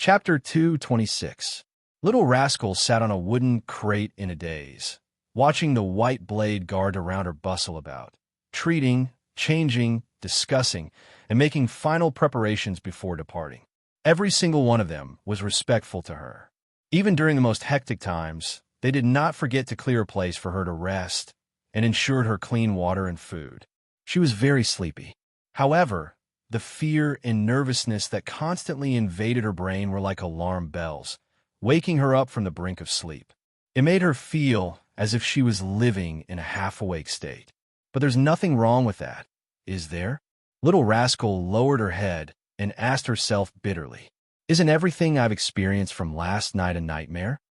Chapter 226. Little Rascal sat on a wooden crate in a daze, watching the white blade guard around her bustle about, treating, changing, discussing, and making final preparations before departing. Every single one of them was respectful to her. Even during the most hectic times, they did not forget to clear a place for her to rest and ensured her clean water and food. She was very sleepy. However, the fear and nervousness that constantly invaded her brain were like alarm bells, waking her up from the brink of sleep. It made her feel as if she was living in a half-awake state. But there's nothing wrong with that, is there? Little Rascal lowered her head and asked herself bitterly, "Isn't everything I've experienced from last night a nightmare?"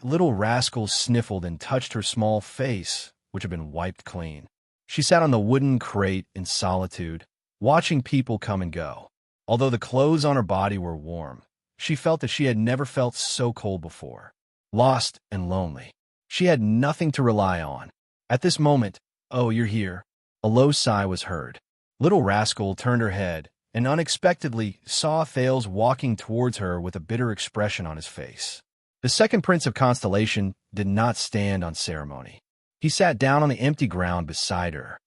Little Rascal sniffled and touched her small face, which had been wiped clean. She sat on the wooden crate in solitude, watching people come and go. Although the clothes on her body were warm, she felt that she had never felt so cold before. Lost and lonely. She had nothing to rely on. At this moment, "Oh, you're here." A low sigh was heard. Little Rascal turned her head and unexpectedly saw Thales walking towards her with a bitter expression on his face. The second Prince of Constellation did not stand on ceremony. He sat down on the empty ground beside her.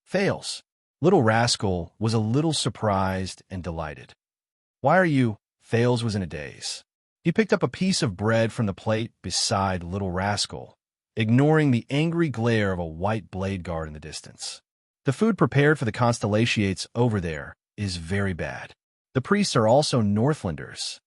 "Thales." Little Rascal was a little surprised and delighted. "Why are you?" Thales was in a daze. He picked up a piece of bread from the plate beside Little Rascal, ignoring the angry glare of a white blade guard in the distance. "The food prepared for the Constellations over there is very bad. The priests are also Northlanders."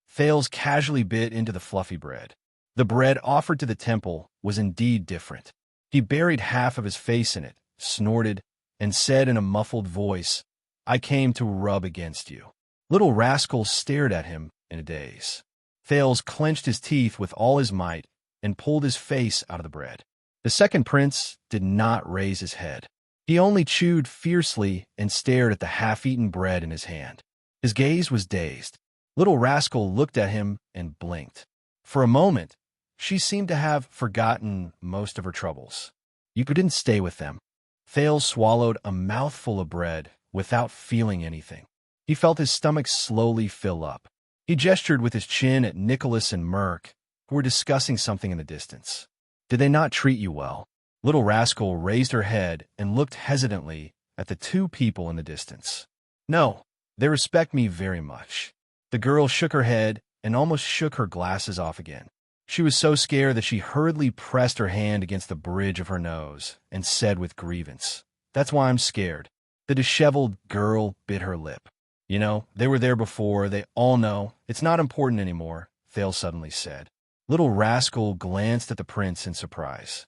Thales casually bit into the fluffy bread. The bread offered to the temple was indeed different. He buried half of his face in it, snorted, and said in a muffled voice, "I came to rub against you." Little Rascal stared at him in a daze. Thales clenched his teeth with all his might and pulled his face out of the bread. The second prince did not raise his head. He only chewed fiercely and stared at the half-eaten bread in his hand. His gaze was dazed. Little Rascal looked at him and blinked. For a moment, she seemed to have forgotten most of her troubles. "You didn't stay with them." Thales swallowed a mouthful of bread without feeling anything. He felt his stomach slowly fill up. He gestured with his chin at Nicholas and Merc, who were discussing something in the distance. "Did they not treat you well?" Little Rascal raised her head and looked hesitantly at the two people in the distance. "No, they respect me very much." The girl shook her head and almost shook her glasses off again. She was so scared that she hurriedly pressed her hand against the bridge of her nose and said with grievance, "That's why I'm scared." The disheveled girl bit her lip. "You know, they were there before. They all know. It's not important anymore," Thales suddenly said. Little Rascal glanced at the prince in surprise.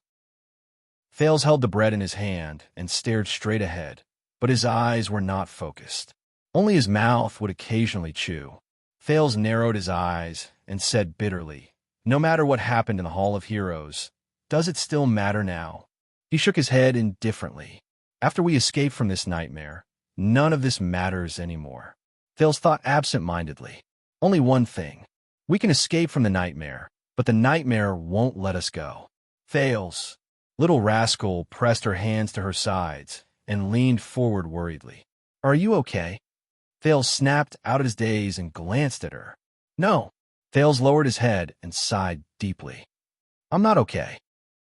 Thales held the bread in his hand and stared straight ahead, but his eyes were not focused. Only his mouth would occasionally chew. Thales narrowed his eyes and said bitterly, "No matter what happened in the Hall of Heroes, does it still matter now?" He shook his head indifferently. "After we escape from this nightmare, none of this matters anymore." Thales thought absent-mindedly. "Only one thing. We can escape from the nightmare, but the nightmare won't let us go." "Thales." Little Rascal pressed her hands to her sides and leaned forward worriedly. "Are you okay?" Thales snapped out of his daze and glanced at her. "No." Thales lowered his head and sighed deeply. "I'm not okay."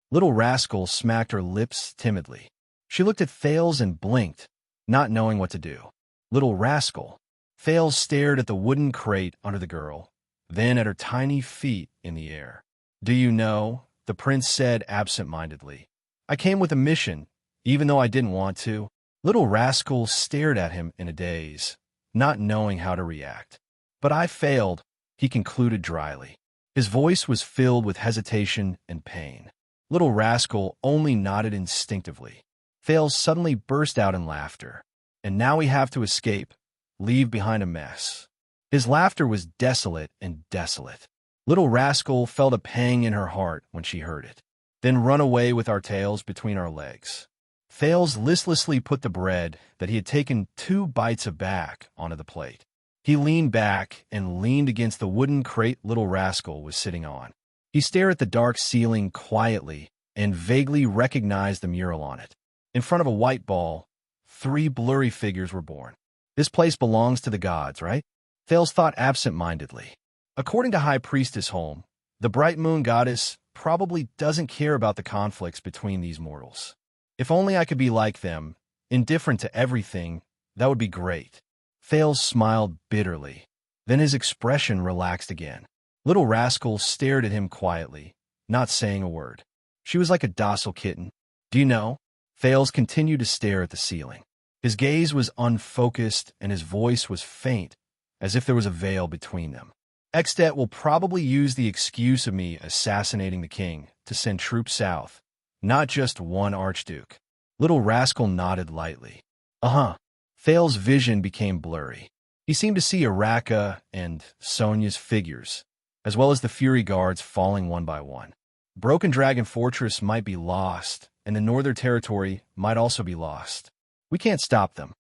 Little Rascal smacked her lips timidly. She looked at Thales and blinked, not knowing what to do. "Little Rascal." Thales stared at the wooden crate under the girl, then at her tiny feet in the air. "Do you know," the prince said absent-mindedly, "I came with a mission, even though I didn't want to." Little Rascal stared at him in a daze, not knowing how to react. "But I failed," he concluded dryly. His voice was filled with hesitation and pain. Little Rascal only nodded instinctively. Thales suddenly burst out in laughter. "And now we have to escape, leave behind a mess." His laughter was desolate and desolate. Little Rascal felt a pang in her heart when she heard it. "Then run away with our tails between our legs." Thales listlessly put the bread that he had taken 2 bites of back onto the plate. He leaned back and leaned against the wooden crate Little Rascal was sitting on. He stared at the dark ceiling quietly and vaguely recognized the mural on it. In front of a white ball, 3 blurry figures were born. "This place belongs to the gods, right?" Thales thought absent-mindedly. According to High Priestess Holm, the bright moon goddess probably doesn't care about the conflicts between these mortals. If only I could be like them, indifferent to everything, that would be great. Thales smiled bitterly. Then his expression relaxed again. Little Rascal stared at him quietly, not saying a word. She was like a docile kitten. Do you know? Thales continued to stare at the ceiling. His gaze was unfocused and his voice was faint, as if there was a veil between them. Extet will probably use the excuse of me assassinating the king to send troops south, not just one archduke. Little Rascal nodded lightly. Uh-huh. Thales' vision became blurry. He seemed to see Araka and Sonia's figures, as well as the Fury Guards falling one by one. Broken Dragon Fortress might be lost, and the Northern Territory might also be lost. We can't stop them.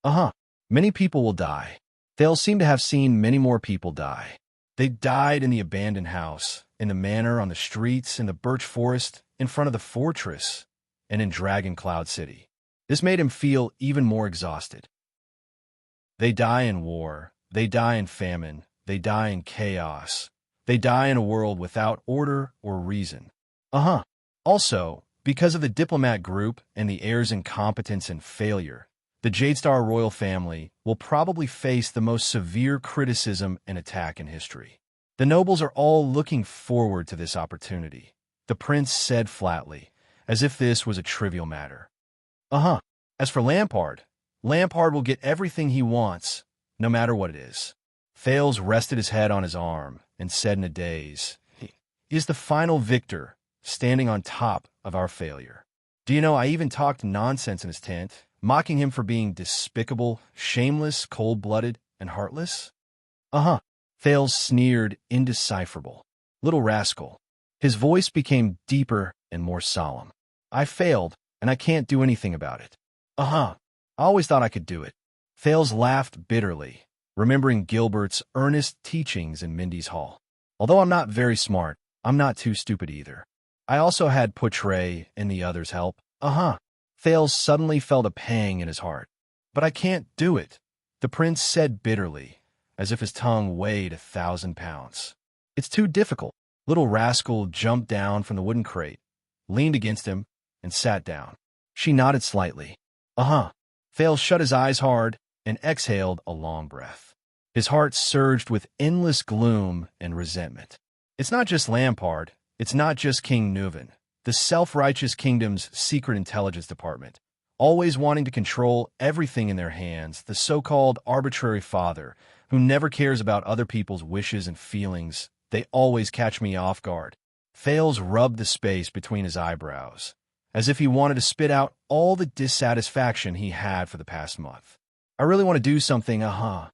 Uh-huh. Many people will die. Thales seemed to have seen many more people die. They died in the abandoned house, in the manor, on the streets, in the birch forest, in front of the fortress, and in Dragon Cloud City. This made him feel even more exhausted. They die in war. They die in famine. They die in chaos. They die in a world without order or reason. Uh-huh. Also, because of the diplomat group and the heir's incompetence and failure, the Jadestar royal family will probably face the most severe criticism and attack in history. The nobles are all looking forward to this opportunity, the prince said flatly, as if this was a trivial matter. Uh-huh. As for Lampard will get everything he wants, no matter what it is. Thales rested his head on his arm and said in a daze, He is the final victor, standing on top of our failure. Do you know, I even talked nonsense in his tent, mocking him for being despicable, shameless, cold-blooded, and heartless? Uh-huh. Thales sneered, indecipherable. Little Rascal. His voice became deeper and more solemn. I failed, and I can't do anything about it. Uh-huh. I always thought I could do it. Thales laughed bitterly, remembering Gilbert's earnest teachings in Mindy's Hall. Although I'm not very smart, I'm not too stupid either. I also had Poitret and the others help. Uh-huh. Thales suddenly felt a pang in his heart. But I can't do it, the prince said bitterly, as if his tongue weighed 1,000 pounds. It's too difficult. Little Rascal jumped down from the wooden crate, leaned against him, and sat down. She nodded slightly. Uh-huh. Thales shut his eyes hard and exhaled a long breath. His heart surged with endless gloom and resentment. It's not just Lampard. It's not just King Nuven, the self-righteous kingdom's secret intelligence department, always wanting to control everything in their hands, the so-called arbitrary father, who never cares about other people's wishes and feelings. They always catch me off guard. Thales rubbed the space between his eyebrows, as if he wanted to spit out all the dissatisfaction he had for the past month. I really want to do something, uh-huh.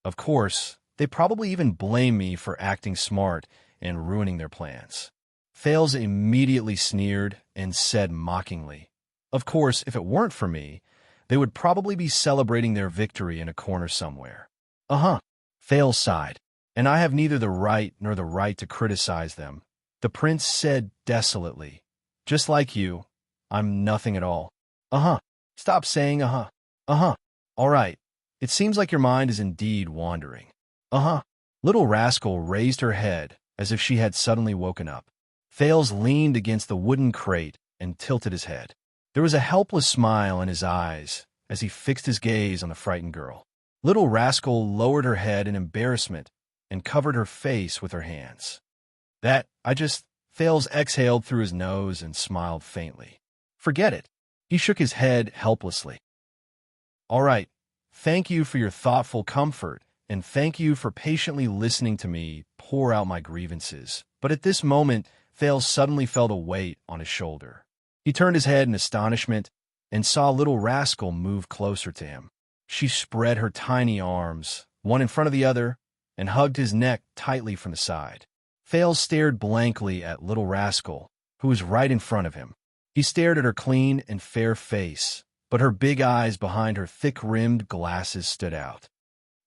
Of course, they probably even blame me for acting smart and ruining their plans. Thales immediately sneered and said mockingly, Of course, if it weren't for me, they would probably be celebrating their victory in a corner somewhere. Uh-huh. Thales sighed. And I have neither the right nor the right to criticize them. The prince said desolately, Just like you, I'm nothing at all. Uh-huh. Stop saying uh-huh. Uh-huh. All right. It seems like your mind is indeed wandering. Uh-huh. Little Rascal raised her head as if she had suddenly woken up. Thales leaned against the wooden crate and tilted his head. There was a helpless smile in his eyes as he fixed his gaze on the frightened girl. Little Rascal lowered her head in embarrassment and covered her face with her hands. Thales exhaled through his nose and smiled faintly. Forget it. He shook his head helplessly. All right. Thank you for your thoughtful comfort, and thank you for patiently listening to me pour out my grievances. But at this moment, Thales suddenly felt a weight on his shoulder. He turned his head in astonishment and saw Little Rascal move closer to him. She spread her tiny arms, one in front of the other, and hugged his neck tightly from the side. Thales stared blankly at Little Rascal, who was right in front of him. He stared at her clean and fair face, but her big eyes behind her thick-rimmed glasses stood out.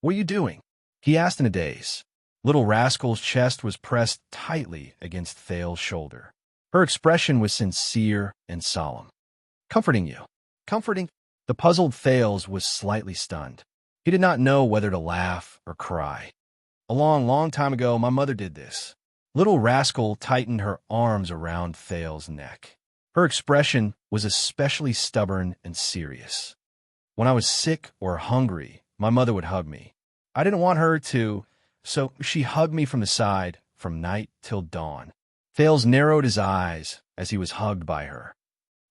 What are you doing? He asked in a daze. Little Rascal's chest was pressed tightly against Thales' shoulder. Her expression was sincere and solemn. Comforting you. Comforting? The puzzled Thales was slightly stunned. He did not know whether to laugh or cry. A long, long time ago, my mother did this. Little Rascal tightened her arms around Thales's neck. Her expression was especially stubborn and serious. When I was sick or hungry, my mother would hug me. I didn't want her to, so she hugged me from the side from night till dawn. Thales narrowed his eyes as he was hugged by her.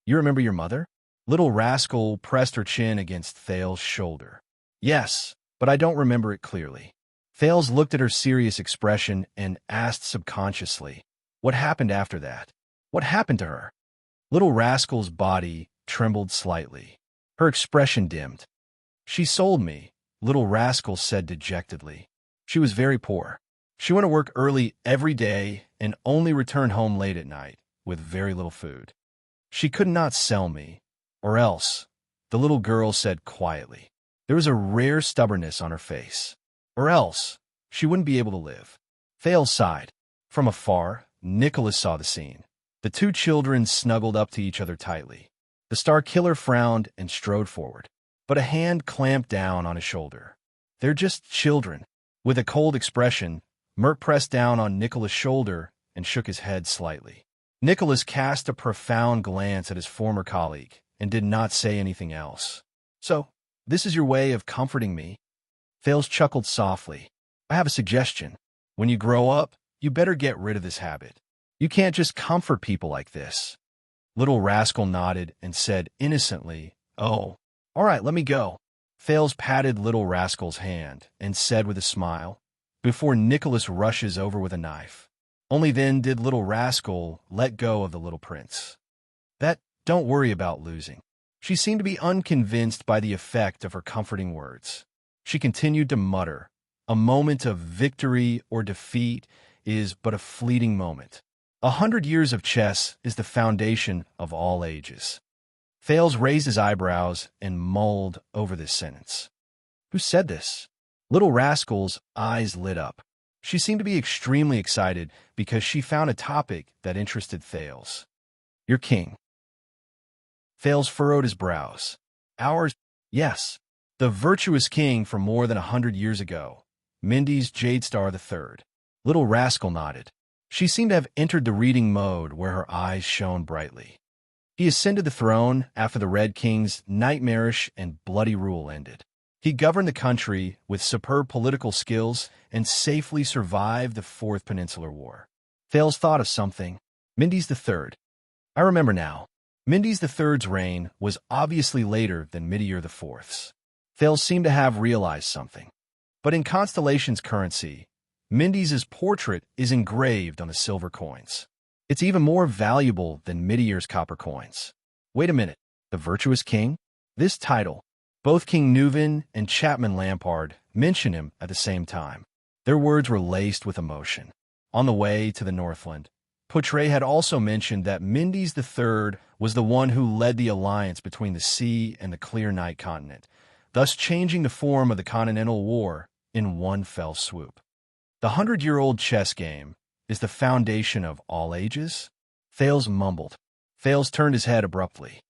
You remember your mother? Little Rascal pressed her chin against Thales' shoulder. Yes, but I don't remember it clearly. Thales looked at her serious expression and asked subconsciously, what happened after that? What happened to her? Little Rascal's body trembled slightly. Her expression dimmed. She sold me, Little Rascal said dejectedly. She was very poor. She went to work early every day and only returned home late at night, with very little food. She could not sell me, or else, the little girl said quietly. There was a rare stubbornness on her face. Or else, she wouldn't be able to live. Thales sighed. From afar, Nicholas saw the scene. The two children snuggled up to each other tightly. The Star Killer frowned and strode forward, but a hand clamped down on his shoulder. They're just children. With a cold expression, Mert pressed down on Nicholas' shoulder and shook his head slightly. Nicholas cast a profound glance at his former colleague and did not say anything else. So, this is your way of comforting me? Thales chuckled softly. I have a suggestion. When you grow up, you better get rid of this habit. You can't just comfort people like this. Little Rascal nodded and said innocently, Oh, all right, let me go. Thales patted Little Rascal's hand and said with a smile, before Nicholas rushes over with a knife. Only then did Little Rascal let go of the little prince. That don't worry about losing. She seemed to be unconvinced by the effect of her comforting words. She continued to mutter, a moment of victory or defeat is but a fleeting moment. 100 years of chess is the foundation of all ages. Thales raised his eyebrows and mulled over this sentence. Who said this? Little Rascal's eyes lit up. She seemed to be extremely excited because she found a topic that interested Thales. Your king. Thales furrowed his brows. Ours? Yes. The virtuous king from more than 100 years ago. Mindy's Jadestar III. Little Rascal nodded. She seemed to have entered the reading mode where her eyes shone brightly. He ascended the throne after the Red King's nightmarish and bloody rule ended. He governed the country with superb political skills and safely survived the Fourth Peninsular War. Thales thought of something. Mindy's III. I remember now. Mindy's III's reign was obviously later than Midir IV's. Thales seemed to have realized something. But in Constellation's currency, Mindy's portrait is engraved on the silver coins. It's even more valuable than Midir's copper coins. Wait a minute. The virtuous king? This title. Both King Newvin and Chapman Lampard mention him at the same time. Their words were laced with emotion. On the way to the Northland, Portray had also mentioned that Mindy's III was the one who led the alliance between the sea and the Clear Night continent, thus changing the form of the Continental War in one fell swoop. The 100-year-old chess game is the foundation of all ages? Thales mumbled. Thales turned his head abruptly.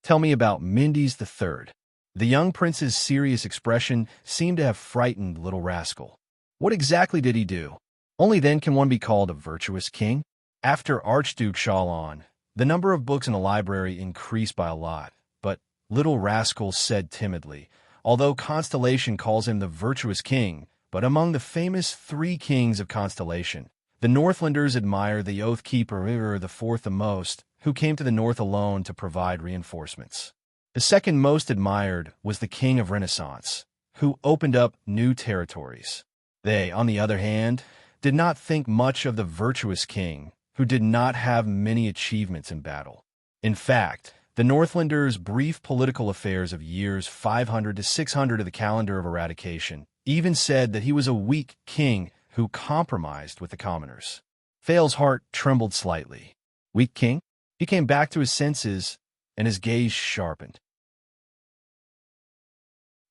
Tell me about Mindy's III. The young prince's serious expression seemed to have frightened Little Rascal. What exactly did he do? Only then can one be called a virtuous king. After Archduke Shalon, the number of books in the library increased by a lot, but Little Rascal said timidly, although Constellation calls him the virtuous king, but among the famous 3 kings of Constellation, the Northlanders admire the Oathkeeper the fourth the most, who came to the north alone to provide reinforcements. The second most admired was the King of Renaissance, who opened up new territories. They, on the other hand, did not think much of the virtuous king, who did not have many achievements in battle. In fact, the Northlanders' brief political affairs of years 500 to 600 of the calendar of eradication even said that he was a weak king who compromised with the commoners. Thales' heart trembled slightly. Weak king? He came back to his senses, and his gaze sharpened.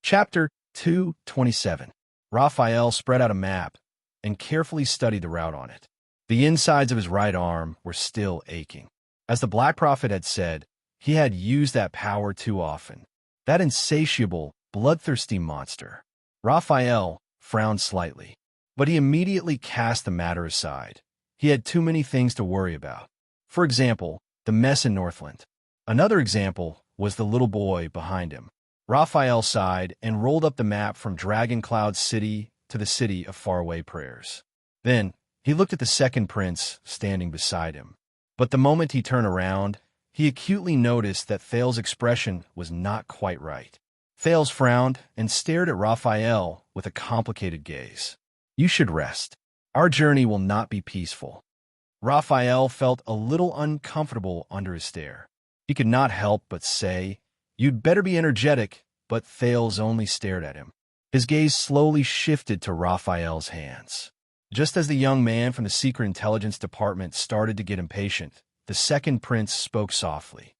Chapter 227. Raphael spread out a map and carefully studied the route on it. The insides of his right arm were still aching. As the Black Prophet had said, he had used that power too often. That insatiable, bloodthirsty monster. Raphael frowned slightly, but he immediately cast the matter aside. He had too many things to worry about. For example, the mess in Northland. Another example was the little boy behind him. Raphael sighed and rolled up the map from Dragon Cloud City to the city of faraway prayers. Then, he looked at the second prince standing beside him. But the moment he turned around, he acutely noticed that Thales's expression was not quite right. Thales frowned and stared at Raphael with a complicated gaze. "You should rest. Our journey will not be peaceful." Raphael felt a little uncomfortable under his stare. He could not help but say, "You'd better be energetic," but Thales only stared at him. His gaze slowly shifted to Raphael's hands. Just as the young man from the Secret Intelligence Department started to get impatient, the second prince spoke softly.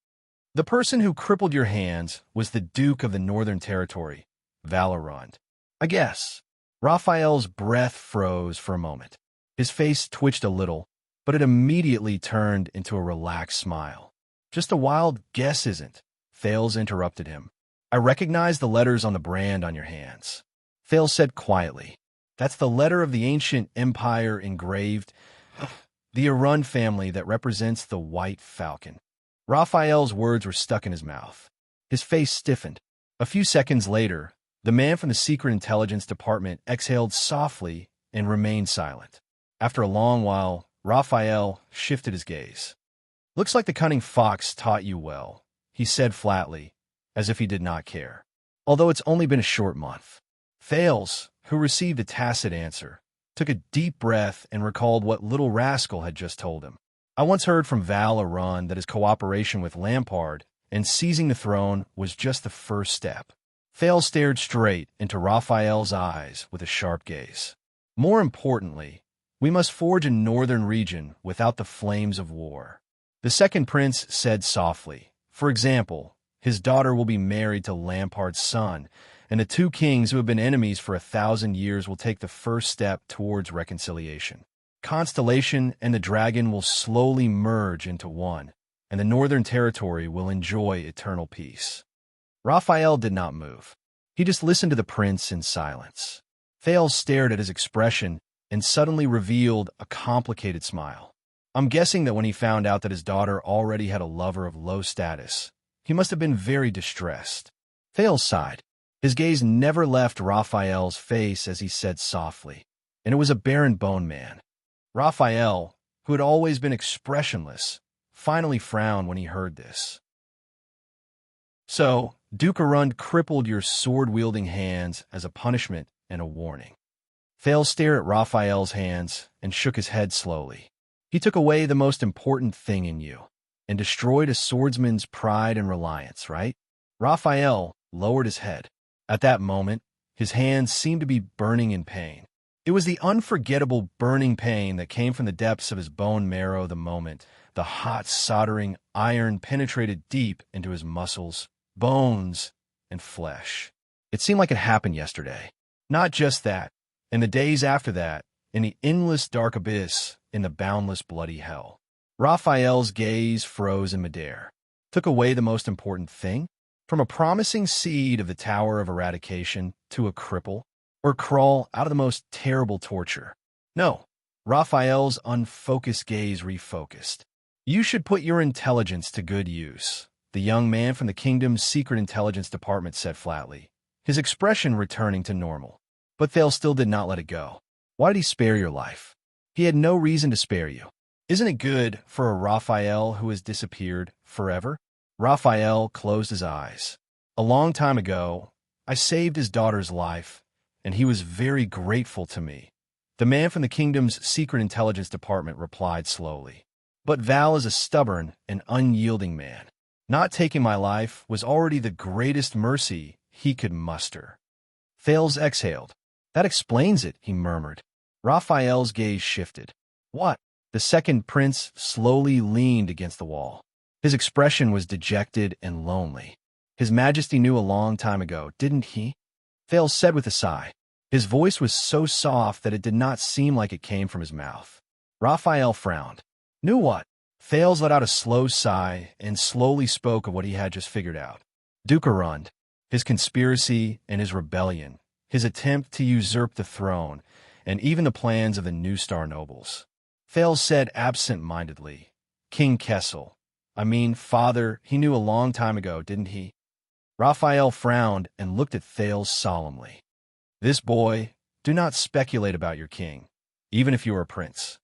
"The person who crippled your hands was the Duke of the Northern Territory, Valorant. I guess." Raphael's breath froze for a moment. His face twitched a little, but it immediately turned into a relaxed smile. "Just a wild guess, isn't?" Thales interrupted him. "I recognize the letters on the brand on your hands." Thales said quietly, "That's the letter of the ancient empire engraved, the Arun family that represents the white falcon." Raphael's words were stuck in his mouth. His face stiffened. A few seconds later, the man from the Secret Intelligence Department exhaled softly and remained silent. After a long while, Raphael shifted his gaze. "Looks like the cunning fox taught you well," he said flatly, as if he did not care. "Although it's only been a short month." Thales, who received a tacit answer, took a deep breath and recalled what little rascal had just told him. "I once heard from Val Arun that his cooperation with Lampard and seizing the throne was just the first step." Thales stared straight into Raphael's eyes with a sharp gaze. "More importantly, we must forge a northern region without the flames of war." The second prince said softly, "For example, his daughter will be married to Lampard's son, and the two kings who have been enemies for 1,000 years will take the first step towards reconciliation. Constellation and the dragon will slowly merge into one, and the Northern Territory will enjoy eternal peace." Raphael did not move. He just listened to the prince in silence. Thales stared at his expression and suddenly revealed a complicated smile. I'm guessing that when he found out that his daughter already had a lover of low status, he must have been very distressed. Thales sighed. His gaze never left Raphael's face as he said softly, "And it was a barren bone man." Raphael, who had always been expressionless, finally frowned when he heard this. "So, Duke Arund crippled your sword-wielding hands as a punishment and a warning." Thales stared at Raphael's hands and shook his head slowly. "He took away the most important thing in you and destroyed a swordsman's pride and reliance, right?" Raphael lowered his head. At that moment, his hands seemed to be burning in pain. It was the unforgettable burning pain that came from the depths of his bone marrow the moment the hot, soldering iron penetrated deep into his muscles, bones, and flesh. It seemed like it happened yesterday. Not just that, in the days after that, in the endless dark abyss, in the boundless bloody hell. Raphael's gaze froze in midair. Took away the most important thing? From a promising seed of the Tower of Eradication to a cripple, or crawl out of the most terrible torture? No. Raphael's unfocused gaze refocused. "You should put your intelligence to good use," the young man from the kingdom's Secret Intelligence Department said flatly, his expression returning to normal. But Thales still did not let it go. "Why did he spare your life?" "He had no reason to spare you." "Isn't it good for a Raphael who has disappeared forever?" Raphael closed his eyes. "A long time ago, I saved his daughter's life, and he was very grateful to me." The man from the kingdom's Secret Intelligence Department replied slowly. "But Val is a stubborn and unyielding man. Not taking my life was already the greatest mercy he could muster." Thales exhaled. "That explains it," he murmured. Raphael's gaze shifted. "What?" The second prince slowly leaned against the wall. His expression was dejected and lonely. "His Majesty knew a long time ago, didn't he?" Thales said with a sigh. His voice was so soft that it did not seem like it came from his mouth. Raphael frowned. "Knew what?" Thales let out a slow sigh and slowly spoke of what he had just figured out. Duke Arund, his conspiracy and his rebellion, his attempt to usurp the throne, and even the plans of the New Star nobles. Thales said absent-mindedly, "King Kessel. I mean, father, he knew a long time ago, didn't he?" Raphael frowned and looked at Thales solemnly. "This boy, do not speculate about your king, even if you are a prince,"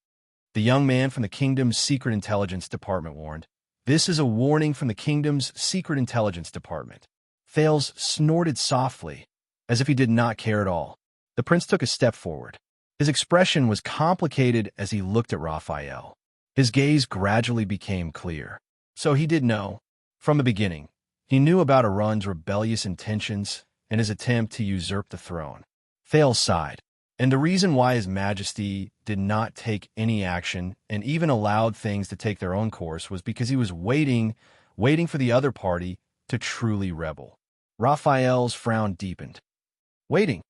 the young man from the kingdom's secret intelligence department warned. "This is a warning from the kingdom's secret intelligence department." Thales snorted softly, as if he did not care at all. The prince took a step forward. His expression was complicated as he looked at Raphael. His gaze gradually became clear. So he did know. From the beginning, he knew about Arun's rebellious intentions and his attempt to usurp the throne. Thales sighed, and the reason why His Majesty did not take any action and even allowed things to take their own course was because he was waiting for the other party to truly rebel. Raphael's frown deepened. Waiting.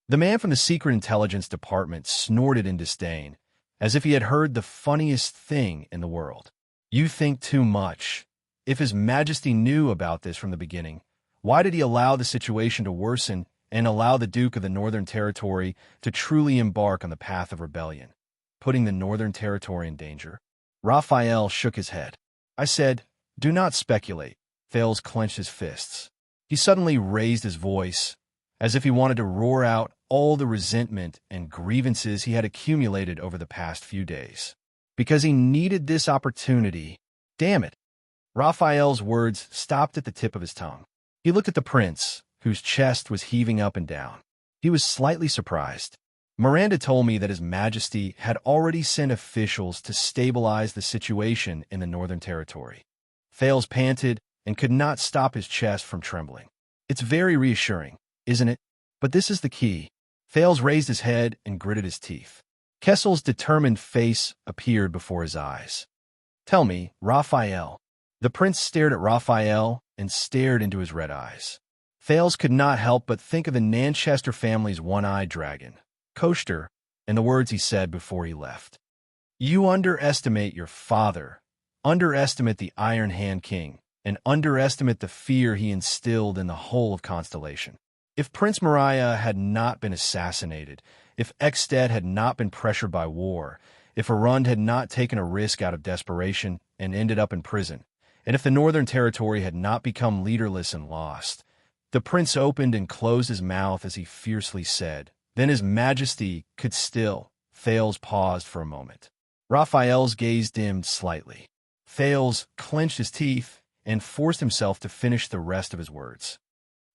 The man from the secret intelligence department snorted in disdain, as if he had heard the funniest thing in the world. "You think too much. If His Majesty knew about this from the beginning, why did he allow the situation to worsen and allow the Duke of the Northern Territory to truly embark on the path of rebellion, putting the Northern Territory in danger?" Raphael shook his head. "I said, do not speculate." Thales clenched his fists. He suddenly raised his voice, as if he wanted to roar out all the resentment and grievances he had accumulated over the past few days. Because he needed this opportunity. Damn it. Raphael's words stopped at the tip of his tongue. He looked at the prince, whose chest was heaving up and down. He was slightly surprised. "Miranda told me that His Majesty had already sent officials to stabilize the situation in the Northern Territory." Thales panted and could not stop his chest from trembling. "It's very reassuring, isn't it? But this is the key." Thales raised his head and gritted his teeth. Kessel's determined face appeared before his eyes. "Tell me, Raphael." The prince stared at Raphael and stared into his red eyes. Thales could not help but think of the Nanchester family's one-eyed dragon, Koster, and the words he said before he left. "You underestimate your father, underestimate the Iron Hand King, and underestimate the fear he instilled in the whole of Constellation. If Prince Mariah had not been assassinated, if Ekstedt had not been pressured by war, if Arund had not taken a risk out of desperation and ended up in prison, and if the Northern Territory had not become leaderless and lost." The prince opened and closed his mouth as he fiercely said, "Then His Majesty could still." Thales paused for a moment. Raphael's gaze dimmed slightly. Thales clenched his teeth and forced himself to finish the rest of his words.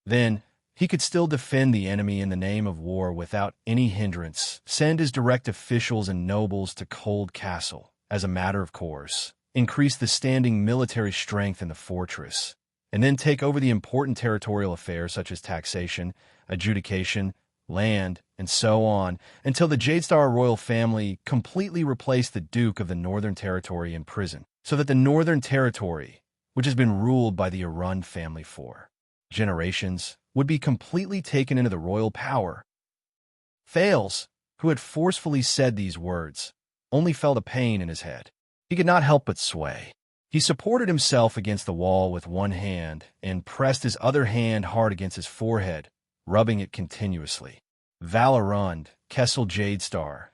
"Then he could still defend the enemy in the name of war without any hindrance, send his direct officials and nobles to Cold Castle, as a matter of course, increase the standing military strength in the fortress, and then take over the important territorial affairs such as taxation, adjudication, land, and so on, until the Jadestar royal family completely replaced the Duke of the Northern Territory in prison, so that the Northern Territory, which has been ruled by the Arund family for generations, would be completely taken into the royal power." Thales, who had forcefully said these words, only felt a pain in his head. He could not help but sway. He supported himself against the wall with one hand and pressed his other hand hard against his forehead, rubbing it continuously. Val Arund, Kessel Jadestar,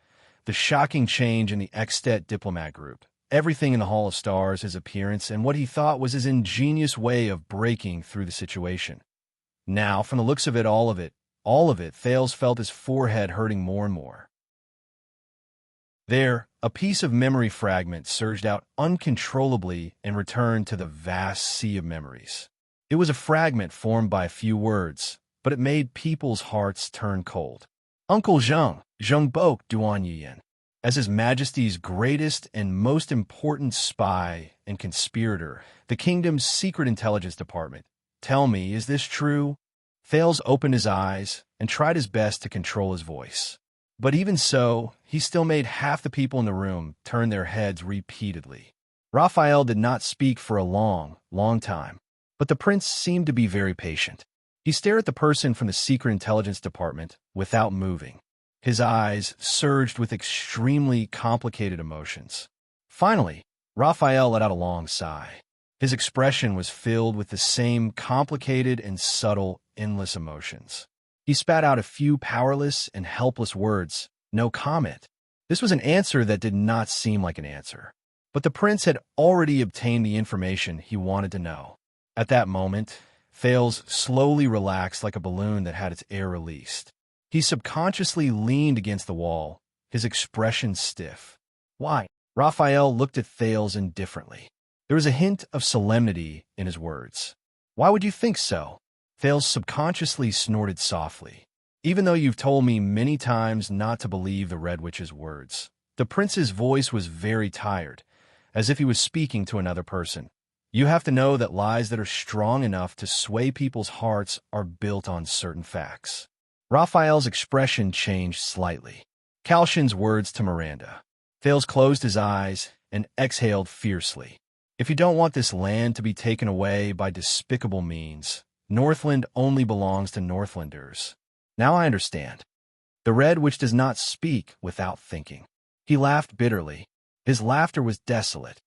the shocking change in the Ekstedt diplomat group, everything in the Hall of Stars, his appearance, and what he thought was his ingenious way of breaking through the situation. Now, from the looks of it, all of it, Thales felt his forehead hurting more and more. There, a piece of memory fragment surged out uncontrollably and returned to the vast sea of memories. It was a fragment formed by a few words, but it made people's hearts turn cold. "Uncle Zheng Bok Duan, as His Majesty's greatest and most important spy and conspirator, the kingdom's secret intelligence department. Tell me, is this true?" Thales opened his eyes and tried his best to control his voice. But even so, he still made half the people in the room turn their heads repeatedly. Raphael did not speak for a long time, but the prince seemed to be very patient. He stared at the person from the secret intelligence department without moving. His eyes surged with extremely complicated emotions. Finally, Raphael let out a long sigh. His expression was filled with the same complicated and subtle, endless emotions. He spat out a few powerless and helpless words. No comment. This was an answer that did not seem like an answer. But the prince had already obtained the information he wanted to know. At that moment, Thales slowly relaxed like a balloon that had its air released. He subconsciously leaned against the wall, his expression stiff. Why? Raphael looked at Thales indifferently. There was a hint of solemnity in his words. Why would you think so? Thales subconsciously snorted softly. Even though you've told me many times not to believe the Red Witch's words. The prince's voice was very tired, as if he was speaking to another person. You have to know that lies that are strong enough to sway people's hearts are built on certain facts. Raphael's expression changed slightly. Calshin's words to Miranda. Thales closed his eyes and exhaled fiercely. If you don't want this land to be taken away by despicable means, Northland only belongs to Northlanders. Now I understand. The Red Witch does not speak without thinking. He laughed bitterly. His laughter was desolate.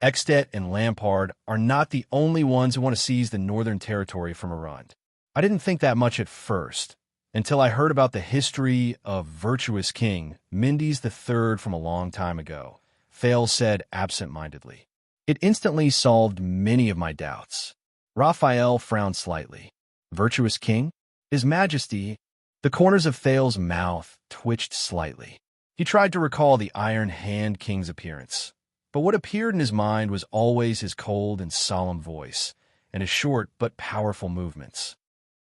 Ekstedt and Lampard are not the only ones who want to seize the Northern Territory from Arund. I didn't think that much at first, until I heard about the history of virtuous King Mendes III from a long time ago, Thales said absent-mindedly. It instantly solved many of my doubts. Raphael frowned slightly. Virtuous King? His Majesty? The corners of Thales' mouth twitched slightly. He tried to recall the Iron Hand King's appearance, but what appeared in his mind was always his cold and solemn voice, and his short but powerful movements.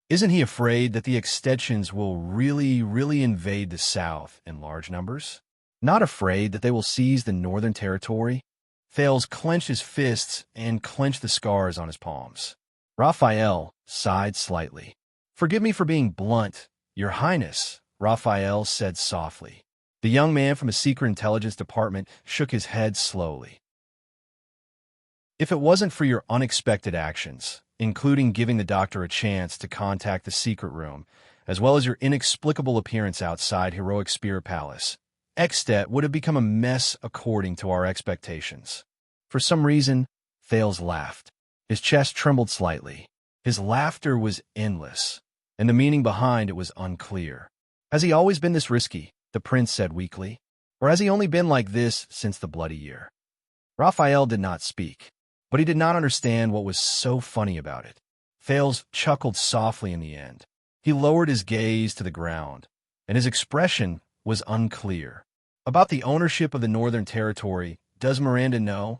Isn't he afraid that the Ekstedtians will really invade the south in large numbers? Not afraid that they will seize the Northern Territory? Thales clenched his fists and clenched the scars on his palms. Raphael sighed slightly. Forgive me for being blunt, Your Highness, Raphael said softly. The young man from the Secret Intelligence Department shook his head slowly. If it wasn't for your unexpected actions, including giving the doctor a chance to contact the secret room, as well as your inexplicable appearance outside Heroic Spirit Palace, Ekstedt would have become a mess according to our expectations. For some reason, Thales laughed. His chest trembled slightly. His laughter was endless, and the meaning behind it was unclear. Has he always been this risky? The prince said weakly. Or has he only been like this since the Bloody Year? Raphael did not speak, but he did not understand what was so funny about it. Thales chuckled softly in the end. He lowered his gaze to the ground, and his expression was unclear. About the ownership of the Northern Territory, does Miranda know?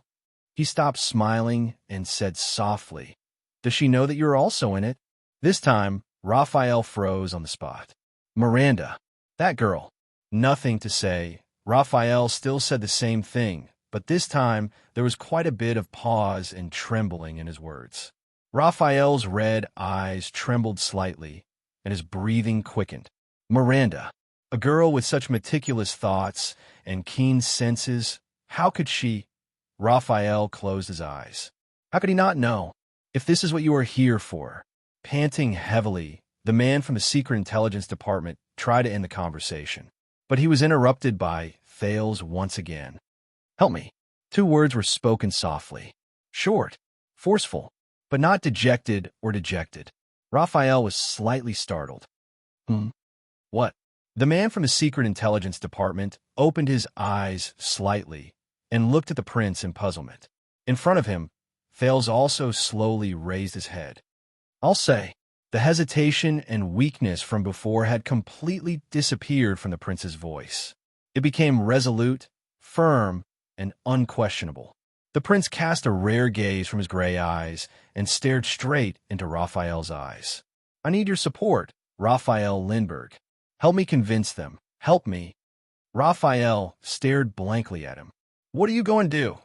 He stopped smiling and said softly, Does she know that you're also in it? This time, Raphael froze on the spot. Miranda, that girl. Nothing to say. Raphael still said the same thing, but this time there was quite a bit of pause and trembling in his words. Raphael's red eyes trembled slightly, and his breathing quickened. Miranda, a girl with such meticulous thoughts and keen senses, how could she? Raphael closed his eyes. How could he not know? If this is what you are here for. Panting heavily, the man from the Secret Intelligence Department tried to end the conversation, but he was interrupted by Thales once again. Help me. 2 words were spoken softly. Short, forceful, but not dejected or dejected. Raphael was slightly startled. What? The man from the Secret Intelligence Department opened his eyes slightly and looked at the prince in puzzlement. In front of him, Thales also slowly raised his head. I'll say, the hesitation and weakness from before had completely disappeared from the prince's voice. It became resolute, firm, and unquestionable. The prince cast a rare gaze from his gray eyes and stared straight into Raphael's eyes. I need your support, Raphael Lindbergh. Help me convince them. Help me. Raphael stared blankly at him. What are you going to do?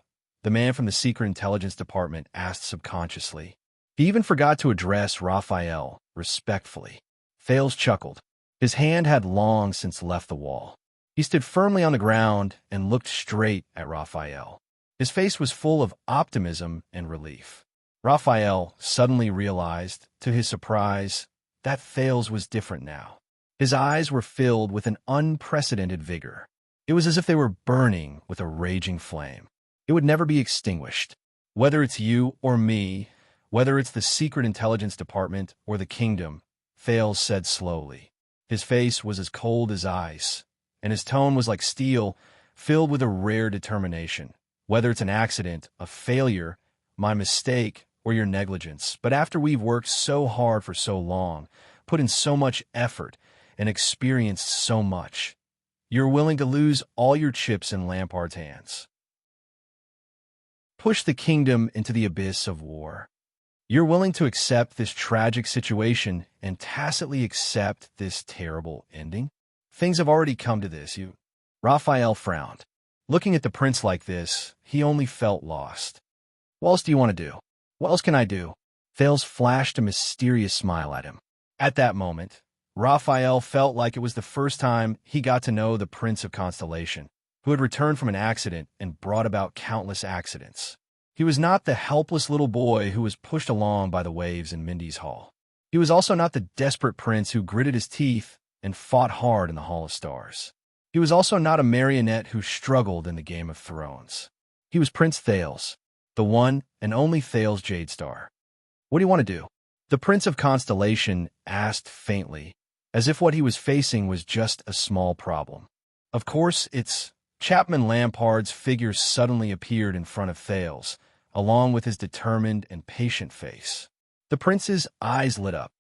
The man from the Secret Intelligence Department asked subconsciously. He even forgot to address Raphael respectfully. Thales chuckled. His hand had long since left the wall. He stood firmly on the ground and looked straight at Raphael. His face was full of optimism and relief. Raphael suddenly realized, to his surprise, that Thales was different now. His eyes were filled with an unprecedented vigor. It was as if they were burning with a raging flame. It would never be extinguished. Whether it's you or me, whether it's the Secret Intelligence Department or the kingdom, Thales said slowly. His face was as cold as ice, and his tone was like steel, filled with a rare determination. Whether it's an accident, a failure, my mistake, or your negligence, but after we've worked so hard for so long, put in so much effort, and experienced so much, you're willing to lose all your chips in Lampard's hands. Push the kingdom into the abyss of war. You're willing to accept this tragic situation and tacitly accept this terrible ending? Things have already come to this, Raphael frowned. Looking at the prince like this, he only felt lost. What else do you want to do? What else can I do? Thales flashed a mysterious smile at him. At that moment, Raphael felt like it was the first time he got to know the Prince of Constellation, who had returned from an accident and brought about countless accidents. He was not the helpless little boy who was pushed along by the waves in Mindy's Hall. He was also not the desperate prince who gritted his teeth and fought hard in the Hall of Stars. He was also not a marionette who struggled in the Game of Thrones. He was Prince Thales, the one and only Thales Jadestar. What do you want to do? The Prince of Constellation asked faintly, as if what he was facing was just a small problem. Of course, it's Chapman Lampard's figure suddenly appeared in front of Thales, along with his determined and patient face. The prince's eyes lit up.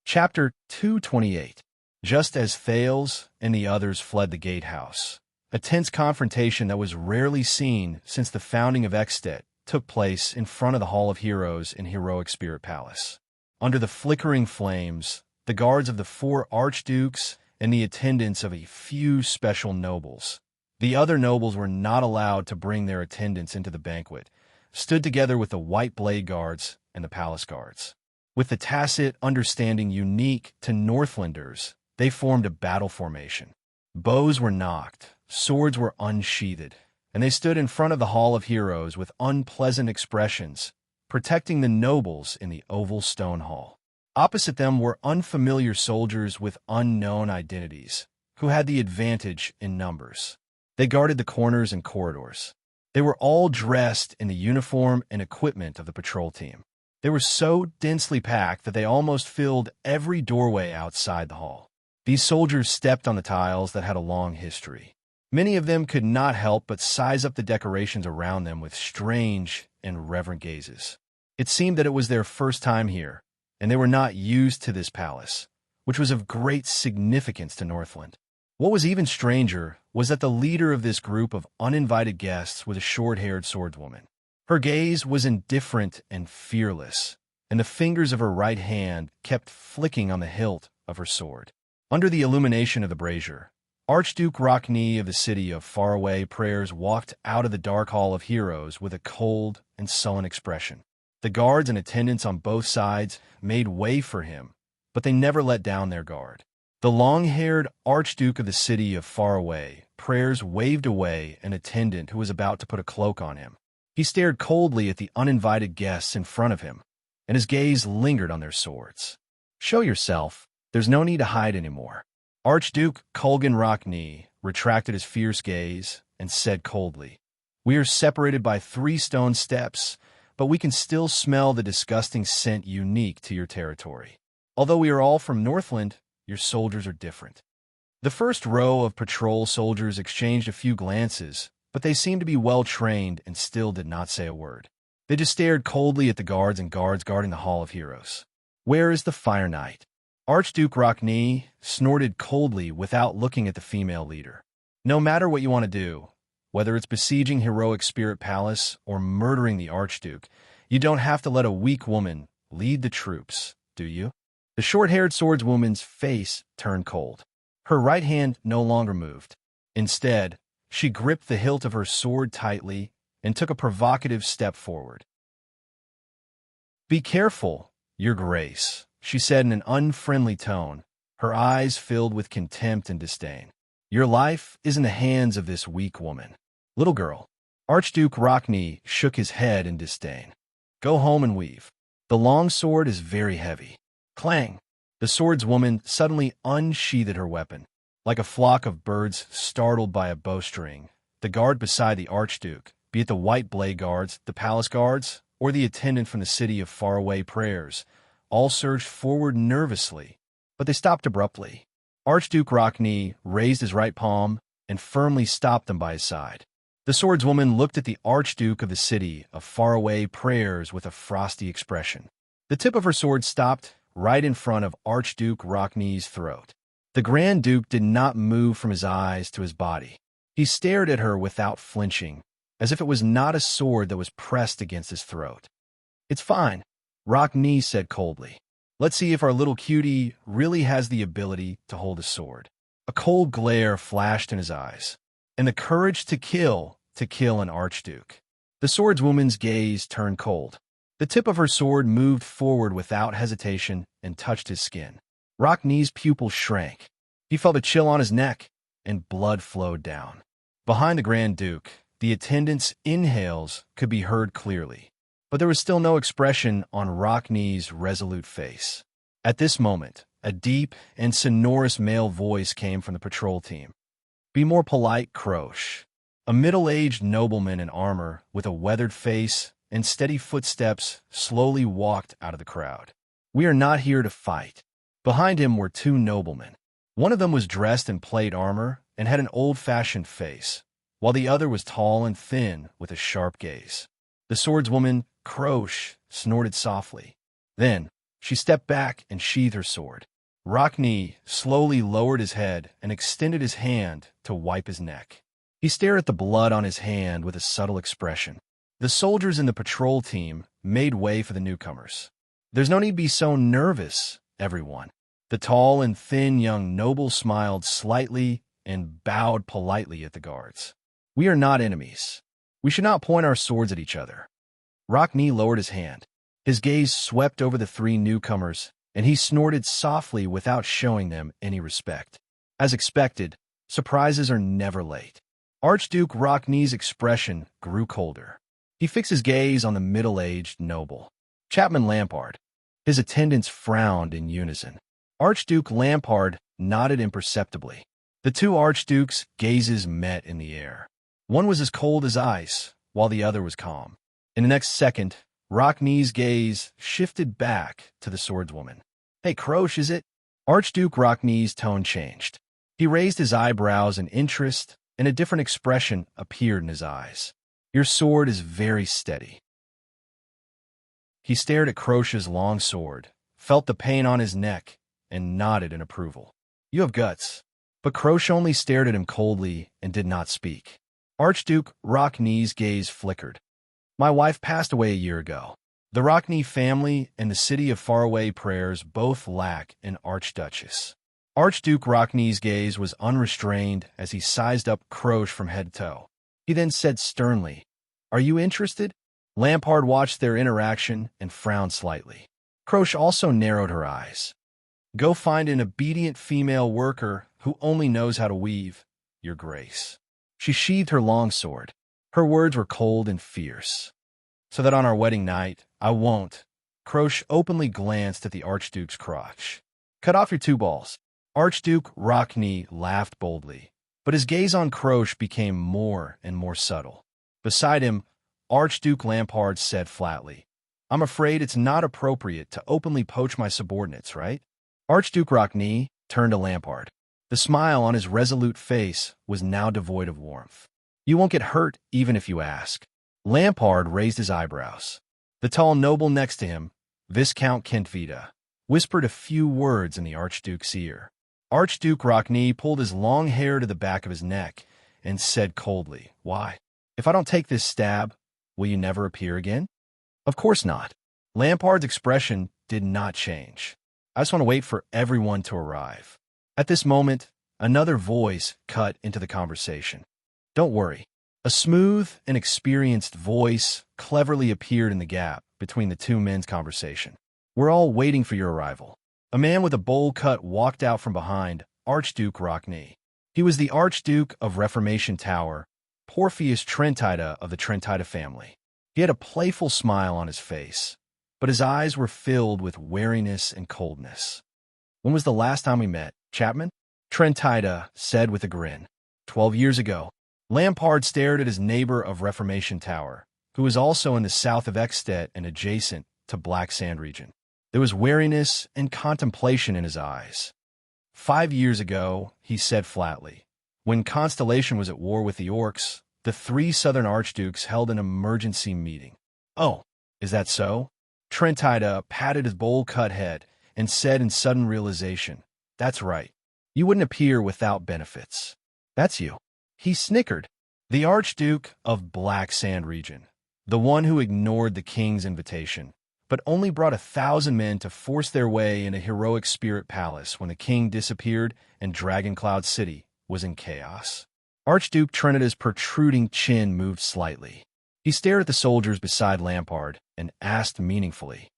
Chapter 228. Just as Thales and the others fled the gatehouse, a tense confrontation that was rarely seen since the founding of Ekstedt took place in front of the Hall of Heroes in Heroic Spirit Palace. Under the flickering flames, the guards of the 4 archdukes and the attendants of a few special nobles, the other nobles were not allowed to bring their attendants into the banquet, stood together with the White Blade Guards and the Palace Guards. With the tacit understanding unique to Northlanders, they formed a battle formation. Bows were nocked, swords were unsheathed, and they stood in front of the Hall of Heroes with unpleasant expressions, protecting the nobles in the oval stone hall. Opposite them were unfamiliar soldiers with unknown identities, who had the advantage in numbers. They guarded the corners and corridors. They were all dressed in the uniform and equipment of the patrol team. They were so densely packed that they almost filled every doorway outside the hall. These soldiers stepped on the tiles that had a long history. Many of them could not help but size up the decorations around them with strange and reverent gazes. It seemed that it was their first time here, and they were not used to this palace, which was of great significance to Northland. What was even stranger was that the leader of this group of uninvited guests was a short-haired swordswoman. Her gaze was indifferent and fearless, and the fingers of her right hand kept flicking on the hilt of her sword. Under the illumination of the brazier, Archduke Rockney of the city of Faraway Prayers walked out of the Dark Hall of Heroes with a cold and sullen expression. The guards and attendants on both sides made way for him, but they never let down their guard. The long-haired Archduke of the city of Faraway Prayers waved away an attendant who was about to put a cloak on him. He stared coldly at the uninvited guests in front of him, and his gaze lingered on their swords. "Show yourself. There's no need to hide anymore." Archduke Kulgan Rockney retracted his fierce gaze and said coldly, "We are separated by 3 stone steps, but we can still smell the disgusting scent unique to your territory. Although we are all from Northland, your soldiers are different." The first row of patrol soldiers exchanged a few glances, but they seemed to be well-trained and still did not say a word. They just stared coldly at the guards and guards guarding the Hall of Heroes. "Where is the Fire Knight?" Archduke Rockney snorted coldly without looking at the female leader. "No matter what you want to do, whether it's besieging Heroic Spirit Palace or murdering the Archduke, you don't have to let a weak woman lead the troops, do you?" The short-haired swordswoman's face turned cold. Her right hand no longer moved. Instead, she gripped the hilt of her sword tightly and took a provocative step forward. "Be careful, Your Grace," she said in an unfriendly tone, her eyes filled with contempt and disdain. "Your life is in the hands of this weak woman." "Little girl." Archduke Rockney shook his head in disdain. "Go home and weave. The long sword is very heavy." Clang! The swordswoman suddenly unsheathed her weapon. Like a flock of birds startled by a bowstring, the guard beside the Archduke, be it the White Blade Guards, the Palace Guards, or the attendant from the city of faraway prayers, all surged forward nervously, but they stopped abruptly. Archduke Rockney raised his right palm and firmly stopped them by his side. The swordswoman looked at the Archduke of the city of faraway prayers with a frosty expression. The tip of her sword stopped right in front of Archduke Rockney's throat. The Grand Duke did not move from his eyes to his body. He stared at her without flinching, as if it was not a sword that was pressed against his throat. "It's fine," Rockney said coldly. "Let's see if our little cutie really has the ability to hold a sword." A cold glare flashed in his eyes, and the courage to kill an archduke. The swordswoman's gaze turned cold. The tip of her sword moved forward without hesitation and touched his skin. Rockney's pupil shrank. He felt a chill on his neck, and blood flowed down. Behind the Grand Duke, the attendant's inhales could be heard clearly, but there was still no expression on Rockney's resolute face. At this moment, a deep and sonorous male voice came from the patrol team. "Be more polite, Croche." A middle-aged nobleman in armor with a weathered face and steady footsteps slowly walked out of the crowd. "We are not here to fight." Behind him were two noblemen. One of them was dressed in plate armor and had an old-fashioned face, while the other was tall and thin with a sharp gaze. The swordswoman, Croche, snorted softly. Then she stepped back and sheathed her sword. Rockney slowly lowered his head and extended his hand to wipe his neck. He stared at the blood on his hand with a subtle expression. The soldiers in the patrol team made way for the newcomers. "There's no need to be so nervous, everyone." The tall and thin young noble smiled slightly and bowed politely at the guards. "We are not enemies. We should not point our swords at each other." Rockney lowered his hand. His gaze swept over the three newcomers, and he snorted softly without showing them any respect. As expected, surprises are never late. Archduke Rockney's expression grew colder. He fixed his gaze on the middle-aged noble, Chapman Lampard. His attendants frowned in unison. Archduke Lampard nodded imperceptibly. The two archdukes' gazes met in the air. One was as cold as ice, while the other was calm. In the next second, Rockney's gaze shifted back to the swordswoman. "Hey, Croche, is it?" Archduke Rockney's tone changed. He raised his eyebrows in interest, and a different expression appeared in his eyes. "Your sword is very steady." He stared at Croche's long sword, felt the pain on his neck, and nodded in approval. "You have guts." But Croche only stared at him coldly and did not speak. Archduke Rockney's gaze flickered. "My wife passed away a year ago. The Rockney family and the city of faraway prayers both lack an archduchess." Archduke Rockney's gaze was unrestrained as he sized up Croche from head to toe. He then said sternly, "Are you interested?" Lampard watched their interaction and frowned slightly. Croche also narrowed her eyes. "Go find an obedient female worker who only knows how to weave, Your Grace." She sheathed her long sword. Her words were cold and fierce. "So that on our wedding night, I won't." Croche openly glanced at the Archduke's crotch. "Cut off your two balls." Archduke Rockney laughed boldly, but his gaze on Croche became more and more subtle. Beside him, Archduke Lampard said flatly, "I'm afraid it's not appropriate to openly poach my subordinates, right?" Archduke Rockney turned to Lampard. The smile on his resolute face was now devoid of warmth. "You won't get hurt even if you ask." Lampard raised his eyebrows. The tall noble next to him, Viscount Kentvita, whispered a few words in the Archduke's ear. Archduke Rockney pulled his long hair to the back of his neck and said coldly, "Why? If I don't take this stab, will you never appear again?" "Of course not." Lampard's expression did not change. "I just want to wait for everyone to arrive." At this moment, another voice cut into the conversation. "Don't worry." A smooth and experienced voice cleverly appeared in the gap between the two men's conversation. "We're all waiting for your arrival." A man with a bowl cut walked out from behind Archduke Rockney. He was the Archduke of Reformation Tower, Porphyus Trentida of the Trentida family. He had a playful smile on his face, but his eyes were filled with wariness and coldness. "When was the last time we met, Chapman?" Trentida said with a grin. 12 years ago." Lampard stared at his neighbor of Reformation Tower, who was also in the south of Ekstedt and adjacent to Black Sand region. There was wariness and contemplation in his eyes. 5 years ago, he said flatly, when Constellation was at war with the Orcs, the 3 southern archdukes held an emergency meeting. Oh, is that so? Trentida patted his bowl-cut head and said in sudden realization, that's right. You wouldn't appear without benefits. That's you. He snickered. The Archduke of Black Sand region, the one who ignored the king's invitation, but only brought 1,000 men to force their way in a heroic spirit palace when the king disappeared and Dragoncloud City was in chaos. Archduke Trinida's protruding chin moved slightly. He stared at the soldiers beside Lampard and asked meaningfully,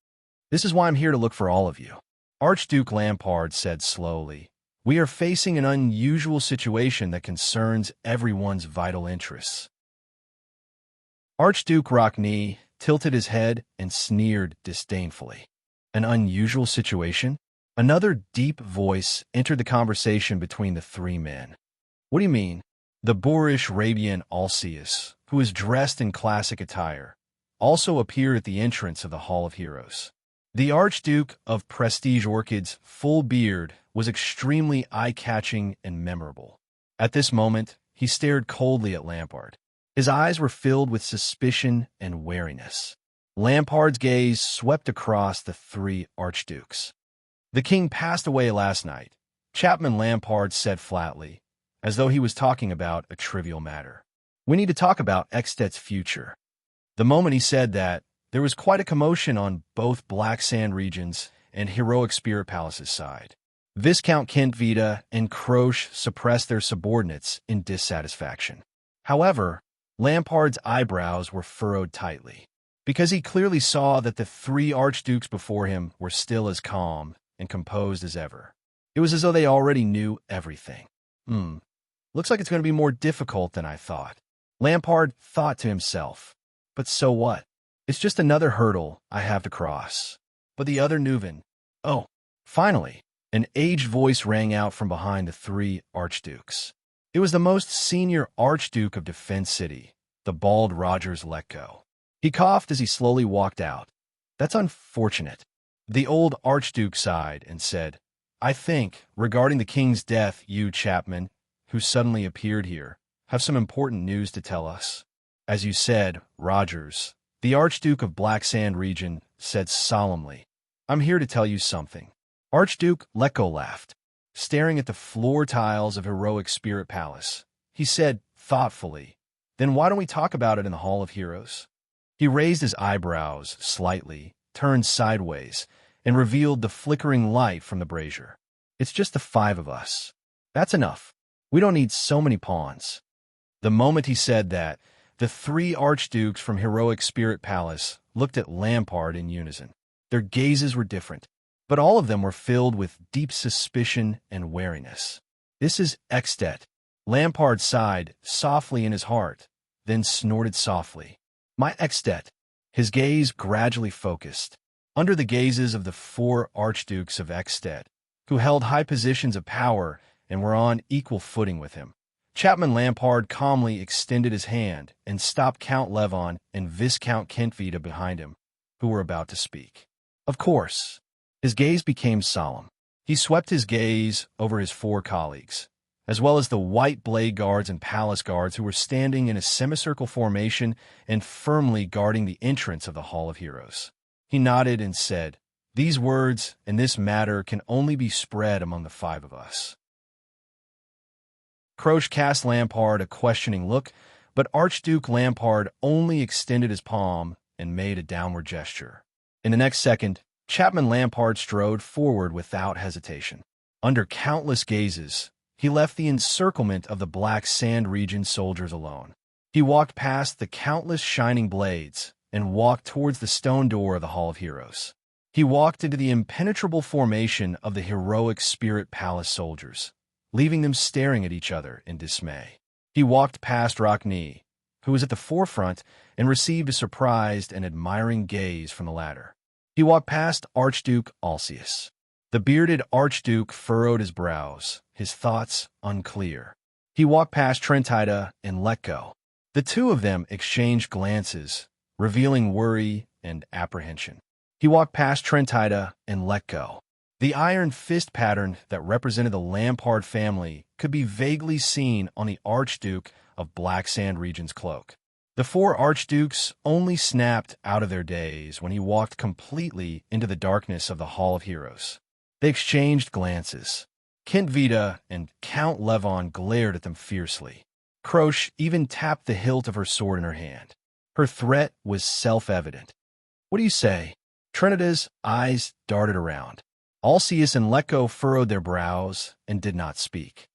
"This is why I'm here to look for all of you." Archduke Lampard said slowly, "We are facing an unusual situation that concerns everyone's vital interests." Archduke Rockney tilted his head and sneered disdainfully. An unusual situation? Another deep voice entered the conversation between the 3 men. What do you mean? The boorish Rabian Alceus, who was dressed in classic attire, also appeared at the entrance of the Hall of Heroes. The Archduke of Prestige Orchid's full beard was extremely eye-catching and memorable. At this moment, he stared coldly at Lampard. His eyes were filled with suspicion and wariness. Lampard's gaze swept across the 3 archdukes. "The king passed away last night," Chapman Lampard said flatly, as though he was talking about a trivial matter. "We need to talk about Ekstedt's future." The moment he said that, there was quite a commotion on both Black Sand regions and Heroic Spirit Palace's side. Viscount Kentvita and Croche suppressed their subordinates in dissatisfaction. However, Lampard's eyebrows were furrowed tightly, because he clearly saw that the 3 archdukes before him were still as calm and composed as ever. It was as though they already knew everything. Looks like it's going to be more difficult than I thought. Lampard thought to himself. But so what? It's just another hurdle I have to cross. But the other Nuven. Oh, finally, an aged voice rang out from behind the 3 archdukes. It was the most senior archduke of Defense City, the bald Rogers Letko. He coughed as he slowly walked out. "That's unfortunate." The old archduke sighed and said, "I think, regarding the king's death, you, Chapman, who suddenly appeared here, have some important news to tell us." "As you said, Rogers," the Archduke of Black Sand region said solemnly, "I'm here to tell you something." Archduke Letko laughed. Staring at the floor tiles of Heroic Spirit Palace, he said thoughtfully, "Then why don't we talk about it in the Hall of Heroes?" He raised his eyebrows slightly, turned sideways, and revealed the flickering light from the brazier. "It's just the 5 of us. That's enough. We don't need so many pawns." The moment he said that, the 3 archdukes from Heroic Spirit Palace looked at Lampard in unison. Their gazes were different, but all of them were filled with deep suspicion and wariness. "This is Ekstedt." Lampard sighed softly in his heart, then snorted softly. "My Ekstedt." His gaze gradually focused. Under the gazes of the 4 archdukes of Ekstedt, who held high positions of power and were on equal footing with him, Chapman Lampard calmly extended his hand and stopped Count Levon and Viscount Kentvita behind him, who were about to speak. Of course. His gaze became solemn. He swept his gaze over his 4 colleagues, as well as the white blade guards and palace guards who were standing in a semicircle formation and firmly guarding the entrance of the Hall of Heroes. He nodded and said, "These words and this matter can only be spread among the 5 of us." Croche cast Lampard a questioning look, but Archduke Lampard only extended his palm and made a downward gesture. In the next second, Chapman Lampard strode forward without hesitation. Under countless gazes, he left the encirclement of the Black Sand region soldiers alone. He walked past the countless shining blades and walked towards the stone door of the Hall of Heroes. He walked into the impenetrable formation of the Heroic Spirit Palace soldiers, leaving them staring at each other in dismay. He walked past Rockney, who was at the forefront, and received a surprised and admiring gaze from the latter. He walked past Archduke Alceus. The bearded Archduke furrowed his brows, his thoughts unclear. He walked past Trentida and Letko. The 2 of them exchanged glances, revealing worry and apprehension. He walked past Trentida and let go. The iron fist pattern that represented the Lampard family could be vaguely seen on the Archduke of Black Sand Region's cloak. The four archdukes only snapped out of their daze when he walked completely into the darkness of the Hall of Heroes. They exchanged glances. Kent Vita and Count Levon glared at them fiercely. Croce even tapped the hilt of her sword in her hand. Her threat was self-evident. "What do you say?" Trinida's eyes darted around. Alcius and Lecco furrowed their brows and did not speak.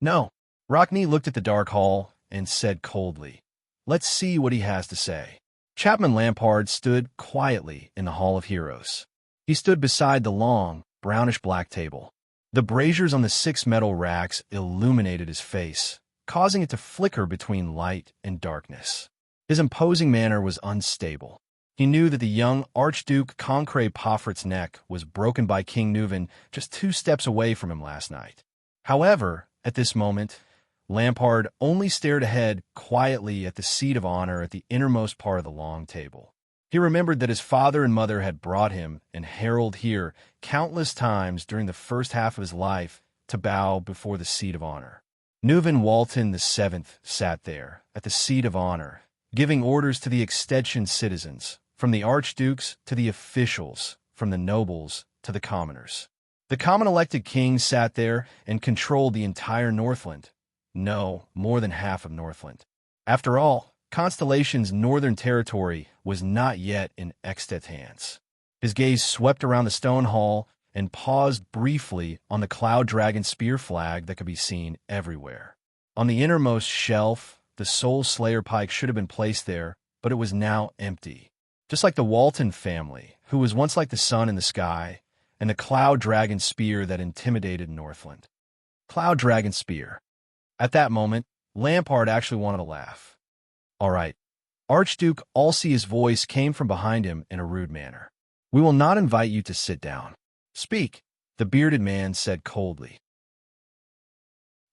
"No." Rockney looked at the dark hall and said coldly, "Let's see what he has to say." Chapman Lampard stood quietly in the Hall of Heroes. He stood beside the long, brownish-black table. The braziers on the 6 metal racks illuminated his face, causing it to flicker between light and darkness. His imposing manner was unstable. He knew that the young Archduke Concré Poffert's neck was broken by King Neuven just 2 steps away from him last night. However, at this moment, Lampard only stared ahead quietly at the seat of honor at the innermost part of the long table. He remembered that his father and mother had brought him and Harold here countless times during the first half of his life to bow before the seat of honor. Neuven Walton VII sat there at the seat of honor, giving orders to the extension citizens, from the archdukes to the officials, from the nobles to the commoners. The common-elected king sat there and controlled the entire Northland. No, more than half of Northland. After all, Constellation's northern territory was not yet in Eksted's hands. His gaze swept around the stone hall and paused briefly on the Cloud Dragon spear flag that could be seen everywhere. On the innermost shelf, the Soul Slayer pike should have been placed there, but it was now empty. Just like the Walton family, who was once like the sun in the sky, and the Cloud Dragon spear that intimidated Northland. Cloud Dragon spear. At that moment, Lampard actually wanted to laugh. "All right." Archduke Alcius' voice came from behind him in a rude manner. "We will not invite you to sit down. Speak," the bearded man said coldly.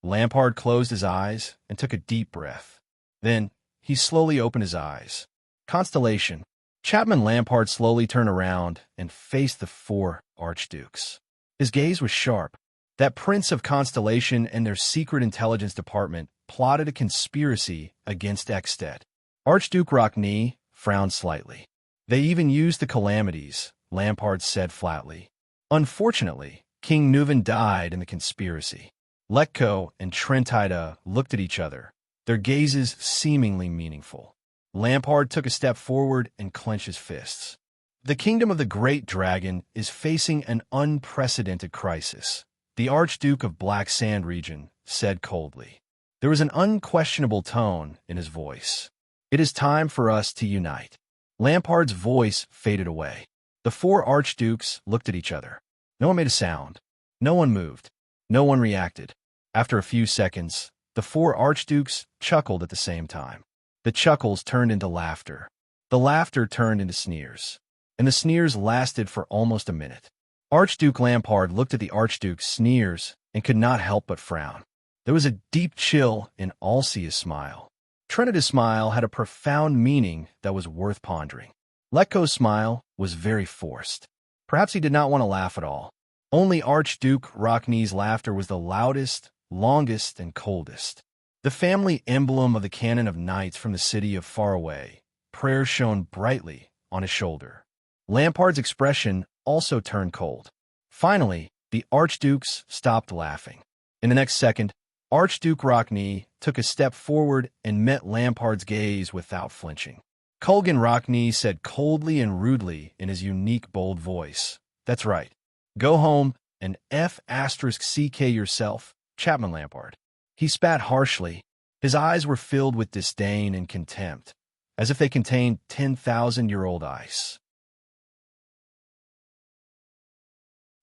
Lampard closed his eyes and took a deep breath. Then, he slowly opened his eyes. Constellation. Chapman Lampard slowly turned around and faced the 4 archdukes. His gaze was sharp. That Prince of Constellation and their secret intelligence department plotted a conspiracy against Eksted. Archduke Rockney frowned slightly. "They even used the calamities," Lampard said flatly. "Unfortunately, King Neuven died in the conspiracy." Lecco and Trentida looked at each other, their gazes seemingly meaningful. Lampard took a step forward and clenched his fists. "The kingdom of the Great Dragon is facing an unprecedented crisis," the Archduke of Black Sand Region said coldly. There was an unquestionable tone in his voice. "It is time for us to unite." Lampard's voice faded away. The 4 archdukes looked at each other. No one made a sound. No one moved. No one reacted. After a few seconds, the 4 archdukes chuckled at the same time. The chuckles turned into laughter. The laughter turned into sneers. And the sneers lasted for almost a minute. Archduke Lampard looked at the archduke's sneers and could not help but frown. There was a deep chill in Alcia's smile. Trinida's smile had a profound meaning that was worth pondering. Lecco's smile was very forced. Perhaps he did not want to laugh at all. Only Archduke Rockney's laughter was the loudest, longest, and coldest. The family emblem of the canon of knights from the city of Faraway, prayer shone brightly on his shoulder. Lampard's expression also turned cold. Finally, the archdukes stopped laughing. In the next second, Archduke Rockney took a step forward and met Lampard's gaze without flinching. Colgan Rockney said coldly and rudely in his unique, bold voice, "That's right. Go home and F***CK yourself, Chapman Lampard." He spat harshly. His eyes were filled with disdain and contempt, as if they contained 10,000-year-old ice.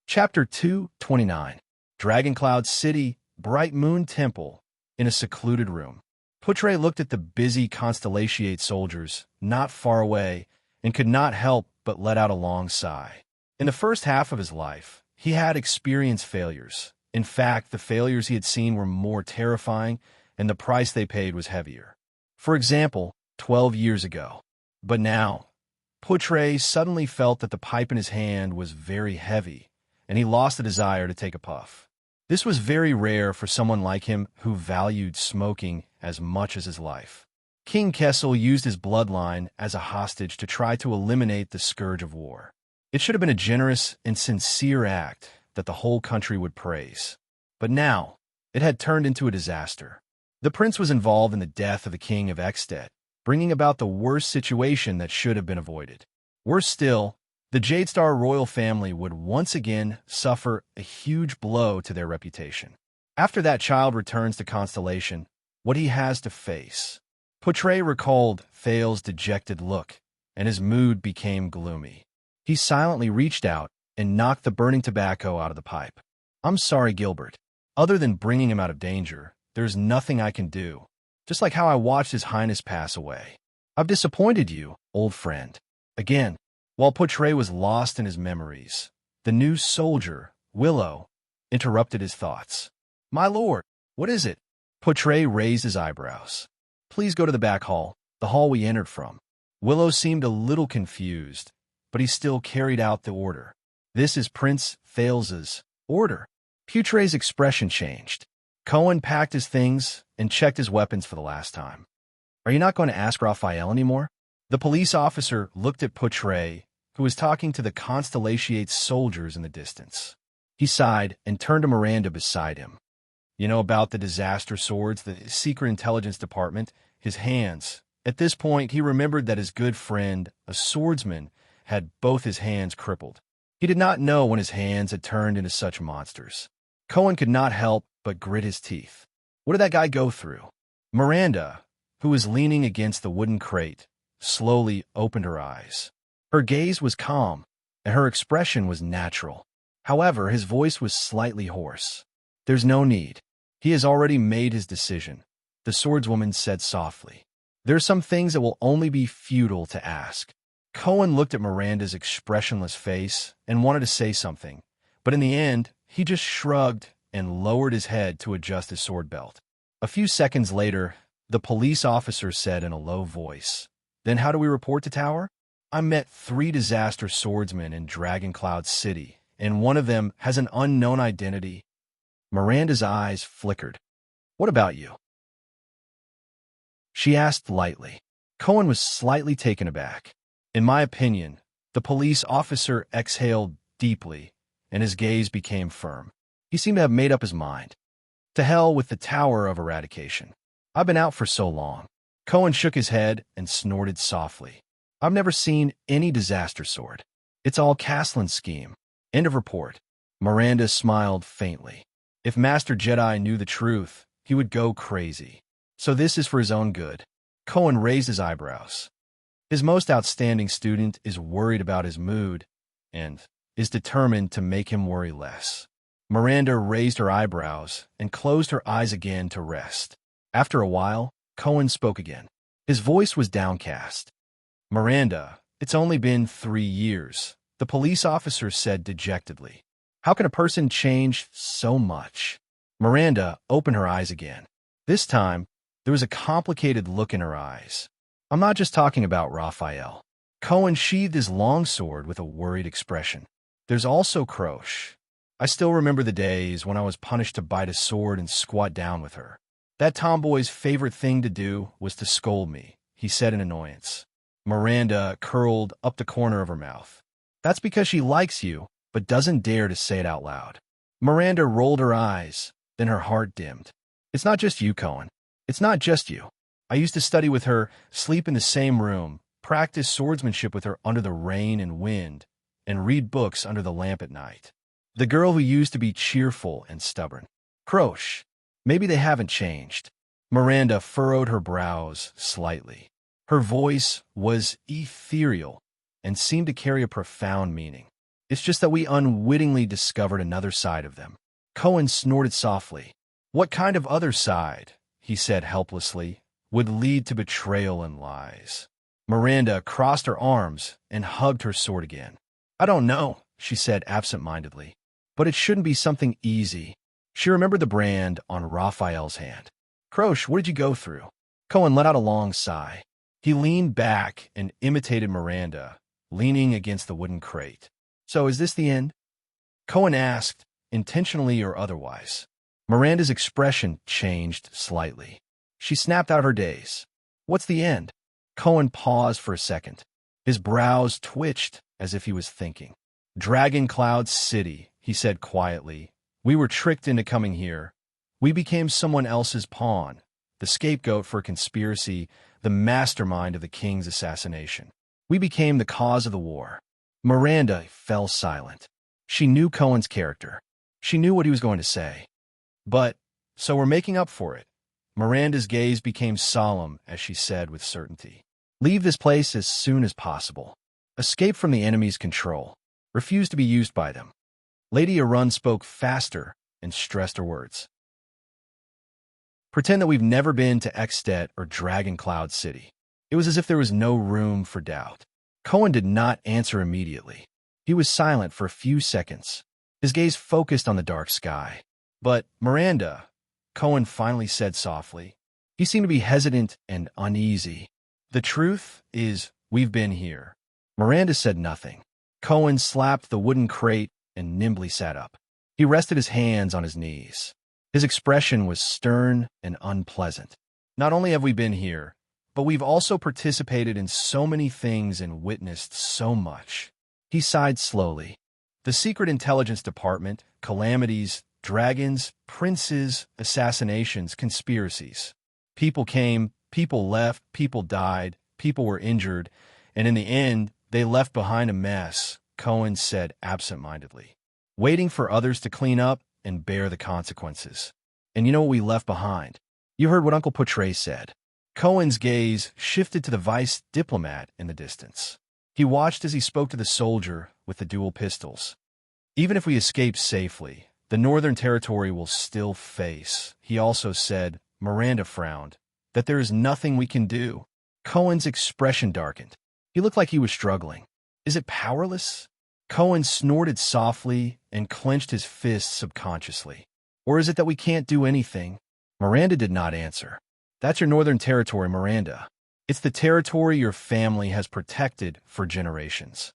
Chapter 229. Dragoncloud City, Bright Moon Temple, in a secluded room. Poutre looked at the busy Constellatiate soldiers not far away and could not help but let out a long sigh. In the first half of his life, he had experienced failures. In fact, the failures he had seen were more terrifying, and the price they paid was heavier. For example, 12 years ago, But now, Poutre suddenly felt that the pipe in his hand was very heavy, and he lost the desire to take a puff. This was very rare for someone like him who valued smoking as much as his life. King Kessel used his bloodline as a hostage to try to eliminate the scourge of war. It should have been a generous and sincere act that the whole country would praise. But now, it had turned into a disaster. The prince was involved in the death of the king of Ekstedt, bringing about the worst situation that should have been avoided. Worse still, the Jadestar royal family would once again suffer a huge blow to their reputation. After that child returns to Constellation, what he has to face. Poutre recalled Thales's dejected look, and his mood became gloomy. He silently reached out and knocked the burning tobacco out of the pipe. "I'm sorry, Gilbert. Other than bringing him out of danger, there's nothing I can do. Just like how I watched His Highness pass away. I've disappointed you, old friend." Again, while Poutre was lost in his memories, the new soldier, Willow, interrupted his thoughts. "My lord, what is it?" Poutre raised his eyebrows. "Please go to the back hall, the hall we entered from." Willow seemed a little confused, but he still carried out the order. "This is Prince Thales's order." Poutre's expression changed. Cohen packed his things and checked his weapons for the last time. "Are you not going to ask Raphael anymore?" The police officer looked at Poutre, who was talking to the Constellation's soldiers in the distance. He sighed and turned to Miranda beside him. "You know about the disaster swords, the secret intelligence department?" His hands. At this point, he remembered that his good friend, a swordsman, had both his hands crippled. He did not know when his hands had turned into such monsters. Cohen could not help but grit his teeth. What did that guy go through? Miranda, who was leaning against the wooden crate, slowly opened her eyes. Her gaze was calm, and her expression was natural. However, his voice was slightly hoarse. "There's no need. He has already made his decision," the swordswoman said softly. "There are some things that will only be futile to ask." Cohen looked at Miranda's expressionless face and wanted to say something, but in the end, he just shrugged and lowered his head to adjust his sword belt. A few seconds later, the police officer said in a low voice, "Then how do we report to Tower?" "I met 3 disaster swordsmen in Dragon Cloud City, and one of them has an unknown identity." Miranda's eyes flickered. "What about you?" she asked lightly. Cohen was slightly taken aback. "In my opinion," the police officer exhaled deeply, and his gaze became firm. He seemed to have made up his mind. "To hell with the Tower of Eradication. I've been out for so long." Cohen shook his head and snorted softly. "I've never seen any disaster sword. It's all Castlin's scheme. End of report." Miranda smiled faintly. If Master Jedi knew the truth, he would go crazy. So this is for his own good. Cohen raised his eyebrows. His most outstanding student is worried about his mood and is determined to make him worry less. Miranda raised her eyebrows and closed her eyes again to rest. After a while, Cohen spoke again. His voice was downcast. "Miranda, it's only been 3 years," the police officer said dejectedly. "How can a person change so much?" Miranda opened her eyes again. This time, there was a complicated look in her eyes. "I'm not just talking about Raphael." Cohen sheathed his long sword with a worried expression. "There's also Croche. I still remember the days when I was punished to bite a sword and squat down with her. That tomboy's favorite thing to do was to scold me," he said in annoyance. Miranda curled up the corner of her mouth. "That's because she likes you, but doesn't dare to say it out loud." Miranda rolled her eyes, then her heart dimmed. "It's not just you, Cohen. It's not just you. I used to study with her, sleep in the same room, practice swordsmanship with her under the rain and wind, and read books under the lamp at night. The girl who used to be cheerful and stubborn. Croche. Maybe they haven't changed." Miranda furrowed her brows slightly. Her voice was ethereal and seemed to carry a profound meaning. "It's just that we unwittingly discovered another side of them." Cohen snorted softly. "What kind of other side," he said helplessly, "would lead to betrayal and lies?" Miranda crossed her arms and hugged her sword again. "I don't know," she said absent-mindedly, "but it shouldn't be something easy." She remembered the brand on Raphael's hand. "Croche, what did you go through?" Cohen let out a long sigh. He leaned back and imitated Miranda, leaning against the wooden crate. "So is this the end?" Cohen asked, intentionally or otherwise. Miranda's expression changed slightly. She snapped out her daze. "What's the end?" Cohen paused for a second. His brows twitched as if he was thinking. "Dragon Cloud City," he said quietly. "We were tricked into coming here. We became someone else's pawn, the scapegoat for a conspiracy, the mastermind of the king's assassination. We became the cause of the war." Miranda fell silent. She knew Cohen's character. She knew what he was going to say. "But, so we're making up for it." Miranda's gaze became solemn as she said with certainty, "Leave this place as soon as possible. Escape from the enemy's control. Refuse to be used by them." Lady Arun spoke faster and stressed her words. "Pretend that we've never been to Extet or Dragon Cloud City." It was as if there was no room for doubt. Cohen did not answer immediately. He was silent for a few seconds, his gaze focused on the dark sky. "But, Miranda," Cohen finally said softly. He seemed to be hesitant and uneasy. "The truth is, we've been here." Miranda said nothing. Cohen slapped the wooden crate and nimbly sat up. He rested his hands on his knees. His expression was stern and unpleasant. "Not only have we been here, but we've also participated in so many things and witnessed so much." He sighed slowly. "The Secret Intelligence Department, calamities, dragons, princes, assassinations, conspiracies. People came, people left, people died, people were injured, and in the end, they left behind a mess," Cohen said absent-mindedly, "waiting for others to clean up and bear the consequences. And you know what we left behind? You heard what Uncle Poutre said." Cohen's gaze shifted to the vice diplomat in the distance. He watched as he spoke to the soldier with the dual pistols. "Even if we escape safely, the Northern Territory will still face," he also said. Miranda frowned. "That there is nothing we can do." Cohen's expression darkened. He looked like he was struggling. "Is it powerless?" Cohen snorted softly and clenched his fists subconsciously. "Or is it that we can't do anything?" Miranda did not answer. "That's your Northern Territory, Miranda. It's the territory your family has protected for generations."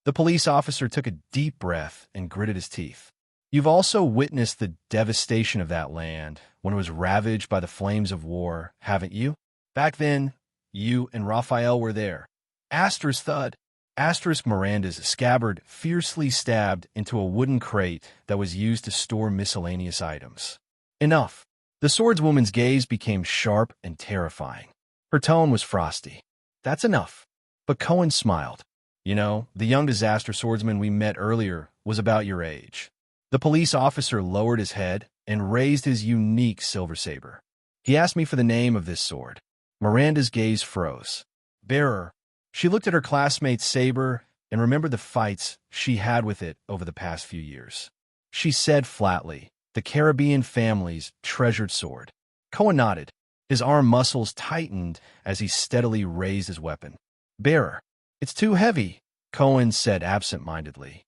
The police officer took a deep breath and gritted his teeth. "You've also witnessed the devastation of that land when it was ravaged by the flames of war, haven't you? Back then, you and Raphael were there." Asterisk thud. Asterisk Miranda's scabbard fiercely stabbed into a wooden crate that was used to store miscellaneous items. "Enough." The swordswoman's gaze became sharp and terrifying. Her tone was frosty. "That's enough." But Cohen smiled. "You know, the young disaster swordsman we met earlier was about your age." The police officer lowered his head and raised his unique silver saber. "He asked me for the name of this sword." Miranda's gaze froze. "Bearer." She looked at her classmate's saber and remembered the fights she had with it over the past few years. She said flatly, "The Caribbean family's treasured sword." Cohen nodded. His arm muscles tightened as he steadily raised his weapon. "Bearer." "It's too heavy," Cohen said absent-mindedly.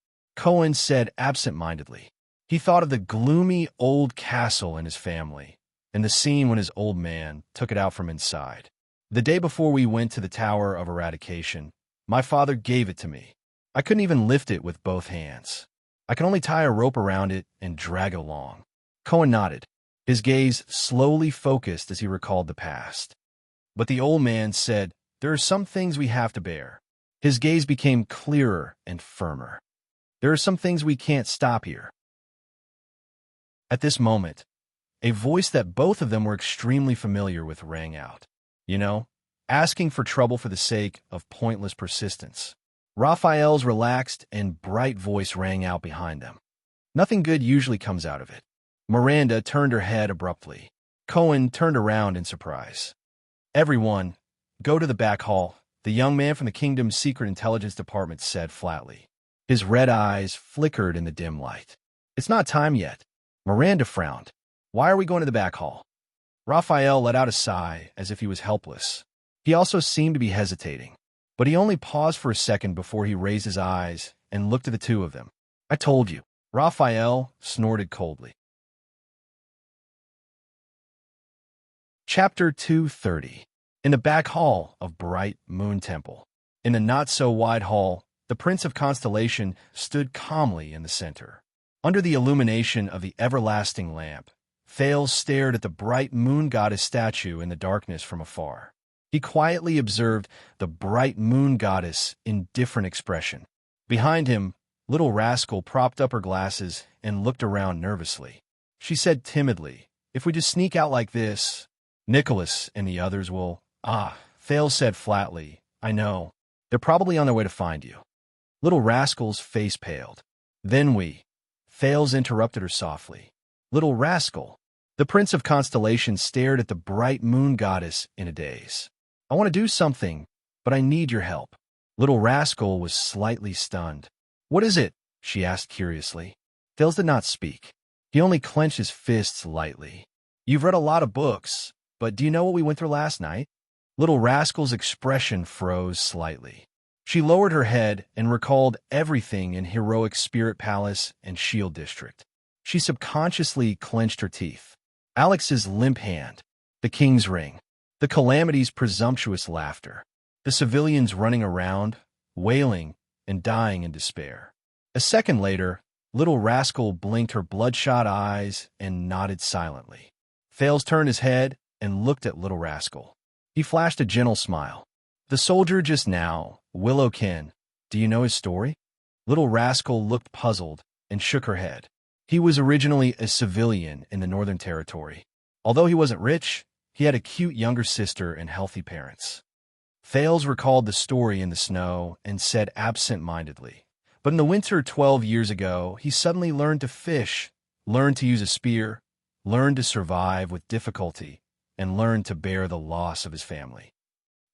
He thought of the gloomy old castle in his family, and the scene when his old man took it out from inside. "The day before we went to the Tower of Eradication, my father gave it to me. I couldn't even lift it with both hands. I could only tie a rope around it and drag it along." Cohen nodded. His gaze slowly focused as he recalled the past. "But the old man said, there are some things we have to bear." His gaze became clearer and firmer. "There are some things we can't stop here." At this moment, a voice that both of them were extremely familiar with rang out. You know, asking for trouble for the sake of pointless persistence. Raphael's relaxed and bright voice rang out behind them. Nothing good usually comes out of it. Miranda turned her head abruptly. Cohen turned around in surprise. "Everyone, go to the back hall," the young man from the kingdom's secret intelligence department said flatly. His red eyes flickered in the dim light. "It's not time yet." Miranda frowned. "Why are we going to the back hall?" Raphael let out a sigh as if he was helpless. He also seemed to be hesitating, but he only paused for a second before he raised his eyes and looked at the two of them. "I told you." Raphael snorted coldly. Chapter 230. in the back hall of Bright Moon Temple. In the not-so-wide hall, the Prince of Constellation stood calmly in the center. Under the illumination of the everlasting lamp, Thales stared at the bright moon goddess statue in the darkness from afar. He quietly observed the bright moon goddess in different expression. Behind him, Little Rascal propped up her glasses and looked around nervously. She said timidly, "If we just sneak out like this, Nicholas and the others will—" "Ah," Thales said flatly, "I know. They're probably on their way to find you." Little Rascal's face paled. "Then we—" Thales interrupted her softly. "Little Rascal." The Prince of Constellation stared at the bright moon goddess in a daze. "I want to do something, but I need your help." Little Rascal was slightly stunned. "What is it?" she asked curiously. Thales did not speak. He only clenched his fists lightly. "You've read a lot of books, but do you know what we went through last night?" Little Rascal's expression froze slightly. She lowered her head and recalled everything in Heroic Spirit Palace and Shield District. She subconsciously clenched her teeth. Alex's limp hand, the king's ring, the Calamity's presumptuous laughter, the civilians running around, wailing and dying in despair. A second later, Little Rascal blinked her bloodshot eyes and nodded silently. Thales turned his head and looked at Little Rascal. He flashed a gentle smile. "The soldier just now, Willowkin, do you know his story?" Little Rascal looked puzzled and shook her head. He was originally a civilian in the Northern Territory. Although he wasn't rich, he had a cute younger sister and healthy parents. Thales recalled the story in the snow and said absent-mindedly, "But in the winter 12 years ago, he suddenly learned to fish, learned to use a spear, learned to survive with difficulty, and learned to bear the loss of his family."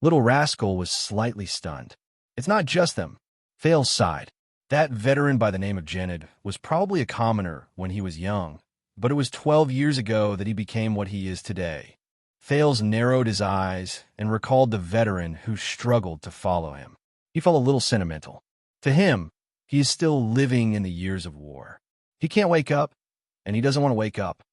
Little Rascal was slightly stunned. "It's not just them." Thales sighed. That veteran by the name of Genid was probably a commoner when he was young, but it was 12 years ago that he became what he is today. Thales narrowed his eyes and recalled the veteran who struggled to follow him. He felt a little sentimental. To him, he is still living in the years of war. He can't wake up, and he doesn't want to wake up.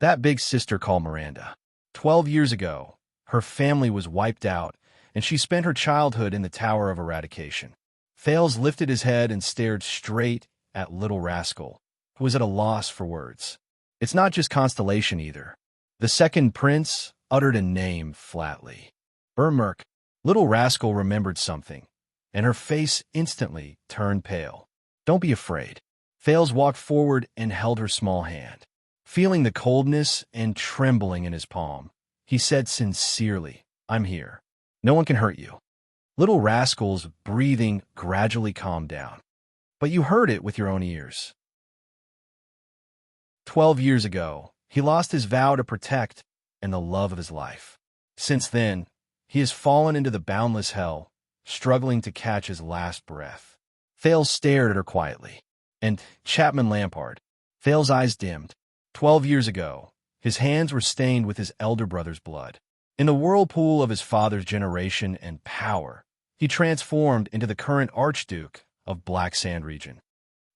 That big sister called Miranda. 12 years ago, her family was wiped out, and she spent her childhood in the Tower of Eradication. Thales lifted his head and stared straight at Little Rascal, who was at a loss for words. "It's not just Constellation either." The second prince uttered a name flatly. "Ermerk." Little Rascal remembered something, and her face instantly turned pale. "Don't be afraid." Thales walked forward and held her small hand. Feeling the coldness and trembling in his palm, he said sincerely, "I'm here. No one can hurt you." Little Rascal's breathing gradually calmed down. "But you heard it with your own ears." 12 years ago, he lost his vow to protect and the love of his life. Since then, he has fallen into the boundless hell, struggling to catch his last breath. Thales stared at her quietly. "And Chapman Lampard." Thales' eyes dimmed. 12 years ago, his hands were stained with his elder brother's blood. In the whirlpool of his father's generation and power, he transformed into the current Archduke of Black Sand region.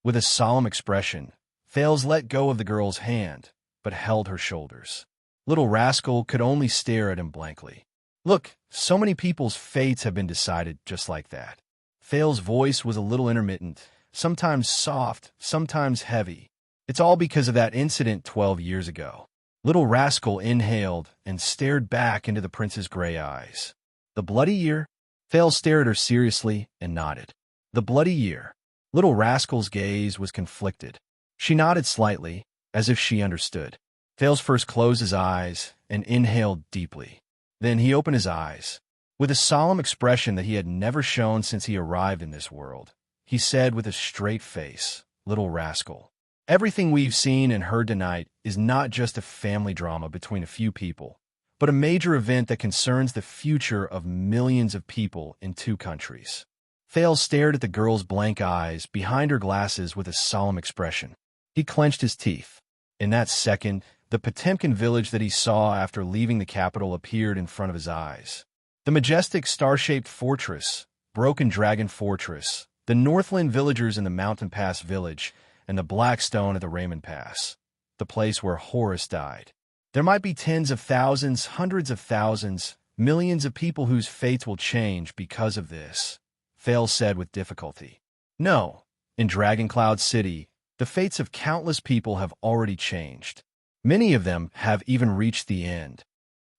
With a solemn expression, Thales let go of the girl's hand, but held her shoulders. Little Rascal could only stare at him blankly. "Look, so many people's fates have been decided just like that." Thales' voice was a little intermittent, sometimes soft, sometimes heavy. "It's all because of that incident 12 years ago." Little Rascal inhaled and stared back into the prince's gray eyes. "The bloody year?" Thales stared at her seriously and nodded. "The bloody year." Little Rascal's gaze was conflicted. She nodded slightly, as if she understood. Thales first closed his eyes and inhaled deeply. Then he opened his eyes. With a solemn expression that he had never shown since he arrived in this world, he said with a straight face, "Little Rascal, everything we've seen and heard tonight is not just a family drama between a few people, but a major event that concerns the future of millions of people in 2 countries. Thales stared at the girl's blank eyes behind her glasses with a solemn expression. He clenched his teeth. In that second, the Potemkin village that he saw after leaving the capital appeared in front of his eyes. The majestic star-shaped fortress, Broken Dragon Fortress, the Northland villagers in the Mountain Pass village, and the Black Stone at the Raymond Pass, the place where Horus died. There might be tens of thousands, hundreds of thousands, millions of people whose fates will change because of this, Thales said with difficulty. No, in Dragoncloud City, the fates of countless people have already changed. Many of them have even reached the end.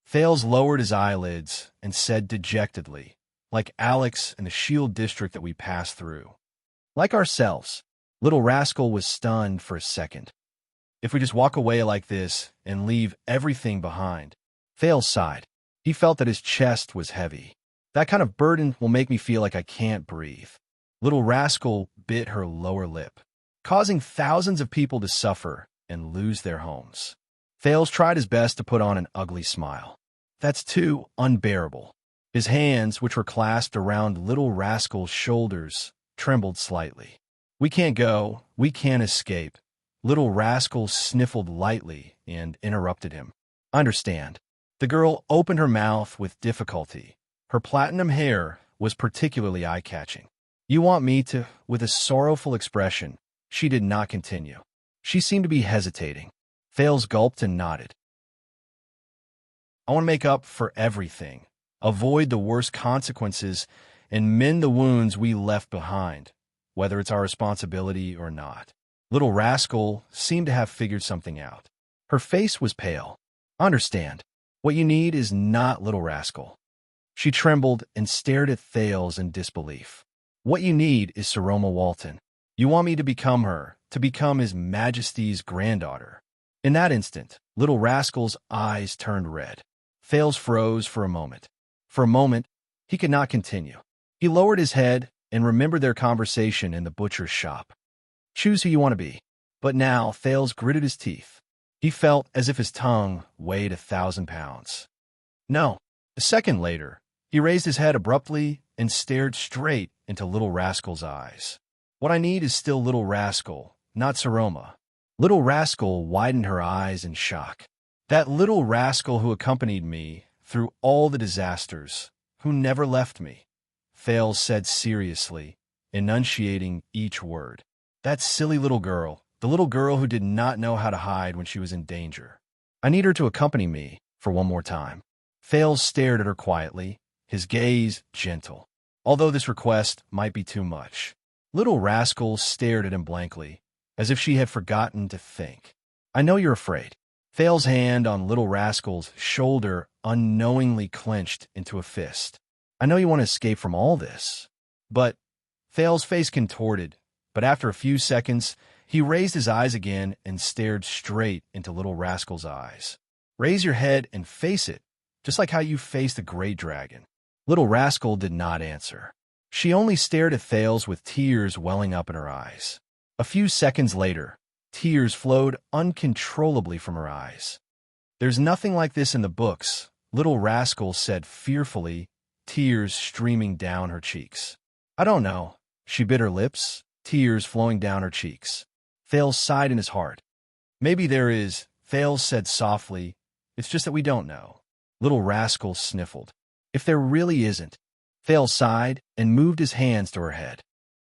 Thales lowered his eyelids and said dejectedly, like Alex in the Shield district that we passed through. Like ourselves, Little Rascal was stunned for a second. If we just walk away like this and leave everything behind, Thales sighed. He felt that his chest was heavy. That kind of burden will make me feel like I can't breathe. Little Rascal bit her lower lip, causing thousands of people to suffer and lose their homes. Thales tried his best to put on an ugly smile. That's too unbearable. His hands, which were clasped around Little Rascal's shoulders, trembled slightly. We can't go. We can't escape. Little Rascal sniffled lightly and interrupted him. Understand. The girl opened her mouth with difficulty. Her platinum hair was particularly eye-catching. You want me to, with a sorrowful expression, she did not continue. She seemed to be hesitating. Thales gulped and nodded. I want to make up for everything, avoid the worst consequences, and mend the wounds we left behind, whether it's our responsibility or not. Little Rascal seemed to have figured something out. Her face was pale. Understand. What you need is not Little Rascal. She trembled and stared at Thales in disbelief. What you need is Saroma Walton. You want me to become her, to become His Majesty's granddaughter. In that instant, Little Rascal's eyes turned red. Thales froze for a moment. For a moment, he could not continue. He lowered his head and remembered their conversation in the butcher's shop. Choose who you want to be. But now Thales gritted his teeth. He felt as if his tongue weighed 1,000 pounds. No. A second later, he raised his head abruptly and stared straight into Little Rascal's eyes. What I need is still Little Rascal, not Saroma. Little Rascal widened her eyes in shock. That Little Rascal who accompanied me through all the disasters, who never left me, Thales said seriously, enunciating each word. That silly little girl, the little girl who did not know how to hide when she was in danger. I need her to accompany me for one more time. Thales stared at her quietly, his gaze gentle. Although this request might be too much. Little Rascal stared at him blankly, as if she had forgotten to think. I know you're afraid. Thales' hand on Little Rascal's shoulder unknowingly clenched into a fist. I know you want to escape from all this. But Thales' face contorted, but after a few seconds, he raised his eyes again and stared straight into Little Rascal's eyes. Raise your head and face it, just like how you faced the great dragon. Little Rascal did not answer. She only stared at Thales with tears welling up in her eyes. A few seconds later, tears flowed uncontrollably from her eyes. There's nothing like this in the books, Little Rascal said fearfully, tears streaming down her cheeks. I don't know. She bit her lips, tears flowing down her cheeks. Thales sighed in his heart. Maybe there is, Thales said softly. It's just that we don't know. Little Rascal sniffled. If there really isn't. Thales sighed and moved his hands to her head.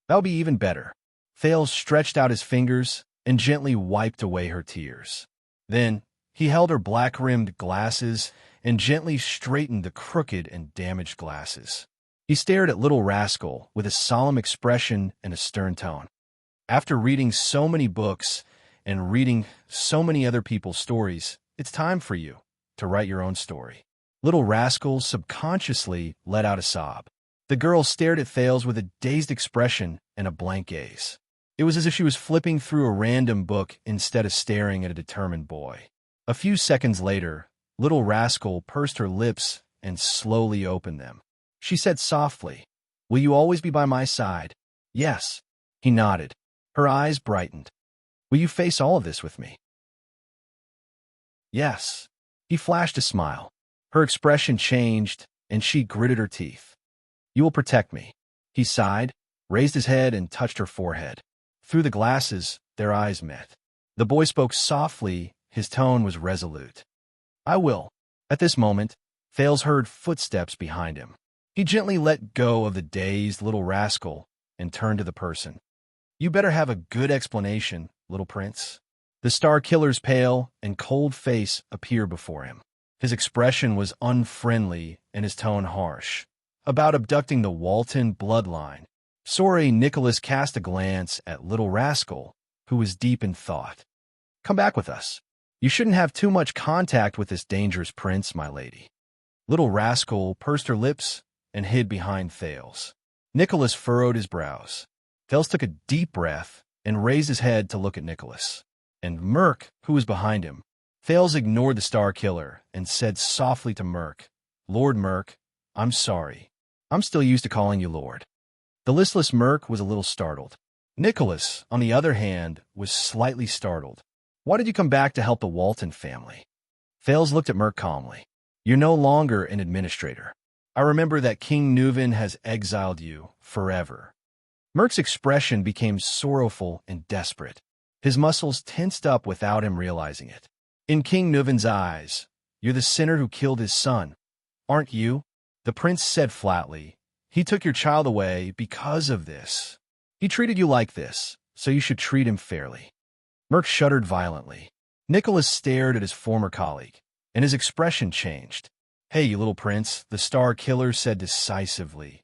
That would be even better. Thales stretched out his fingers and gently wiped away her tears. Then he held her black-rimmed glasses and gently straightened the crooked and damaged glasses. He stared at Little Rascal with a solemn expression and a stern tone. After reading so many books and reading so many other people's stories, it's time for you to write your own story. Little Rascal subconsciously let out a sob. The girl stared at Thales with a dazed expression and a blank gaze. It was as if she was flipping through a random book instead of staring at a determined boy. A few seconds later, Little Rascal pursed her lips and slowly opened them. She said softly, "Will you always be by my side?" "Yes." He nodded. Her eyes brightened. "Will you face all of this with me?" "Yes." He flashed a smile. Her expression changed, and she gritted her teeth. "You will protect me." He sighed, raised his head, and touched her forehead. Through the glasses, their eyes met. The boy spoke softly, his tone was resolute. "I will." At this moment, Thales heard footsteps behind him. He gently let go of the dazed Little Rascal and turned to the person. "You better have a good explanation, little prince." The Star Killer's pale and cold face appeared before him. His expression was unfriendly and his tone harsh. About abducting the Walton bloodline. Sorry, Nicholas cast a glance at Little Rascal, who was deep in thought. Come back with us. You shouldn't have too much contact with this dangerous prince, my lady. Little Rascal pursed her lips and hid behind Thales. Nicholas furrowed his brows. Thales took a deep breath and raised his head to look at Nicholas. And Merc, who was behind him. Thales ignored the Star Killer and said softly to Merc, Lord Merc, I'm sorry. I'm still used to calling you Lord. The listless Merc was a little startled. Nicholas, on the other hand, was slightly startled. Why did you come back to help the Walton family? Thales looked at Merc calmly. You're no longer an administrator. I remember that King Nuven has exiled you forever. Merc's expression became sorrowful and desperate. His muscles tensed up without him realizing it. In King Nuven's eyes, you're the sinner who killed his son, aren't you? The prince said flatly, he took your child away because of this. He treated you like this, so you should treat him fairly. Merc shuddered violently. Nicholas stared at his former colleague, and his expression changed. Hey, you little prince, the Star Killer said decisively.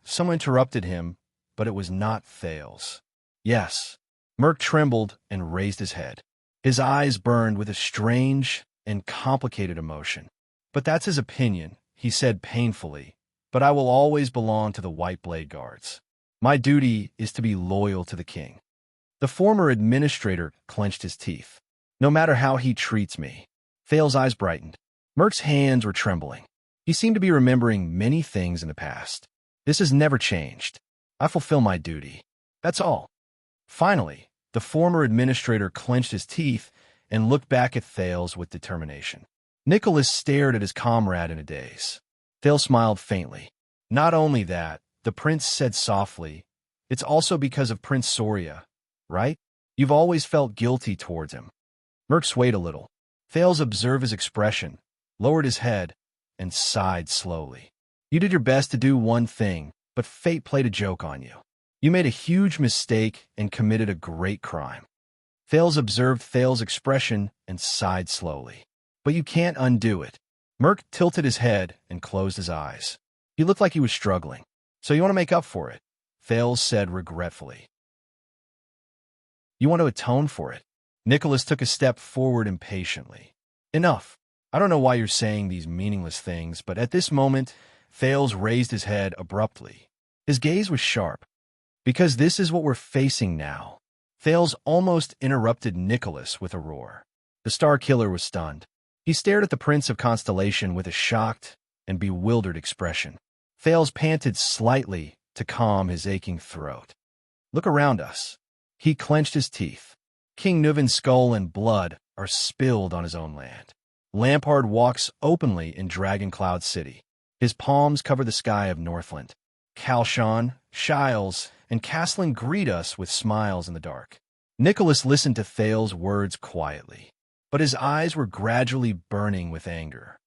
Someone interrupted him, but it was not Thales. Yes. Merc trembled and raised his head. His eyes burned with a strange and complicated emotion. But that's his opinion, he said painfully. But I will always belong to the White Blade Guards. My duty is to be loyal to the king. The former administrator clenched his teeth. No matter how he treats me. Thales' eyes brightened. Merc's hands were trembling. He seemed to be remembering many things in the past. This has never changed. I fulfill my duty. That's all. Finally, the former administrator clenched his teeth and looked back at Thales with determination. Nicholas stared at his comrade in a daze. Thales smiled faintly. Not only that, the prince said softly, it's also because of Prince Soria, right? You've always felt guilty towards him. Merc swayed a little. Thales observed his expression, lowered his head, and sighed slowly. You did your best to do one thing, but fate played a joke on you. You made a huge mistake and committed a great crime. Thales observed Thales' expression and sighed slowly. But you can't undo it. Merc tilted his head and closed his eyes. He looked like he was struggling. So you want to make up for it, Thales said regretfully. You want to atone for it. Nicholas took a step forward impatiently. Enough. I don't know why you're saying these meaningless things, but at this moment, Thales raised his head abruptly. His gaze was sharp. Because this is what we're facing now. Thales almost interrupted Nicholas with a roar. The Star Killer was stunned. He stared at the Prince of Constellation with a shocked and bewildered expression. Thales panted slightly to calm his aching throat. Look around us. He clenched his teeth. King Nuven's skull and blood are spilled on his own land. Lampard walks openly in Dragon Cloud City. His palms cover the sky of Northland. Kalshan, Shiles, and Castling greet us with smiles in the dark. Nicholas listened to Thales' words quietly, but his eyes were gradually burning with anger.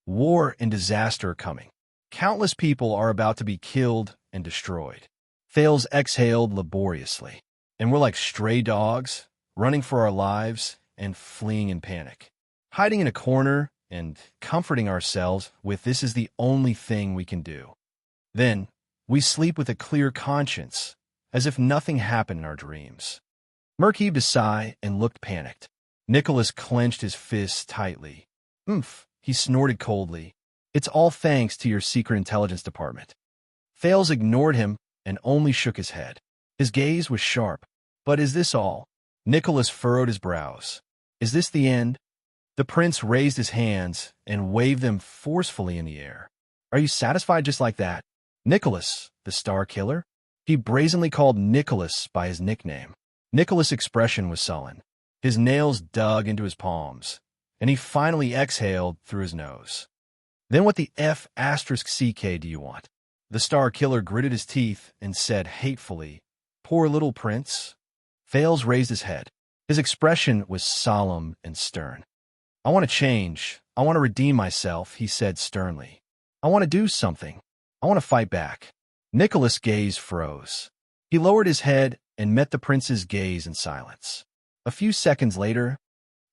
War and disaster are coming. Countless people are about to be killed and destroyed. Thales exhaled laboriously, and we're like stray dogs, running for our lives and fleeing in panic. Hiding in a corner and comforting ourselves with this is the only thing we can do. Then, we sleep with a clear conscience, as if nothing happened in our dreams. Merc heaved a sigh and looked panicked. Nicholas clenched his fists tightly. He snorted coldly. It's all thanks to your secret intelligence department. Thales ignored him and only shook his head. His gaze was sharp. But is this all? Nicholas furrowed his brows. Is this the end? The prince raised his hands and waved them forcefully in the air. Are you satisfied just like that? Nicholas, the Star Killer? He brazenly called Nicholas by his nickname. Nicholas' expression was sullen. His nails dug into his palms, and he finally exhaled through his nose. Then what the F***CK do you want? The Star Killer gritted his teeth and said hatefully, Poor little prince. Thales raised his head. His expression was solemn and stern. I want to change. I want to redeem myself, he said sternly. I want to do something. I want to fight back. Nicholas' gaze froze. He lowered his head and met the prince's gaze in silence. A few seconds later,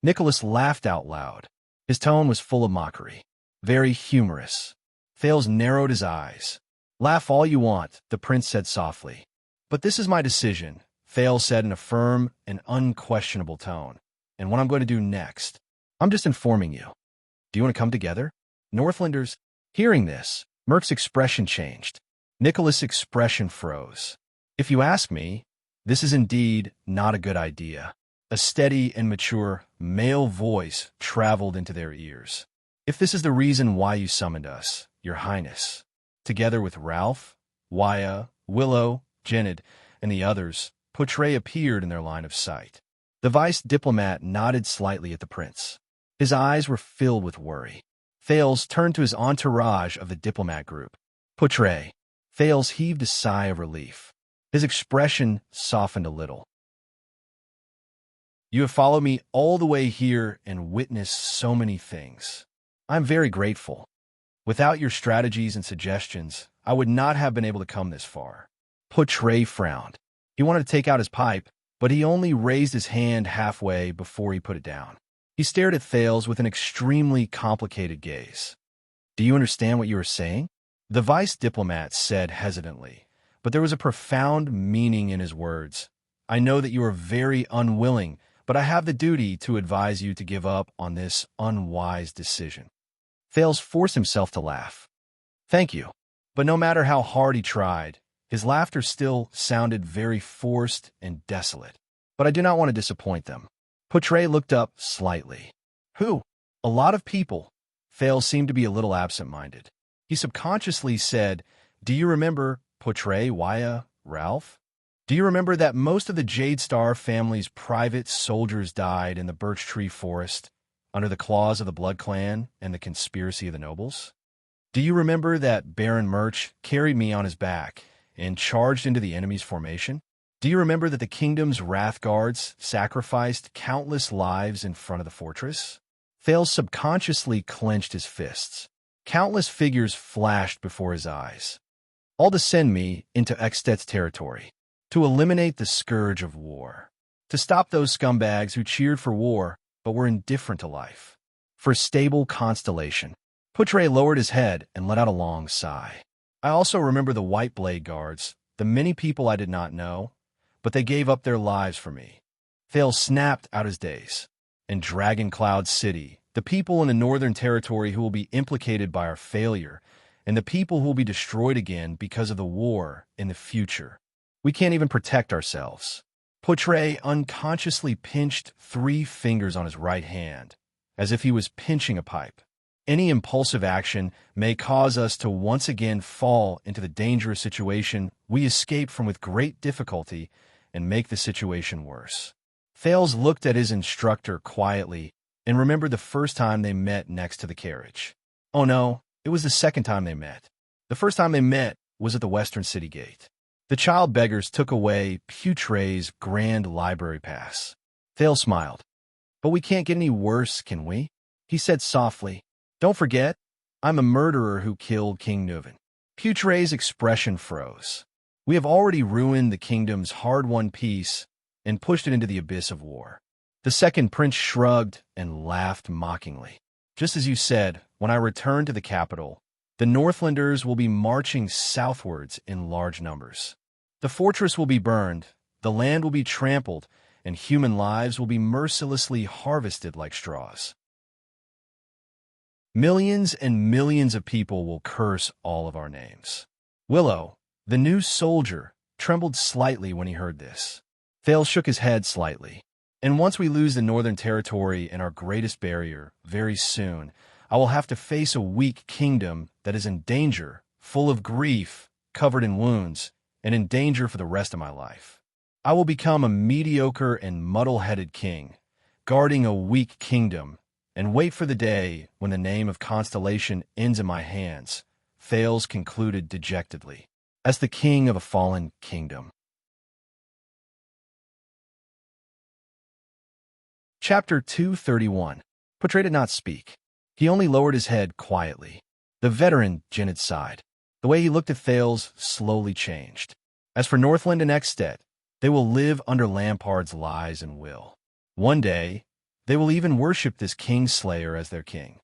Nicholas laughed out loud. His tone was full of mockery, very humorous. Thales narrowed his eyes. "Laugh all you want," the prince said softly. "But this is my decision," Thales said in a firm and unquestionable tone. "And what I'm going to do next. I'm just informing you. Do you want to come together?" Northlanders, hearing this, Merc's expression changed. Nicholas' expression froze. "If you ask me, this is indeed not a good idea." A steady and mature male voice traveled into their ears. "If this is the reason why you summoned us, Your Highness." Together with Ralph, Waya, Willow, Jenid, and the others, Poutre appeared in their line of sight. The vice diplomat nodded slightly at the prince. His eyes were filled with worry. Thales turned to his entourage of the diplomat group. "Poutre." Thales heaved a sigh of relief. His expression softened a little. "You have followed me all the way here and witnessed so many things. I'm very grateful. Without your strategies and suggestions, I would not have been able to come this far." Poutre frowned. He wanted to take out his pipe, but he only raised his hand halfway before he put it down. He stared at Thales with an extremely complicated gaze. "Do you understand what you are saying?" The vice diplomat said hesitantly, but there was a profound meaning in his words. "I know that you are very unwilling, but I have the duty to advise you to give up on this unwise decision." Thales forced himself to laugh. "Thank you." But no matter how hard he tried, his laughter still sounded very forced and desolate. "But I do not want to disappoint them." Poutre looked up slightly. "Who?" "A lot of people." Thales seemed to be a little absent-minded. He subconsciously said, "Do you remember Poutre, Waya, Ralph? Do you remember that most of the Jade Star family's private soldiers died in the Birch Tree Forest under the claws of the Blood Clan and the conspiracy of the nobles? Do you remember that Baron Murch carried me on his back and charged into the enemy's formation? Do you remember that the kingdom's Wrath Guards sacrificed countless lives in front of the fortress?" Thales subconsciously clenched his fists. Countless figures flashed before his eyes. "All to send me into Ekstet's territory, to eliminate the scourge of war, to stop those scumbags who cheered for war but were indifferent to life, for a stable constellation." Poutre lowered his head and let out a long sigh. "I also remember the White Blade Guards, the many people I did not know, but they gave up their lives for me." Thales snapped out his days. "In Dragon Cloud City, the people in the Northern Territory who will be implicated by our failure, and the people who will be destroyed again because of the war in the future. We can't even protect ourselves." Poutre unconsciously pinched 3 fingers on his right hand, as if he was pinching a pipe. "Any impulsive action may cause us to once again fall into the dangerous situation we escaped from with great difficulty and make the situation worse." Thales looked at his instructor quietly and remembered the first time they met next to the carriage. Oh no, it was the second time they met. The first time they met was at the Western City Gate. The child beggars took away Poutre's grand library pass. Thales smiled. "But we can't get any worse, can we?" He said softly, "Don't forget, I'm a murderer who killed King Nuven." Poutre's expression froze. "We have already ruined the kingdom's hard-won peace and pushed it into the abyss of war." The second prince shrugged and laughed mockingly. "Just as you said, when I return to the capital, the Northlanders will be marching southwards in large numbers. The fortress will be burned, the land will be trampled, and human lives will be mercilessly harvested like straws. Millions and millions of people will curse all of our names." Willow, the new soldier, trembled slightly when he heard this. Thales shook his head slightly. "And once we lose the Northern Territory and our greatest barrier, very soon, I will have to face a weak kingdom that is in danger, full of grief, covered in wounds, and in danger for the rest of my life. I will become a mediocre and muddle-headed king, guarding a weak kingdom, and wait for the day when the name of Constellation ends in my hands," Thales concluded dejectedly, "as the king of a fallen kingdom." Chapter 231. Poutre did not speak. He only lowered his head quietly. The veteran, Jenid, sighed. The way he looked at Thales slowly changed. As for Northland and Ekstet, they will live under Lampard's lies and will. One day, They will even worship this Kingslayer as their king.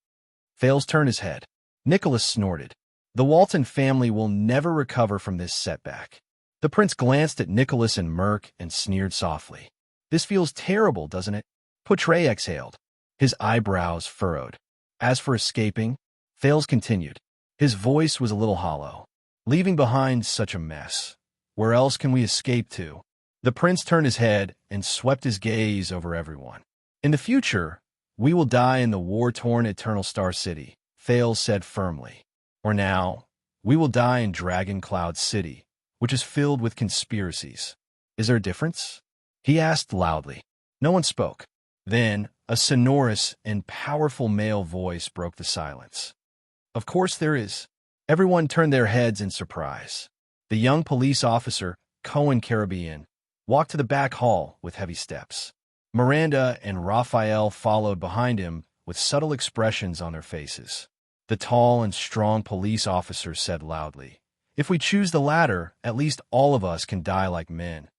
Thales turned his head. Nicholas snorted. The Walton family will never recover from this setback. The prince glanced at Nicholas and Merc and sneered softly. This feels terrible, doesn't it? Portray exhaled. His eyebrows furrowed. As for escaping, Thales continued. His voice was a little hollow. Leaving behind such a mess. Where else can we escape to? The prince turned his head and swept his gaze over everyone. In the future, we will die in the war-torn Eternal Star City, Thales said firmly. Or now, we will die in Dragon Cloud City, which is filled with conspiracies. Is there a difference? He asked loudly. No one spoke. Then, a sonorous and powerful male voice broke the silence. Of course there is. Everyone turned their heads in surprise. The young police officer, Cohen Caribbean, walked to the back hall with heavy steps. Miranda and Raphael followed behind him with subtle expressions on their faces. The tall and strong police officer said loudly, "If we choose the latter, at least all of us can die like men."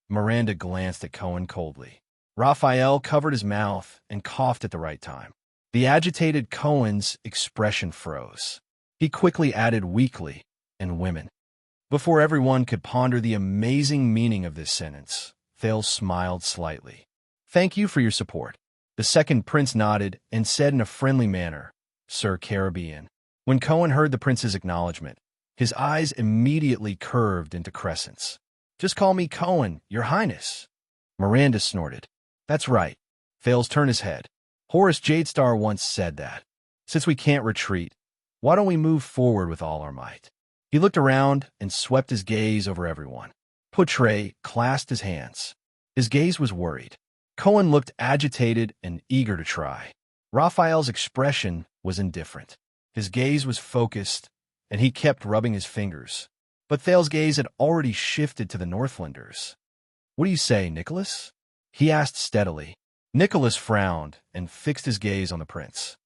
Miranda glanced at Cohen coldly. Raphael covered his mouth and coughed at the right time. The agitated Cohen's expression froze. He quickly added weakly, "and women." Before everyone could ponder the amazing meaning of this sentence, Thales smiled slightly. "Thank you for your support." The second prince nodded and said in a friendly manner, "Sir Caribbean." When Cohen heard the prince's acknowledgement, his eyes immediately curved into crescents. "Just call me Cohen, Your Highness." Miranda snorted. "That's right." Thales turned his head. "Horace Jadestar once said that. Since we can't retreat, why don't we move forward with all our might?" He looked around and swept his gaze over everyone. Portray clasped his hands. His gaze was worried. Cohen looked agitated and eager to try. Raphael's expression was indifferent. His gaze was focused, and he kept rubbing his fingers. But Thales' gaze had already shifted to the Northlanders. "What do you say, Nicholas?" he asked steadily. Nicholas frowned and fixed his gaze on the prince.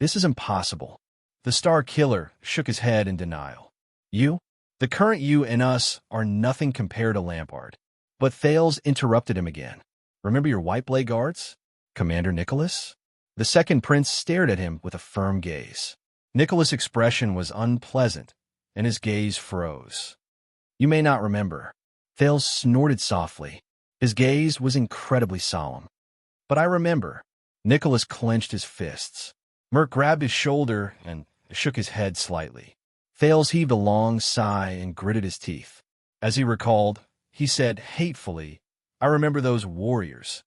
"This is impossible." The Star Killer shook his head in denial. "You? The current you and us are nothing compared to Lampard." But Thales interrupted him again. "Remember your White Blade Guards? Commander Nicholas?" The second prince stared at him with a firm gaze. Nicholas' expression was unpleasant, and his gaze froze. "You may not remember." Thales snorted softly. His gaze was incredibly solemn. "But I remember." Nicholas clenched his fists. Merc grabbed his shoulder and shook his head slightly. Thales heaved a long sigh and gritted his teeth. As he recalled, he said hatefully, "I remember those warriors.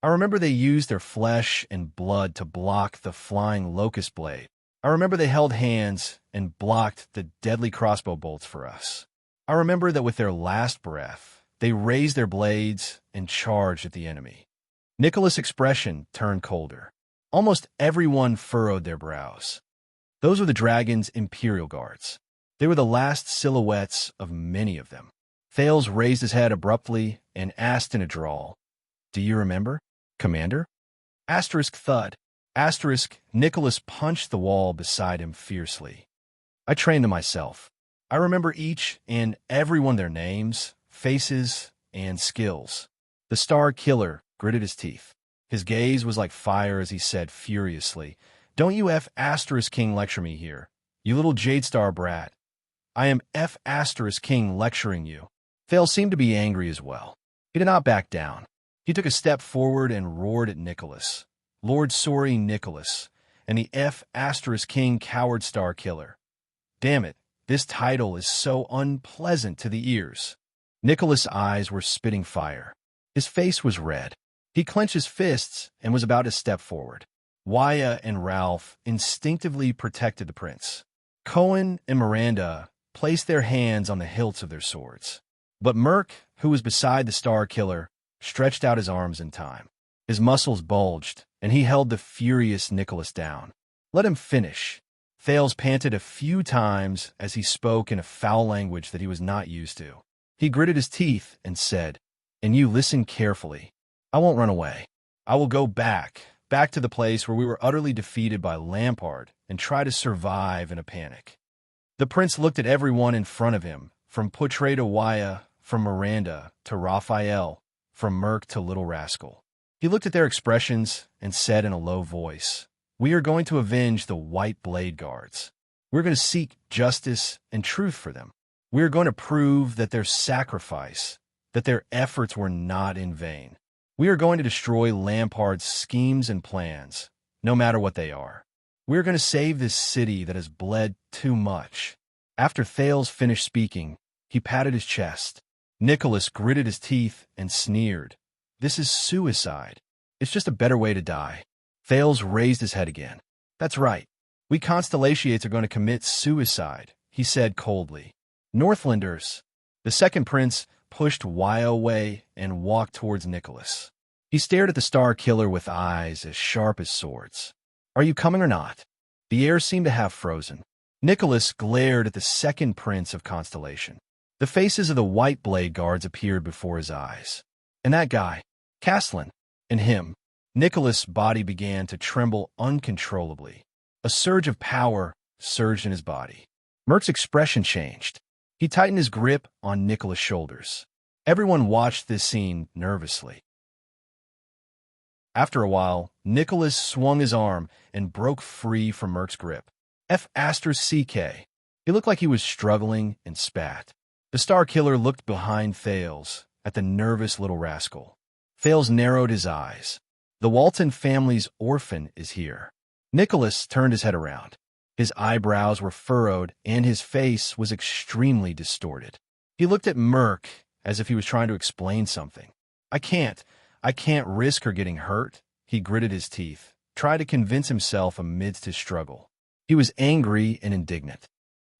I remember they used their flesh and blood to block the flying locust blade. I remember they held hands and blocked the deadly crossbow bolts for us. I remember that with their last breath, they raised their blades and charged at the enemy." Nicholas' expression turned colder. Almost everyone furrowed their brows. Those were the dragon's Imperial Guards. They were the last silhouettes of many of them. Thales raised his head abruptly and asked in a drawl, "Do you remember, Commander?" Asterisk thud. Asterisk, Nicholas punched the wall beside him fiercely. "I trained them myself. I remember each and every one their names, faces, and skills." The Star Killer gritted his teeth. His gaze was like fire as he said furiously, "Don't you F Asterisk King lecture me here, you little Jadestar brat. I am F Asterisk King lecturing you." Thales seemed to be angry as well. He did not back down. He took a step forward and roared at Nicholas. "Lord Sorry Nicholas, and the F Asterisk King Coward Star Killer. Damn it, this title is so unpleasant to the ears." Nicholas' eyes were spitting fire. His face was red. He clenched his fists and was about to step forward. Waya and Ralph instinctively protected the prince. Cohen and Miranda placed their hands on the hilts of their swords. But Merc, who was beside the Star Killer, stretched out his arms in time. His muscles bulged, and he held the furious Nicholas down. "Let him finish." Thales panted a few times as he spoke in a foul language that he was not used to. He gritted his teeth and said, "And you listen carefully. I won't run away. I will go back to the place where we were utterly defeated by Lampard and try to survive in a panic." The prince looked at everyone in front of him, from Portray to Waya, from Miranda to Raphael, from Merc to Little Rascal. He looked at their expressions and said in a low voice, "We are going to avenge the White Blade Guards. We're going to seek justice and truth for them. We are going to prove that their sacrifice, that their efforts were not in vain. We are going to destroy Lampard's schemes and plans, no matter what they are. We are going to save this city that has bled too much." After Thales finished speaking, he patted his chest. Nicholas gritted his teeth and sneered. "This is suicide. It's just a better way to die." Thales raised his head again. "That's right. We Constellations are going to commit suicide," he said coldly. "Northlanders." The second prince pushed Wyo away and walked towards Nicholas. He stared at the Star Killer with eyes as sharp as swords. "Are you coming or not?" The air seemed to have frozen. Nicholas glared at the second prince of Constellation. The faces of the White Blade Guards appeared before his eyes. And that guy, Castellan, and him. Nicholas' body began to tremble uncontrollably. A surge of power surged in his body. Merc's expression changed. He tightened his grip on Nicholas' shoulders. Everyone watched this scene nervously. After a while, Nicholas swung his arm and broke free from Merc's grip. F***CK. He looked like he was struggling and spat. The Star Killer looked behind Thales at the nervous little rascal. Thales narrowed his eyes. "The Walton family's orphan is here." Nicholas turned his head around. His eyebrows were furrowed and his face was extremely distorted. He looked at Merc as if he was trying to explain something. I can't risk her getting hurt," he gritted his teeth, tried to convince himself amidst his struggle. He was angry and indignant.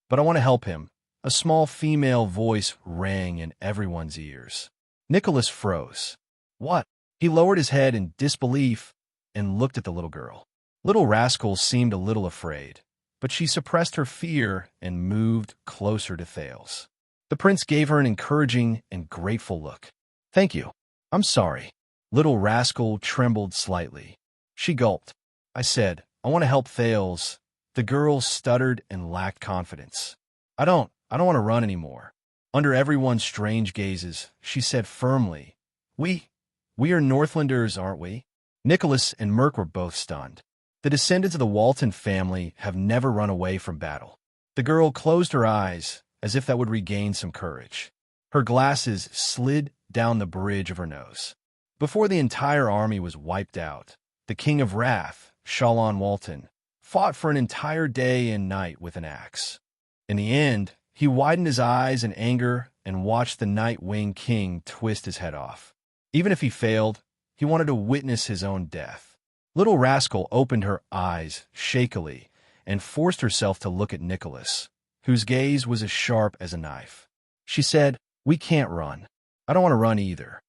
"But I want to help him." A small female voice rang in everyone's ears. Nicholas froze. "What?" He lowered his head in disbelief and looked at the little girl. Little Rascal seemed a little afraid, but she suppressed her fear and moved closer to Thales. The prince gave her an encouraging and grateful look. "Thank you. I'm sorry." Little Rascal trembled slightly. She gulped. "I said, I want to help Thales." The girl stuttered and lacked confidence. I don't want to run anymore." Under everyone's strange gazes, she said firmly, We are Northlanders, aren't we?" Nicholas and Merc were both stunned. The descendants of the Walton family have never run away from battle. The girl closed her eyes as if that would regain some courage. Her glasses slid down the bridge of her nose. Before the entire army was wiped out, the King of Wrath, Shalon Walton, fought for an entire day and night with an axe. In the end, he widened his eyes in anger and watched the Nightwing King twist his head off. Even if he failed, he wanted to witness his own death. Little Rascal opened her eyes shakily and forced herself to look at Nicholas, whose gaze was as sharp as a knife. She said, "We can't run. I don't want to run either."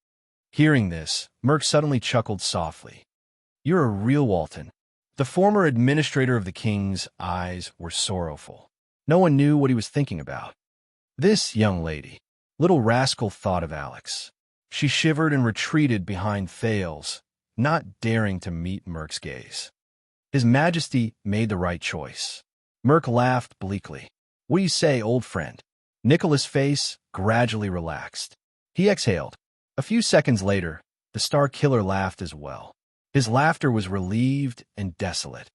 Hearing this, Merc suddenly chuckled softly. "You're a real Walton." The former administrator of the king's eyes were sorrowful. No one knew what he was thinking about. This young lady. Little Rascal thought of Alex. She shivered and retreated behind Thales, not daring to meet Merc's gaze. His Majesty made the right choice. Merc laughed bleakly. "What do you say, old friend?" Nicholas' face gradually relaxed. He exhaled. A few seconds later, the Star Killer laughed as well. His laughter was relieved and desolate.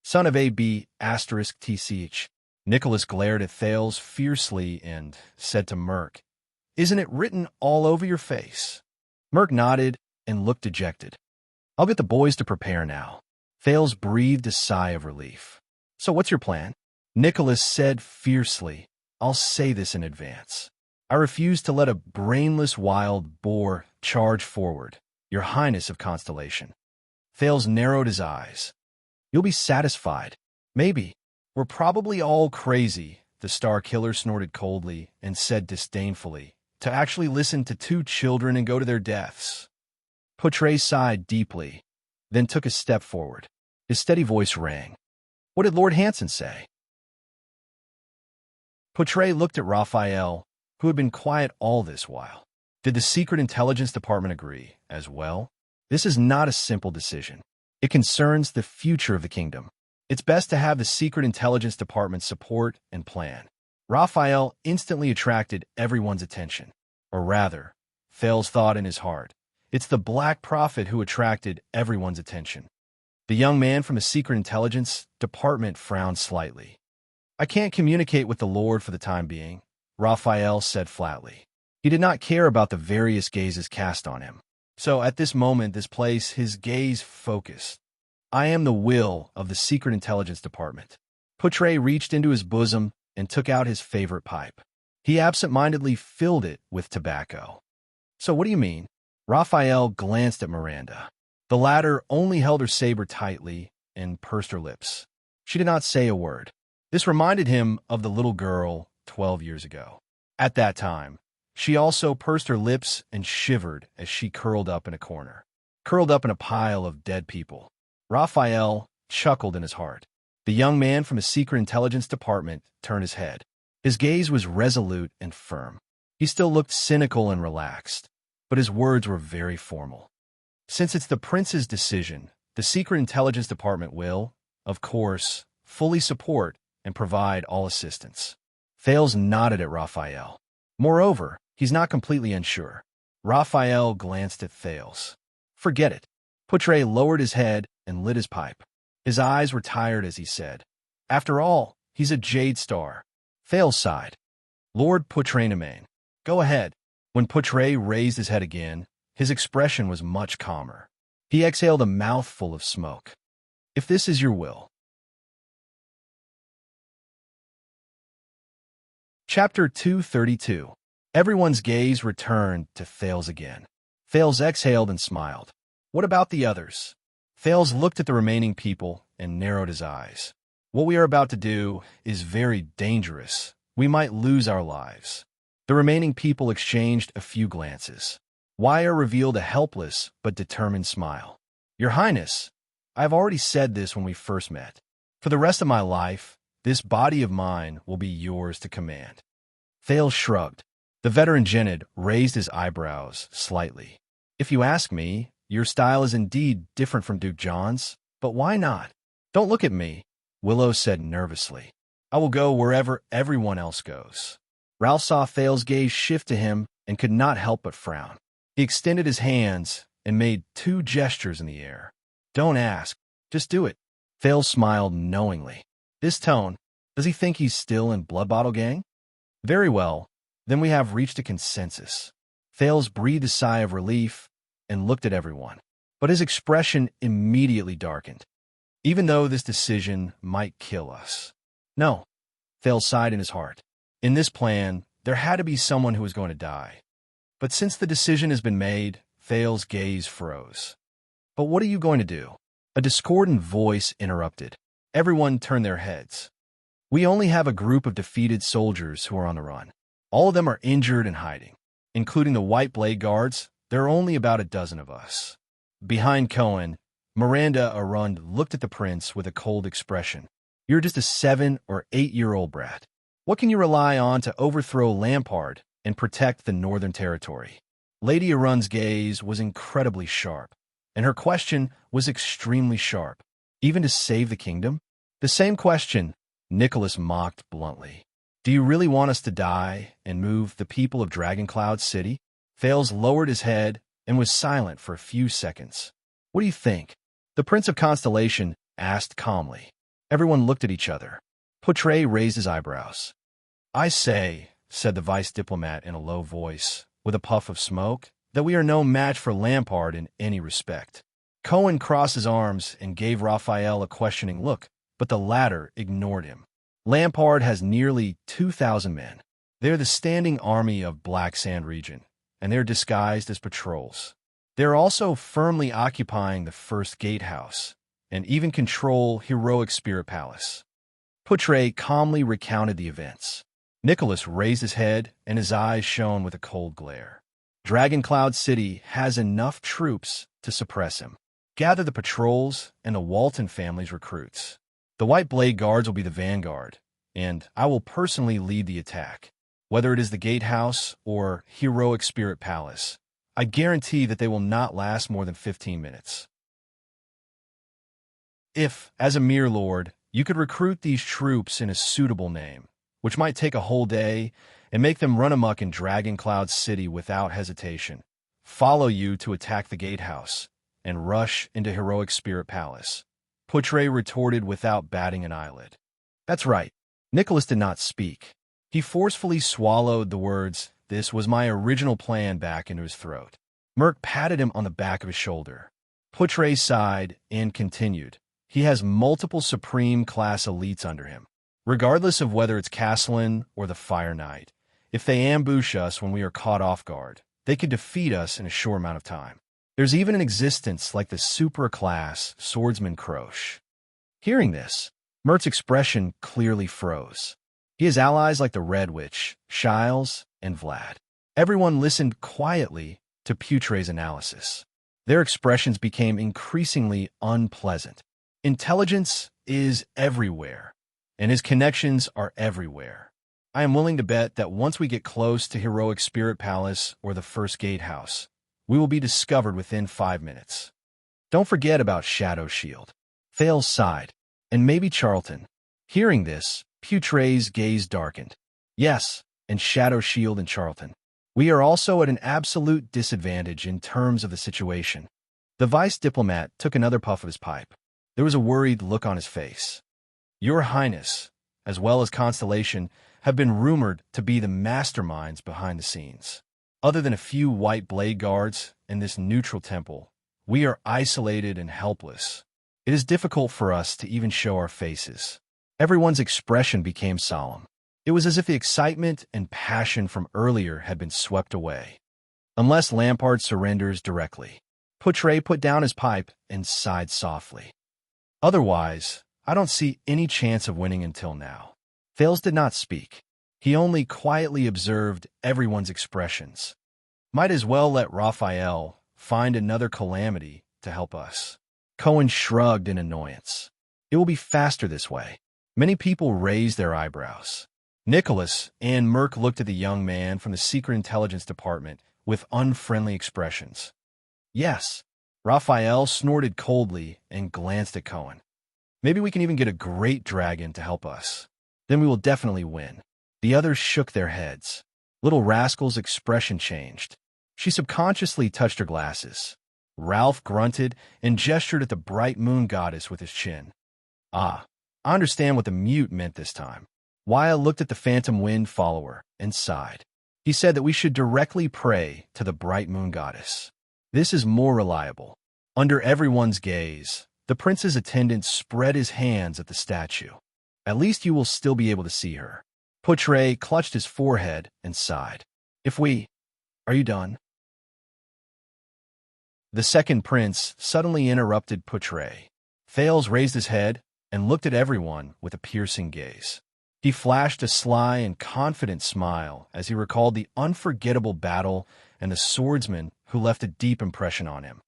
"Son of A.B. *TCH. Nicholas glared at Thales fiercely and said to Merc, "Isn't it written all over your face?" Merc nodded and looked dejected. "I'll get the boys to prepare now." Thales breathed a sigh of relief. "So what's your plan?" Nicholas said fiercely, "I'll say this in advance. I refuse to let a brainless wild boar charge forward, Your Highness of Constellation." Thales narrowed his eyes. "You'll be satisfied. Maybe. We're probably all crazy," the Star Killer snorted coldly and said disdainfully, "to actually listen to two children and go to their deaths." Portray sighed deeply, then took a step forward. His steady voice rang. "What did Lord Hanson say?" Portray looked at Raphael, who had been quiet all this while. Did the Secret Intelligence Department agree as well? This is not a simple decision. It concerns the future of the kingdom. It's best to have the Secret Intelligence Department's support and plan. Raphael instantly attracted everyone's attention. Or rather, Thales thought in his heart, It's the Black Prophet who attracted everyone's attention. The young man from the Secret Intelligence Department frowned slightly. I can't communicate with the Lord for the time being, Raphael said flatly. He did not care about the various gazes cast on him. So at this moment, this place, his gaze focused. I am the will of the Secret Intelligence Department. Poutre reached into his bosom and took out his favorite pipe. He absent-mindedly filled it with tobacco. So what do you mean? Raphael glanced at Miranda. The latter only held her saber tightly and pursed her lips. She did not say a word. This reminded him of the little girl 12 years ago. At that time, she also pursed her lips and shivered as she curled up in a corner, curled up in a pile of dead people. Raphael chuckled in his heart. The young man from the Secret Intelligence Department turned his head. His gaze was resolute and firm. He still looked cynical and relaxed, but his words were very formal. Since it's the prince's decision, the Secret Intelligence Department will, of course, fully support and provide all assistance. Thales nodded at Raphael. Moreover, he's not completely unsure. Raphael glanced at Thales. Forget it. Poutre lowered his head and lit his pipe. His eyes were tired as he said, After all, he's a jade star. Thales sighed. Lord Poutre-Nemain, go ahead. When Poutre raised his head again, his expression was much calmer. He exhaled a mouthful of smoke. If this is your will. Chapter 232. Everyone's gaze returned to Thales again. Thales exhaled and smiled. What about the others? Thales looked at the remaining people and narrowed his eyes. What we are about to do is very dangerous. We might lose our lives. The remaining people exchanged a few glances. Wire revealed a helpless but determined smile. Your Highness, I have already said this when we first met. For the rest of my life, this body of mine will be yours to command. Thales shrugged. The veteran Genid raised his eyebrows slightly. If you ask me, your style is indeed different from Duke John's, but why not? Don't look at me, Willow said nervously. I will go wherever everyone else goes. Ralph saw Thales' gaze shift to him and could not help but frown. He extended his hands and made two gestures in the air. Don't ask, just do it. Thales smiled knowingly. This tone, does he think he's still in Blood Bottle Gang? Very well, then we have reached a consensus. Thales breathed a sigh of relief and looked at everyone, but his expression immediately darkened. Even though this decision might kill us. No, Thales sighed in his heart. In this plan, there had to be someone who was going to die. But since the decision has been made, Thales' gaze froze. But what are you going to do? A discordant voice interrupted. Everyone turned their heads. We only have a group of defeated soldiers who are on the run. All of them are injured and hiding. Including the White Blade Guards, there are only about a dozen of us. Behind Cohen, Miranda Arund looked at the prince with a cold expression. You're just a 7 or 8-year-old brat. What can you rely on to overthrow Lampard and protect the Northern Territory? Lady Arund's gaze was incredibly sharp, and her question was extremely sharp. Even to save the kingdom? The same question, Nicholas mocked bluntly. Do you really want us to die and move the people of Dragoncloud City? Thales lowered his head and was silent for a few seconds. What do you think? The Prince of Constellation asked calmly. Everyone looked at each other. Poutre raised his eyebrows. I say, said the vice diplomat in a low voice, with a puff of smoke, that we are no match for Lampard in any respect. Cohen crossed his arms and gave Raphael a questioning look, but the latter ignored him. Lampard has nearly 2,000 men. They're the standing army of Black Sand region, and they're disguised as patrols. They're also firmly occupying the first gatehouse, and even control Heroic Spirit Palace. Poutre calmly recounted the events. Nicholas raised his head, and his eyes shone with a cold glare. Dragoncloud City has enough troops to suppress him. Gather the patrols and the Walton family's recruits. The White Blade Guards will be the vanguard, and I will personally lead the attack. Whether it is the gatehouse or Heroic Spirit Palace, I guarantee that they will not last more than 15 minutes. If, as a mere lord, you could recruit these troops in a suitable name, which might take a whole day, and make them run amok in Dragoncloud City without hesitation, follow you to attack the gatehouse, and rush into heroic spirit palace. Poutre retorted without batting an eyelid. That's right. Nicholas did not speak. He forcefully swallowed the words, "This was my original plan," back into his throat. Merc patted him on the back of his shoulder. Poutre sighed and continued. He has multiple Supreme-class elites under him. Regardless of whether it's Castellan or the Fire Knight, if they ambush us when we are caught off guard, they could defeat us in a short amount of time. There's even an existence like the supra-class swordsman Croche. Hearing this, Mert's expression clearly froze. He has allies like the Red Witch, Shiles, and Vlad. Everyone listened quietly to Poutre's analysis. Their expressions became increasingly unpleasant. Intelligence is everywhere, and his connections are everywhere. I am willing to bet that once we get close to Heroic Spirit Palace or the First Gatehouse, we will be discovered within 5 minutes. Don't forget about Shadow Shield. Thales sighed, and maybe Charlton. Hearing this, Poutre's gaze darkened. Yes, and Shadow Shield and Charlton. We are also at an absolute disadvantage in terms of the situation. The vice diplomat took another puff of his pipe. There was a worried look on his face. Your Highness, as well as Constellation, have been rumored to be the masterminds behind the scenes. Other than a few white blade guards in this neutral temple, we are isolated and helpless. It is difficult for us to even show our faces. Everyone's expression became solemn. It was as if the excitement and passion from earlier had been swept away. Unless Lampard surrenders directly. Poutre put down his pipe and sighed softly. Otherwise, I don't see any chance of winning until now. Thales did not speak. He only quietly observed everyone's expressions. Might as well let Raphael find another calamity to help us. Cohen shrugged in annoyance. It will be faster this way. Many people raised their eyebrows. Nicholas and Merc looked at the young man from the Secret Intelligence Department with unfriendly expressions. Yes, Raphael snorted coldly and glanced at Cohen. Maybe we can even get a great dragon to help us. Then we will definitely win. The others shook their heads. Little Rascal's expression changed. She subconsciously touched her glasses. Ralph grunted and gestured at the bright moon goddess with his chin. Ah, I understand what the mute meant this time. Wyatt looked at the phantom wind follower and sighed. He said that we should directly pray to the bright moon goddess. This is more reliable. Under everyone's gaze, the prince's attendant spread his hands at the statue. At least you will still be able to see her. Poutre clutched his forehead and sighed. Are you done? The second prince suddenly interrupted Poutre. Thales raised his head and looked at everyone with a piercing gaze. He flashed a sly and confident smile as he recalled the unforgettable battle and the swordsman who left a deep impression on him.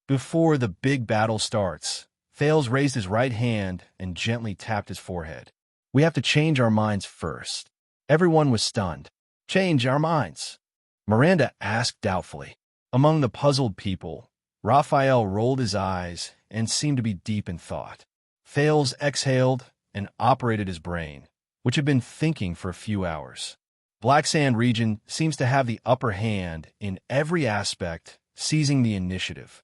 Before the big battle starts, Thales raised his right hand and gently tapped his forehead. We have to change our minds first. Everyone was stunned. Change our minds? Miranda asked doubtfully. Among the puzzled people, Raphael rolled his eyes and seemed to be deep in thought. Thales exhaled and operated his brain, which had been thinking for a few hours. Black Sand region seems to have the upper hand in every aspect, seizing the initiative.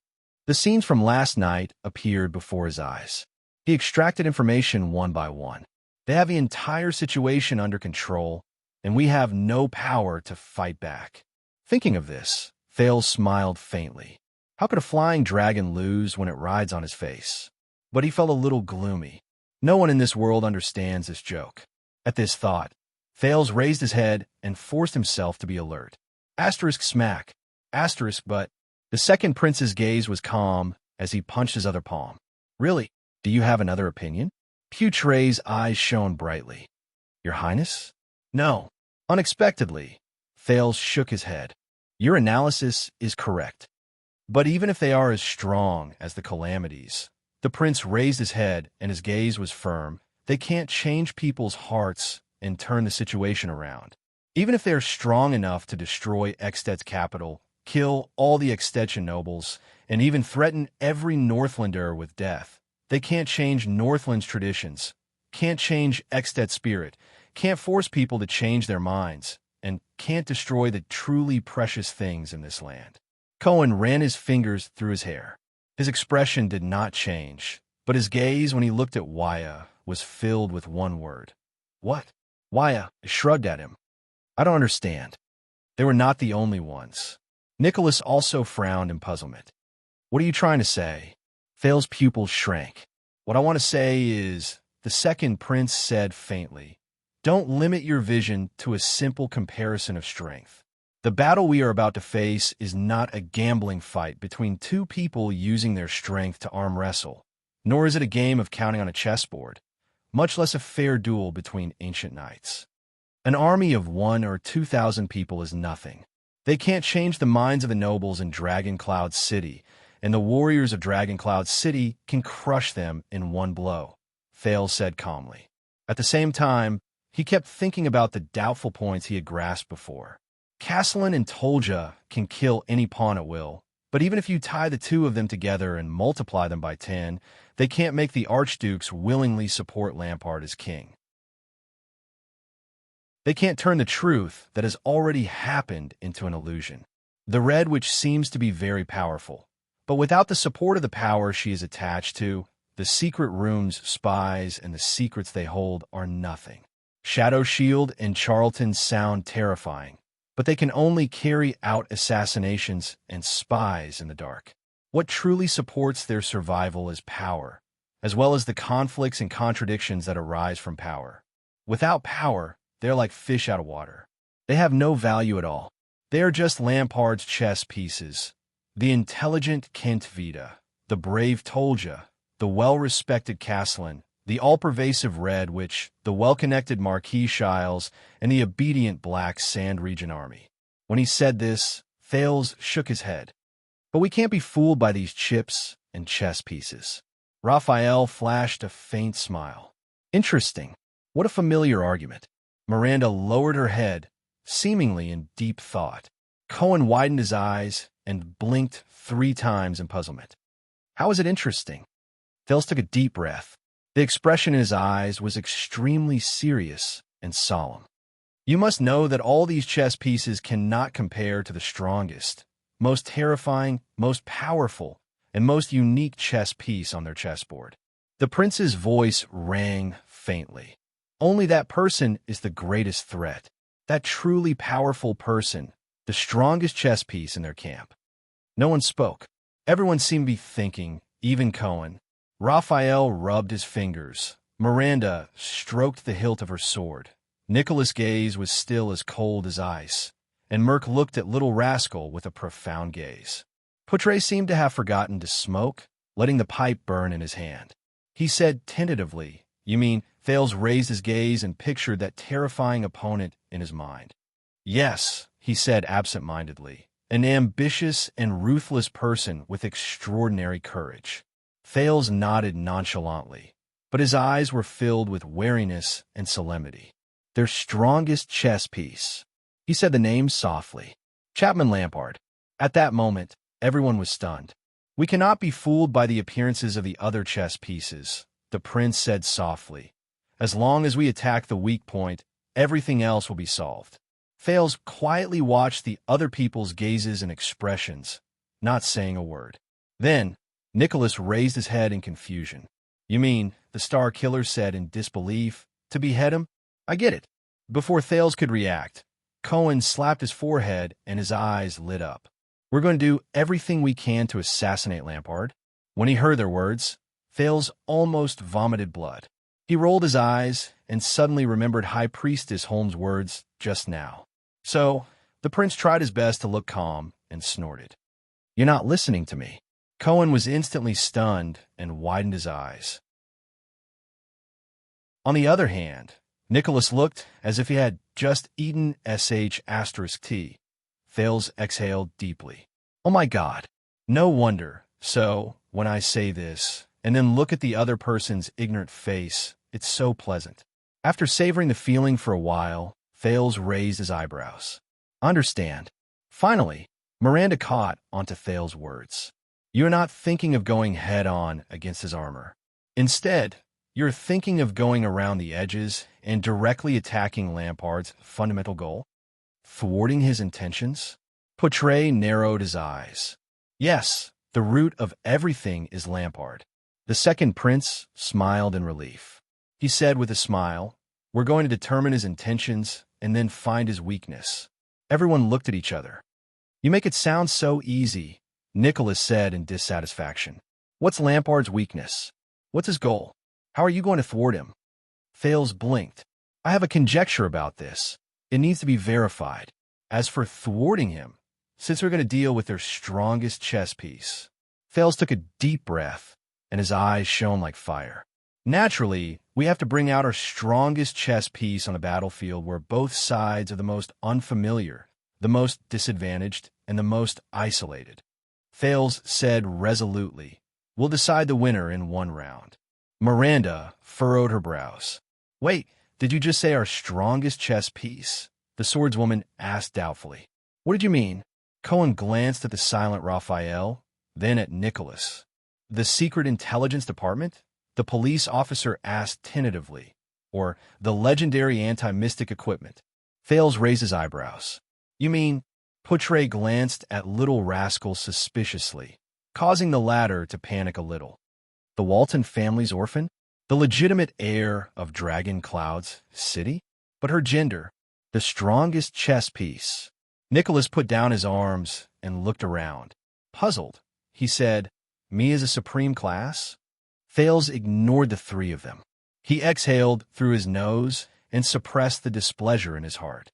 The scenes from last night appeared before his eyes. He extracted information one by one. They have the entire situation under control, and we have no power to fight back. Thinking of this, Thales smiled faintly. How could a flying dragon lose when it rides on his face? But he felt a little gloomy. No one in this world understands this joke. At this thought, Thales raised his head and forced himself to be alert. Asterisk smack. Asterisk but. The second prince's gaze was calm as he punched his other palm. Really? Do you have another opinion? Poutre's eyes shone brightly. Your Highness? No. Unexpectedly, Thales shook his head. Your analysis is correct. But even if they are as strong as the calamities, the prince raised his head and his gaze was firm. They can't change people's hearts and turn the situation around. Even if they are strong enough to destroy Eksted's capital, kill all the Ekstedtian nobles, and even threaten every Northlander with death, they can't change Northland's traditions, can't change Eksted's spirit, can't force people to change their minds, and can't destroy the truly precious things in this land. Cohen ran his fingers through his hair. His expression did not change, but his gaze when he looked at Waya was filled with one word. What? Waya shrugged at him. I don't understand. They were not the only ones. Nicholas also frowned in puzzlement. What are you trying to say? Thale's pupils shrank. What I want to say is, the second prince said faintly, don't limit your vision to a simple comparison of strength. The battle we are about to face is not a gambling fight between two people using their strength to arm wrestle, nor is it a game of counting on a chessboard, much less a fair duel between ancient knights. An army of 1,000 or 2,000 people is nothing. They can't change the minds of the nobles in Dragon Cloud City, and the warriors of Dragon Cloud City can crush them in one blow, Thale said calmly. At the same time, he kept thinking about the doubtful points he had grasped before. Castellan and Tolja can kill any pawn at will, but even if you tie the two of them together and multiply them by 10, they can't make the archdukes willingly support Lampard as king. They can't turn the truth that has already happened into an illusion. The Red Witch seems to be very powerful, but without the support of the power she is attached to, the secret rooms, spies, and the secrets they hold are nothing. Shadow Shield and Charlton sound terrifying, but they can only carry out assassinations and spies in the dark. What truly supports their survival is power, as well as the conflicts and contradictions that arise from power. Without power, they're like fish out of water. They have no value at all. They are just Lampard's chess pieces. The intelligent Kent Vida, the brave Tolja, the well-respected Castellan, the all-pervasive Red Witch, the well-connected Marquis Shiles, and the obedient Black Sand Region army. When he said this, Thales shook his head. But we can't be fooled by these chips and chess pieces. Raphael flashed a faint smile. Interesting. What a familiar argument. Miranda lowered her head, seemingly in deep thought. Cohen widened his eyes and blinked 3 times in puzzlement. How is it interesting? Thales took a deep breath. The expression in his eyes was extremely serious and solemn. You must know that all these chess pieces cannot compare to the strongest, most terrifying, most powerful, and most unique chess piece on their chessboard. The prince's voice rang faintly. Only that person is the greatest threat. That truly powerful person, the strongest chess piece in their camp. No one spoke. Everyone seemed to be thinking, even Cohen. Raphael rubbed his fingers. Miranda stroked the hilt of her sword. Nicholas' gaze was still as cold as ice, and Merc looked at Little Rascal with a profound gaze. Poutre seemed to have forgotten to smoke, letting the pipe burn in his hand. He said tentatively, "You mean?" Thales raised his gaze and pictured that terrifying opponent in his mind. "Yes," he said absent-mindedly, "an ambitious and ruthless person with extraordinary courage." Thales nodded nonchalantly, but his eyes were filled with wariness and solemnity. Their strongest chess piece. He said the name softly. Chapman Lampard. At that moment, everyone was stunned. "We cannot be fooled by the appearances of the other chess pieces," the prince said softly. "As long as we attack the weak point, everything else will be solved." Thales quietly watched the other people's gazes and expressions, not saying a word. Then, Nicholas raised his head in confusion. "You mean," the Star Killer said in disbelief, "to behead him? I get it." Before Thales could react, Cohen slapped his forehead and his eyes lit up. "We're going to do everything we can to assassinate Lampard." When he heard their words, Thales almost vomited blood. He rolled his eyes and suddenly remembered High Priestess Holmes' words just now. So, the prince tried his best to look calm and snorted. "You're not listening to me." Cohen was instantly stunned and widened his eyes. On the other hand, Nicholas looked as if he had just eaten **T. Thales exhaled deeply. "Oh my God. No wonder. So, when I say this, and then look at the other person's ignorant face, it's so pleasant." After savoring the feeling for a while, Thales raised his eyebrows. "Understand." Finally, Miranda caught onto Thales' words. "You're not thinking of going head-on against his armor. Instead, you're thinking of going around the edges and directly attacking Lampard's fundamental goal? Thwarting his intentions?" Portray narrowed his eyes. Yes, the root of everything is Lampard. The second prince smiled in relief. He said with a smile, "We're going to determine his intentions and then find his weakness." Everyone looked at each other. "You make it sound so easy," Nicholas said in dissatisfaction. "What's Lampard's weakness? What's his goal? How are you going to thwart him?" Fales blinked. "I have a conjecture about this. It needs to be verified. As for thwarting him, since we're going to deal with their strongest chess piece." Fales took a deep breath, and his eyes shone like fire. "Naturally, we have to bring out our strongest chess piece on a battlefield where both sides are the most unfamiliar, the most disadvantaged, and the most isolated." Fales said resolutely, "We'll decide the winner in one round." Miranda furrowed her brows. "Wait, did you just say our strongest chess piece?" the swordswoman asked doubtfully. "What did you mean?" Cohen glanced at the silent Raphael, then at Nicholas. "The Secret Intelligence Department?" the police officer asked tentatively. "Or the legendary anti-mystic equipment?" Fales raised his eyebrows. "You mean?" Portray glanced at Little Rascal suspiciously, causing the latter to panic a little. "The Walton family's orphan? The legitimate heir of Dragon Cloud's city? But her gender? The strongest chess piece." Nicholas put down his arms and looked around. Puzzled, he said, "Me as a supreme class?" Fales ignored the three of them. He exhaled through his nose and suppressed the displeasure in his heart.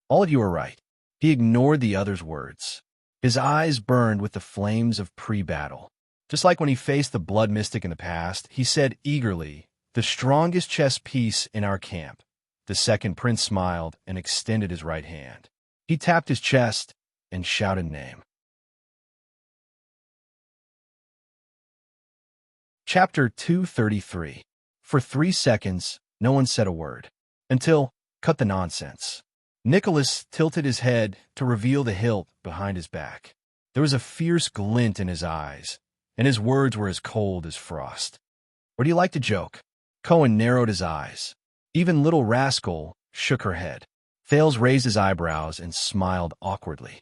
"All of you are right." He ignored the others' words. His eyes burned with the flames of pre-battle. Just like when he faced the blood mystic in the past, he said eagerly, "The strongest chess piece in our camp." The second prince smiled and extended his right hand. He tapped his chest and shouted name. Chapter 233. For 3 seconds, no one said a word. Until, cut the nonsense. Nicholas tilted his head to reveal the hilt behind his back. There was a fierce glint in his eyes, and his words were as cold as frost. "Or do you like to joke?" Cohen narrowed his eyes. Even Little Rascal shook her head. Fales raised his eyebrows and smiled awkwardly.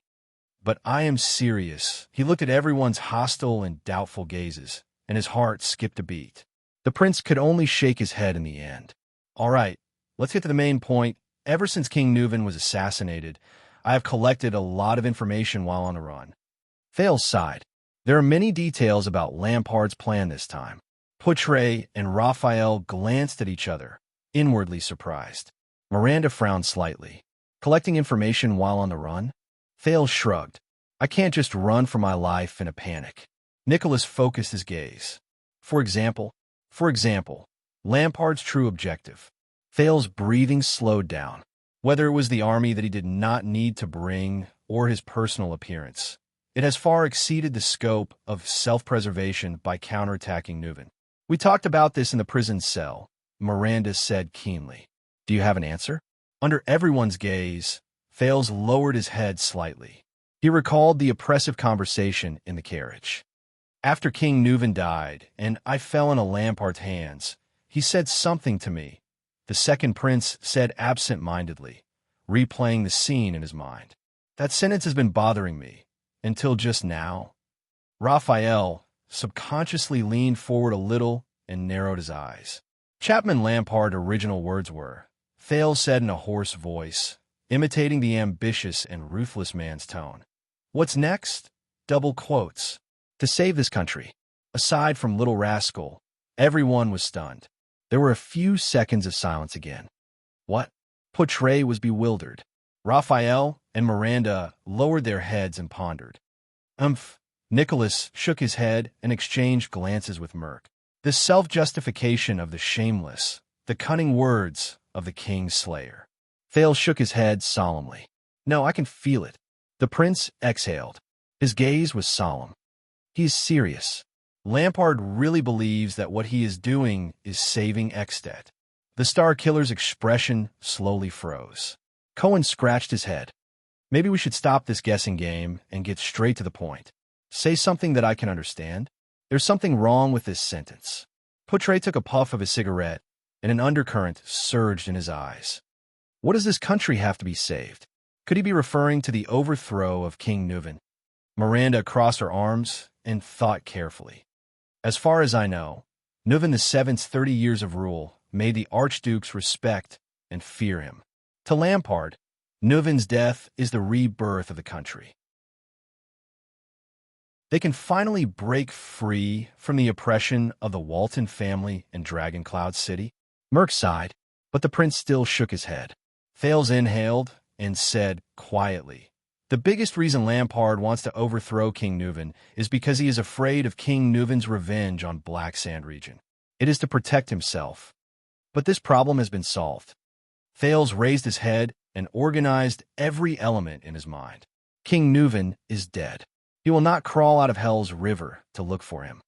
"But I am serious." He looked at everyone's hostile and doubtful gazes, and his heart skipped a beat. The prince could only shake his head in the end. "All right, let's get to the main point. Ever since King Nuven was assassinated, I have collected a lot of information while on the run." Fales sighed. "There are many details about Lampard's plan this time." Portray and Raphael glanced at each other, inwardly surprised. Miranda frowned slightly. "Collecting information while on the run?" Fales shrugged. "I can't just run for my life in a panic." Nicholas focused his gaze. For example, Lampard's true objective." Fales' breathing slowed down. Whether it was the army that he did not need to bring or his personal appearance, it has far exceeded the scope of self-preservation by counterattacking Nuven. "We talked about this in the prison cell," Miranda said keenly. "Do you have an answer?" Under everyone's gaze, Fales lowered his head slightly. He recalled the oppressive conversation in the carriage. "After King Nuven died, and I fell into Lampard's hands, he said something to me," the second prince said absent-mindedly, replaying the scene in his mind. "That sentence has been bothering me, until just now." Raphael subconsciously leaned forward a little and narrowed his eyes. "Chapman Lampard's original words were," Fales said in a hoarse voice, imitating the ambitious and ruthless man's tone. "What's next?" Double quotes. "To save this country." Aside from Little Rascal, everyone was stunned. There were a few seconds of silence again. "What?" Portray was bewildered. Raphael and Miranda lowered their heads and pondered. Nicholas shook his head and exchanged glances with Merck. The self-justification of the shameless, the cunning words of the king's slayer. Fales shook his head solemnly. "No, I can feel it." The prince exhaled. His gaze was solemn. "He is serious. Lampard really believes that what he is doing is saving Ekstedt." The Star Killer's expression slowly froze. Cohen scratched his head. "Maybe we should stop this guessing game and get straight to the point. Say something that I can understand." "There's something wrong with this sentence." Portray took a puff of his cigarette, and an undercurrent surged in his eyes. "What does this country have to be saved?" Could he be referring to the overthrow of King Nuvan? Miranda crossed her arms and thought carefully. As far as I know, Nuvan VII's 30 years of rule made the archdukes respect and fear him. To Lampard, Nuvan's death is the rebirth of the country. They can finally break free from the oppression of the Walton family in Dragon Cloud City. Merc sighed, but the prince still shook his head. Thales inhaled and said quietly, "The biggest reason Lampard wants to overthrow King Nuvan is because he is afraid of King Nuvan's revenge on Black Sand region. It is to protect himself. But this problem has been solved." Thales raised his head and organized every element in his mind. King Nuvan is dead. He will not crawl out of Hell's river to look for him.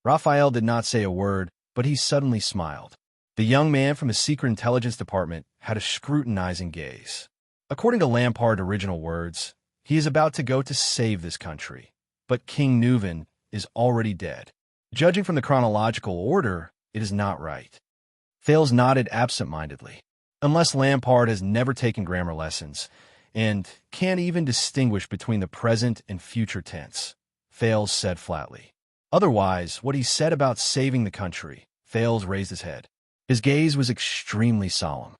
Raphael did not say a word, but he suddenly smiled. The young man from the Secret Intelligence Department had a scrutinizing gaze. According to Lampard's original words, he is about to go to save this country, but King Nuvan is already dead. Judging from the chronological order, it is not right. Thales nodded absent-mindedly. Unless Lampard has never taken grammar lessons and can't even distinguish between the present and future tense, Thales said flatly. Otherwise, what he said about saving the country, Thales raised his head. His gaze was extremely solemn.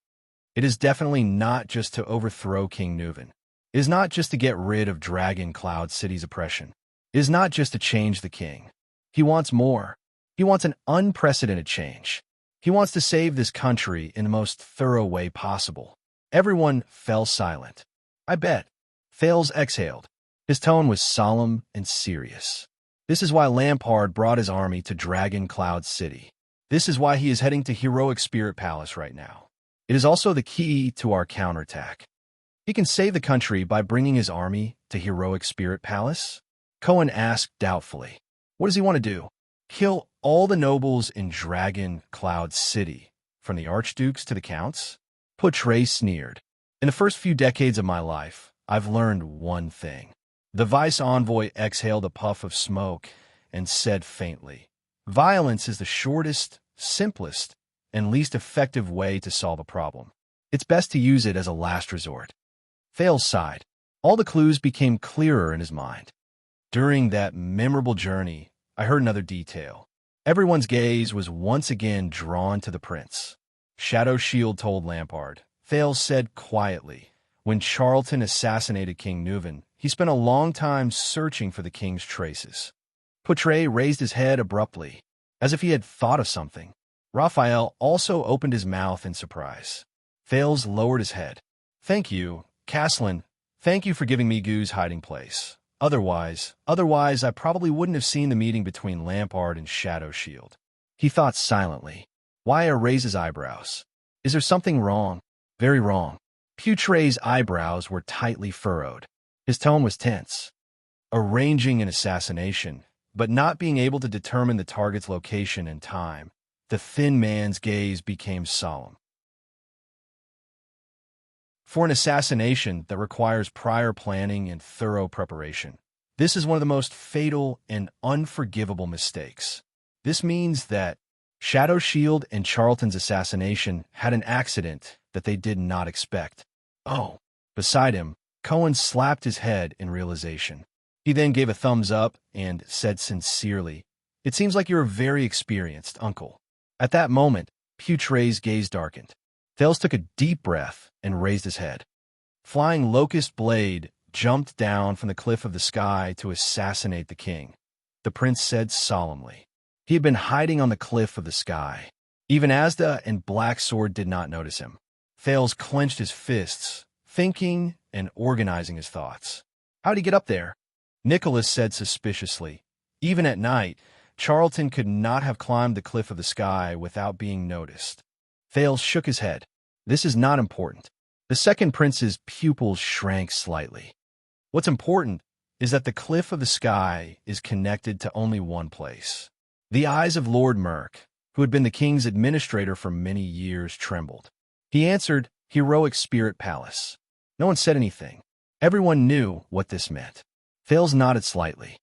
It is definitely not just to overthrow King Nuvan. It is not just to get rid of Dragon Cloud City's oppression. It is not just to change the king. He wants more. He wants an unprecedented change. He wants to save this country in the most thorough way possible. Everyone fell silent. I bet. Thales exhaled. His tone was solemn and serious. This is why Lampard brought his army to Dragon Cloud City. This is why he is heading to Heroic Spirit Palace right now. It is also the key to our counterattack. He can save the country by bringing his army to Heroic Spirit Palace? Cohen asked doubtfully. What does he want to do? Kill all the nobles in Dragon Cloud City, from the archdukes to the counts? Poutre sneered. In the first few decades of my life, I've learned one thing. The vice envoy exhaled a puff of smoke and said faintly, "Violence is the shortest, simplest, and least effective way to solve a problem. It's best to use it as a last resort." Thales sighed. All the clues became clearer in his mind. During that memorable journey, I heard another detail. Everyone's gaze was once again drawn to the prince. Shadow Shield told Lampard. Thales said quietly, "When Charlton assassinated King Nuvan, he spent a long time searching for the king's traces." Poutre raised his head abruptly, as if he had thought of something. Raphael also opened his mouth in surprise. Thales lowered his head. "Thank you, Caslin. Thank you for giving me Goo's hiding place. Otherwise, I probably wouldn't have seen the meeting between Lampard and Shadow Shield." He thought silently. Wyatt raised his eyebrows. "Is there something wrong?" "Very wrong." Poutre's eyebrows were tightly furrowed. His tone was tense. Arranging an assassination, but not being able to determine the target's location and time, the thin man's gaze became solemn. For an assassination that requires prior planning and thorough preparation, this is one of the most fatal and unforgivable mistakes. This means that Shadow Shield and Charlton's assassination had an accident that they did not expect. Oh. Beside him, Cohen slapped his head in realization. He then gave a thumbs up and said sincerely, "It seems like you're very experienced, uncle." At that moment, Poutre's gaze darkened. Thales took a deep breath and raised his head. Flying Locust Blade jumped down from the cliff of the sky to assassinate the king, the prince said solemnly. He had been hiding on the cliff of the sky. Even Asda and Black Sword did not notice him. Thales clenched his fists, thinking and organizing his thoughts. How'd he get up there? Nicholas said suspiciously. Even at night, Charlton could not have climbed the cliff of the sky without being noticed. Thales shook his head. This is not important. The second prince's pupils shrank slightly. What's important is that the cliff of the sky is connected to only one place. The eyes of Lord Merk, who had been the king's administrator for many years, trembled. He answered, "Heroic Spirit Palace." No one said anything. Everyone knew what this meant. Thales nodded slightly.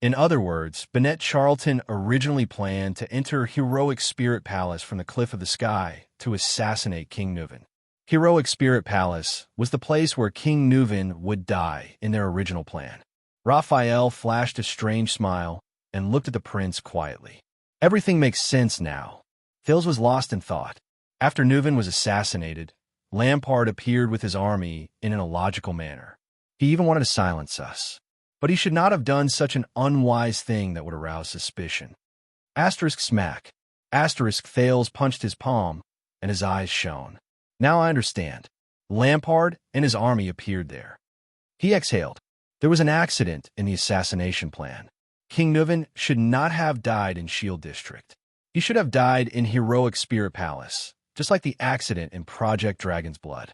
In other words, Bennett Charlton originally planned to enter Heroic Spirit Palace from the cliff of the sky to assassinate King Nuvan. Heroic Spirit Palace was the place where King Nuven would die in their original plan. Raphael flashed a strange smile and looked at the prince quietly. Everything makes sense now. Thales was lost in thought. After Nuven was assassinated, Lampard appeared with his army in an illogical manner. He even wanted to silence us. But he should not have done such an unwise thing that would arouse suspicion. Asterisk smack. Asterisk Thales punched his palm, and his eyes shone. Now I understand. Lampard and his army appeared there. He exhaled. There was an accident in the assassination plan. King Nuven should not have died in Shield District. He should have died in Heroic Spirit Palace, just like the accident in Project Dragon's Blood.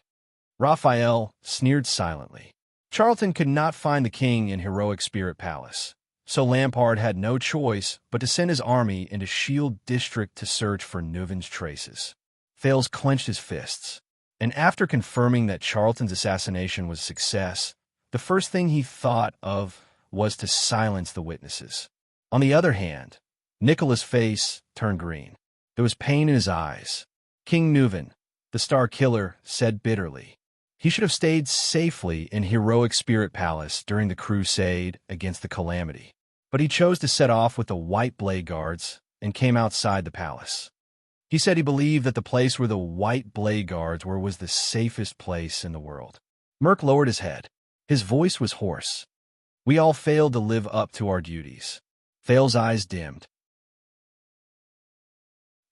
Raphael sneered silently. Charlton could not find the king in Heroic Spirit Palace, so Lampard had no choice but to send his army into Shield District to search for Nuven's traces. Thales clenched his fists, and after confirming that Charlton's assassination was a success, the first thing he thought of was to silence the witnesses. On the other hand, Nicholas' face turned green. There was pain in his eyes. King Nuven, the Star Killer, said bitterly. He should have stayed safely in Heroic Spirit Palace during the crusade against the Calamity. But he chose to set off with the White Blade Guards and came outside the palace. He said he believed that the place where the White Blade Guards were was the safest place in the world. Merc lowered his head. His voice was hoarse. We all failed to live up to our duties. Thales' eyes dimmed.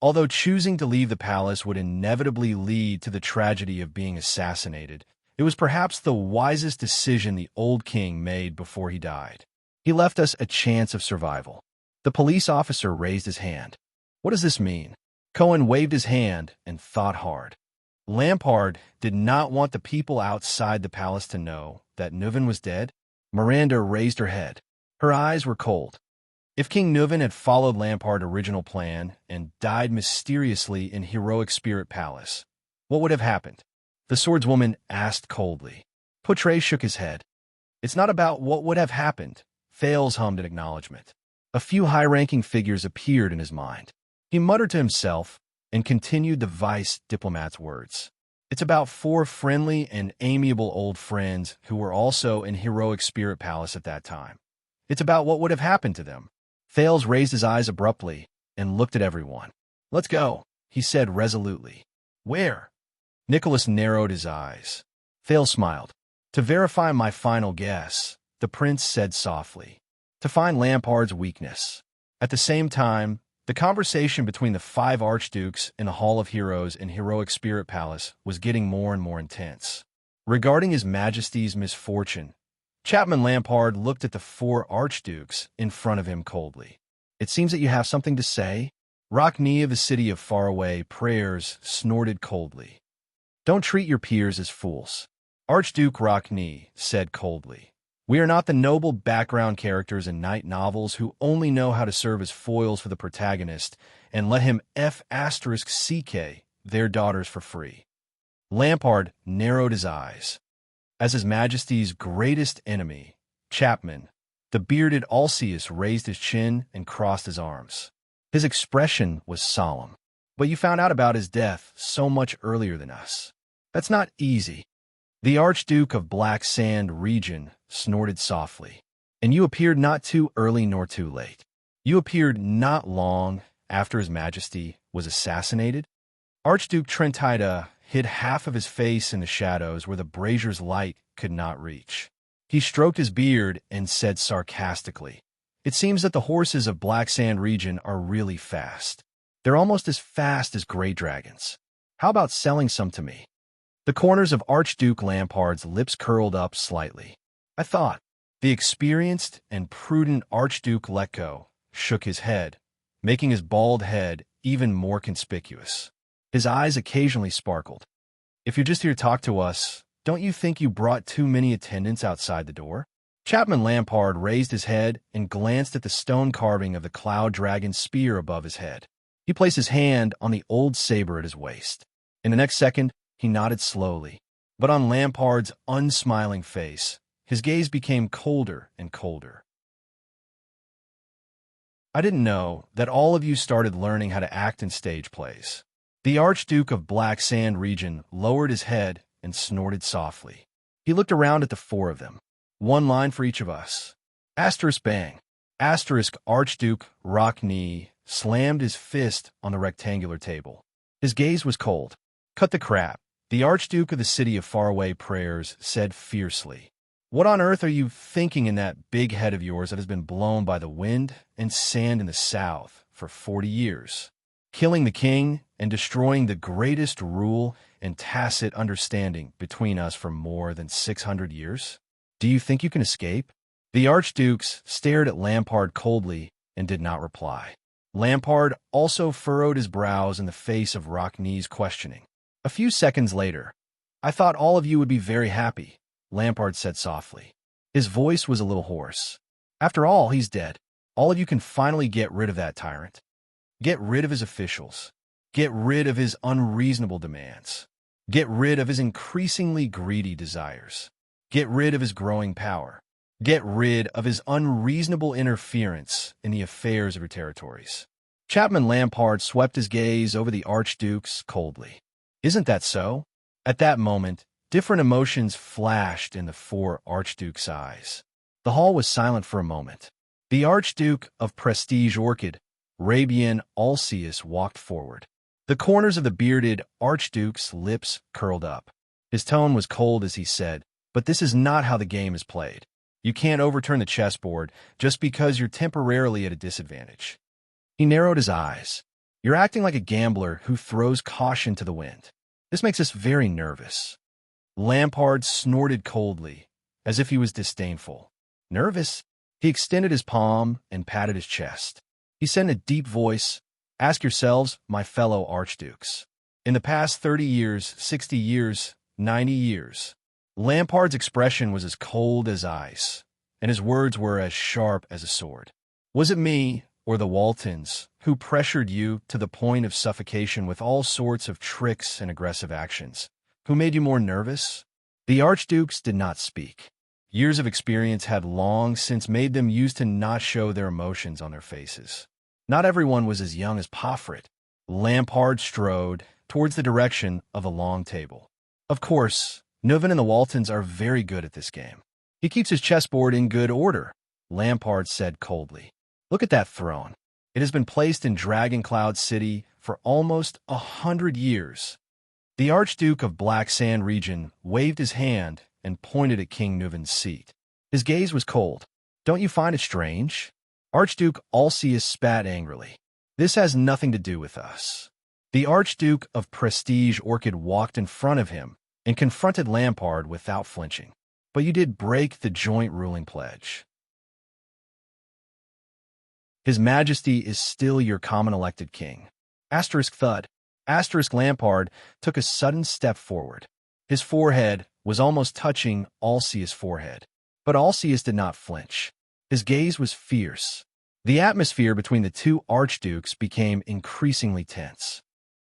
Although choosing to leave the palace would inevitably lead to the tragedy of being assassinated, it was perhaps the wisest decision the old king made before he died. He left us a chance of survival. The police officer raised his hand. What does this mean? Cohen waved his hand and thought hard. Lampard did not want the people outside the palace to know that Nuven was dead. Miranda raised her head. Her eyes were cold. If King Nuven had followed Lampard's original plan and died mysteriously in Heroic Spirit Palace, what would have happened? The swordswoman asked coldly. Poitre shook his head. It's not about what would have happened. Thales hummed an acknowledgement. A few high-ranking figures appeared in his mind. He muttered to himself and continued the vice diplomat's words. It's about 4 friendly and amiable old friends who were also in Heroic Spirit Palace at that time. It's about what would have happened to them. Thales raised his eyes abruptly and looked at everyone. Let's go, he said resolutely. Where? Nicholas narrowed his eyes. Thales smiled. To verify my final guess, the prince said softly. To find Lampard's weakness. At the same time, the conversation between the 5 archdukes in the Hall of Heroes in Heroic Spirit Palace was getting more and more intense. Regarding His Majesty's misfortune, Chapman Lampard looked at the 4 archdukes in front of him coldly. It seems that you have something to say? Rockney of the city of faraway prayers snorted coldly. Don't treat your peers as fools. Archduke Rockney said coldly. We are not the noble background characters in knight novels who only know how to serve as foils for the protagonist and let him F***ck their daughters for free. Lampard narrowed his eyes. As His Majesty's greatest enemy, Chapman, the bearded Alceus raised his chin and crossed his arms. His expression was solemn. But you found out about his death so much earlier than us. That's not easy. The Archduke of Black Sand region snorted softly. And you appeared not too early nor too late. You appeared not long after His Majesty was assassinated. Archduke Trentida hid half of his face in the shadows where the brazier's light could not reach. He stroked his beard and said sarcastically, It seems that the horses of Black Sand region are really fast. They're almost as fast as gray dragons. How about selling some to me? The corners of Archduke Lampard's lips curled up slightly. I thought. The experienced and prudent Archduke Letko shook his head, making his bald head even more conspicuous. His eyes occasionally sparkled. If you're just here to talk to us, don't you think you brought too many attendants outside the door? Chapman Lampard raised his head and glanced at the stone carving of the cloud dragon's spear above his head. He placed his hand on the old saber at his waist. In the next second, he nodded slowly. But on Lampard's unsmiling face, his gaze became colder and colder. I didn't know that all of you started learning how to act in stage plays. The Archduke of Black Sand region lowered his head and snorted softly. He looked around at the four of them. One line for each of us. Asterisk bang. Asterisk Archduke Rockney slammed his fist on the rectangular table. His gaze was cold. Cut the crap, the Archduke of the City of Faraway Prayers said fiercely. What on earth are you thinking in that big head of yours that has been blown by the wind and sand in the south for 40 years? Killing the king and destroying the greatest rule and tacit understanding between us for more than 600 years? Do you think you can escape? The archdukes stared at Lampard coldly and did not reply. Lampard also furrowed his brows in the face of Rockney's questioning. A few seconds later, I thought all of you would be very happy, Lampard said softly. His voice was a little hoarse. After all, he's dead. All of you can finally get rid of that tyrant. Get rid of his officials. Get rid of his unreasonable demands. Get rid of his increasingly greedy desires. Get rid of his growing power. Get rid of his unreasonable interference in the affairs of your territories. Chapman Lampard swept his gaze over the archdukes coldly. Isn't that so? At that moment, different emotions flashed in the four archdukes' eyes. The hall was silent for a moment. The Archduke of Prestige Orchid, Rabian Alceus, walked forward. The corners of the bearded archduke's lips curled up. His tone was cold as he said, "But this is not how the game is played. You can't overturn the chessboard just because you're temporarily at a disadvantage." He narrowed his eyes. "You're acting like a gambler who throws caution to the wind. This makes us very nervous." Lampard snorted coldly, as if he was disdainful. Nervous? He extended his palm and patted his chest. He said in a deep voice, "Ask yourselves, my fellow archdukes. In the past 30 years, 60 years, 90 years, Lampard's expression was as cold as ice, and his words were as sharp as a sword. Was it me, or the Waltons, who pressured you to the point of suffocation with all sorts of tricks and aggressive actions? Who made you more nervous?" The archdukes did not speak. Years of experience had long since made them used to not show their emotions on their faces. Not everyone was as young as Pomfret. Lampard strode towards the direction of the long table. "Of course, Nuven and the Waltons are very good at this game. He keeps his chessboard in good order," Lampard said coldly. "Look at that throne. It has been placed in Dragon Cloud City for almost 100 years." The Archduke of Black Sand region waved his hand and pointed at King Nuven's seat. His gaze was cold. "Don't you find it strange?" Archduke Alceus spat angrily. "This has nothing to do with us." The Archduke of Prestige Orchid walked in front of him and confronted Lampard without flinching. "But you did break the joint ruling pledge. His Majesty is still your common elected king." Asterisk thud. Asterisk Lampard took a sudden step forward. His forehead was almost touching Alceus' forehead. But Alceus did not flinch. His gaze was fierce. The atmosphere between the two archdukes became increasingly tense.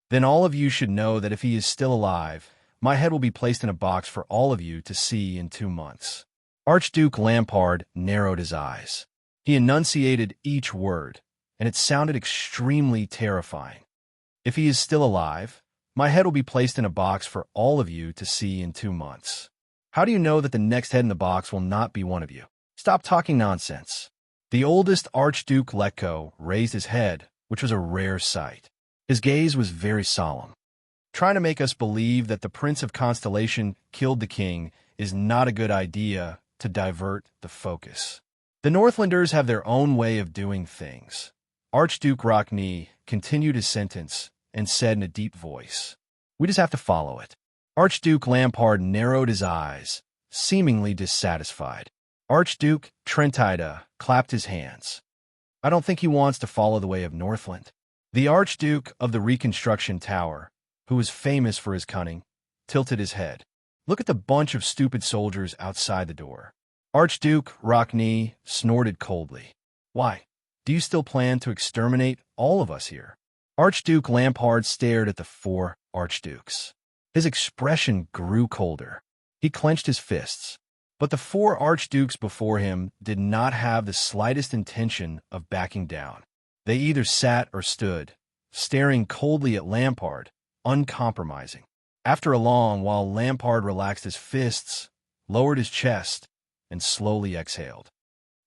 "Then all of you should know that if he is still alive, my head will be placed in a box for all of you to see in 2 months." Archduke Lampard narrowed his eyes. He enunciated each word, and it sounded extremely terrifying. "If he is still alive, my head will be placed in a box for all of you to see in 2 months. How do you know that the next head in the box will not be one of you? Stop talking nonsense." The oldest Archduke Letko raised his head, which was a rare sight. His gaze was very solemn. "Trying to make us believe that the Prince of Constellation killed the king is not a good idea to divert the focus. The Northlanders have their own way of doing things." Archduke Rockney continued his sentence and said in a deep voice, "We just have to follow it." Archduke Lampard narrowed his eyes, seemingly dissatisfied. Archduke Trentida clapped his hands. "I don't think he wants to follow the way of Northland." The Archduke of the Reconstruction Tower, who was famous for his cunning, tilted his head. "Look at the bunch of stupid soldiers outside the door." Archduke Rockney snorted coldly. "Why? Do you still plan to exterminate all of us here?" Archduke Lampard stared at the four archdukes. His expression grew colder. He clenched his fists. But the four archdukes before him did not have the slightest intention of backing down. They either sat or stood, staring coldly at Lampard, uncompromising. After a long while, Lampard relaxed his fists, lowered his chest, and slowly exhaled.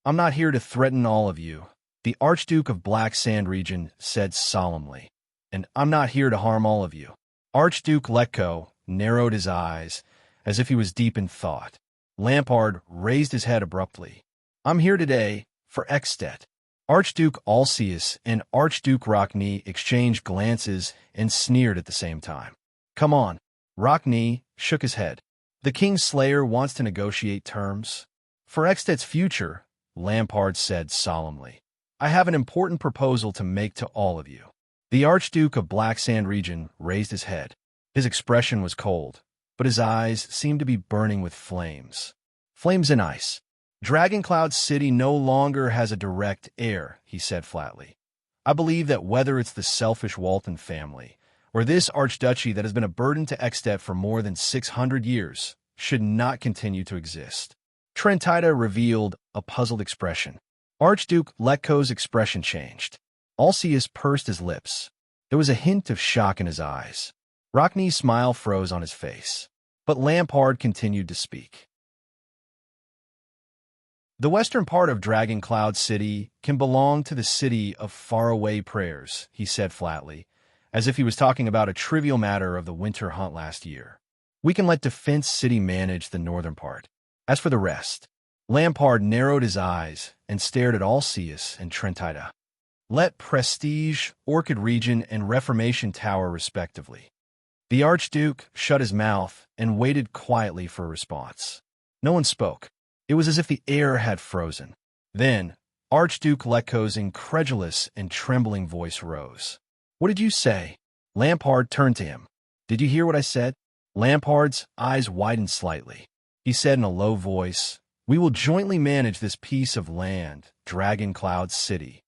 "I'm not here to threaten all of you," the Archduke of Black Sand Region said solemnly. "And I'm not here to harm all of you." Archduke Letko narrowed his eyes, as if he was deep in thought. Lampard raised his head abruptly. "I'm here today for Ekstedt." Archduke Alcius and Archduke Rockney exchanged glances and sneered at the same time. "Come on." Rockney shook his head. "The King's Slayer wants to negotiate terms." "For Ekstedt's future," Lampard said solemnly, "I have an important proposal to make to all of you." The Archduke of Black Sand Region raised his head. His expression was cold, but his eyes seemed to be burning with flames. Flames and ice. "Dragoncloud City no longer has a direct heir," he said flatly. "I believe that whether it's the selfish Walton family or this archduchy that has been a burden to Ekstedt for more than 600 years, should not continue to exist." Trentida revealed a puzzled expression. Archduke Letko's expression changed. Alcius pursed his lips. There was a hint of shock in his eyes. Rockney's smile froze on his face. But Lampard continued to speak. "The western part of Dragoncloud City can belong to the City of Faraway Prayers," he said flatly, as if he was talking about a trivial matter of the winter hunt last year. "We can let Defense City manage the northern part. As for the rest..." Lampard narrowed his eyes and stared at Alcius and Trentida. "Let Prestige, Orchid Region, and Reformation Tower respectively." The Archduke shut his mouth and waited quietly for a response. No one spoke. It was as if the air had frozen. Then, Archduke Letko's incredulous and trembling voice rose. "What did you say?" Lampard turned to him. "Did you hear what I said?" Lampard's eyes widened slightly. He said in a low voice, "We will jointly manage this piece of land, Dragoncloud City."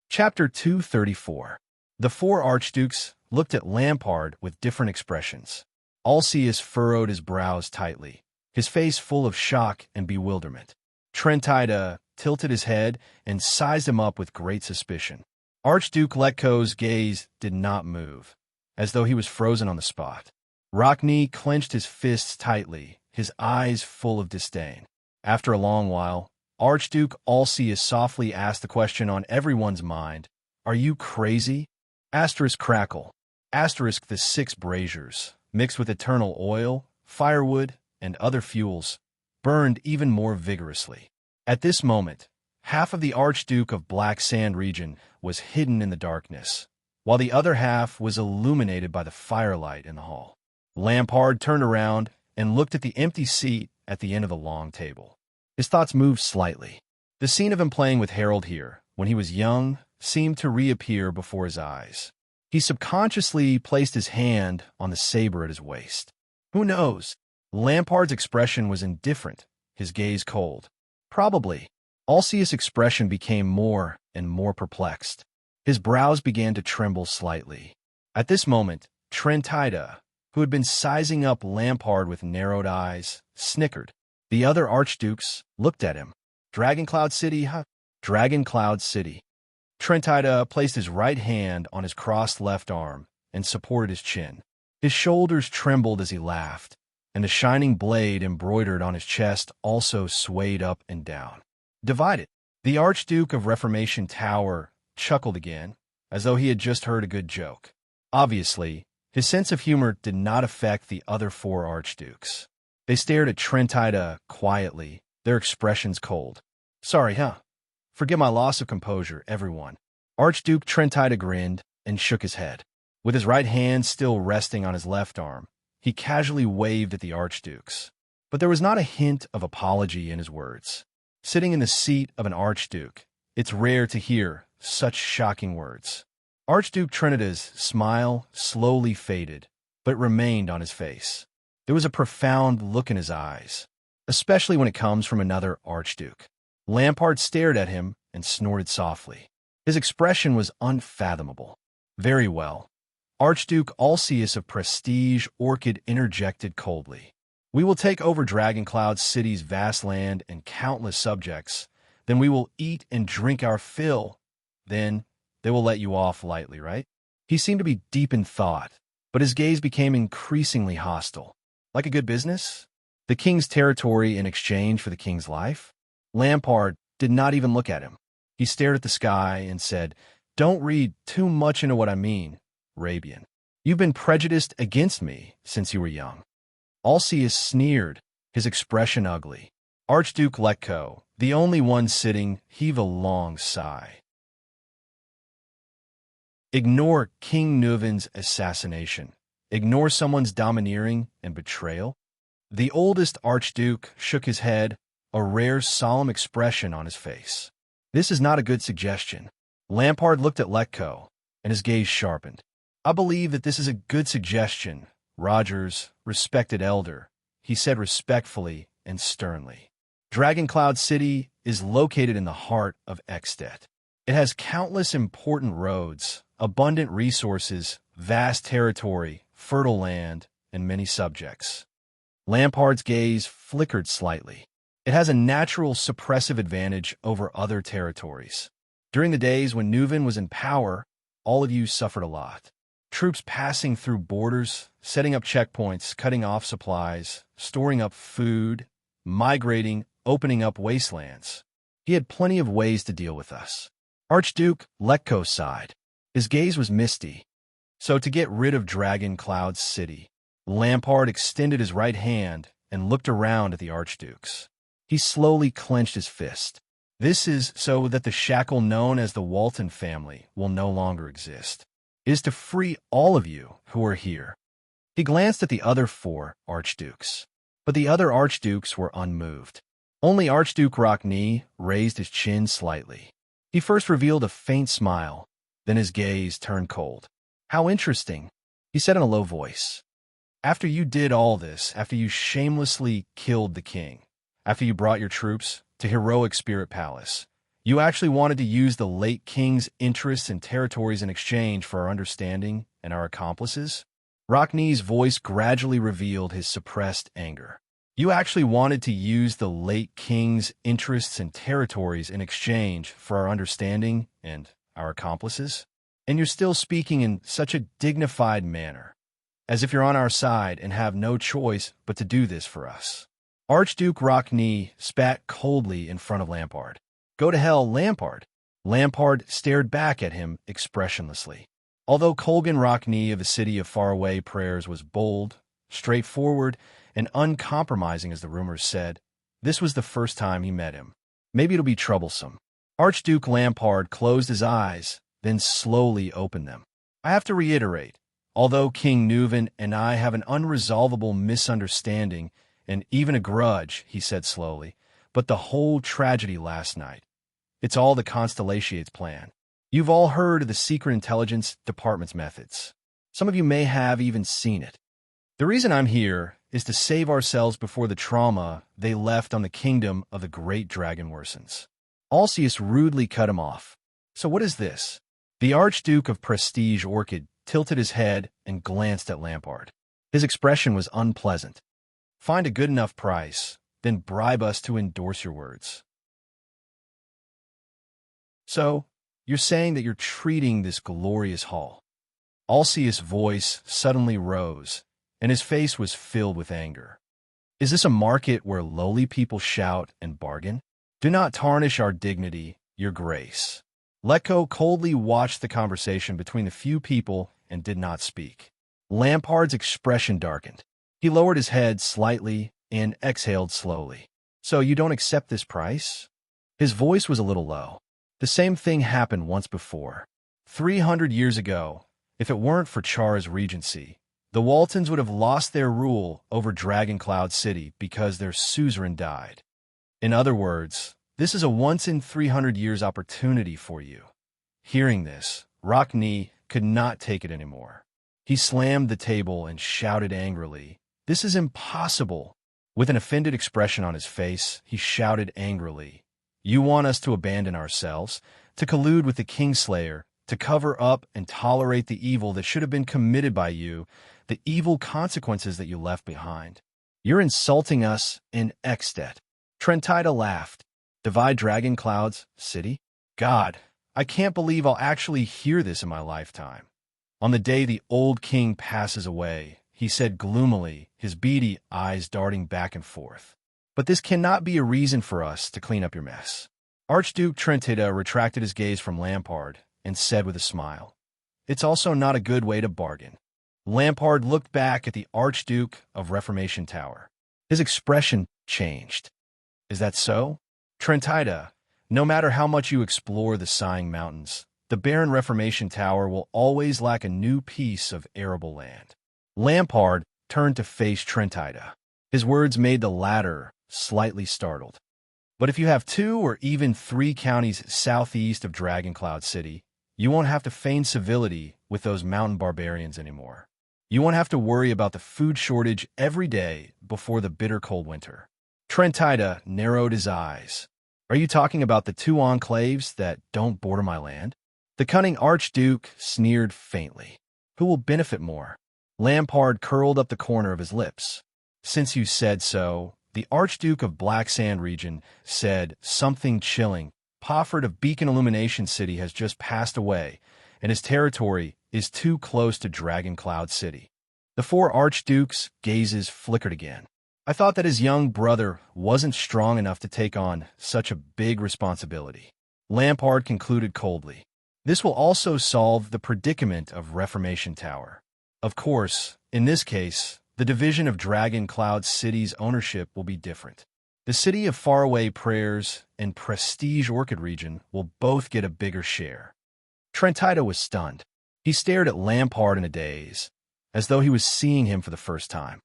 Chapter 234. The four archdukes looked at Lampard with different expressions. Alcius furrowed his brows tightly, his face full of shock and bewilderment. Trentida tilted his head and sized him up with great suspicion. Archduke Letko's gaze did not move, as though he was frozen on the spot. Rockney clenched his fists tightly, his eyes full of disdain. After a long while, Archduke Alcius softly asked the question on everyone's mind, "Are you crazy?" Asterisk crackle. Asterisk the 6 braziers, mixed with eternal oil, firewood, and other fuels, burned even more vigorously. At this moment, half of the Archduke of Black Sand Region was hidden in the darkness, while the other half was illuminated by the firelight in the hall. Lampard turned around and looked at the empty seat at the end of the long table. His thoughts moved slightly. The scene of him playing with Harold here, when he was young, seemed to reappear before his eyes. He subconsciously placed his hand on the saber at his waist. Who knows? Lampard's expression was indifferent, his gaze cold. Probably. Alcius' expression became more and more perplexed. His brows began to tremble slightly. At this moment, Trentida, who had been sizing up Lampard with narrowed eyes, snickered. The other archdukes looked at him. "Dragoncloud City, huh?" "Dragoncloud City." Trentida placed his right hand on his crossed left arm and supported his chin. His shoulders trembled as he laughed, and the shining blade embroidered on his chest also swayed up and down. Divided. The Archduke of Reformation Tower chuckled again, as though he had just heard a good joke. Obviously, his sense of humor did not affect the other 4 archdukes. They stared at Trentida quietly, their expressions cold. "Sorry, huh? Forgive my loss of composure, everyone." Archduke Trentida grinned and shook his head. With his right hand still resting on his left arm, he casually waved at the archdukes. But there was not a hint of apology in his words. Sitting in the seat of an archduke, it's rare to hear such shocking words. Archduke Trinida's smile slowly faded, but remained on his face. There was a profound look in his eyes, especially when it comes from another archduke. Lampard stared at him and snorted softly. His expression was unfathomable. "Very well." Archduke Alcius of Prestige Orchid interjected coldly. "We will take over Dragoncloud City's vast land and countless subjects. Then we will eat and drink our fill." then they will let you off lightly, right? He seemed to be deep in thought, but his gaze became increasingly hostile. Like a good business? The king's territory in exchange for the king's life? Lampard did not even look at him. He stared at the sky and said, "Don't read too much into what I mean, Rabian. You've been prejudiced against me since you were young." Alcius sneered, his expression ugly. Archduke Letko, the only one sitting, heaved a long sigh. Ignore King Neuvin's assassination. Ignore someone's domineering and betrayal. The oldest archduke shook his head, a rare solemn expression on his face. This is not a good suggestion. Lampard looked at Letko, and his gaze sharpened. "I believe that this is a good suggestion, Rogers, respected elder," he said respectfully and sternly. Dragoncloud City is located in the heart of Ekstedt. It has countless important roads, abundant resources, vast territory, fertile land, and many subjects. Lampard's gaze flickered slightly. It has a natural suppressive advantage over other territories. During the days when Neuvin was in power, all of you suffered a lot. Troops passing through borders, setting up checkpoints, cutting off supplies, storing up food, migrating, opening up wastelands. He had plenty of ways to deal with us. Archduke Letko sighed. His gaze was misty. So to get rid of Dragoncloud City, Lampard extended his right hand and looked around at the archdukes. He slowly clenched his fist. This is so that the shackle known as the Walton family will no longer exist. It is to free all of you who are here. He glanced at the other 4 archdukes, but the other archdukes were unmoved. Only Archduke Rockney raised his chin slightly. He first revealed a faint smile, then his gaze turned cold. "How interesting," he said in a low voice. "After you did all this, after you shamelessly killed the king, after you brought your troops to heroic Spirit Palace, you actually wanted to use the late king's interests and territories in exchange for our understanding and our accomplices?" Rockney's voice gradually revealed his suppressed anger. "You actually wanted to use the late king's interests and territories in exchange for our understanding and our accomplices? And you're still speaking in such a dignified manner, as if you're on our side and have no choice but to do this for us." Archduke Rockney spat coldly in front of Lampard. "Go to hell, Lampard." Lampard stared back at him expressionlessly. Although Colgan Rockney of the city of faraway prayers was bold, straightforward, and uncompromising as the rumors said, this was the first time he met him. Maybe it'll be troublesome. Archduke Lampard closed his eyes, then slowly opened them. "I have to reiterate, although King Neuvin and I have an unresolvable misunderstanding and even a grudge," he said slowly, "but the whole tragedy last night, it's all the Constellation's plan. You've all heard of the Secret Intelligence Department's methods. Some of you may have even seen it. The reason I'm here is to save ourselves before the trauma they left on the kingdom of the great dragon worsens." Alcius rudely cut him off. "So what is this?" The Archduke of Prestige Orchid tilted his head and glanced at Lampard. His expression was unpleasant. "Find a good enough price, then bribe us to endorse your words." "So, you're saying that you're treating this glorious hall?" Alcius' voice suddenly rose, and his face was filled with anger. "Is this a market where lowly people shout and bargain? Do not tarnish our dignity, your grace." Letko coldly watched the conversation between the few people and did not speak. Lampard's expression darkened. He lowered his head slightly and exhaled slowly. "So you don't accept this price?" His voice was a little low. "The same thing happened once before. 300 years ago, if it weren't for Char's regency, the Waltons would have lost their rule over Dragoncloud City because their suzerain died. In other words, this is a once-in-300 years opportunity for you." Hearing this, Rockney could not take it anymore. He slammed the table and shouted angrily, "This is impossible!" With an offended expression on his face, he shouted angrily, "You want us to abandon ourselves, to collude with the Kingslayer, to cover up and tolerate the evil that should have been committed by you, the evil consequences that you left behind. You're insulting us in Ekstedt." Trentida laughed. "Divide Dragoncloud's city? God, I can't believe I'll actually hear this in my lifetime. On the day the old king passes away, he said gloomily, his beady eyes darting back and forth. But this cannot be a reason for us to clean up your mess. Archduke Trentida retracted his gaze from Lampard and said with a smile, "It's also not a good way to bargain." Lampard looked back at the Archduke of Reformation Tower. His expression changed. "Is that so?" "Trentida, no matter how much you explore the sighing mountains, the barren Reformation Tower will always lack a new piece of arable land." Lampard turned to face Trentida. His words made the latter slightly startled. "But if you have 2 or even 3 counties southeast of Dragoncloud City, you won't have to feign civility with those mountain barbarians anymore. You won't have to worry about the food shortage every day before the bitter cold winter." Trentida narrowed his eyes. "Are you talking about the 2 enclaves that don't border my land?" The cunning Archduke sneered faintly. "Who will benefit more?" Lampard curled up the corner of his lips. "Since you said so," the Archduke of Black Sand region said something chilling. "Pofford of Beacon Illumination City has just passed away, and his territory is too close to Dragoncloud City." The 4 archdukes' gazes flickered again. "I thought that his young brother wasn't strong enough to take on such a big responsibility." Lampard concluded coldly. "This will also solve the predicament of Reformation Tower. Of course, in this case, the division of Dragoncloud City's ownership will be different. The City of Faraway Prayers and Prestige Orchid region will both get a bigger share." Trentida was stunned. He stared at Lampard in a daze, as though he was seeing him for the first time.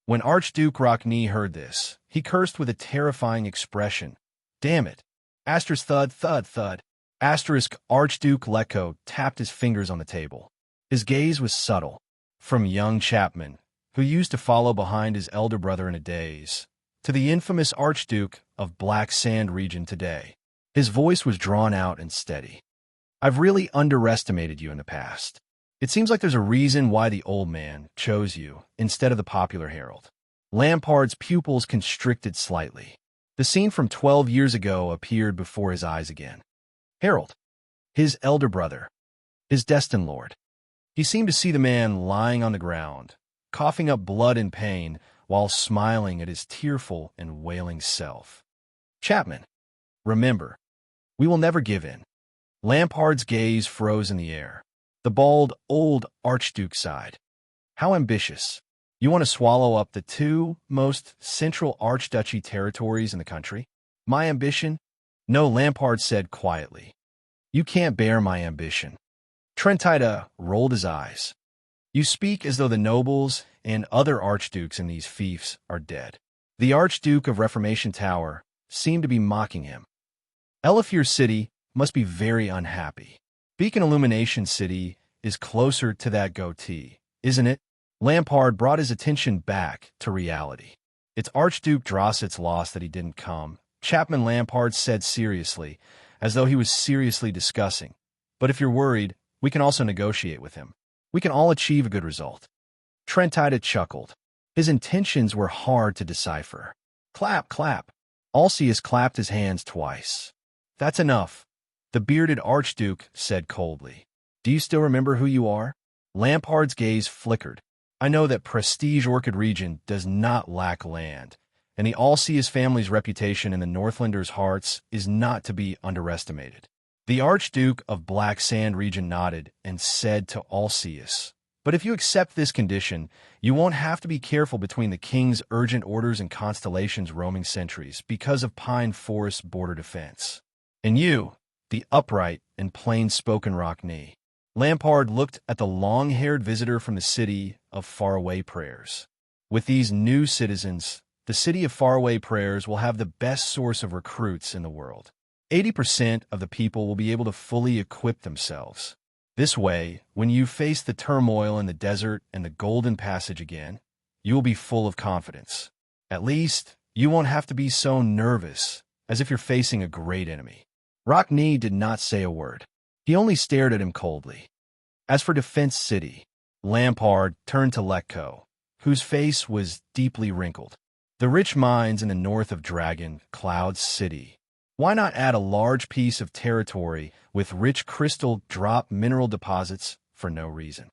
When Archduke Rockney heard this, he cursed with a terrifying expression. "Damn it!" Asterisk thud, thud, thud. Asterisk Archduke Lecco tapped his fingers on the table. His gaze was subtle. From young Chapman, who used to follow behind his elder brother in a daze, to the infamous Archduke of Black Sand region today. His voice was drawn out and steady. "I've really underestimated you in the past. It seems like there's a reason why the old man chose you instead of the popular herald." Lampard's pupils constricted slightly. The scene from 12 years ago appeared before his eyes again. Harold, his elder brother, his destined lord. He seemed to see the man lying on the ground, coughing up blood in pain, while smiling at his tearful and wailing self. "Chapman, remember, we will never give in." Lampard's gaze froze in the air. The bald, old Archduke sighed. "How ambitious. You want to swallow up the 2 most central archduchy territories in the country?" "My ambition?" "No," Lampard said quietly. "You can't bear my ambition." Trentida rolled his eyes. "You speak as though the nobles and other archdukes in these fiefs are dead." The Archduke of Reformation Tower seemed to be mocking him. "Elifir City must be very unhappy. Beacon Illumination City is closer to that goatee, isn't it?" Lampard brought his attention back to reality. "It's Archduke Drosset's loss that he didn't come," Chapman Lampard said seriously, as though he was seriously discussing. "But if you're worried, we can also negotiate with him. We can all achieve a good result." Trentida chuckled. His intentions were hard to decipher. "Clap, clap." Alcius clapped his hands twice. "That's enough," the bearded Archduke said coldly. "Do you still remember who you are?" Lampard's gaze flickered. "I know that Prestige Orchid region does not lack land, and the Alcius family's reputation in the Northlanders' hearts is not to be underestimated." The Archduke of Black Sand region nodded and said to Alcius, "But if you accept this condition, you won't have to be careful between the king's urgent orders and Constellation's roaming sentries because of Pine Forest border defense. And you, the upright and plain-spoken Rockney." Lampard looked at the long-haired visitor from the City of Faraway Prayers. "With these new citizens, the City of Faraway Prayers will have the best source of recruits in the world. 80% of the people will be able to fully equip themselves. This way, when you face the turmoil in the desert and the Golden Passage again, you will be full of confidence. At least, you won't have to be so nervous, as if you're facing a great enemy." Rockney did not say a word. He only stared at him coldly. As for Defense City, Lampard turned to Lecco, whose face was deeply wrinkled. "The rich mines in the north of Dragon Cloud City Why not add a large piece of territory with rich crystal drop mineral deposits for no reason?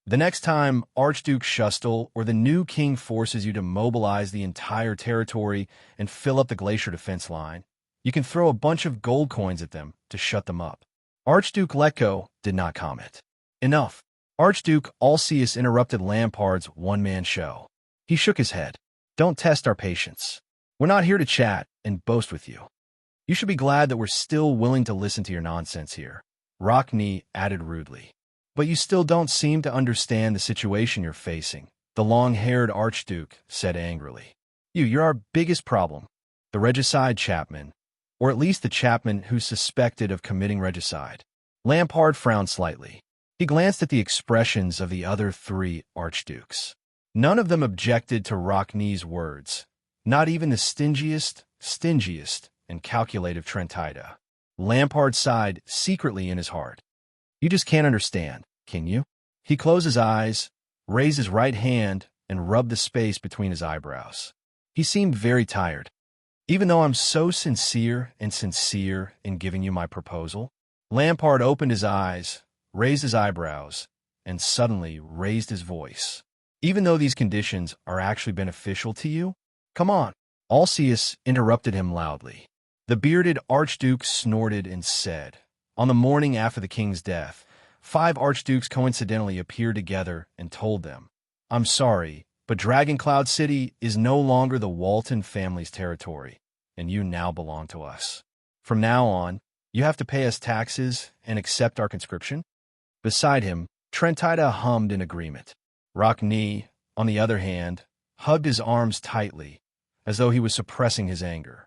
The next time Archduke Shustel or the new king forces you to mobilize the entire territory and fill up the glacier defense line, you can throw a bunch of gold coins at them to shut them up. Archduke Letko did not comment. Enough. Archduke Alceus interrupted Lampard's one-man show. He shook his head. Don't test our patience. We're not here to chat and boast with you. You should be glad that we're still willing to listen to your nonsense here. Rockne added rudely. But you still don't seem to understand the situation you're facing, the long-haired Archduke said angrily. You're our biggest problem. The regicide chapman, or at least the chapman who's suspected of committing regicide. Lampard frowned slightly. He glanced at the expressions of the other three archdukes. None of them objected to Rockne's words, not even the stingiest, and calculative Trentida. Lampard sighed secretly in his heart. You just can't understand, can you? He closed his eyes, raised his right hand, and rubbed the space between his eyebrows. He seemed very tired. Even though I'm so sincere in giving you my proposal, Lampard opened his eyes, raised his eyebrows, and suddenly raised his voice. Even though these conditions are actually beneficial to you? Come on. Alceus interrupted him loudly. The bearded archduke snorted and said, on the morning after the king's death, 5 archdukes coincidentally appeared together and told them, I'm sorry, but Dragoncloud City is no longer the Walton family's territory, and you now belong to us. From now on, you have to pay us taxes and accept our conscription? Beside him, Trentida hummed in agreement. Rockne, on the other hand, hugged his arms tightly, as though he was suppressing his anger.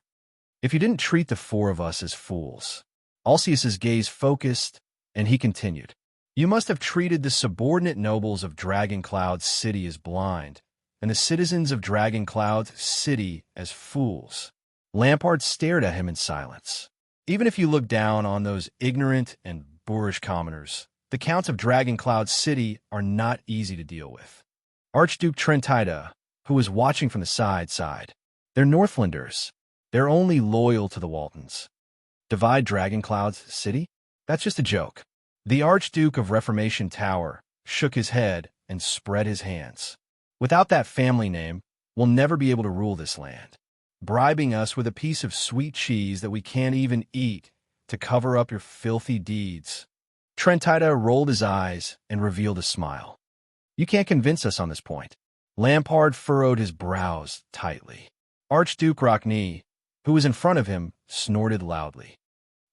If you didn't treat the 4 of us as fools, Alceus's gaze focused, and he continued, you must have treated the subordinate nobles of Dragoncloud City as blind, and the citizens of Dragoncloud City as fools. Lampard stared at him in silence. Even if you look down on those ignorant and boorish commoners, the counts of Dragoncloud City are not easy to deal with. Archduke Trentida, who was watching from the side, sighed. They're Northlanders. They're only loyal to the Waltons. Divide Dragoncloud City? That's just a joke. The Archduke of Reformation Tower shook his head and spread his hands. Without that family name, we'll never be able to rule this land. Bribing us with a piece of sweet cheese that we can't even eat to cover up your filthy deeds. Trentida rolled his eyes and revealed a smile. You can't convince us on this point. Lampard furrowed his brows tightly. Archduke Rockne, who was in front of him, snorted loudly.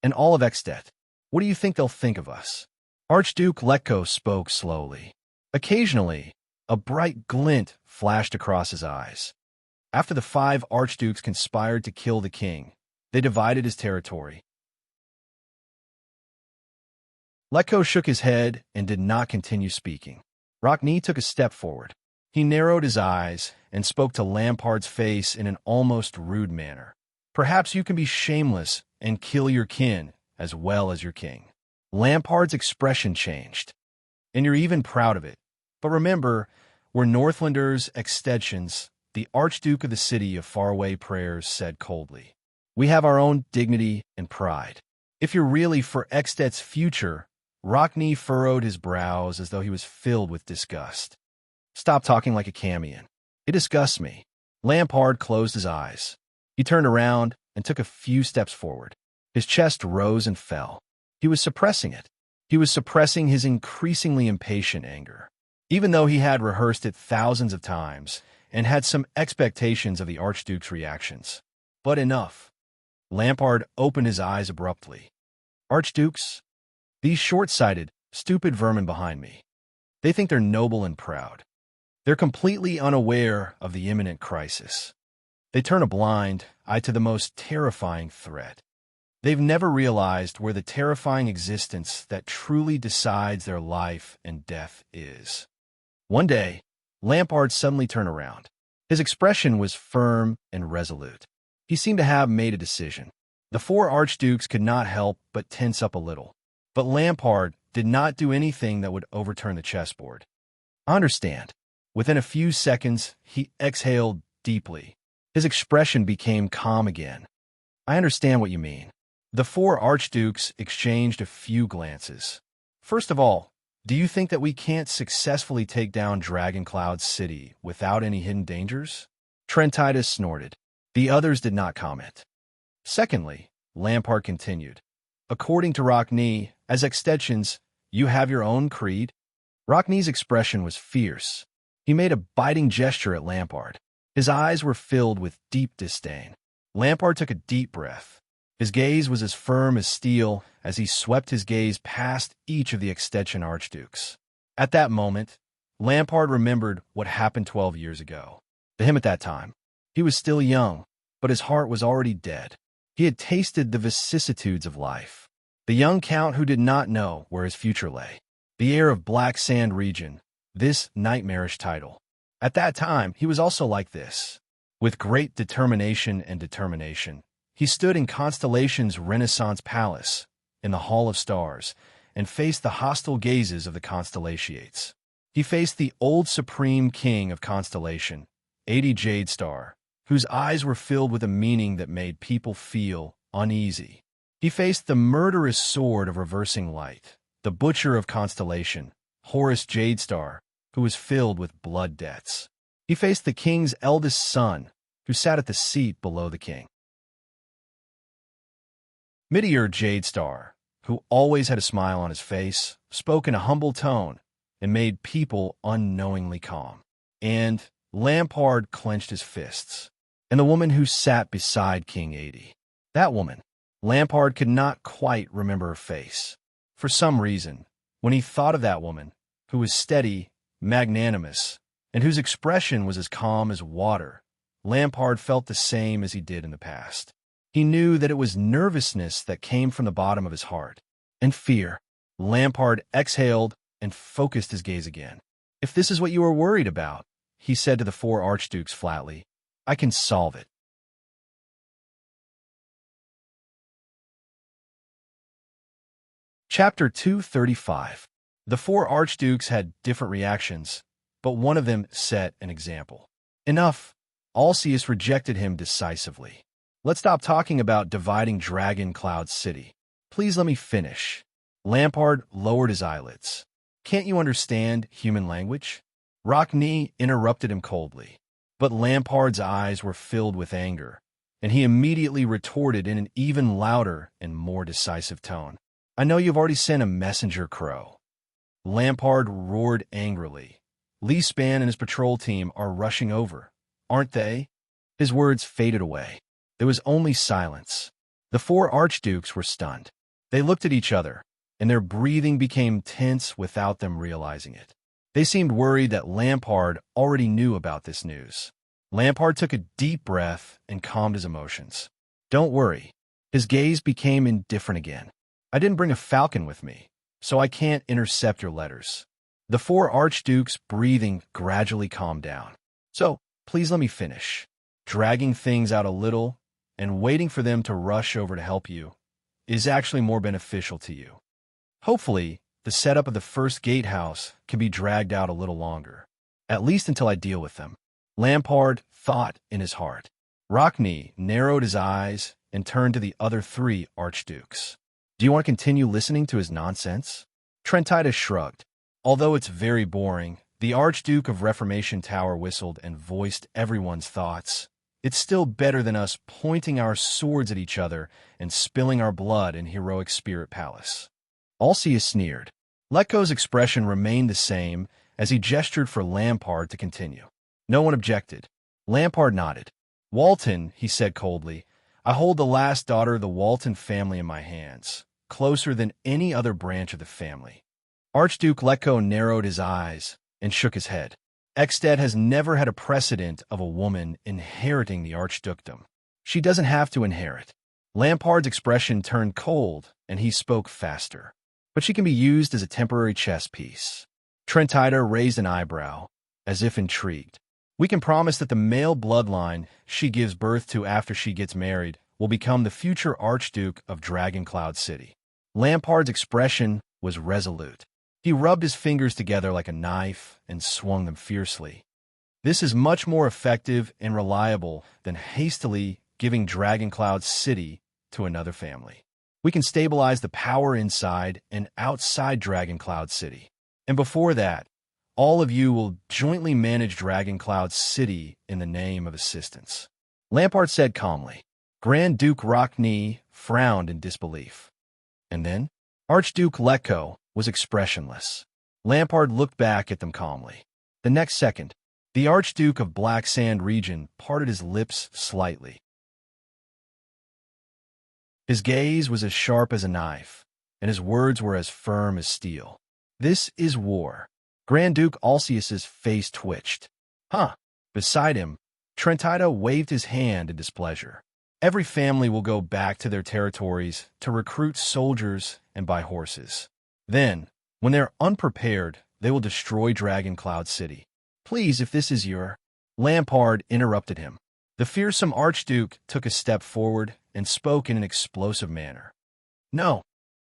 And all of Ekstedt, what do you think they'll think of us? Archduke Letko spoke slowly. Occasionally, a bright glint flashed across his eyes. After the 5 archdukes conspired to kill the king, they divided his territory. Letko shook his head and did not continue speaking. Rockne took a step forward. He narrowed his eyes and spoke to Lampard's face in an almost rude manner. Perhaps you can be shameless and kill your kin as well as your king. Lampard's expression changed. And you're even proud of it. But remember, we're Northlanders Ekstedtians, the Archduke of the City of Faraway Prayers said coldly. We have our own dignity and pride. If you're really for Ekstedt's future, Rockne furrowed his brows as though he was filled with disgust. Stop talking like a Camion. It disgusts me. Lampard closed his eyes. He turned around and took a few steps forward. His chest rose and fell. He was suppressing it. He was suppressing his increasingly impatient anger. Even though he had rehearsed it thousands of times and had some expectations of the Archduke's reactions. But enough. Lampard opened his eyes abruptly. Archdukes? These short-sighted, stupid vermin behind me. They think they're noble and proud. They're completely unaware of the imminent crisis. They turn a blind eye to the most terrifying threat. They've never realized where the terrifying existence that truly decides their life and death is. One day, Lampard suddenly turned around. His expression was firm and resolute. He seemed to have made a decision. The 4 archdukes could not help but tense up a little. But Lampard did not do anything that would overturn the chessboard. I understand. Within a few seconds, he exhaled deeply. His expression became calm again. I understand what you mean. The four archdukes exchanged a few glances. First of all, do you think that we can't successfully take down Dragoncloud City without any hidden dangers? Trentitus snorted. The others did not comment. Secondly, Lampard continued. According to Rockney, as extensions, you have your own creed? Rockney's expression was fierce. He made a biting gesture at Lampard. His eyes were filled with deep disdain. Lampard took a deep breath. His gaze was as firm as steel as he swept his gaze past each of the extension archdukes. At that moment, Lampard remembered what happened 12 years ago. To him at that time, he was still young, but his heart was already dead. He had tasted the vicissitudes of life. The young count who did not know where his future lay. The heir of Black Sand region, this nightmarish title. At that time, he was also like this. With great determination, he stood in Constellation's Renaissance Palace, in the Hall of Stars, and faced the hostile gazes of the Constellations. He faced the old Supreme King of Constellation, 80 Jade Star, whose eyes were filled with a meaning that made people feel uneasy. He faced the murderous sword of reversing light, the butcher of Constellation, Horus Jade Star, who was filled with blood debts. He faced the king's eldest son, who sat at the seat below the king. Meteor Jade Star, who always had a smile on his face, spoke in a humble tone and made people unknowingly calm. And Lampard clenched his fists. And the woman who sat beside King 80. That woman. Lampard could not quite remember her face. For some reason, when he thought of that woman, who was steady, magnanimous, and whose expression was as calm as water, Lampard felt the same as he did in the past. He knew that it was nervousness that came from the bottom of his heart, and fear. Lampard exhaled and focused his gaze again. If this is what you are worried about, he said to the four archdukes flatly, I can solve it. Chapter 235. The four archdukes had different reactions, but one of them set an example. Enough. Alceus rejected him decisively. Let's stop talking about dividing Dragoncloud City. Please let me finish. Lampard lowered his eyelids. Can't you understand human language? Rockney interrupted him coldly. But Lampard's eyes were filled with anger, and he immediately retorted in an even louder and more decisive tone. I know you've already sent a messenger, Crow. Lampard roared angrily. Lee Span and his patrol team are rushing over, aren't they? His words faded away. There was only silence. The four archdukes were stunned. They looked at each other, and their breathing became tense without them realizing it. They seemed worried that Lampard already knew about this news. Lampard took a deep breath and calmed his emotions. Don't worry. His gaze became indifferent again. I didn't bring a falcon with me, so I can't intercept your letters. The four archdukes' breathing gradually calmed down. So, please let me finish. Dragging things out a little and waiting for them to rush over to help you is actually more beneficial to you. Hopefully, the setup of the first gatehouse can be dragged out a little longer, at least until I deal with them. Lampard thought in his heart. Rockney narrowed his eyes and turned to the other three archdukes. Do you want to continue listening to his nonsense? Trentitus shrugged. Although it's very boring, the Archduke of Reformation Tower whistled and voiced everyone's thoughts. It's still better than us pointing our swords at each other and spilling our blood in Heroic Spirit Palace. Alceus sneered. Letko's expression remained the same as he gestured for Lampard to continue. No one objected. Lampard nodded. Walton, he said coldly, I hold the last daughter of the Walton family in my hands, closer than any other branch of the family. Archduke Letko narrowed his eyes and shook his head. Ekstedt has never had a precedent of a woman inheriting the archdukedom. She doesn't have to inherit. Lampard's expression turned cold, and he spoke faster. But she can be used as a temporary chess piece. Trentida raised an eyebrow, as if intrigued. We can promise that the male bloodline she gives birth to after she gets married will become the future Archduke of Dragoncloud City. Lampard's expression was resolute. He rubbed his fingers together like a knife and swung them fiercely. This is much more effective and reliable than hastily giving Dragoncloud City to another family. We can stabilize the power inside and outside Dragoncloud City. And before that, all of you will jointly manage Dragoncloud City in the name of assistance. Lampard said calmly. Grand Duke Rockney frowned in disbelief. And then, Archduke Letko was expressionless. Lampard looked back at them calmly. The next second, the Archduke of Black Sand region parted his lips slightly. His gaze was as sharp as a knife, and his words were as firm as steel. This is war. Grand Duke Alcius's face twitched. Huh. Beside him, Trentida waved his hand in displeasure. Every family will go back to their territories to recruit soldiers and buy horses. Then, when they're unprepared, they will destroy Dragoncloud City. Please, if this is your... Lampard interrupted him. The fearsome Archduke took a step forward and spoke in an explosive manner. No.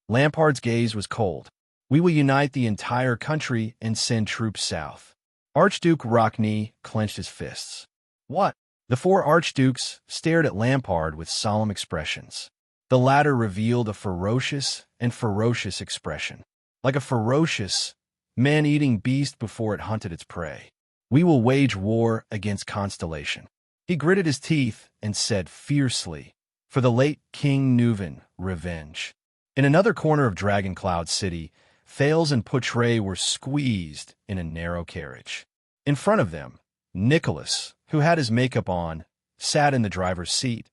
Lampard's gaze was cold. We will unite the entire country and send troops south. Archduke Rockney clenched his fists. What? The four archdukes stared at Lampard with solemn expressions. The latter revealed a ferocious expression. Like a ferocious, man-eating beast before it hunted its prey. We will wage war against Constellation. He gritted his teeth and said fiercely, for the late King Nuven, revenge. In another corner of Dragoncloud City, Thales and Poutre were squeezed in a narrow carriage. In front of them, Nicholas, who had his makeup on, sat in the driver's seat,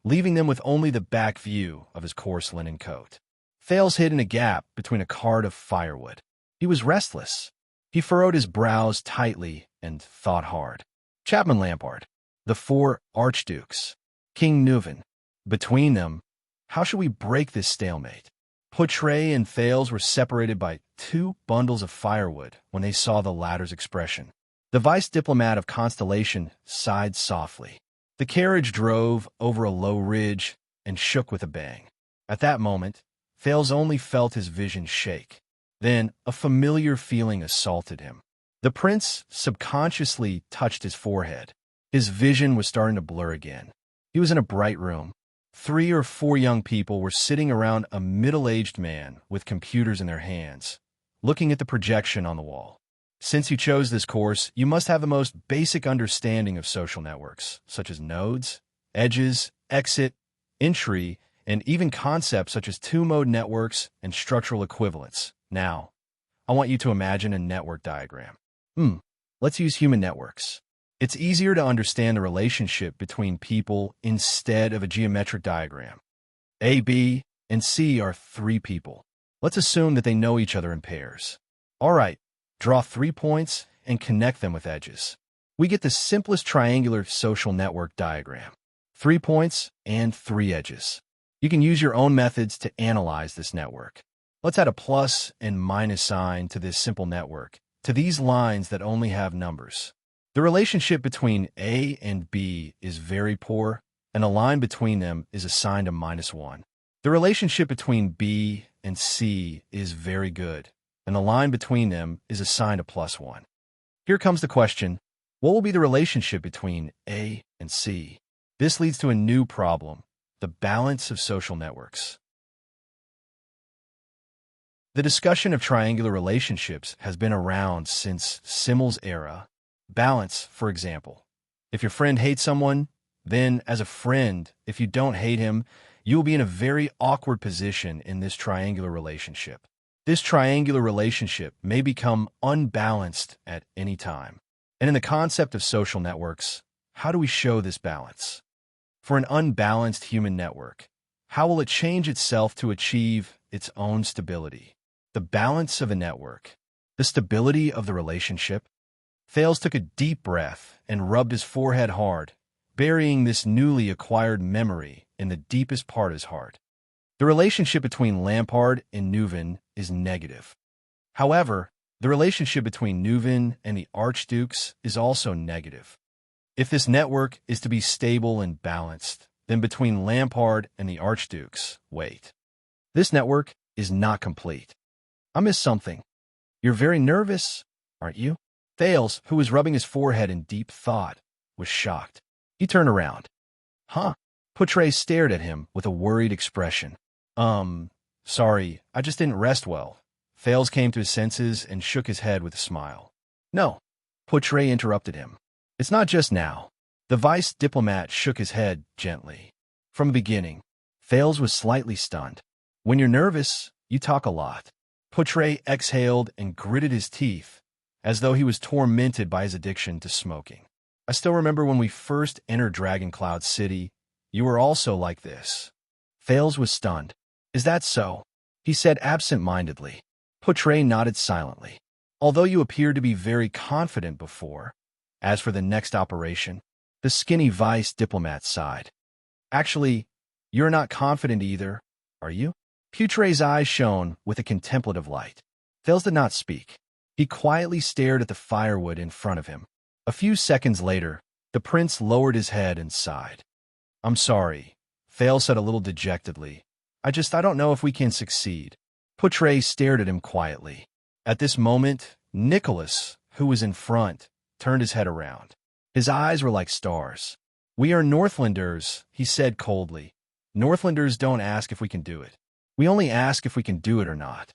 leaving them with only the back view of his coarse linen coat. Thales hid in a gap between a cart of firewood. He was restless. He furrowed his brows tightly and thought hard. Chapman Lampard. The four archdukes. King Nuven. Between them, how should we break this stalemate? Poutre and Thales were separated by 2 bundles of firewood when they saw the latter's expression. The vice diplomat of Constellation sighed softly. The carriage drove over a low ridge and shook with a bang. At that moment, Thales only felt his vision shake. Then a familiar feeling assaulted him. The prince subconsciously touched his forehead. His vision was starting to blur again. He was in a bright room. 3 or 4 young people were sitting around a middle-aged man with computers in their hands, looking at the projection on the wall. Since you chose this course, you must have the most basic understanding of social networks, such as nodes, edges, exit, entry, and even concepts such as two-mode networks and structural equivalence. Now, I want you to imagine a network diagram. Let's use human networks. It's easier to understand the relationship between people instead of a geometric diagram. A, B, and C are 3 people. Let's assume that they know each other in pairs. All right, draw 3 points and connect them with edges. We get the simplest triangular social network diagram. 3 points and 3 edges. You can use your own methods to analyze this network. Let's add a plus and minus sign to this simple network, to these lines that only have numbers. The relationship between A and B is very poor, and a line between them is assigned a -1. The relationship between B and C is very good, and the line between them is assigned a +1. Here comes the question, what will be the relationship between A and C? This leads to a new problem, the balance of social networks. The discussion of triangular relationships has been around since Simmel's era. Balance, for example. If your friend hates someone, then as a friend, if you don't hate him, you will be in a very awkward position in this triangular relationship. This triangular relationship may become unbalanced at any time. And in the concept of social networks, how do we show this balance? For an unbalanced human network, how will it change itself to achieve its own stability? The balance of a network, the stability of the relationship. Thales took a deep breath and rubbed his forehead hard, burying this newly acquired memory in the deepest part of his heart. The relationship between Lampard and Nuven is negative. However, the relationship between Nuven and the archdukes is also negative. If this network is to be stable and balanced, then between Lampard and the archdukes, wait. This network is not complete. I missed something. You're very nervous, aren't you? Thales, who was rubbing his forehead in deep thought, was shocked. He turned around. Huh? Poutre stared at him with a worried expression. Sorry, I just didn't rest well. Thales came to his senses and shook his head with a smile. No, Poutre interrupted him. It's not just now. The vice diplomat shook his head gently. From the beginning, Thales was slightly stunned. When you're nervous, you talk a lot. Poutre exhaled and gritted his teeth, as though he was tormented by his addiction to smoking. I still remember when we first entered Dragon Cloud City, you were also like this. Thales was stunned. Is that so? He said absent-mindedly. Poutre nodded silently. Although you appeared to be very confident before, as for the next operation, the skinny vice diplomat sighed. Actually, you're not confident either, are you? Poutre's eyes shone with a contemplative light. Thales did not speak. He quietly stared at the firewood in front of him. A few seconds later, the prince lowered his head and sighed. I'm sorry, Thales said a little dejectedly. I don't know if we can succeed. Poutre stared at him quietly. At this moment, Nicholas, who was in front, turned his head around. His eyes were like stars. We are Northlanders, he said coldly. Northlanders don't ask if we can do it. We only ask if we can do it or not.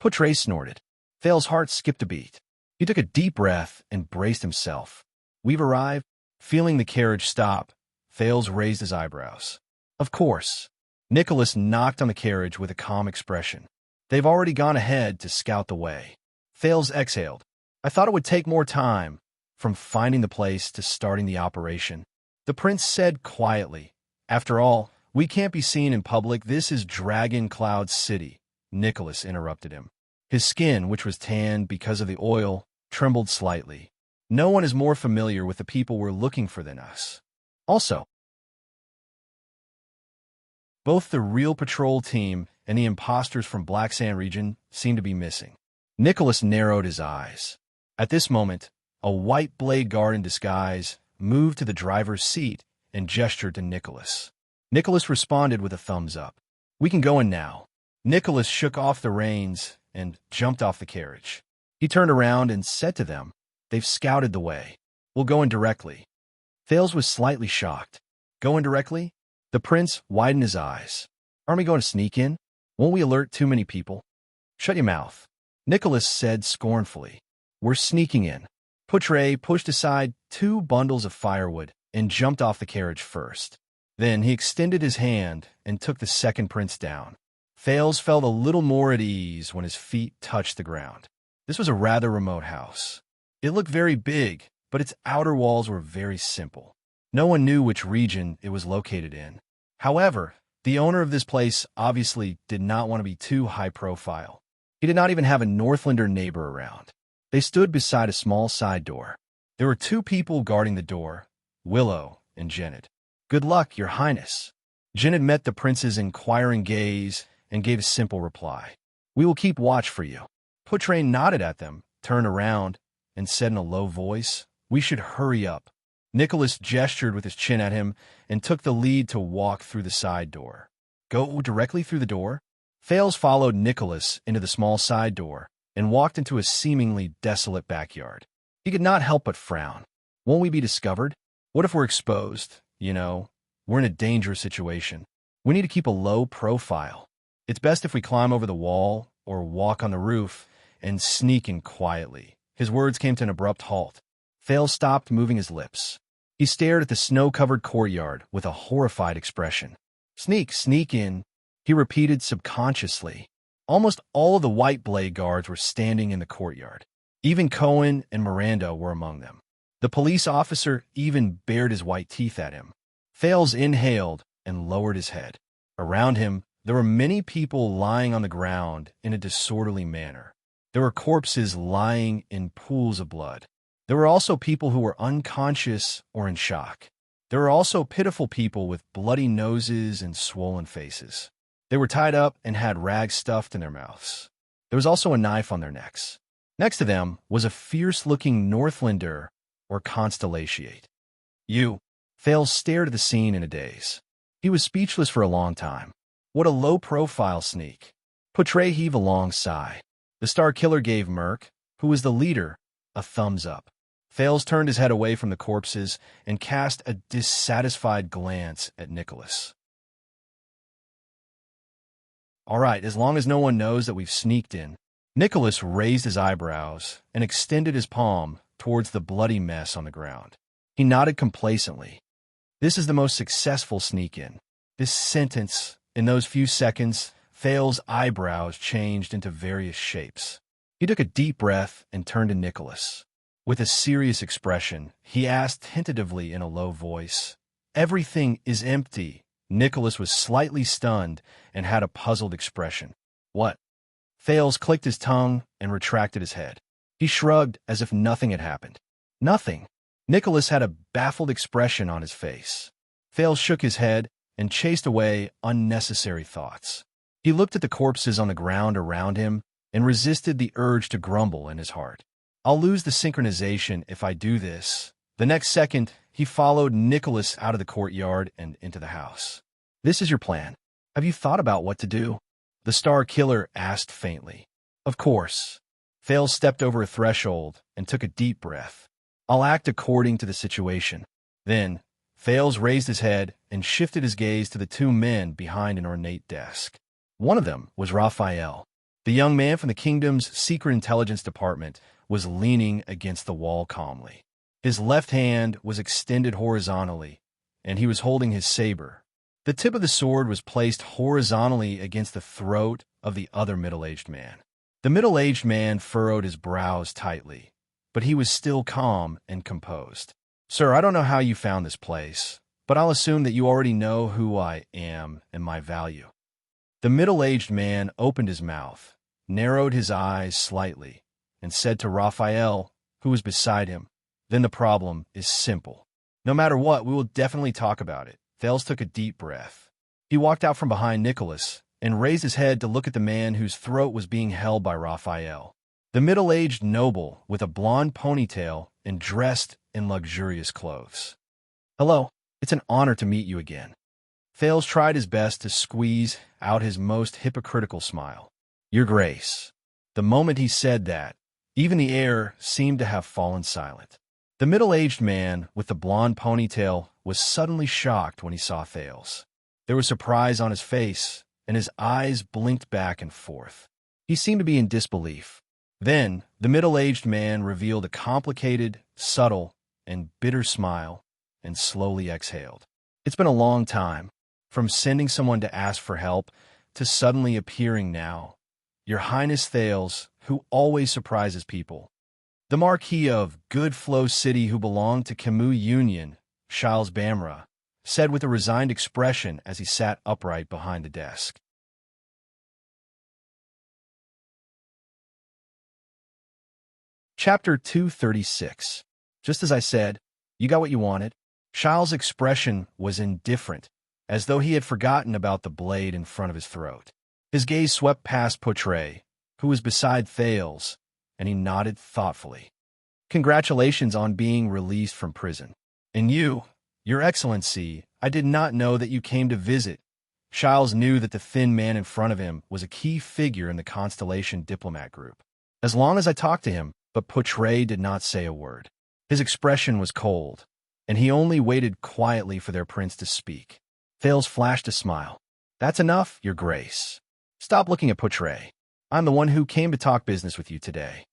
Poutre snorted. Thales' heart skipped a beat. He took a deep breath and braced himself. We've arrived. Feeling the carriage stop, Thales raised his eyebrows. Of course. Nicholas knocked on the carriage with a calm expression. They've already gone ahead to scout the way. Thales exhaled. I thought it would take more time, from finding the place to starting the operation. The prince said quietly. After all, we can't be seen in public. This is Dragon Cloud City. Nicholas interrupted him. His skin, which was tanned because of the oil, trembled slightly. No one is more familiar with the people we're looking for than us. Also, both the real patrol team and the imposters from Black Sand region seem to be missing. Nicholas narrowed his eyes. At this moment, a white blade guard in disguise moved to the driver's seat and gestured to Nicholas. Nicholas responded with a thumbs up. We can go in now. Nicholas shook off the reins and jumped off the carriage. He turned around and said to them, They've scouted the way. We'll go in directly. Thales was slightly shocked. Go in directly? The prince widened his eyes. Aren't we going to sneak in? Won't we alert too many people? Shut your mouth. Nicholas said scornfully. We're sneaking in. Poutre pushed aside 2 bundles of firewood and jumped off the carriage first. Then he extended his hand and took the second prince down. Thales felt a little more at ease when his feet touched the ground. This was a rather remote house. It looked very big, but its outer walls were very simple. No one knew which region it was located in. However, the owner of this place obviously did not want to be too high profile. He did not even have a Northlander neighbor around. They stood beside a small side door. There were 2 people guarding the door, Willow and Janet. Good luck, Your Highness. Janet met the prince's inquiring gaze and gave a simple reply. We will keep watch for you. Poutre nodded at them, turned around, and said in a low voice, We should hurry up. Nicholas gestured with his chin at him and took the lead to walk through the side door. Go directly through the door? Thales followed Nicholas into the small side door and walked into a seemingly desolate backyard. He could not help but frown. Won't we be discovered? What if we're exposed? We're in a dangerous situation. We need to keep a low profile. It's best if we climb over the wall or walk on the roof and sneak in quietly. His words came to an abrupt halt. Thales stopped moving his lips. He stared at the snow-covered courtyard with a horrified expression. Sneak in, he repeated subconsciously. Almost all of the white blade guards were standing in the courtyard. Even Cohen and Miranda were among them. The police officer even bared his white teeth at him. Thales inhaled and lowered his head. Around him, there were many people lying on the ground in a disorderly manner. There were corpses lying in pools of blood. There were also people who were unconscious or in shock. There were also pitiful people with bloody noses and swollen faces. They were tied up and had rags stuffed in their mouths. There was also a knife on their necks. Next to them was a fierce-looking Northlander or Constellatiate. Thales stared at the scene in a daze. He was speechless for a long time. What a low-profile sneak. Poutre heaved a long sigh. The Star Killer gave Merc, who was the leader, a thumbs up. Thales turned his head away from the corpses and cast a dissatisfied glance at Nicholas. All right, as long as no one knows that we've sneaked in. Nicholas raised his eyebrows and extended his palm towards the bloody mess on the ground. He nodded complacently. This is the most successful sneak-in. This sentence, in those few seconds, Thales' eyebrows changed into various shapes. He took a deep breath and turned to Nicholas. With a serious expression, he asked tentatively in a low voice, "Everything is empty." Nicholas was slightly stunned and had a puzzled expression. "What?" Thales clicked his tongue and retracted his head. He shrugged as if nothing had happened. "Nothing." Nicholas had a baffled expression on his face. Thales shook his head and chased away unnecessary thoughts. He looked at the corpses on the ground around him and resisted the urge to grumble in his heart. "I'll lose the synchronization if I do this." The next second, he followed Nicholas out of the courtyard and into the house. "This is your plan. Have you thought about what to do?" The Star Killer asked faintly. "Of course." Thales stepped over a threshold and took a deep breath. "I'll act according to the situation." Then, Thales raised his head and shifted his gaze to the two men behind an ornate desk. One of them was Raphael. The young man from the kingdom's secret intelligence department was leaning against the wall calmly. His left hand was extended horizontally, and he was holding his saber. The tip of the sword was placed horizontally against the throat of the other middle-aged man. The middle-aged man furrowed his brows tightly, but he was still calm and composed. "Sir, I don't know how you found this place, but I'll assume that you already know who I am and my value." The middle-aged man opened his mouth, narrowed his eyes slightly, and said to Raphael, who was beside him, "Then the problem is simple. No matter what, we will definitely talk about it." Thales took a deep breath. He walked out from behind Nicholas and raised his head to look at the man whose throat was being held by Raphael. The middle-aged noble with a blonde ponytail and dressed in luxurious clothes. "Hello, it's an honor to meet you again." Thales tried his best to squeeze out his most hypocritical smile. "Your Grace." The moment he said that, even the air seemed to have fallen silent. The middle-aged man with the blonde ponytail was suddenly shocked when he saw Thales. There was surprise on his face, and his eyes blinked back and forth. He seemed to be in disbelief. Then, the middle-aged man revealed a complicated, subtle, and bitter smile and slowly exhaled. "It's been a long time, from sending someone to ask for help to suddenly appearing now. Your Highness Thales, who always surprises people. The Marquis of Good Flow City who belonged to Camus Union, Charles Bamra," said with a resigned expression as he sat upright behind the desk. Chapter 236. Just as I said, you got what you wanted. Charles' expression was indifferent, as though he had forgotten about the blade in front of his throat. His gaze swept past Poitre, who was beside Thales, and he nodded thoughtfully. "Congratulations on being released from prison. And you, Your Excellency, I did not know that you came to visit." Charles knew that the thin man in front of him was a key figure in the Constellation diplomat group. "As long as I talked to him," but Poitre did not say a word. His expression was cold, and he only waited quietly for their prince to speak. Thales flashed a smile. "That's enough, Your Grace. Stop looking at Poitre. I'm the one who came to talk business with you today."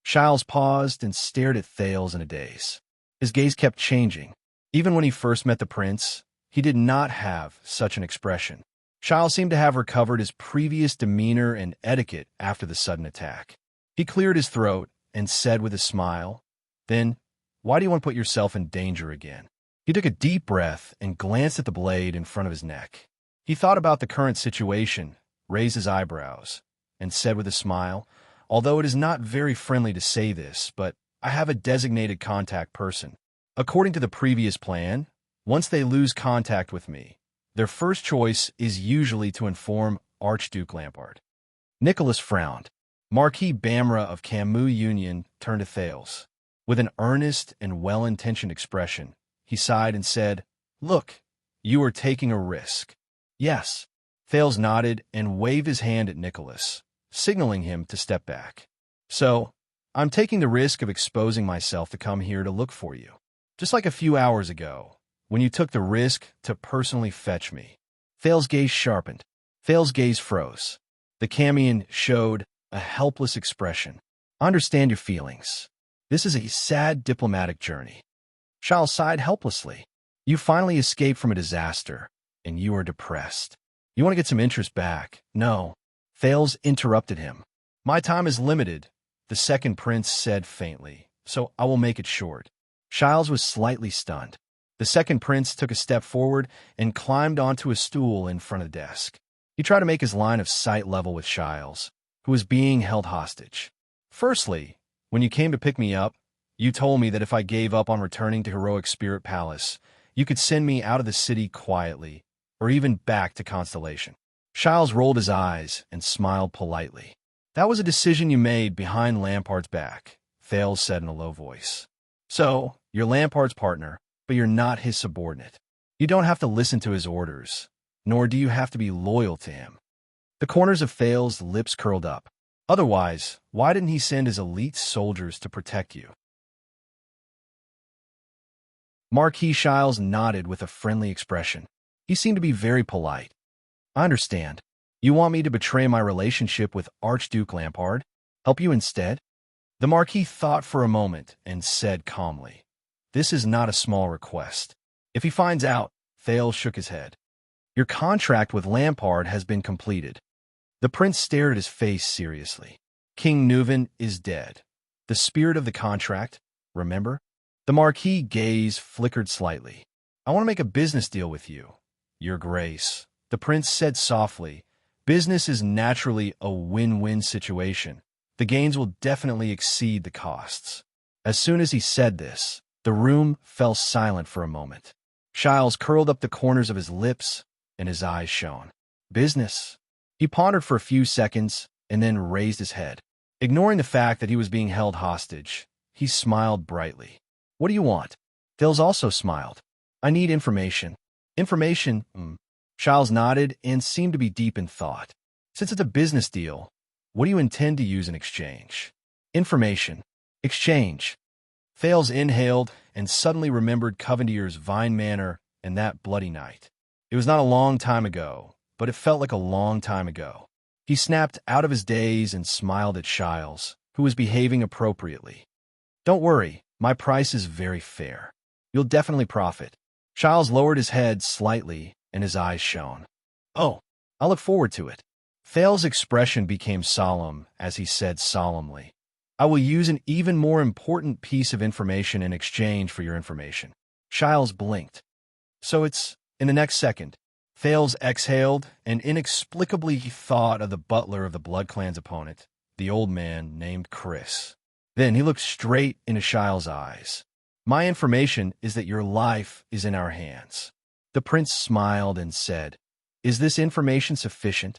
Charles paused and stared at Thales in a daze. His gaze kept changing. Even when he first met the prince, he did not have such an expression. Charles seemed to have recovered his previous demeanor and etiquette after the sudden attack. He cleared his throat and said with a smile, "Then, why do you want to put yourself in danger again?" He took a deep breath and glanced at the blade in front of his neck. He thought about the current situation, raised his eyebrows, and said with a smile, "Although it is not very friendly to say this, but I have a designated contact person. According to the previous plan, once they lose contact with me, their first choice is usually to inform Archduke Lampard." Nicholas frowned. Marquis Bamra of Camus Union turned to Thales. With an earnest and well-intentioned expression, he sighed and said, "Look, you are taking a risk." "Yes." Thales nodded and waved his hand at Nicholas, signaling him to step back. "So, I'm taking the risk of exposing myself to come here to look for you. Just like a few hours ago, when you took the risk to personally fetch me. Thale's gaze sharpened. Thale's gaze froze. The Camion showed a helpless expression. I understand your feelings. This is a sad diplomatic journey. Shao sighed helplessly. You finally escaped from a disaster, and you are depressed. You want to get some interest back. No. Thales interrupted him. My time is limited, the second prince said faintly, so I will make it short. Shiles was slightly stunned. The second prince took a step forward and climbed onto a stool in front of the desk. He tried to make his line of sight level with Shiles, who was being held hostage. Firstly, when you came to pick me up, you told me that if I gave up on returning to Heroic Spirit Palace, you could send me out of the city quietly, or even back to Constellation. Shiles rolled his eyes and smiled politely. That was a decision you made behind Lampard's back, Thales said in a low voice. So, you're Lampard's partner, but you're not his subordinate. You don't have to listen to his orders, nor do you have to be loyal to him. The corners of Thales' lips curled up. Otherwise, why didn't he send his elite soldiers to protect you? Marquis Shiles nodded with a friendly expression. He seemed to be very polite. I understand. You want me to betray my relationship with Archduke Lampard? Help you instead? The Marquis thought for a moment and said calmly, This is not a small request. If he finds out, Thales shook his head. Your contract with Lampard has been completed. The prince stared at his face seriously. King Neuven is dead. The spirit of the contract, remember? The Marquis' gaze flickered slightly. I want to make a business deal with you, Your Grace. The prince said softly, Business is naturally a win-win situation. The gains will definitely exceed the costs. As soon as he said this, the room fell silent for a moment. Shiles curled up the corners of his lips, and his eyes shone. Business? He pondered for a few seconds, and then raised his head. Ignoring the fact that he was being held hostage, he smiled brightly. What do you want? Thales also smiled. I need information. Information? Shiles nodded and seemed to be deep in thought. Since it's a business deal, what do you intend to use in exchange? Information. Exchange. Thales inhaled and suddenly remembered Covendier's Vine Manor and that bloody night. It was not a long time ago, but it felt like a long time ago. He snapped out of his daze and smiled at Shiles, who was behaving appropriately. Don't worry, my price is very fair. You'll definitely profit. Shiles lowered his head slightly, and his eyes shone. Oh, I look forward to it. Thales' expression became solemn as he said solemnly, I will use an even more important piece of information in exchange for your information. Shiles blinked. So it's in the next second. Thales exhaled and inexplicably thought of the butler of the Blood Clan's opponent, the old man named Chris. Then he looked straight into Shiles' eyes. My information is that your life is in our hands. The prince smiled and said, Is this information sufficient?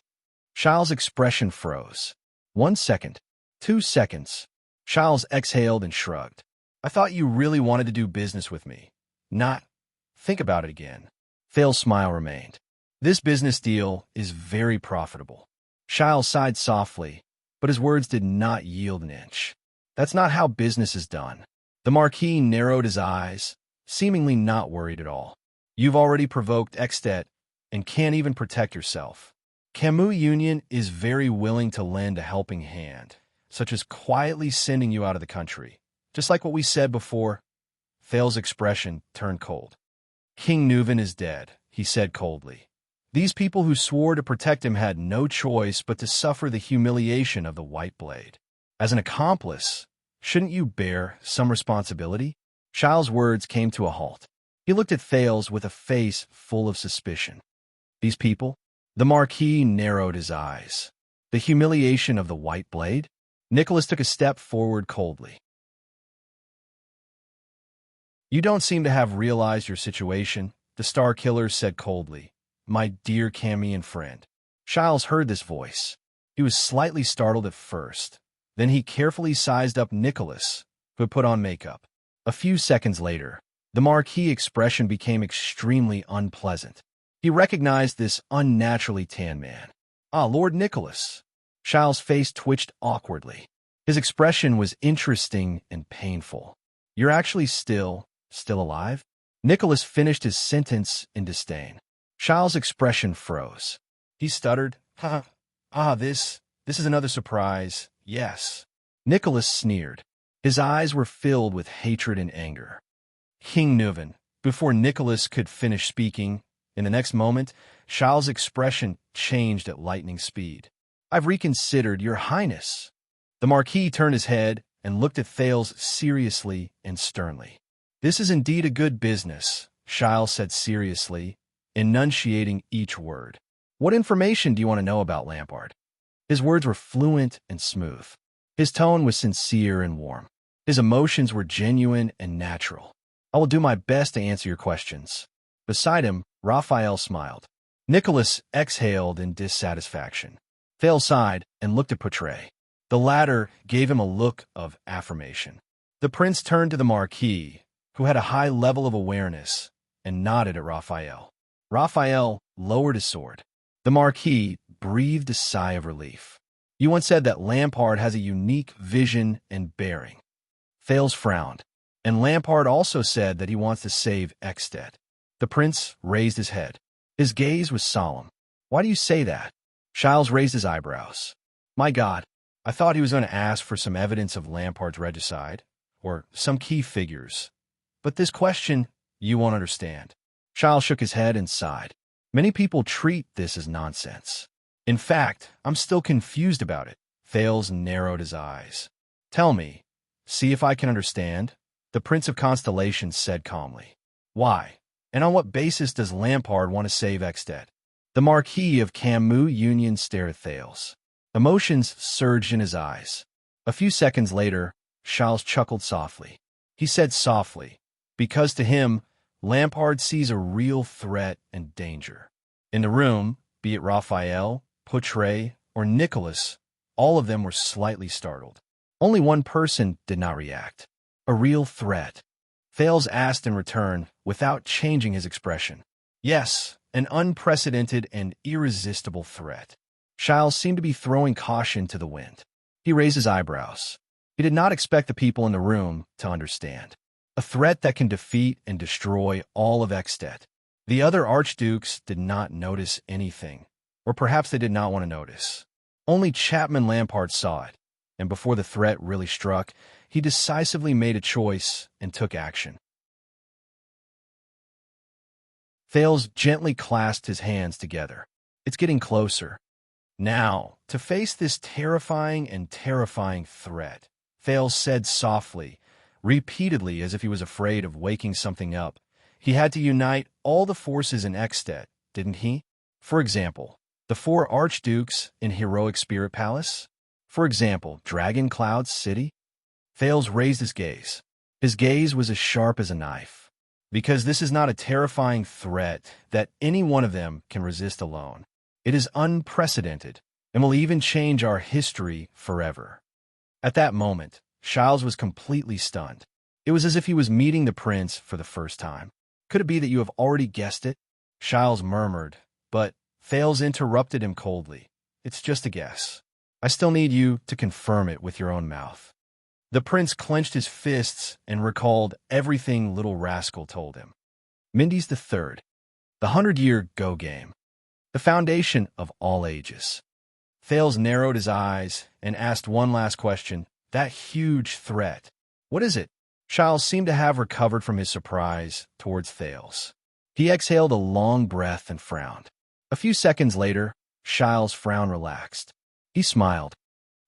Shiles' expression froze. 1 second. 2 seconds. Shiles exhaled and shrugged. I thought you really wanted to do business with me. Not. Think about it again. Thales' smile remained. This business deal is very profitable. Shiles sighed softly, but his words did not yield an inch. That's not how business is done. The Marquis narrowed his eyes, seemingly not worried at all. You've already provoked Extet and can't even protect yourself. Camus Union is very willing to lend a helping hand, such as quietly sending you out of the country. Just like what we said before. Thales' expression turned cold. King Neuven is dead, he said coldly. These people who swore to protect him had no choice but to suffer the humiliation of the White Blade. As an accomplice, shouldn't you bear some responsibility? Shiles' words came to a halt. He looked at Thales with a face full of suspicion. These people? The Marquis narrowed his eyes. The humiliation of the White Blade? Nicholas took a step forward coldly. You don't seem to have realized your situation, the Star Killer said coldly. My dear Camion friend. Shiles heard this voice. He was slightly startled at first. Then he carefully sized up Nicholas, who had put on makeup. A few seconds later, the Marquis' expression became extremely unpleasant. He recognized this unnaturally tan man. Ah, Lord Nicholas. Shiles' face twitched awkwardly. His expression was interesting and painful. You're actually still alive? Nicholas finished his sentence in disdain. Charles' expression froze. He stuttered, this is another surprise, yes. Nicholas sneered. His eyes were filled with hatred and anger. King Nuven. Before Nicholas could finish speaking, in the next moment, Charles' expression changed at lightning speed. I've reconsidered, Your Highness. The Marquis turned his head and looked at Thales seriously and sternly. This is indeed a good business, Charles said seriously, enunciating each word. What information do you want to know about Lampard? His words were fluent and smooth. His tone was sincere and warm. His emotions were genuine and natural. I will do my best to answer your questions. Beside him, Raphael smiled. Nicholas exhaled in dissatisfaction. Thales sighed and looked at Poutre. The latter gave him a look of affirmation. The prince turned to the Marquis, who had a high level of awareness, and nodded at Raphael. Raphael lowered his sword. The Marquis breathed a sigh of relief. You once said that Lampard has a unique vision and bearing. Thales frowned. And Lampard also said that he wants to save Ekstedt. The prince raised his head. His gaze was solemn. Why do you say that? Charles raised his eyebrows. My God, I thought he was going to ask for some evidence of Lampard's regicide, or some key figures. But this question, you won't understand. Charles shook his head and sighed. Many people treat this as nonsense. In fact, I'm still confused about it. Thales narrowed his eyes. Tell me, see if I can understand. The Prince of Constellations said calmly. Why? And on what basis does Lampard want to save Ekstedt? The Marquis of Camus Union stared at Thales. Emotions surged in his eyes. A few seconds later, Charles chuckled softly. He said softly, because to him, Lampard sees a real threat and danger. In the room, be it Raphael, Poutre, or Nicholas, all of them were slightly startled. Only one person did not react. A real threat. Thales asked in return, without changing his expression. Yes, an unprecedented and irresistible threat. Charles seemed to be throwing caution to the wind. He raised his eyebrows. He did not expect the people in the room to understand. A threat that can defeat and destroy all of Ekstedt. The other archdukes did not notice anything, or perhaps they did not want to notice. Only Chapman Lampard saw it, and before the threat really struck, he decisively made a choice and took action. Thales gently clasped his hands together. It's getting closer. Now, to face this terrifying threat, Thales said softly, repeatedly as if he was afraid of waking something up, he had to unite all the forces in Ekstedt, didn't he? For example, the 4 archdukes in Heroic Spirit Palace? For example, Dragon Cloud City? Thales raised his gaze. His gaze was as sharp as a knife. Because this is not a terrifying threat that any one of them can resist alone. It is unprecedented and will even change our history forever. At that moment, Charles was completely stunned. It was as if he was meeting the prince for the first time. Could it be that you have already guessed it? Charles murmured, but Thales interrupted him coldly. It's just a guess. I still need you to confirm it with your own mouth. The prince clenched his fists and recalled everything little rascal told him. Mendes III, the 100-year Go game, the foundation of all ages. Thales narrowed his eyes and asked one last question. That huge threat. What is it? Charles seemed to have recovered from his surprise towards Thales. He exhaled a long breath and frowned. A few seconds later, Charles' frown relaxed. He smiled.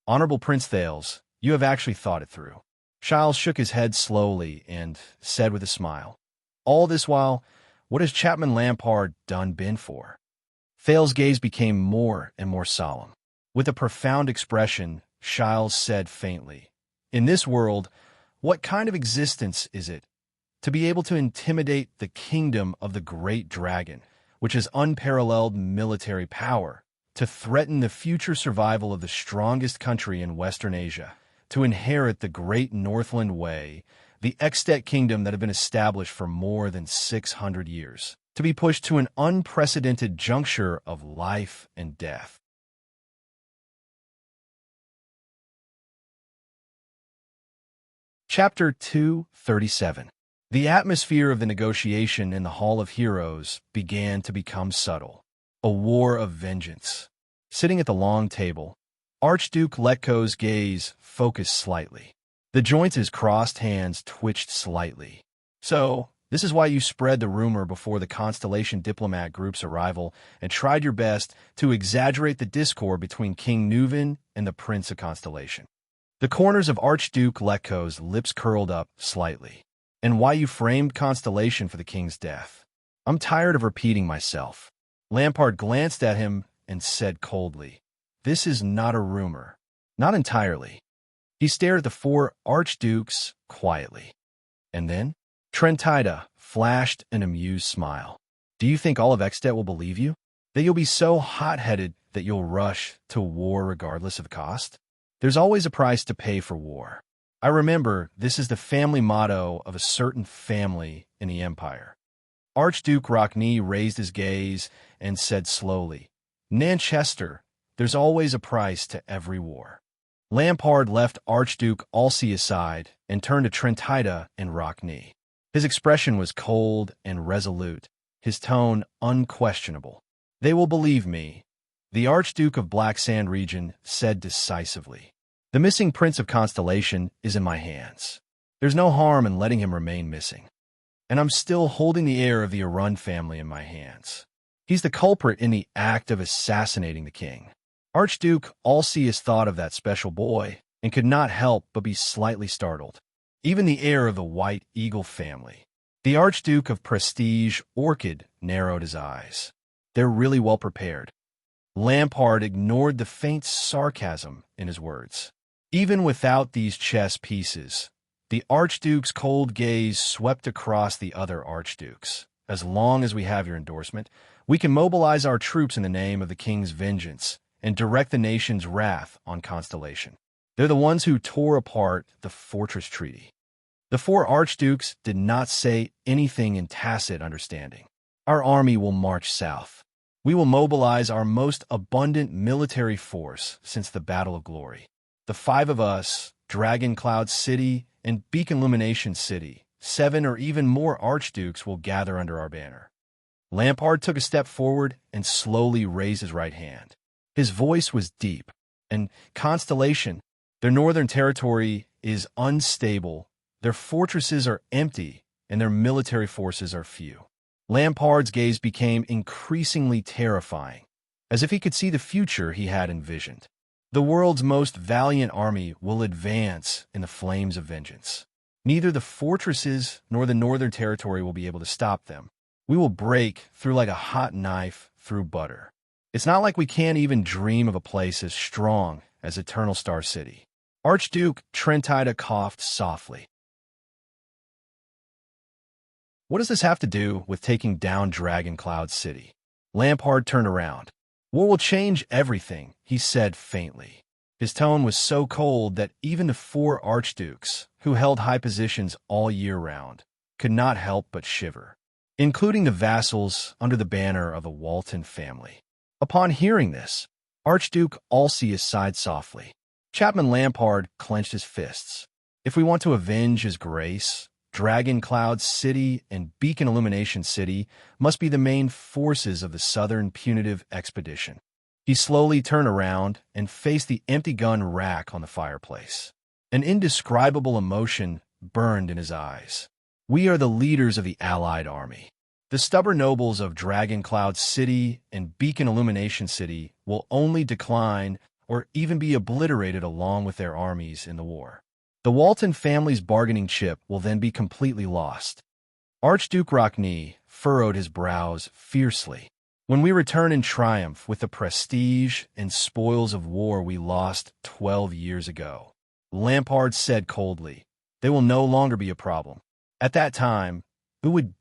Honorable Prince Thales, you have actually thought it through. Charles shook his head slowly and said with a smile, all this while, what has Chapman Lampard been for? Thales' gaze became more and more solemn. With a profound expression, Charles said faintly, in this world, what kind of existence is it? To be able to intimidate the kingdom of the great dragon, which has unparalleled military power, to threaten the future survival of the strongest country in Western Asia, to inherit the great Northland Way, the Ekstedt kingdom that had been established for more than 600 years, to be pushed to an unprecedented juncture of life and death. Chapter 237. The atmosphere of the negotiation in the Hall of Heroes began to become subtle. A war of vengeance. Sitting at the long table, Archduke Letko's gaze focused slightly. The joints of his crossed hands twitched slightly. So, this is why you spread the rumor before the Constellation diplomat group's arrival and tried your best to exaggerate the discord between King Nuvan and the Prince of Constellation. The corners of Archduke Letko's lips curled up slightly. And why you framed Constellation for the king's death. I'm tired of repeating myself. Lampard glanced at him and said coldly, "This is not a rumor." Not entirely. He stared at the four archdukes quietly. And then, Trentida flashed an amused smile. "Do you think all of Ekstedt will believe you? That you'll be so hot-headed that you'll rush to war regardless of cost? There's always a price to pay for war. I remember this is the family motto of a certain family in the Empire." Archduke Rockney raised his gaze and said slowly, "Nanchester, there's always a price to every war." Lampard left Archduke Alcy aside and turned to Trentida and Rockney. His expression was cold and resolute, his tone unquestionable. "They will believe me," the Archduke of Black Sand region said decisively. "The missing Prince of Constellation is in my hands. There's no harm in letting him remain missing. And I'm still holding the heir of the Arun family in my hands. He's the culprit in the act of assassinating the king." Archduke Alcius thought of that special boy and could not help but be slightly startled. Even the heir of the White Eagle family. The Archduke of Prestige Orchid narrowed his eyes. "They're really well prepared." Lampard ignored the faint sarcasm in his words. Even without these chess pieces, the Archduke's cold gaze swept across the other Archdukes. "As long as we have your endorsement, we can mobilize our troops in the name of the king's vengeance and direct the nation's wrath on Constellation. They're the ones who tore apart the Fortress Treaty." The four Archdukes did not say anything in tacit understanding. "Our army will march south. We will mobilize our most abundant military force since the Battle of Glory. The five of us, Dragon Cloud City and Beacon Illumination City, 7 or even more Archdukes will gather under our banner." Lampard took a step forward and slowly raised his right hand. His voice was deep. "And Constellation, their northern territory is unstable, their fortresses are empty, and their military forces are few." Lampard's gaze became increasingly terrifying, as if he could see the future he had envisioned. "The world's most valiant army will advance in the flames of vengeance. Neither the fortresses nor the northern territory will be able to stop them. We will break through like a hot knife through butter. It's not like we can't even dream of a place as strong as Eternal Star City." Archduke Trentida coughed softly. "What does this have to do with taking down Dragon Cloud City?" Lampard turned around. "War will change everything," he said faintly. His tone was so cold that even the four Archdukes, who held high positions all year round, could not help but shiver, including the vassals under the banner of the Walton family. Upon hearing this, Archduke Alcius sighed softly. Chapman Lampard clenched his fists. "If we want to avenge his grace, Dragon Cloud City and Beacon Illumination City must be the main forces of the Southern Punitive Expedition." He slowly turned around and faced the empty gun rack on the fireplace. An indescribable emotion burned in his eyes. "We are the leaders of the Allied army. The stubborn nobles of Dragon Cloud City and Beacon Illumination City will only decline or even be obliterated along with their armies in the war. The Walton family's bargaining chip will then be completely lost." Archduke Rockney furrowed his brows fiercely. "When we return in triumph with the prestige and spoils of war we lost 12 years ago," Lampard said coldly, "they will no longer be a problem. At that time, who would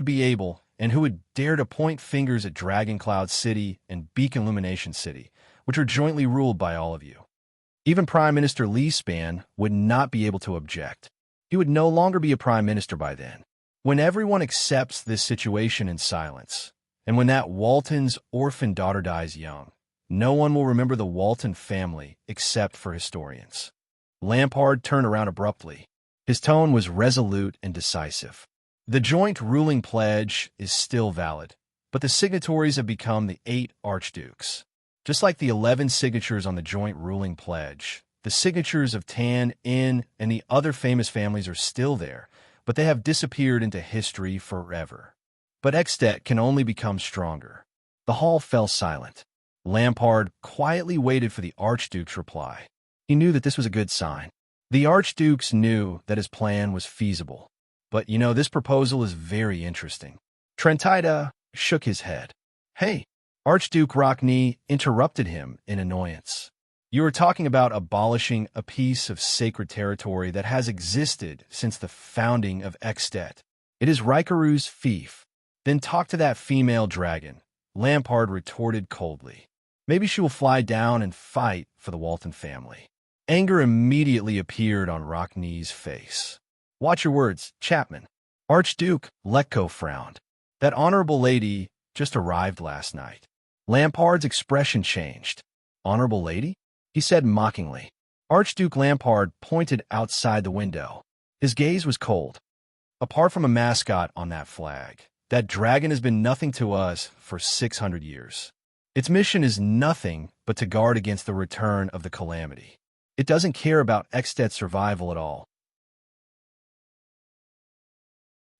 be able, and who would dare to point fingers at Dragon Cloud City and Beacon Illumination City, which are jointly ruled by all of you? Even Prime Minister Lee Span would not be able to object. He would no longer be a prime minister by then. When everyone accepts this situation in silence, and when that Walton's orphan daughter dies young, no one will remember the Walton family except for historians." Lampard turned around abruptly. His tone was resolute and decisive. The joint ruling pledge is still valid, but the signatories have become the 8 archdukes. Just like the 11 signatures on the joint ruling pledge, the signatures of Tan, In, and the other famous families are still there, but they have disappeared into history forever. But Extet can only become stronger. The hall fell silent. Lampard quietly waited for the Archduke's reply. He knew that this was a good sign. The Archdukes knew that his plan was feasible. But, this proposal is very interesting. Trentida shook his head. Hey, Archduke Rockney interrupted him in annoyance. You are talking about abolishing a piece of sacred territory that has existed since the founding of Extet. It is Rikaru's fief. Then talk to that female dragon, Lampard retorted coldly. Maybe she will fly down and fight for the Walton family. Anger immediately appeared on Rockney's face. Watch your words, Chapman. Archduke Letko frowned. That honorable lady just arrived last night. Lampard's expression changed. Honorable lady? He said mockingly. Archduke Lampard pointed outside the window. His gaze was cold. Apart from a mascot on that flag, that dragon has been nothing to us for 600 years. Its mission is nothing but to guard against the return of the calamity. It doesn't care about Extet's survival at all.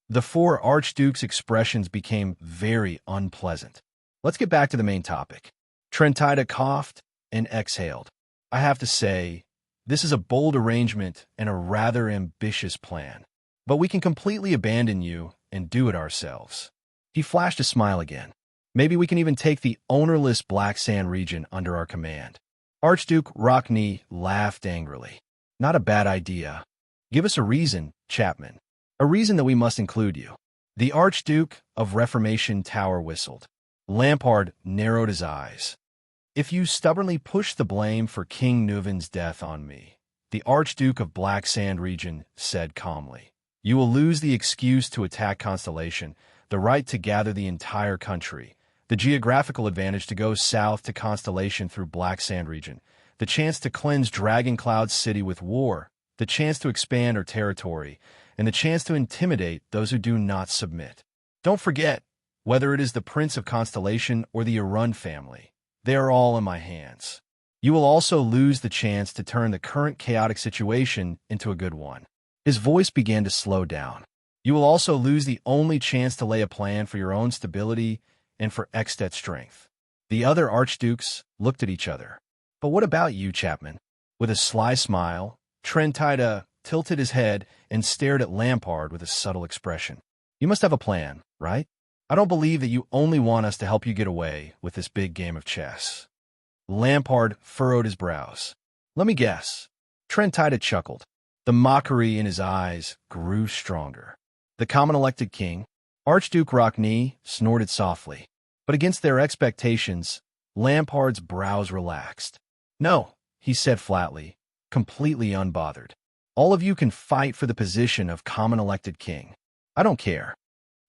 The 4 archdukes' expressions became very unpleasant. Let's get back to the main topic. Trentida coughed and exhaled. I have to say, this is a bold arrangement and a rather ambitious plan. But we can completely abandon you and do it ourselves. He flashed a smile again. Maybe we can even take the ownerless Black Sand region under our command. Archduke Rockney laughed angrily. Not a bad idea. Give us a reason, Chapman. A reason that we must include you. The Archduke of Reformation Tower whistled. Lampard narrowed his eyes. If you stubbornly push the blame for King Neuvin's death on me, the Archduke of Black Sand region said calmly, you will lose the excuse to attack Constellation, the right to gather the entire country, the geographical advantage to go south to Constellation through Black Sand region, the chance to cleanse Dragon Cloud City with war, the chance to expand our territory, and the chance to intimidate those who do not submit. Don't forget, whether it is the Prince of Constellation or the Arun family, they are all in my hands. You will also lose the chance to turn the current chaotic situation into a good one. His voice began to slow down. You will also lose the only chance to lay a plan for your own stability and for Extet's strength. The other archdukes looked at each other. But what about you, Chapman? With a sly smile, Trentida tilted his head and stared at Lampard with a subtle expression. You must have a plan, right? I don't believe that you only want us to help you get away with this big game of chess. Lampard furrowed his brows. Let me guess. Trentida chuckled. The mockery in his eyes grew stronger. The common-elected king, Archduke Rockney, snorted softly. But against their expectations, Lampard's brows relaxed. No, he said flatly, completely unbothered. All of you can fight for the position of common-elected king. I don't care.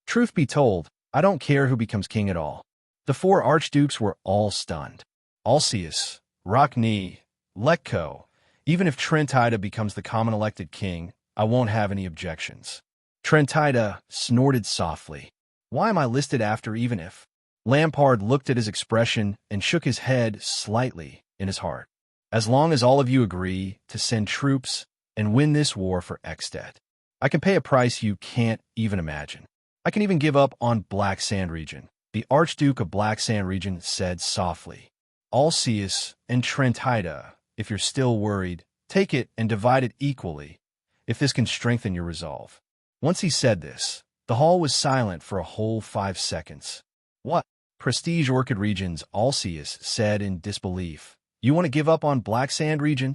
Truth be told, I don't care who becomes king at all. The 4 archdukes were all stunned. Alcius, Rockney, Letko. Even if Trentida becomes the common-elected king, I won't have any objections. Trentida snorted softly. Why am I listed after even if? Lampard looked at his expression and shook his head slightly in his heart. As long as all of you agree to send troops and win this war for Extet, I can pay a price you can't even imagine. I can even give up on Black Sand region. The Archduke of Black Sand region said softly. Alcius and Trentida, if you're still worried, take it and divide it equally, if this can strengthen your resolve. Once he said this, the hall was silent for a whole 5 seconds. What? Prestige Orchid regions, Alcius said in disbelief. You want to give up on Black Sand region?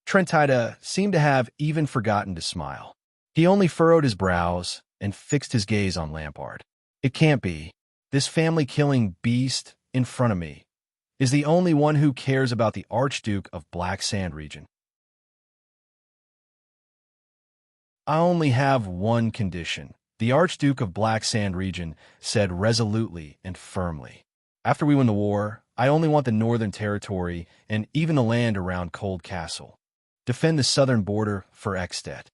Trentida seemed to have even forgotten to smile. He only furrowed his brows and fixed his gaze on Lampard. It can't be. This family-killing beast in front of me is the only one who cares about the Archduke of Black Sand region. I only have one condition, the Archduke of Black Sand region said resolutely and firmly. After we win the war, I only want the northern territory and even the land around Cold Castle. Defend the southern border for Extet.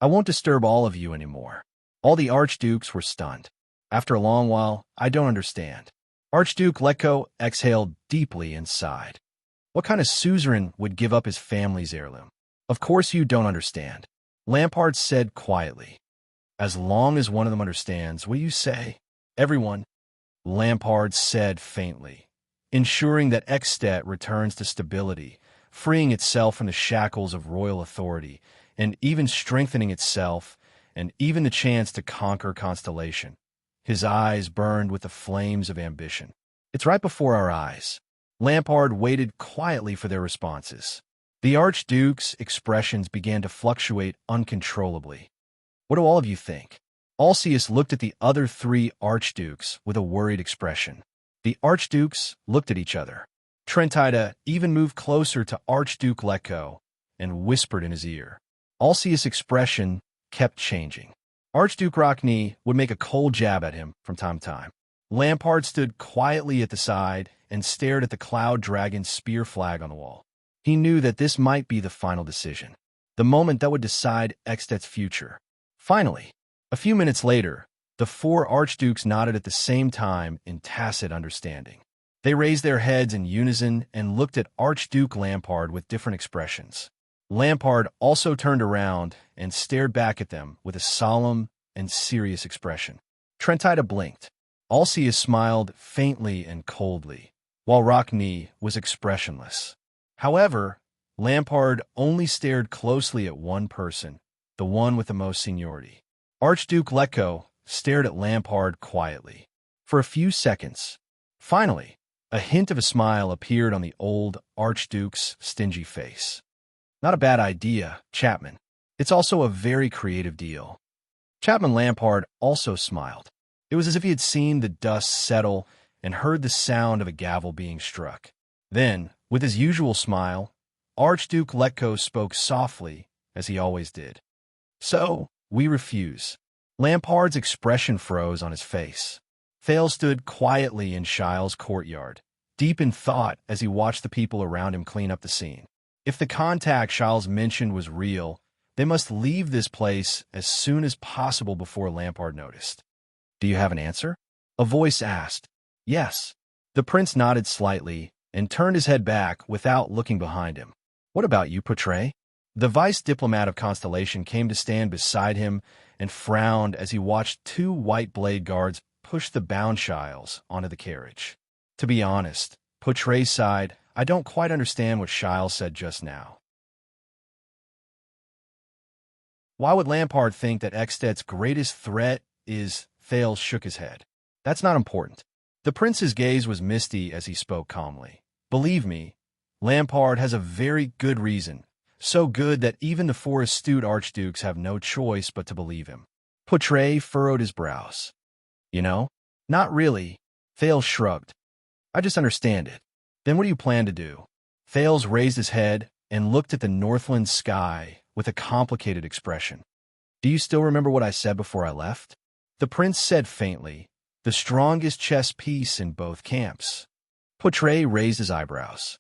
I won't disturb all of you anymore. All the archdukes were stunned. After a long while, I don't understand. Archduke Lecco exhaled deeply and sighed. What kind of suzerain would give up his family's heirloom? Of course you don't understand. Lampard said quietly. As long as one of them understands, will you say? Everyone, Lampard said faintly, ensuring that Ekstedt returns to stability, freeing itself from the shackles of royal authority, and even strengthening itself, and even the chance to conquer Constellation. His eyes burned with the flames of ambition. It's right before our eyes. Lampard waited quietly for their responses. The Archduke's expressions began to fluctuate uncontrollably. What do all of you think? Alcius looked at the other three archdukes with a worried expression. The archdukes looked at each other. Trentida even moved closer to Archduke Lecco and whispered in his ear. Alcius' expression kept changing. Archduke Rockney would make a cold jab at him from time to time. Lampard stood quietly at the side and stared at the Cloud Dragon's spear flag on the wall. He knew that this might be the final decision, the moment that would decide Ekstedt's future. Finally, a few minutes later, the four archdukes nodded at the same time in tacit understanding. They raised their heads in unison and looked at Archduke Lampard with different expressions. Lampard also turned around and stared back at them with a solemn and serious expression. Trentida blinked. Alcius smiled faintly and coldly, while Rockney was expressionless. However, Lampard only stared closely at one person, the one with the most seniority. Archduke Lecco stared at Lampard quietly. For a few seconds. Finally, a hint of a smile appeared on the old Archduke's stingy face. Not a bad idea, Chapman. It's also a very creative deal. Chapman Lampard also smiled. It was as if he had seen the dust settle and heard the sound of a gavel being struck. Then, with his usual smile, Archduke Lecco spoke softly, as he always did. So, we refuse. Lampard's expression froze on his face. Thale stood quietly in Shile's courtyard, deep in thought as he watched the people around him clean up the scene. If the contact Shiles mentioned was real, they must leave this place as soon as possible before Lampard noticed. Do you have an answer? A voice asked. Yes. The prince nodded slightly and turned his head back without looking behind him. What about you, Portray? The vice diplomat of Constellation came to stand beside him and frowned as he watched two white blade guards push the bound Shiles onto the carriage. To be honest, Portray sighed, I don't quite understand what Shiles said just now. Why would Lampard think that Ekstedt's greatest threat is... Thale shook his head. That's not important. The prince's gaze was misty as he spoke calmly. Believe me, Lampard has a very good reason. So good that even the four astute archdukes have no choice but to believe him. Portray furrowed his brows. You know? Not really. Thale shrugged. I just understand it. Then what do you plan to do? Thales raised his head and looked at the Northland sky with a complicated expression. Do you still remember what I said before I left? The prince said faintly, the strongest chess piece in both camps. Portray raised his eyebrows.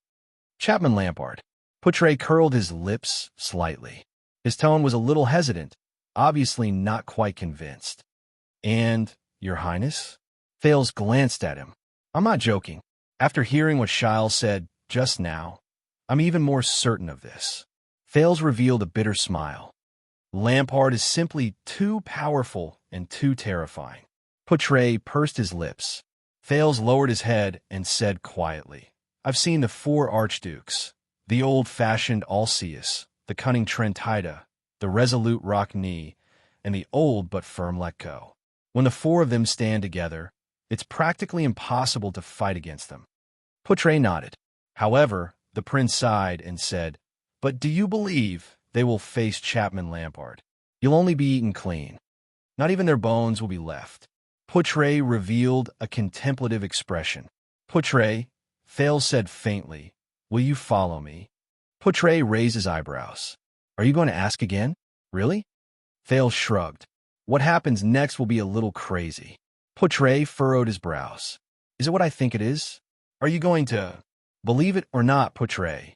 Chapman Lampard. Portray curled his lips slightly. His tone was a little hesitant, obviously not quite convinced. And, Your Highness? Thales glanced at him. I'm not joking. After hearing what Shiles said just now, I'm even more certain of this. Thales revealed a bitter smile. Lampard is simply too powerful and too terrifying. Portray pursed his lips. Thales lowered his head and said quietly, I've seen the four archdukes, the old-fashioned Alcius, the cunning Trentida, the resolute Rockney, and the old but firm Lecco. When the four of them stand together, it's practically impossible to fight against them. Portray nodded. However, the prince sighed and said, But do you believe they will face Chapman Lampard? You'll only be eaten clean. Not even their bones will be left. Portray revealed a contemplative expression. Portray, Thale said faintly, will you follow me? Portray raised his eyebrows. Are you going to ask again? Really? Thale shrugged. What happens next will be a little crazy. Portray furrowed his brows. Is it what I think it is? Are you going to believe it or not, Portray?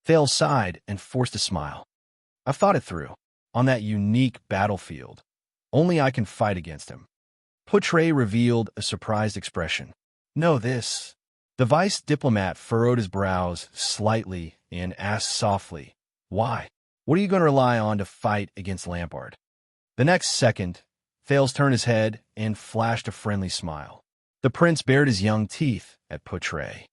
Thale sighed and forced a smile. I've thought it through. on that unique battlefield. Only I can fight against him. Poutre revealed a surprised expression. Know this. The vice diplomat furrowed his brows slightly and asked softly, Why? What are you going to rely on to fight against Lampard? The next second, Thales turned his head and flashed a friendly smile. The prince bared his young teeth at Poutre.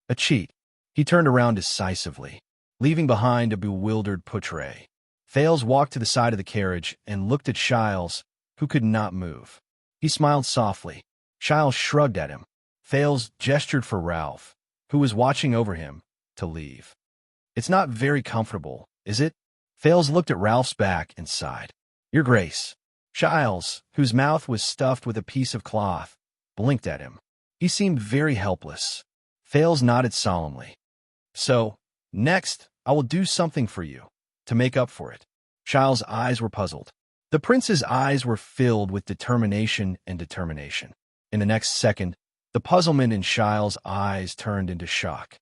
A cheat. He turned around decisively, leaving behind a bewildered Poutre. Thales walked to the side of the carriage and looked at Giles, who could not move. He smiled softly. Giles shrugged at him. Thales gestured for Ralph, who was watching over him, to leave. It's not very comfortable, is it? Thales looked at Ralph's back and sighed. Your Grace. Giles, whose mouth was stuffed with a piece of cloth, blinked at him. He seemed very helpless. Thales nodded solemnly. So, next, I will do something for you, to make up for it. Giles' eyes were puzzled. The prince's eyes were filled with determination and determination. In the next second, the puzzlement in Giles' eyes turned into shock.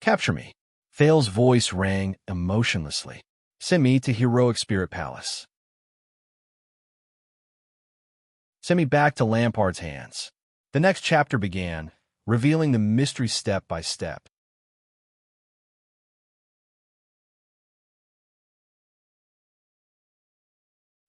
Capture me. Thales' voice rang emotionlessly. Send me to Heroic Spirit Palace. Send me back to Lampard's hands. The next chapter began, revealing the mystery step by step.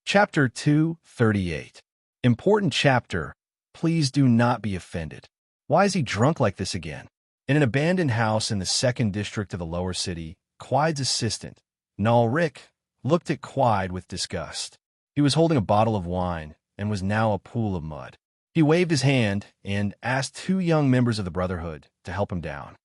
Chapter 238. Important chapter. Please do not be offended. Why is he drunk like this again? In an abandoned house in the 2nd district of the lower city, Quide's assistant, Enrich, looked at Quide with disgust. He was holding a bottle of wine and was now a pool of mud. He waved his hand and asked 2 young members of the Brotherhood to help him down.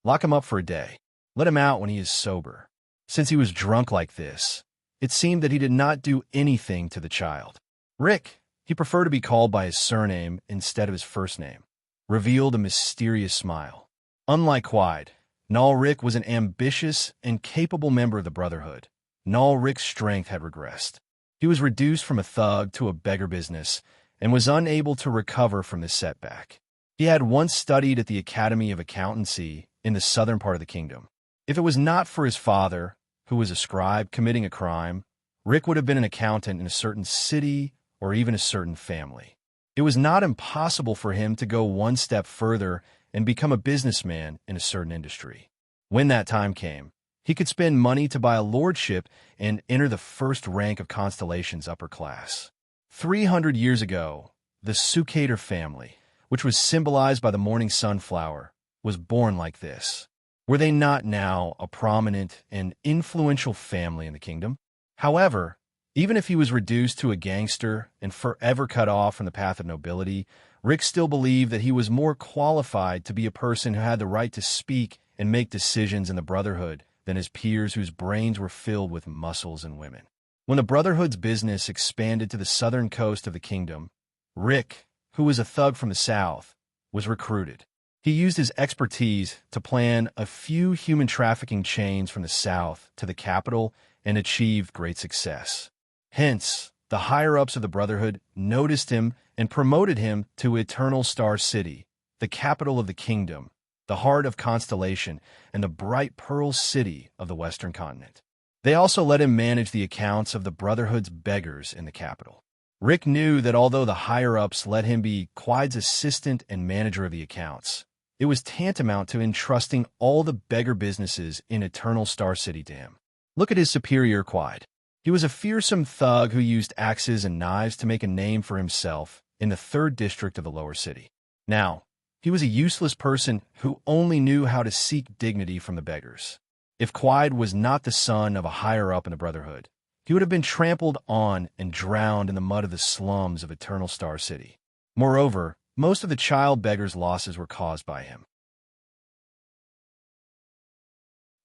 Lock him up for a day. Let him out when he is sober. Since he was drunk like this, it seemed that he did not do anything to the child. Rick, he preferred to be called by his surname instead of his first name, revealed a mysterious smile. Unlike Quide, Enrich was an ambitious and capable member of the Brotherhood. Enrich's strength had regressed. He was reduced from a thug to a beggar business and was unable to recover from this setback. He had once studied at the Academy of Accountancy in the southern part of the kingdom. If it was not for his father, who was a scribe committing a crime, Rick would have been an accountant in a certain city or even a certain family. It was not impossible for him to go one step further and become a businessman in a certain industry. When that time came, he could spend money to buy a lordship and enter the first rank of Constellation's upper class. 300 years ago, the Sucator family, which was symbolized by the morning sunflower, was born like this. Were they not now a prominent and influential family in the kingdom? However, even if he was reduced to a gangster and forever cut off from the path of nobility, Rick still believed that he was more qualified to be a person who had the right to speak and make decisions in the Brotherhood than his peers whose brains were filled with muscles and women. When the Brotherhood's business expanded to the southern coast of the kingdom, Rick, who was a thug from the south, was recruited. He used his expertise to plan a few human trafficking chains from the south to the capital and achieved great success. Hence, the higher-ups of the Brotherhood noticed him and promoted him to Eternal Star City, the capital of the kingdom, the heart of Constellation, and the bright Pearl City of the Western continent. They also let him manage the accounts of the Brotherhood's beggars in the capital. Rick knew that although the higher-ups let him be Quide's assistant and manager of the accounts, it was tantamount to entrusting all the beggar businesses in Eternal Star City to him. Look at his superior, Quide. He was a fearsome thug who used axes and knives to make a name for himself in the 3rd district of the lower city. Now, he was a useless person who only knew how to seek dignity from the beggars. If Quide was not the son of a higher-up in the Brotherhood, he would have been trampled on and drowned in the mud of the slums of Eternal Star City. Moreover, most of the child beggars' losses were caused by him.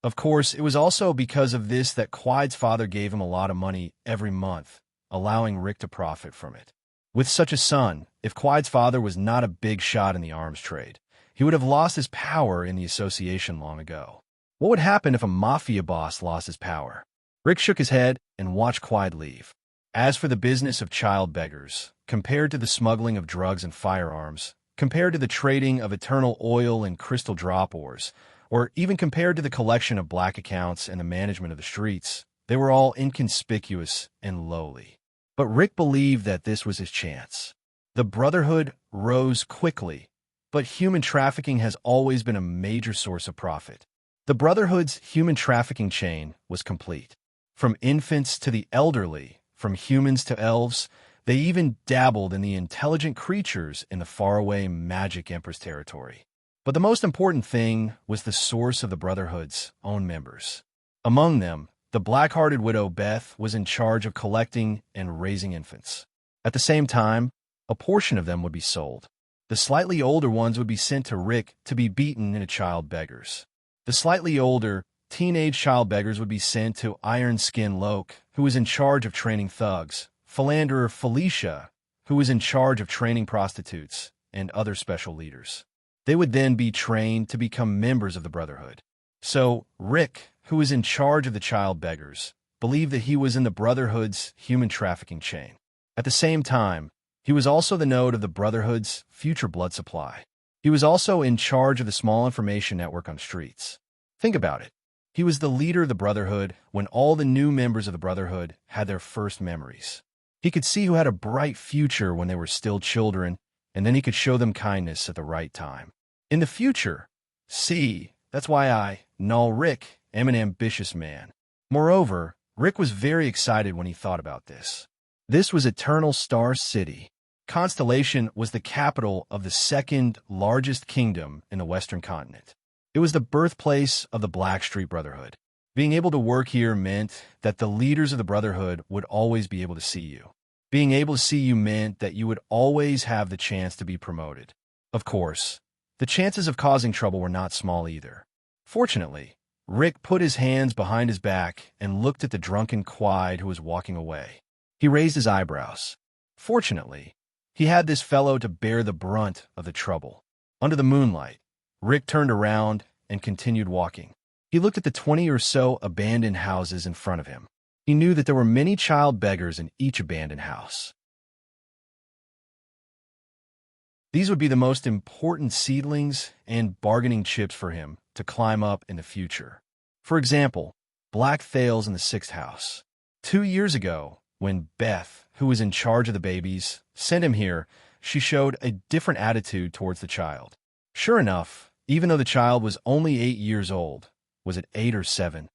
Of course, it was also because of this that Quide's father gave him a lot of money every month, allowing Rick to profit from it. With such a son, if Quide's father was not a big shot in the arms trade, he would have lost his power in the association long ago. What would happen if a mafia boss lost his power? Rick shook his head and watched Quide leave. As for the business of child beggars, compared to the smuggling of drugs and firearms, compared to the trading of eternal oil and crystal drop ores, or even compared to the collection of black accounts and the management of the streets, They were all inconspicuous and lowly. But Rick believed that this was his chance. The Brotherhood rose quickly, but human trafficking has always been a major source of profit. The Brotherhood's human trafficking chain was complete. From infants to the elderly, from humans to elves, they even dabbled in the intelligent creatures in the faraway Magic Empress territory. But the most important thing was the source of the Brotherhood's own members. Among them, the black-hearted widow Beth was in charge of collecting and raising infants. At the same time, a portion of them would be sold. The slightly older ones would be sent to Rick to be beaten into child beggars. The slightly older, teenage child beggars would be sent to Iron Skin Loke, who was in charge of training thugs, Philanderer Felicia, who was in charge of training prostitutes, and other special leaders. They would then be trained to become members of the Brotherhood. So, Rick, who was in charge of the child beggars, believed that he was in the Brotherhood's human trafficking chain. At the same time, he was also the node of the Brotherhood's future blood supply. He was also in charge of the small information network on streets. Think about it. He was the leader of the Brotherhood when all the new members of the Brotherhood had their first memories. He could see who had a bright future when they were still children, and then he could show them kindness at the right time. In the future, that's why I, Null Rick, am an ambitious man. Moreover, Rick was very excited when he thought about this. This was Eternal Star City. Constellation was the capital of the second largest kingdom in the Western continent. It was the birthplace of the Blackstreet Brotherhood. Being able to work here meant that the leaders of the Brotherhood would always be able to see you. Being able to see you meant that you would always have the chance to be promoted. Of course, the chances of causing trouble were not small either. Fortunately, Rick put his hands behind his back and looked at the drunken Quide who was walking away. He raised his eyebrows. Fortunately, he had this fellow to bear the brunt of the trouble. Under the moonlight, Rick turned around and continued walking. He looked at the 20 or so abandoned houses in front of him. He knew that there were many child beggars in each abandoned house. These would be the most important seedlings and bargaining chips for him to climb up in the future. For example, Black Thales in the 6th house. 2 years ago, when Beth, who was in charge of the babies, sent him here, she showed a different attitude towards the child. Sure enough, even though the child was only 8 years old, was it 8 or 7,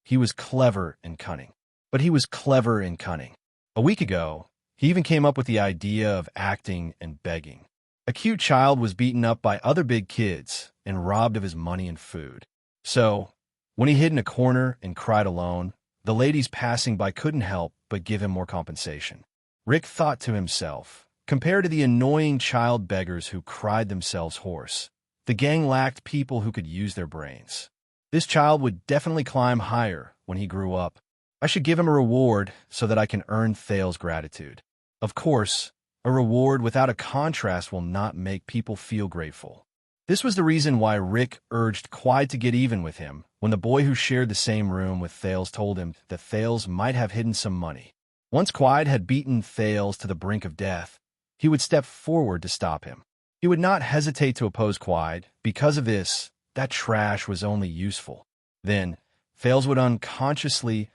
he was clever and cunning. But he was clever and cunning. A week ago, he even came up with the idea of acting and begging. A cute child was beaten up by other big kids and robbed of his money and food. So, when he hid in a corner and cried alone, the ladies passing by couldn't help but give him more compensation. Rick thought to himself, compared to the annoying child beggars who cried themselves hoarse, the gang lacked people who could use their brains. This child would definitely climb higher when he grew up. I should give him a reward so that I can earn Thales' gratitude. Of course, a reward without a contrast will not make people feel grateful. This was the reason why Rick urged Quide to get even with him when the boy who shared the same room with Thales told him that Thales might have hidden some money. Once Quide had beaten Thales to the brink of death, he would step forward to stop him. He would not hesitate to oppose Quide. Because of this, that trash was only useful. Then, Thales would unconsciously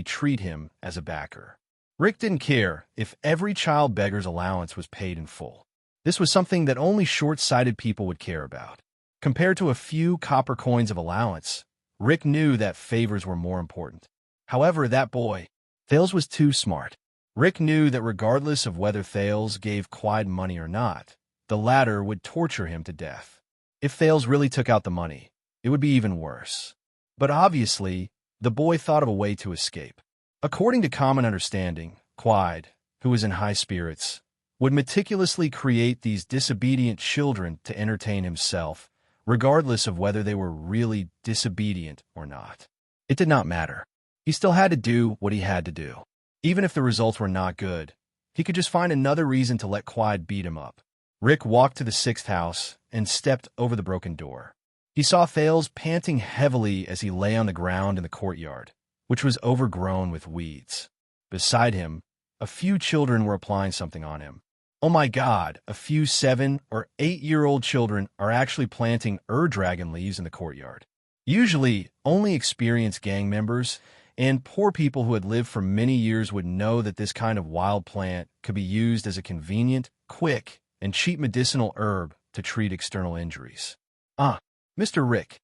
treat him as a backer. Rick didn't care if every child beggar's allowance was paid in full. This was something that only short-sighted people would care about. Compared to a few copper coins of allowance, Rick knew that favors were more important. However, that boy, Thales, was too smart. Rick knew that regardless of whether Thales gave Quide money or not, the latter would torture him to death. If Thales really took out the money, it would be even worse. But obviously, the boy thought of a way to escape. According to common understanding, Quide, who was in high spirits, would meticulously create these disobedient children to entertain himself, regardless of whether they were really disobedient or not. It did not matter. He still had to do what he had to do. Even if the results were not good, he could just find another reason to let Quide beat him up. Rick walked to the 6th house and stepped over the broken door. He saw Thales panting heavily as he lay on the ground in the courtyard, which was overgrown with weeds. Beside him, a few children were applying something on him. Oh my God, a few 7 or 8-year-old children are actually planting dragon leaves in the courtyard. Usually, only experienced gang members and poor people who had lived for many years would know that this kind of wild plant could be used as a convenient, quick, and cheap medicinal herb to treat external injuries. Ah, Mr. Rick.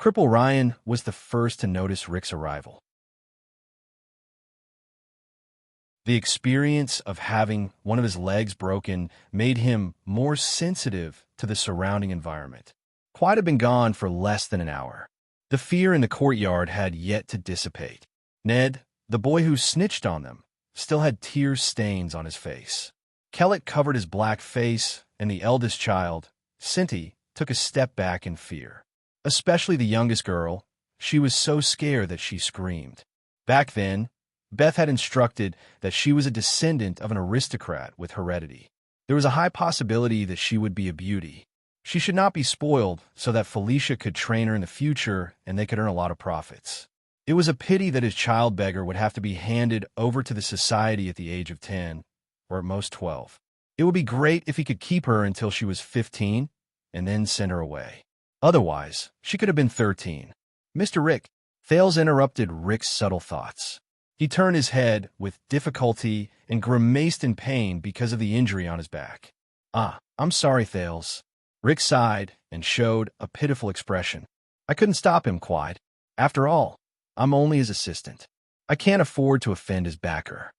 Cripple Ryan was the first to notice Rick's arrival. The experience of having one of his legs broken made him more sensitive to the surrounding environment. Quiet had been gone for less than an hour. The fear in the courtyard had yet to dissipate. Ned, the boy who snitched on them, still had tear stains on his face. Kellett covered his black face, and the eldest child, Cindy, took a step back in fear. Especially the youngest girl, she was so scared that she screamed. Back then, Beth had instructed that she was a descendant of an aristocrat with heredity. There was a high possibility that she would be a beauty. She should not be spoiled so that Felicia could train her in the future and they could earn a lot of profits. It was a pity that his child beggar would have to be handed over to the society at the age of 10, or at most 12. It would be great if he could keep her until she was 15 and then send her away. Otherwise, she could have been 13. Mr. Rick. Thales interrupted Rick's subtle thoughts. He turned his head with difficulty and grimaced in pain because of the injury on his back. Ah, I'm sorry, Thales. Rick sighed and showed a pitiful expression. I couldn't stop him, Clyde. After all, I'm only his assistant. I can't afford to offend his backer.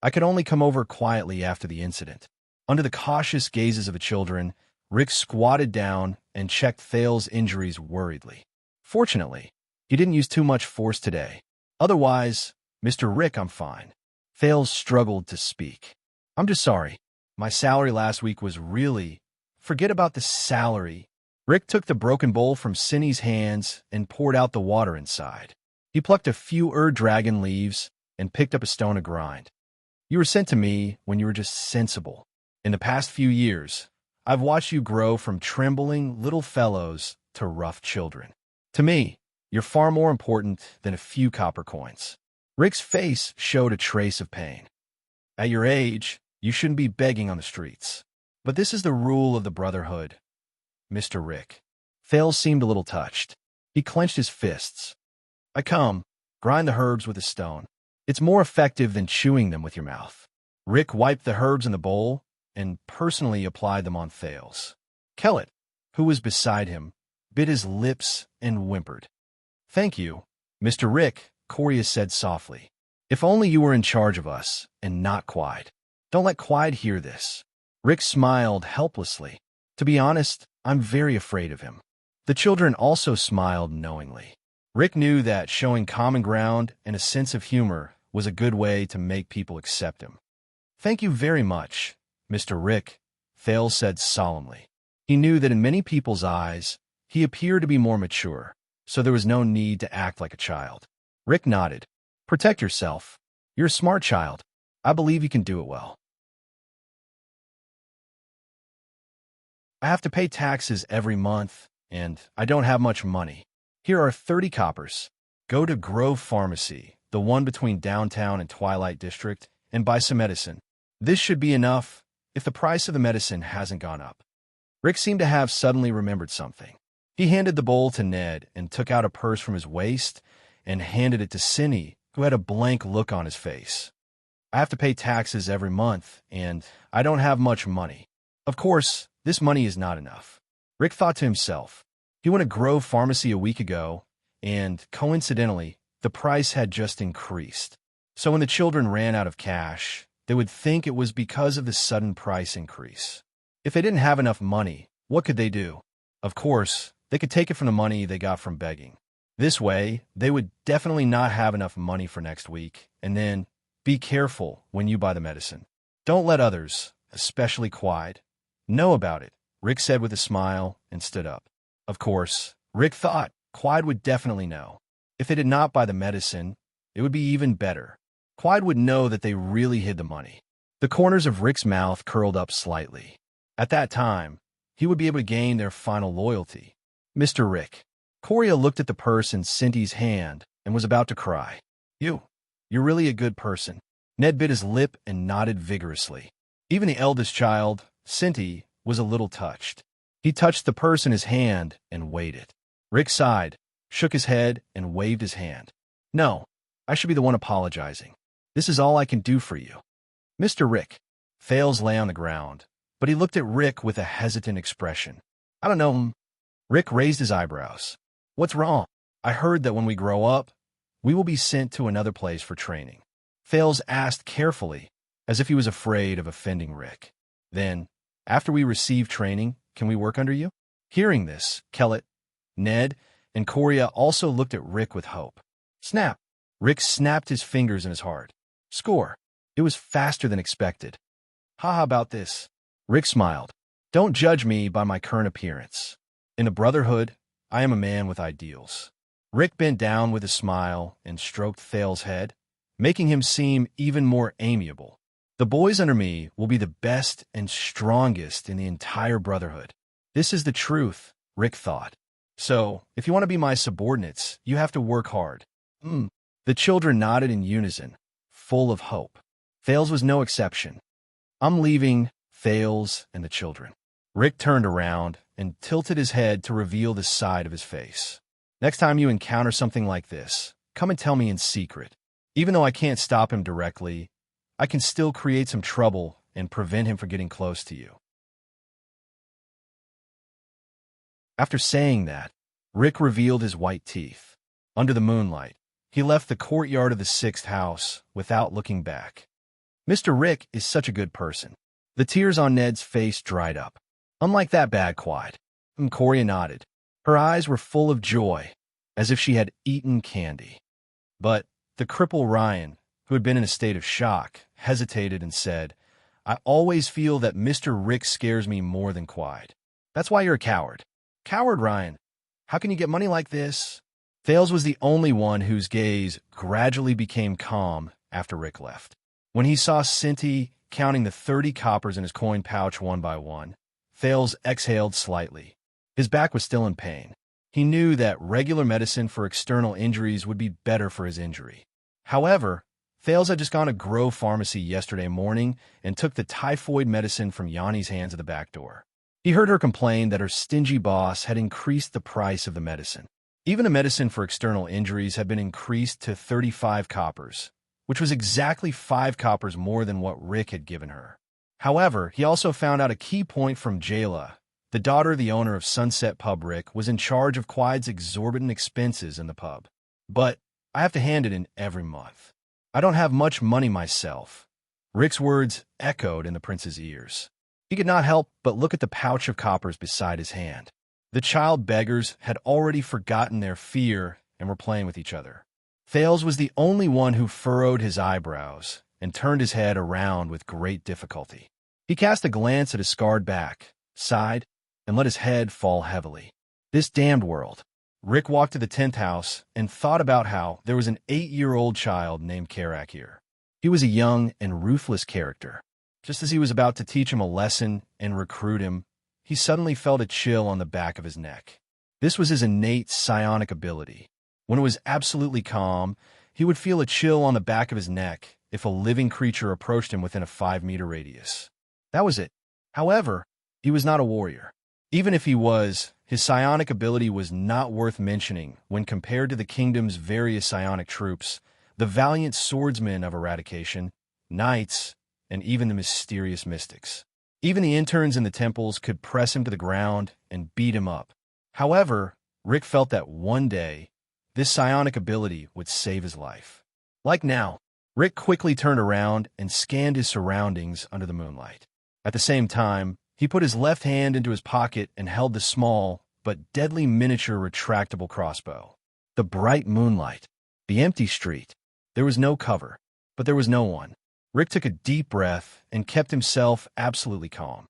I could only come over quietly after the incident. Under the cautious gazes of the children, Rick squatted down and checked Thales' injuries worriedly. Fortunately, he didn't use too much force today. Otherwise, Mr. Rick, I'm fine. Thales struggled to speak. I'm just sorry. My salary last week was really... Forget about the salary. Rick took the broken bowl from Cindy's hands and poured out the water inside. He plucked a few dragon leaves and picked up a stone to grind. You were sent to me when you were just sensible. In the past few years, I've watched you grow from trembling little fellows to rough children. To me, you're far more important than a few copper coins. Rick's face showed a trace of pain. At your age, you shouldn't be begging on the streets. But this is the rule of the Brotherhood, Mr. Rick. Thales seemed a little touched. He clenched his fists. I come, grind the herbs with a stone. It's more effective than chewing them with your mouth. Rick wiped the herbs in the bowl and personally applied them on Thales. Kellett, who was beside him, bit his lips and whimpered. Thank you, Mr. Rick, Coria said softly. If only you were in charge of us, and not Clyde. Don't let Clyde hear this. Rick smiled helplessly. To be honest, I'm very afraid of him. The children also smiled knowingly. Rick knew that showing common ground and a sense of humor was a good way to make people accept him. Thank you very much, Mr. Rick, Thales said solemnly. He knew that in many people's eyes, he appeared to be more mature, so there was no need to act like a child. Rick nodded. Protect yourself. You're a smart child. I believe you can do it well. I have to pay taxes every month, and I don't have much money. Here are 30 coppers. Go to Grove Pharmacy, the one between downtown and Twilight District, and buy some medicine. This should be enough if the price of the medicine hasn't gone up. Rick seemed to have suddenly remembered something. He handed the bowl to Ned and took out a purse from his waist and handed it to Cindy, who had a blank look on his face. I have to pay taxes every month, and I don't have much money. Of course, this money is not enough. Rick thought to himself. He went to Grove Pharmacy a week ago, and coincidentally, the price had just increased. So when the children ran out of cash, they would think it was because of the sudden price increase. If they didn't have enough money, what could they do? Of course, they could take it from the money they got from begging. This way, they would definitely not have enough money for next week, and then be careful when you buy the medicine. Don't let others, especially Clyde, know about it, Rick said with a smile and stood up. Of course, Rick thought Clyde would definitely know. If they did not buy the medicine, it would be even better. Clyde would know that they really hid the money. The corners of Rick's mouth curled up slightly. At that time, he would be able to gain their final loyalty. Mr. Rick. Coria looked at the purse in Cindy's hand and was about to cry. You're really a good person. Ned bit his lip and nodded vigorously. Even the eldest child, Cindy, was a little touched. He touched the purse in his hand and weighed it. Rick sighed, shook his head, and waved his hand. No, I should be the one apologizing. This is all I can do for you. Mr. Rick. Fales lay on the ground, but he looked at Rick with a hesitant expression. I don't know. Rick raised his eyebrows. What's wrong? I heard that when we grow up, we will be sent to another place for training. Fales asked carefully, as if he was afraid of offending Rick. Then, after we receive training, can we work under you? Hearing this, Kellett, Ned, and Coria also looked at Rick with hope. Snap! Rick snapped his fingers in his heart. Score! It was faster than expected. Haha about this. Rick smiled. Don't judge me by my current appearance. In the Brotherhood, I am a man with ideals. Rick bent down with a smile and stroked Fales' head, making him seem even more amiable. The boys under me will be the best and strongest in the entire Brotherhood. This is the truth, Rick thought. So, if you want to be my subordinates, you have to work hard. The children nodded in unison, full of hope. Fales was no exception. I'm leaving Fales and the children. Rick turned around and tilted his head to reveal the side of his face. Next time you encounter something like this, come and tell me in secret. Even though I can't stop him directly, I can still create some trouble and prevent him from getting close to you. After saying that, Rick revealed his white teeth. Under the moonlight, he left the courtyard of the 6th house without looking back. Mr. Rick is such a good person. The tears on Ned's face dried up. Unlike that bad quite. Coria nodded. Her eyes were full of joy, as if she had eaten candy. But the cripple Ryan, who had been in a state of shock, hesitated and said, I always feel that Mr. Rick scares me more than Quide. That's why you're a coward. Coward, Ryan. How can you get money like this? Fales was the only one whose gaze gradually became calm after Rick left. When he saw Cinti counting the 30 coppers in his coin pouch one by one, Fales exhaled slightly. His back was still in pain. He knew that regular medicine for external injuries would be better for his injury. However, Fales had just gone to Grove Pharmacy yesterday morning and took the typhoid medicine from Yanni's hands at the back door. He heard her complain that her stingy boss had increased the price of the medicine. Even the medicine for external injuries had been increased to 35 coppers, which was exactly 5 coppers more than what Rick had given her. However, he also found out a key point from Jayla. The daughter of the owner of Sunset Pub Rick was in charge of Quide's exorbitant expenses in the pub. But I have to hand it in every month. I don't have much money myself. Rick's words echoed in the prince's ears. He could not help but look at the pouch of coppers beside his hand. The child beggars had already forgotten their fear and were playing with each other. Fales was the only one who furrowed his eyebrows and turned his head around with great difficulty. He cast a glance at his scarred back, sighed, and let his head fall heavily. This damned world. Rick walked to the 10th house and thought about how there was an 8-year-old child named Karak here. He was a young and ruthless character. Just as he was about to teach him a lesson and recruit him, he suddenly felt a chill on the back of his neck. This was his innate psionic ability. When it was absolutely calm, he would feel a chill on the back of his neck if a living creature approached him within a 5-meter radius. That was it. However, he was not a warrior. Even if he was, his psionic ability was not worth mentioning when compared to the kingdom's various psionic troops, the valiant swordsmen of eradication, knights, and even the mysterious mystics. Even the interns in the temples could press him to the ground and beat him up. However, Rick felt that one day, this psionic ability would save his life. Like now, Rick quickly turned around and scanned his surroundings under the moonlight. At the same time, he put his left hand into his pocket and held the small but deadly miniature retractable crossbow. The bright moonlight, the empty street. There was no cover, but there was no one. Rick took a deep breath and kept himself absolutely calm.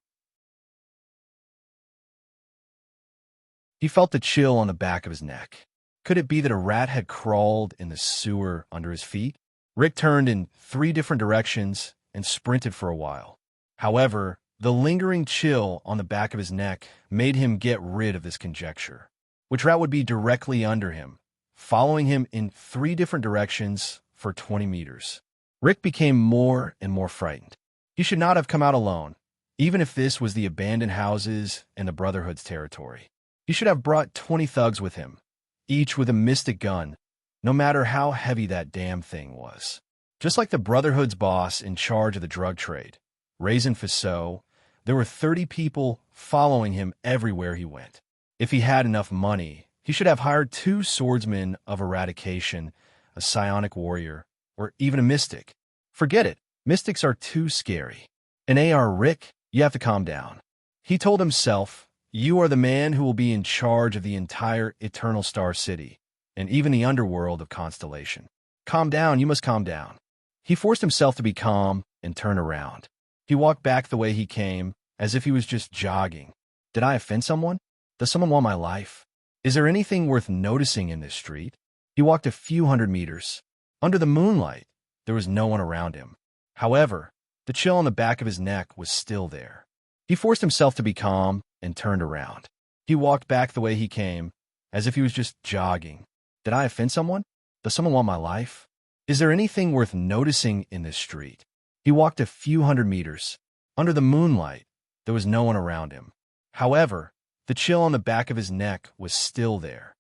He felt the chill on the back of his neck. Could it be that a rat had crawled in the sewer under his feet? Rick turned in 3 different directions and sprinted for a while. However, the lingering chill on the back of his neck made him get rid of this conjecture. Which rat would be directly under him, following him in 3 different directions for 20 meters? Rick became more and more frightened. He should not have come out alone, even if this was the abandoned houses and the Brotherhood's territory. He should have brought 20 thugs with him, each with a mystic gun, no matter how heavy that damn thing was. Just like the Brotherhood's boss in charge of the drug trade, Raisin Faso, there were 30 people following him everywhere he went. If he had enough money, he should have hired 2 swordsmen of eradication, a psionic warrior, or even a mystic. Forget it. Mystics are too scary. And Rick, you have to calm down. He told himself, you are the man who will be in charge of the entire Eternal Star City, and even the underworld of Constellation. Calm down, you must calm down. He forced himself to be calm and turn around. He walked back the way he came, as if he was just jogging. Did I offend someone? Does someone want my life? Is there anything worth noticing in this street? He walked a few hundred meters. Under the moonlight, there was no one around him. However, the chill on the back of his neck was still there. He forced himself to be calm and turned around. He walked back the way he came, as if he was just jogging. Did I offend someone? Does someone want my life? Is there anything worth noticing in this street? He walked a few hundred meters. Under the moonlight, there was no one around him. However, the chill on the back of his neck was still there.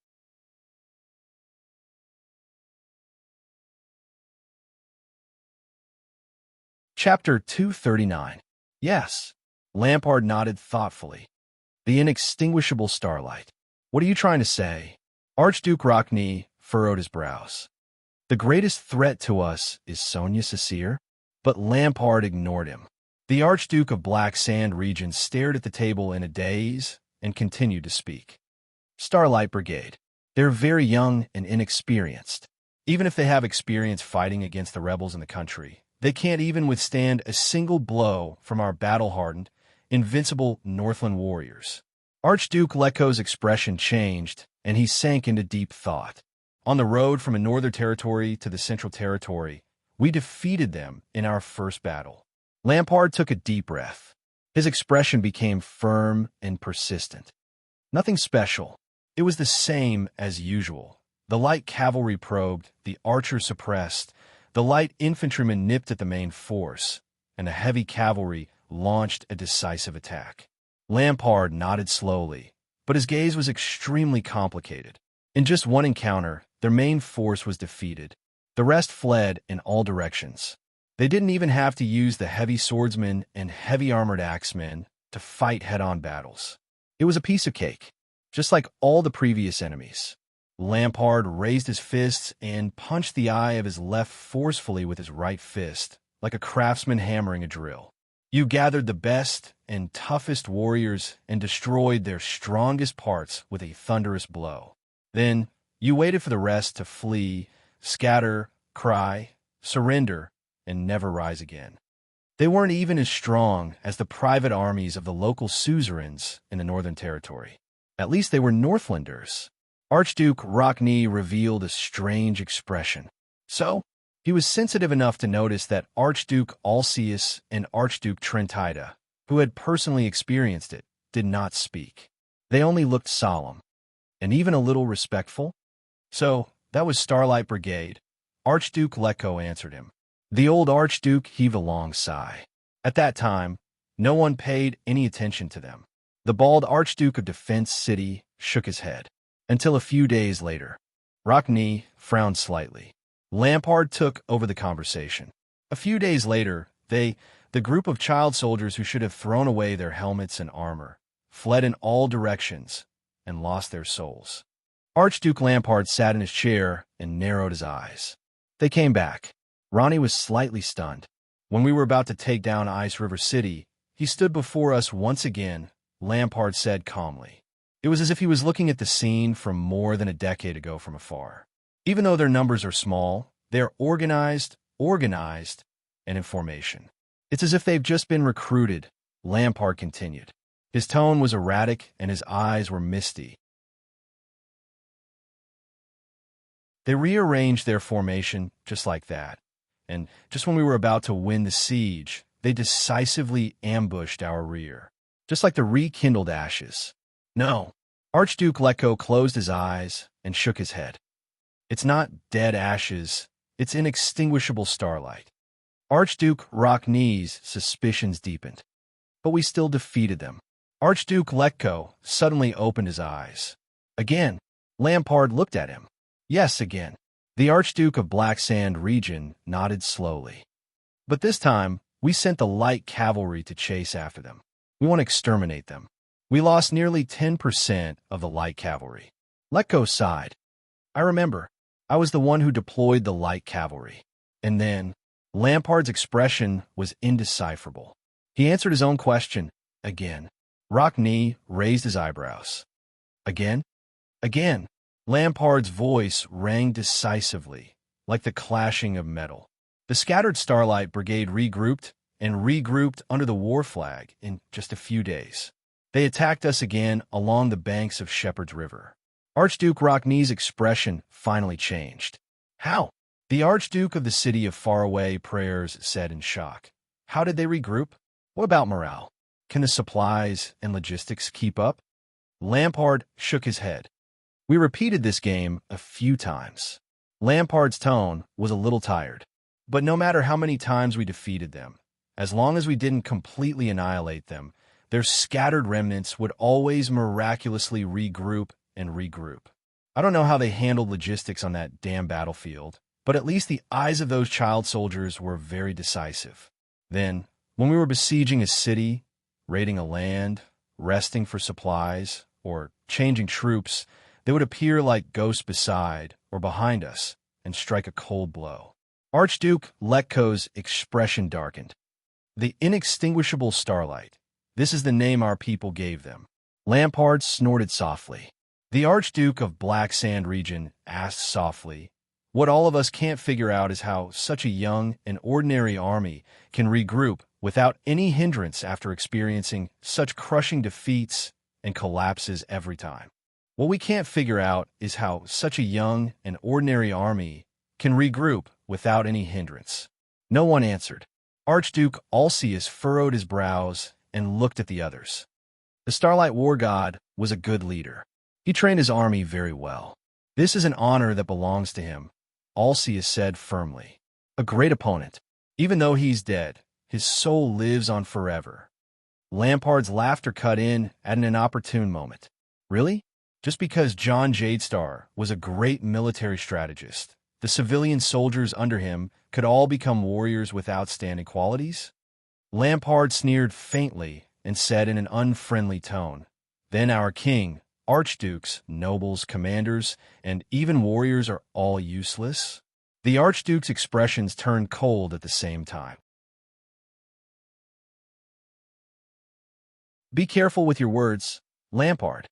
Chapter 239. Yes. Lampard nodded thoughtfully. The inextinguishable starlight. What are you trying to say? Archduke Rockney furrowed his brows. The greatest threat to us is Sonia Cecere? But Lampard ignored him. The Archduke of Black Sand Region stared at the table in a daze and continued to speak. Starlight Brigade. They're very young and inexperienced. Even if they have experience fighting against the rebels in the country, they can't even withstand a single blow from our battle-hardened, invincible Northland warriors. Archduke Leko's expression changed, and he sank into deep thought. On the road from a northern territory to the central territory, we defeated them in our first battle. Lampard took a deep breath. His expression became firm and persistent. Nothing special. It was the same as usual. The light cavalry probed, the archers suppressed, the light infantrymen nipped at the main force, and the heavy cavalry launched a decisive attack. Lampard nodded slowly, but his gaze was extremely complicated. In just one encounter, their main force was defeated. The rest fled in all directions. They didn't even have to use the heavy swordsmen and heavy armored axemen to fight head-on battles. It was a piece of cake, just like all the previous enemies. Lampard raised his fists and punched the eye of his left forcefully with his right fist, like a craftsman hammering a drill. You gathered the best and toughest warriors and destroyed their strongest parts with a thunderous blow. Then, you waited for the rest to flee, scatter, cry, surrender, and never rise again. They weren't even as strong as the private armies of the local suzerains in the Northern Territory. At least they were Northlanders. Archduke Rockney revealed a strange expression. So, he was sensitive enough to notice that Archduke Alceus and Archduke Trentida, who had personally experienced it, did not speak. They only looked solemn, and even a little respectful. So, that was Starlight Brigade. Archduke Leko answered him. The old Archduke heaved a long sigh. At that time, no one paid any attention to them. The bald Archduke of Defense City shook his head. Until a few days later, Rockney frowned slightly. Lampard took over the conversation. A few days later, the group of child soldiers who should have thrown away their helmets and armor, fled in all directions and lost their souls. Archduke Lampard sat in his chair and narrowed his eyes. They came back. Ronnie was slightly stunned. When we were about to take down Ice River City, he stood before us once again, Lampard said calmly. It was as if he was looking at the scene from more than a decade ago from afar. Even though their numbers are small, they are organized, and in formation. It's as if they've just been recruited, Lampard continued. His tone was erratic and his eyes were misty. They rearranged their formation just like that, and just when we were about to win the siege, they decisively ambushed our rear, just like the rekindled ashes. No. Archduke Leko closed his eyes and shook his head. It's not dead ashes, it's inextinguishable starlight. Archduke Rockney's suspicions deepened. But we still defeated them. Archduke Leko suddenly opened his eyes. Again, Lampard looked at him. Yes, again. The Archduke of Black Sand region nodded slowly. But this time, we sent the light cavalry to chase after them. We want to exterminate them. We lost nearly 10% of the light cavalry. Letko sighed. I remember. I was the one who deployed the light cavalry. And then, Lampard's expression was indecipherable. He answered his own question, again. Rockne raised his eyebrows. Again? Again. Lampard's voice rang decisively, like the clashing of metal. The scattered Starlight Brigade regrouped under the war flag in just a few days. They attacked us again along the banks of Shepherd's River. Archduke Rockne's expression finally changed. How? The Archduke of the City of Faraway Prayers said in shock. How did they regroup? What about morale? Can the supplies and logistics keep up? Lampard shook his head. We repeated this game a few times. Lampard's tone was a little tired. But no matter how many times we defeated them, as long as we didn't completely annihilate them, their scattered remnants would always miraculously regroup and regroup. I don't know how they handled logistics on that damn battlefield, but at least the eyes of those child soldiers were very decisive. Then, when we were besieging a city, raiding a land, resting for supplies, or changing troops, they would appear like ghosts beside or behind us and strike a cold blow. Archduke Letko's expression darkened. The inextinguishable starlight. This is the name our people gave them. Lampard snorted softly. The Archduke of Black Sand region asked softly, what all of us can't figure out is how such a young and ordinary army can regroup without any hindrance after experiencing such crushing defeats and collapses every time. What we can't figure out is how such a young and ordinary army can regroup without any hindrance. No one answered. Archduke Alcius furrowed his brows and looked at the others. The Starlight War God was a good leader. He trained his army very well. This is an honor that belongs to him, Alcius said firmly. A great opponent. Even though he's dead, his soul lives on forever. Lampard's laughter cut in at an inopportune moment. Really? Just because John Jadestar was a great military strategist, the civilian soldiers under him could all become warriors with outstanding qualities? Lampard sneered faintly and said in an unfriendly tone, then our king, archdukes, nobles, commanders, and even warriors are all useless? The archduke's expressions turned cold at the same time. Be careful with your words, Lampard.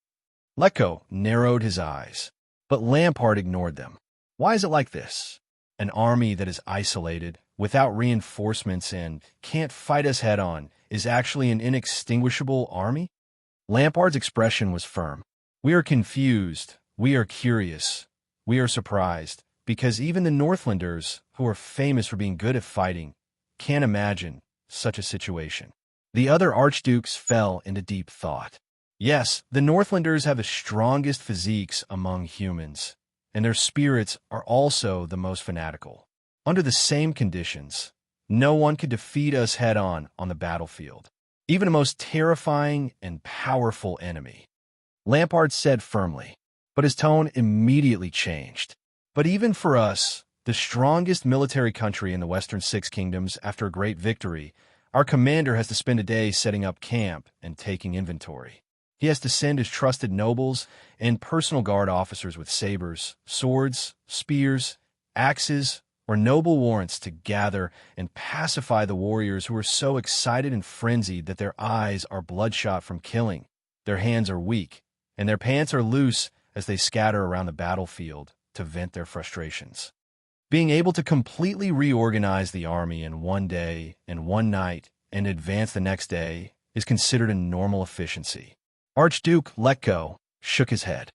Letko narrowed his eyes, but Lampard ignored them. Why is it like this? An army that is isolated, without reinforcements, and can't fight us head-on is actually an inextinguishable army? Lampard's expression was firm. We are confused, we are curious, we are surprised, because even the Northlanders, who are famous for being good at fighting, can't imagine such a situation. The other archdukes fell into deep thought. Yes, the Northlanders have the strongest physiques among humans, and their spirits are also the most fanatical. Under the same conditions, no one could defeat us head-on the battlefield, even a most terrifying and powerful enemy. Lampard said firmly, but his tone immediately changed. But even for us, the strongest military country in the Western Six Kingdoms after a great victory, our commander has to spend a day setting up camp and taking inventory. He has to send his trusted nobles and personal guard officers with sabers, swords, spears, axes, or noble warrants to gather and pacify the warriors who are so excited and frenzied that their eyes are bloodshot from killing, their hands are weak, and their pants are loose as they scatter around the battlefield to vent their frustrations. Being able to completely reorganize the army in one day and one night and advance the next day is considered a normal efficiency. Archduke Letko shook his head.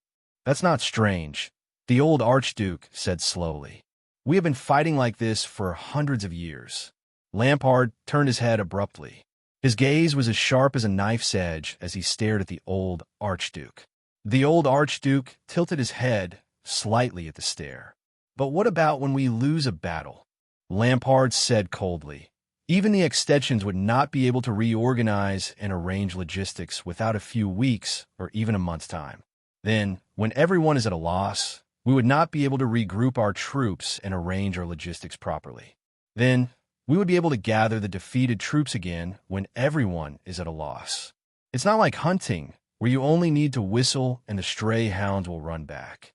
That's not strange, the old Archduke said slowly. We have been fighting like this for hundreds of years. Lampard turned his head abruptly. His gaze was as sharp as a knife's edge as he stared at the old Archduke. The old Archduke tilted his head slightly at the stare. But what about when we lose a battle? Lampard said coldly. Even the extensions would not be able to reorganize and arrange logistics without a few weeks or even a month's time. Then, when everyone is at a loss, we would not be able to regroup our troops and arrange our logistics properly. Then, we would be able to gather the defeated troops again when everyone is at a loss. It's not like hunting, where you only need to whistle and the stray hounds will run back.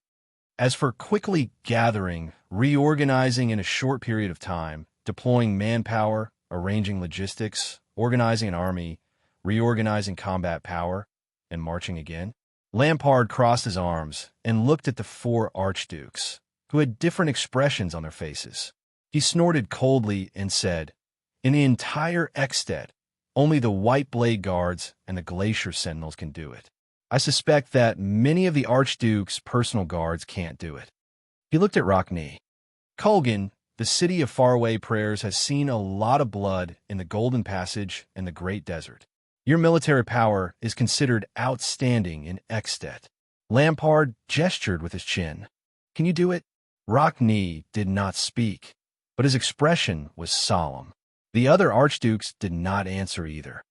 As for quickly gathering, reorganizing in a short period of time, deploying manpower, arranging logistics, organizing an army, reorganizing combat power, and marching again, Lampard crossed his arms and looked at the four archdukes, who had different expressions on their faces. He snorted coldly and said, "In the entire Ekstedt, only the White Blade Guards and the Glacier Sentinels can do it. I suspect that many of the Archduke's personal guards can't do it." He looked at Rockne. "Colgan, the city of faraway prayers, has seen a lot of blood in the Golden Passage and the Great Desert. Your military power is considered outstanding in Ekstedt." Lampard gestured with his chin. "Can you do it?" Rockne did not speak, but his expression was solemn. The other archdukes did not answer either.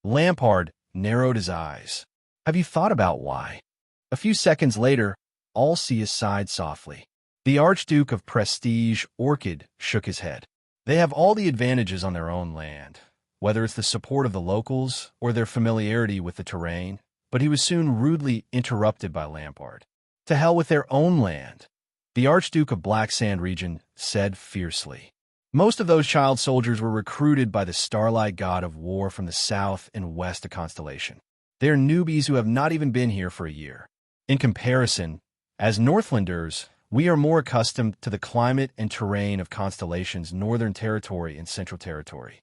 Lampard narrowed his eyes. "Have you thought about why?" A few seconds later, Alcee sighed softly. The Archduke of Prestige, Orchid, shook his head. "They have all the advantages on their own land, whether it's the support of the locals or their familiarity with the terrain," but he was soon rudely interrupted by Lampard. "To hell with their own land," the Archduke of Black Sand region said fiercely. "Most of those child soldiers were recruited by the Starlight God of War from the south and west of Constellation. They are newbies who have not even been here for a year. In comparison, as Northlanders, we are more accustomed to the climate and terrain of Constellation's northern territory and central territory."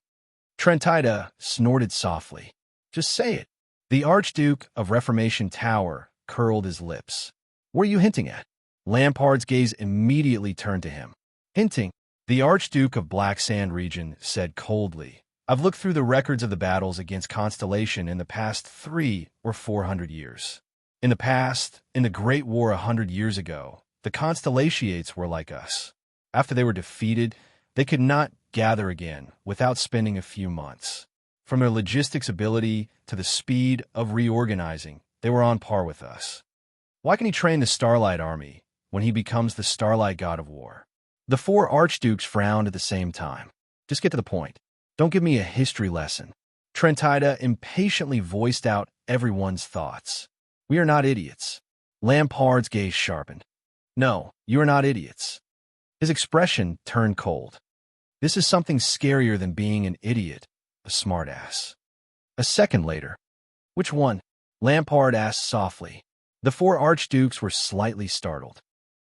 Trentida snorted softly. "Just say it." The Archduke of Reformation Tower curled his lips. "What are you hinting at?" Lampard's gaze immediately turned to him. "Hinting?" The Archduke of Black Sand region said coldly. "I've looked through the records of the battles against Constellation in the past 300 or 400 years. In the past, in the Great War 100 years ago, the Constellationates were like us. After they were defeated, they could not gather again without spending a few months. From their logistics ability to the speed of reorganizing, they were on par with us. Why can he train the Starlight Army when he becomes the Starlight God of War?" The four archdukes frowned at the same time. "Just get to the point. Don't give me a history lesson." Trentida impatiently voiced out everyone's thoughts. "We are not idiots." Lampard's gaze sharpened. "No, you are not idiots." His expression turned cold. "This is something scarier than being an idiot, a smartass." A second later, "Which one?" Lampard asked softly. The four archdukes were slightly startled.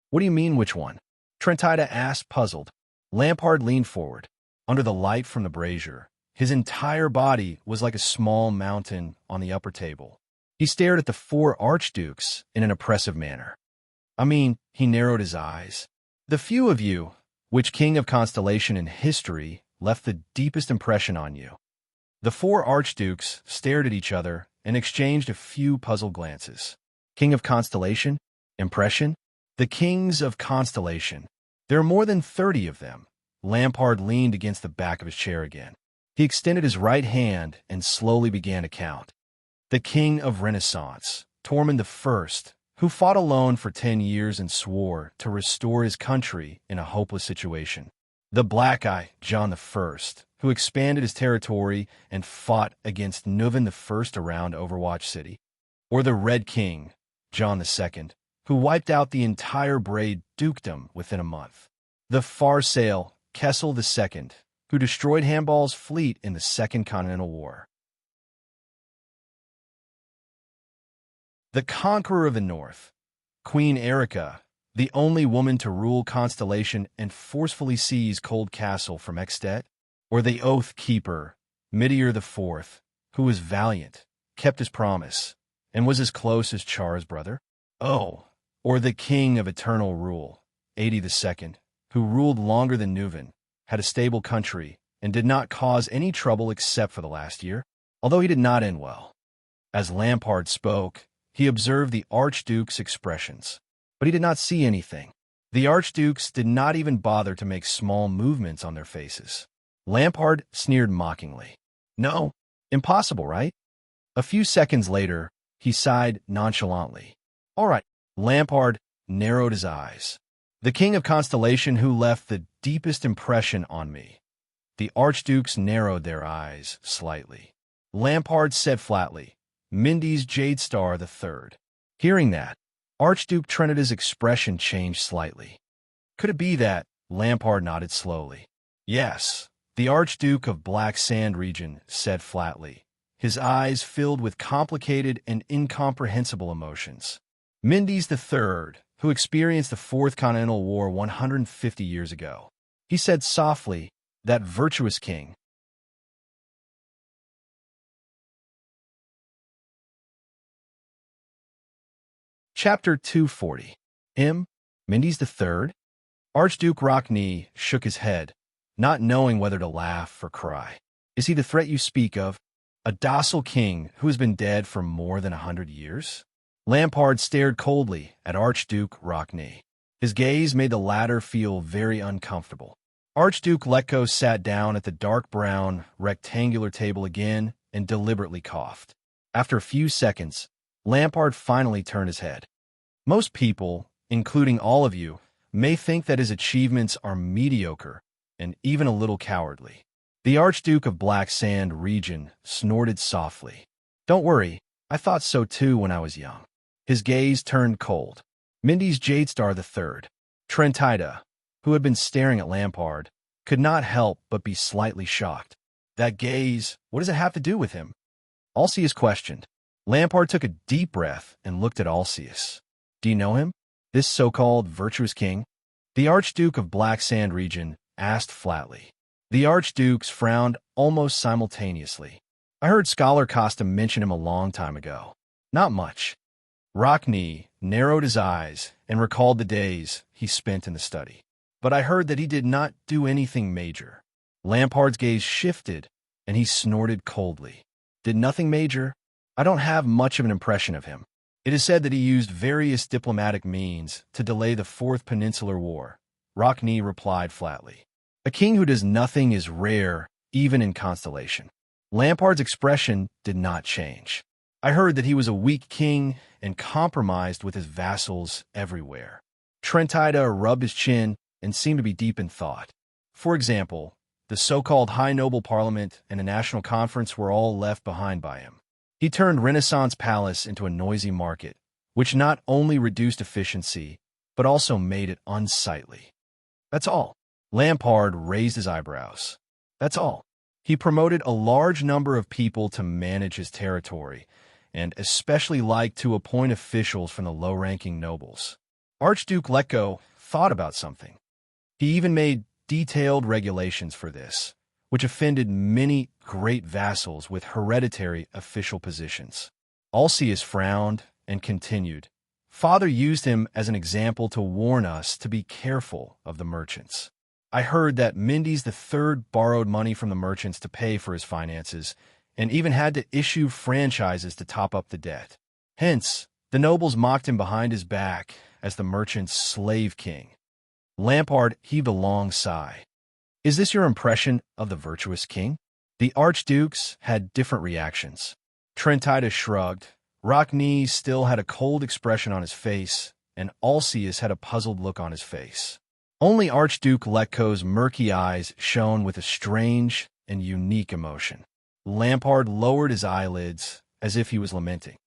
"What do you mean, which one?" Trentida asked, puzzled. Lampard leaned forward. Under the light from the brazier, his entire body was like a small mountain on the upper table. He stared at the four archdukes in an oppressive manner. "I mean," he narrowed his eyes, "the few of you, which king of Constellation in history left the deepest impression on you?" The four archdukes stared at each other and exchanged a few puzzled glances. King of Constellation? Impression? The kings of Constellation. There are more than 30 of them. Lampard leaned against the back of his chair again. He extended his right hand and slowly began to count. The king of Renaissance, Tormund I, who fought alone for 10 years and swore to restore his country in a hopeless situation. The Black Eye, John I, who expanded his territory and fought against Nuvan I around Overwatch City. Or the Red King, John II, who wiped out the entire Braid dukedom within a month. The Farsail, Kessel II, who destroyed Handball's fleet in the Second Continental War. The Conqueror of the North, Queen Erica, the only woman to rule Constellation and forcefully seize Cold Castle from Ekstedt. Or the Oath Keeper, Midir IV, who was valiant, kept his promise, and was as close as Char's brother. Oh, or the King of Eternal Rule, Adi II, who ruled longer than Nuvan, had a stable country, and did not cause any trouble except for the last year, although he did not end well. As Lampard spoke, he observed the Archduke's expressions, but he did not see anything. The Archdukes did not even bother to make small movements on their faces. Lampard sneered mockingly. "No, impossible, right?" A few seconds later, he sighed nonchalantly. All right. Lampard narrowed his eyes. The king of Constellation who left the deepest impression on me. The archdukes narrowed their eyes slightly. Lampard said flatly, Mindy's Jade Star the Third. Hearing that, Archduke Trinita's expression changed slightly. Could it be that? Lampard nodded slowly. Yes, the Archduke of Black Sand region said flatly, his eyes filled with complicated and incomprehensible emotions. Mindy's the Third, who experienced the Fourth Continental War 150 years ago. He said softly, that virtuous king. Chapter 240. Mindy's the Third? Archduke Rockney shook his head, not knowing whether to laugh or cry. Is he the threat you speak of? A docile king who has been dead for more than 100 years? Lampard stared coldly at Archduke Rockney. His gaze made the latter feel very uncomfortable. Archduke Letko sat down at the dark brown, rectangular table again and deliberately coughed. After a few seconds, Lampard finally turned his head. Most people, including all of you, may think that his achievements are mediocre and even a little cowardly. The Archduke of Black Sand region snorted softly. Don't worry, I thought so too when I was young. His gaze turned cold. Mindy's Jade Star the Third, Trentida, who had been staring at Lampard, could not help but be slightly shocked. That gaze, what does it have to do with him? Alcius questioned. Lampard took a deep breath and looked at Alcius. Do you know him? This so-called virtuous king? The Archduke of Black Sand region asked flatly. The Archdukes frowned almost simultaneously. I heard Scholar Costa mention him a long time ago. Not much. Rockney narrowed his eyes and recalled the days he spent in the study. But I heard that he did not do anything major. Lampard's gaze shifted, and he snorted coldly. Did nothing major? I don't have much of an impression of him. It is said that he used various diplomatic means to delay the Fourth Peninsular War. Rockney replied flatly. A king who does nothing is rare, even in Constellation. Lampard's expression did not change. I heard that he was a weak king and compromised with his vassals everywhere. Trentida rubbed his chin and seemed to be deep in thought. For example, the so-called High Noble Parliament and a national conference were all left behind by him. He turned Renaissance Palace into a noisy market, which not only reduced efficiency, but also made it unsightly. That's all. Lampard raised his eyebrows. That's all. He promoted a large number of people to manage his territory, and especially liked to appoint officials from the low-ranking nobles. Archduke Letko thought about something. He even made detailed regulations for this, which offended many great vassals with hereditary official positions. Alcius frowned and continued. Father used him as an example to warn us to be careful of the merchants. I heard that Mindy's the Third borrowed money from the merchants to pay for his finances, and even had to issue franchises to top up the debt. Hence, the nobles mocked him behind his back as the merchant's slave king. Lampard heaved a long sigh. Is this your impression of the virtuous king? The archdukes had different reactions. Trentida shrugged. Rockney still had a cold expression on his face, and Alcius had a puzzled look on his face. Only Archduke Letko's murky eyes shone with a strange and unique emotion. Lampard lowered his eyelids as if he was lamenting.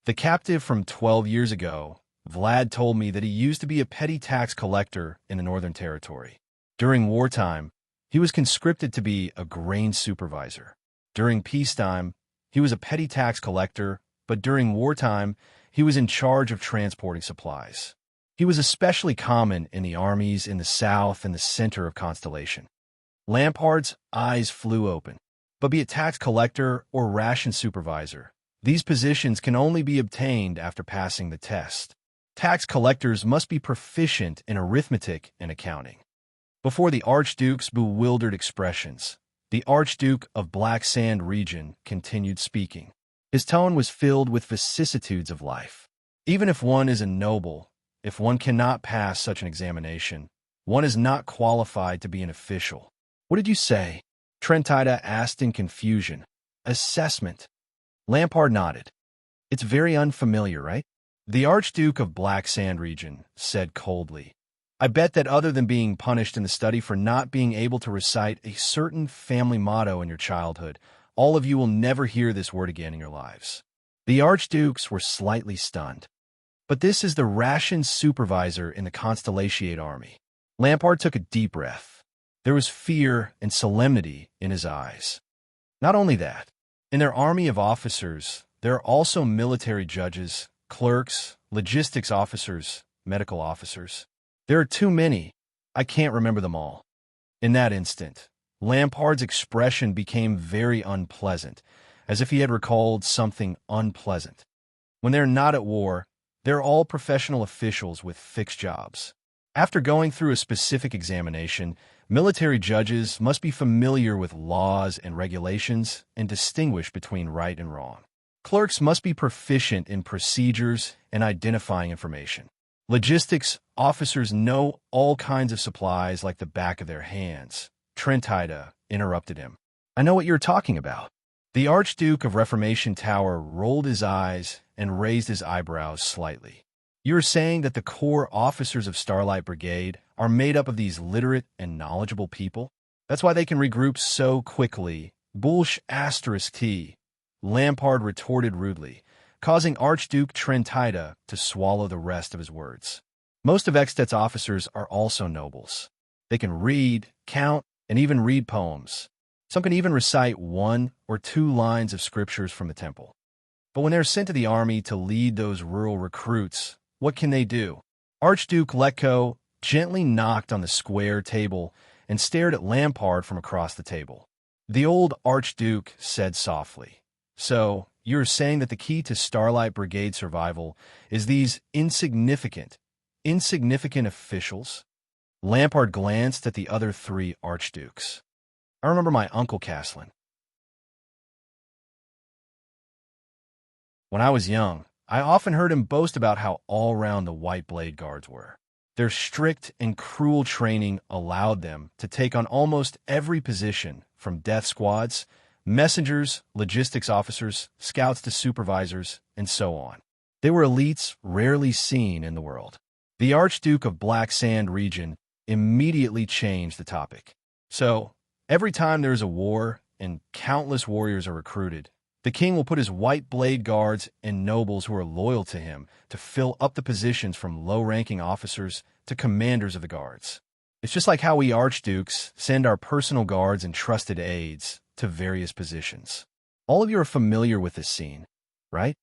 The captive from 12 years ago, Vlad told me that he used to be a petty tax collector in the Northern Territory. During wartime, he was conscripted to be a grain supervisor. During peacetime, he was a petty tax collector, but during wartime, he was in charge of transporting supplies. He was especially common in the armies in the south and the center of Constellation. Lampard's eyes flew open. But be it tax collector or ration supervisor, these positions can only be obtained after passing the test. Tax collectors must be proficient in arithmetic and accounting. Before the Archduke's bewildered expressions, the Archduke of Black Sand region continued speaking. His tone was filled with vicissitudes of life. Even if one is a noble, if one cannot pass such an examination, one is not qualified to be an official. What did you say? Trentida asked in confusion. Assessment. Lampard nodded. It's very unfamiliar, right? The Archduke of Black Sand region said coldly. I bet that other than being punished in the study for not being able to recite a certain family motto in your childhood, all of you will never hear this word again in your lives. The Archdukes were slightly stunned. But this is the ration supervisor in the Constellatiate army. Lampard took a deep breath. There was fear and solemnity in his eyes. Not only that, in their army of officers, there are also military judges, clerks, logistics officers, medical officers. There are too many. I can't remember them all. In that instant, Lampard's expression became very unpleasant, as if he had recalled something unpleasant. When they're not at war, they're all professional officials with fixed jobs. After going through a specific examination, military judges must be familiar with laws and regulations and distinguish between right and wrong. Clerks must be proficient in procedures and identifying information. Logistics officers know all kinds of supplies like the back of their hands. Trentida interrupted him. I know what you're talking about. The Archduke of Reformation Tower rolled his eyes and raised his eyebrows slightly. You're saying that the core officers of Starlight Brigade are made up of these literate and knowledgeable people? That's why they can regroup so quickly. Bullsh asterisk T. Lampard retorted rudely, causing Archduke Trentida to swallow the rest of his words. Most of Ekstedt's officers are also nobles. They can read, count, and even read poems. Some can even recite 1 or 2 lines of scriptures from the temple. But when they're sent to the army to lead those rural recruits, what can they do? Archduke Letko gently knocked on the square table and stared at Lampard from across the table. The old Archduke said softly, So, you're saying that the key to Starlight Brigade survival is these insignificant officials? Lampard glanced at the other 3 archdukes. I remember my Uncle Caslin. When I was young, I often heard him boast about how all-round the White Blade Guards were. Their strict and cruel training allowed them to take on almost every position, from death squads, messengers, logistics officers, scouts to supervisors, and so on. They were elites rarely seen in the world. The Archduke of Black Sand region immediately changed the topic. So, every time there is a war and countless warriors are recruited, the king will put his White Blade Guards and nobles who are loyal to him to fill up the positions from low-ranking officers to commanders of the guards. It's just like how we archdukes send our personal guards and trusted aides to various positions. All of you are familiar with this scene, right?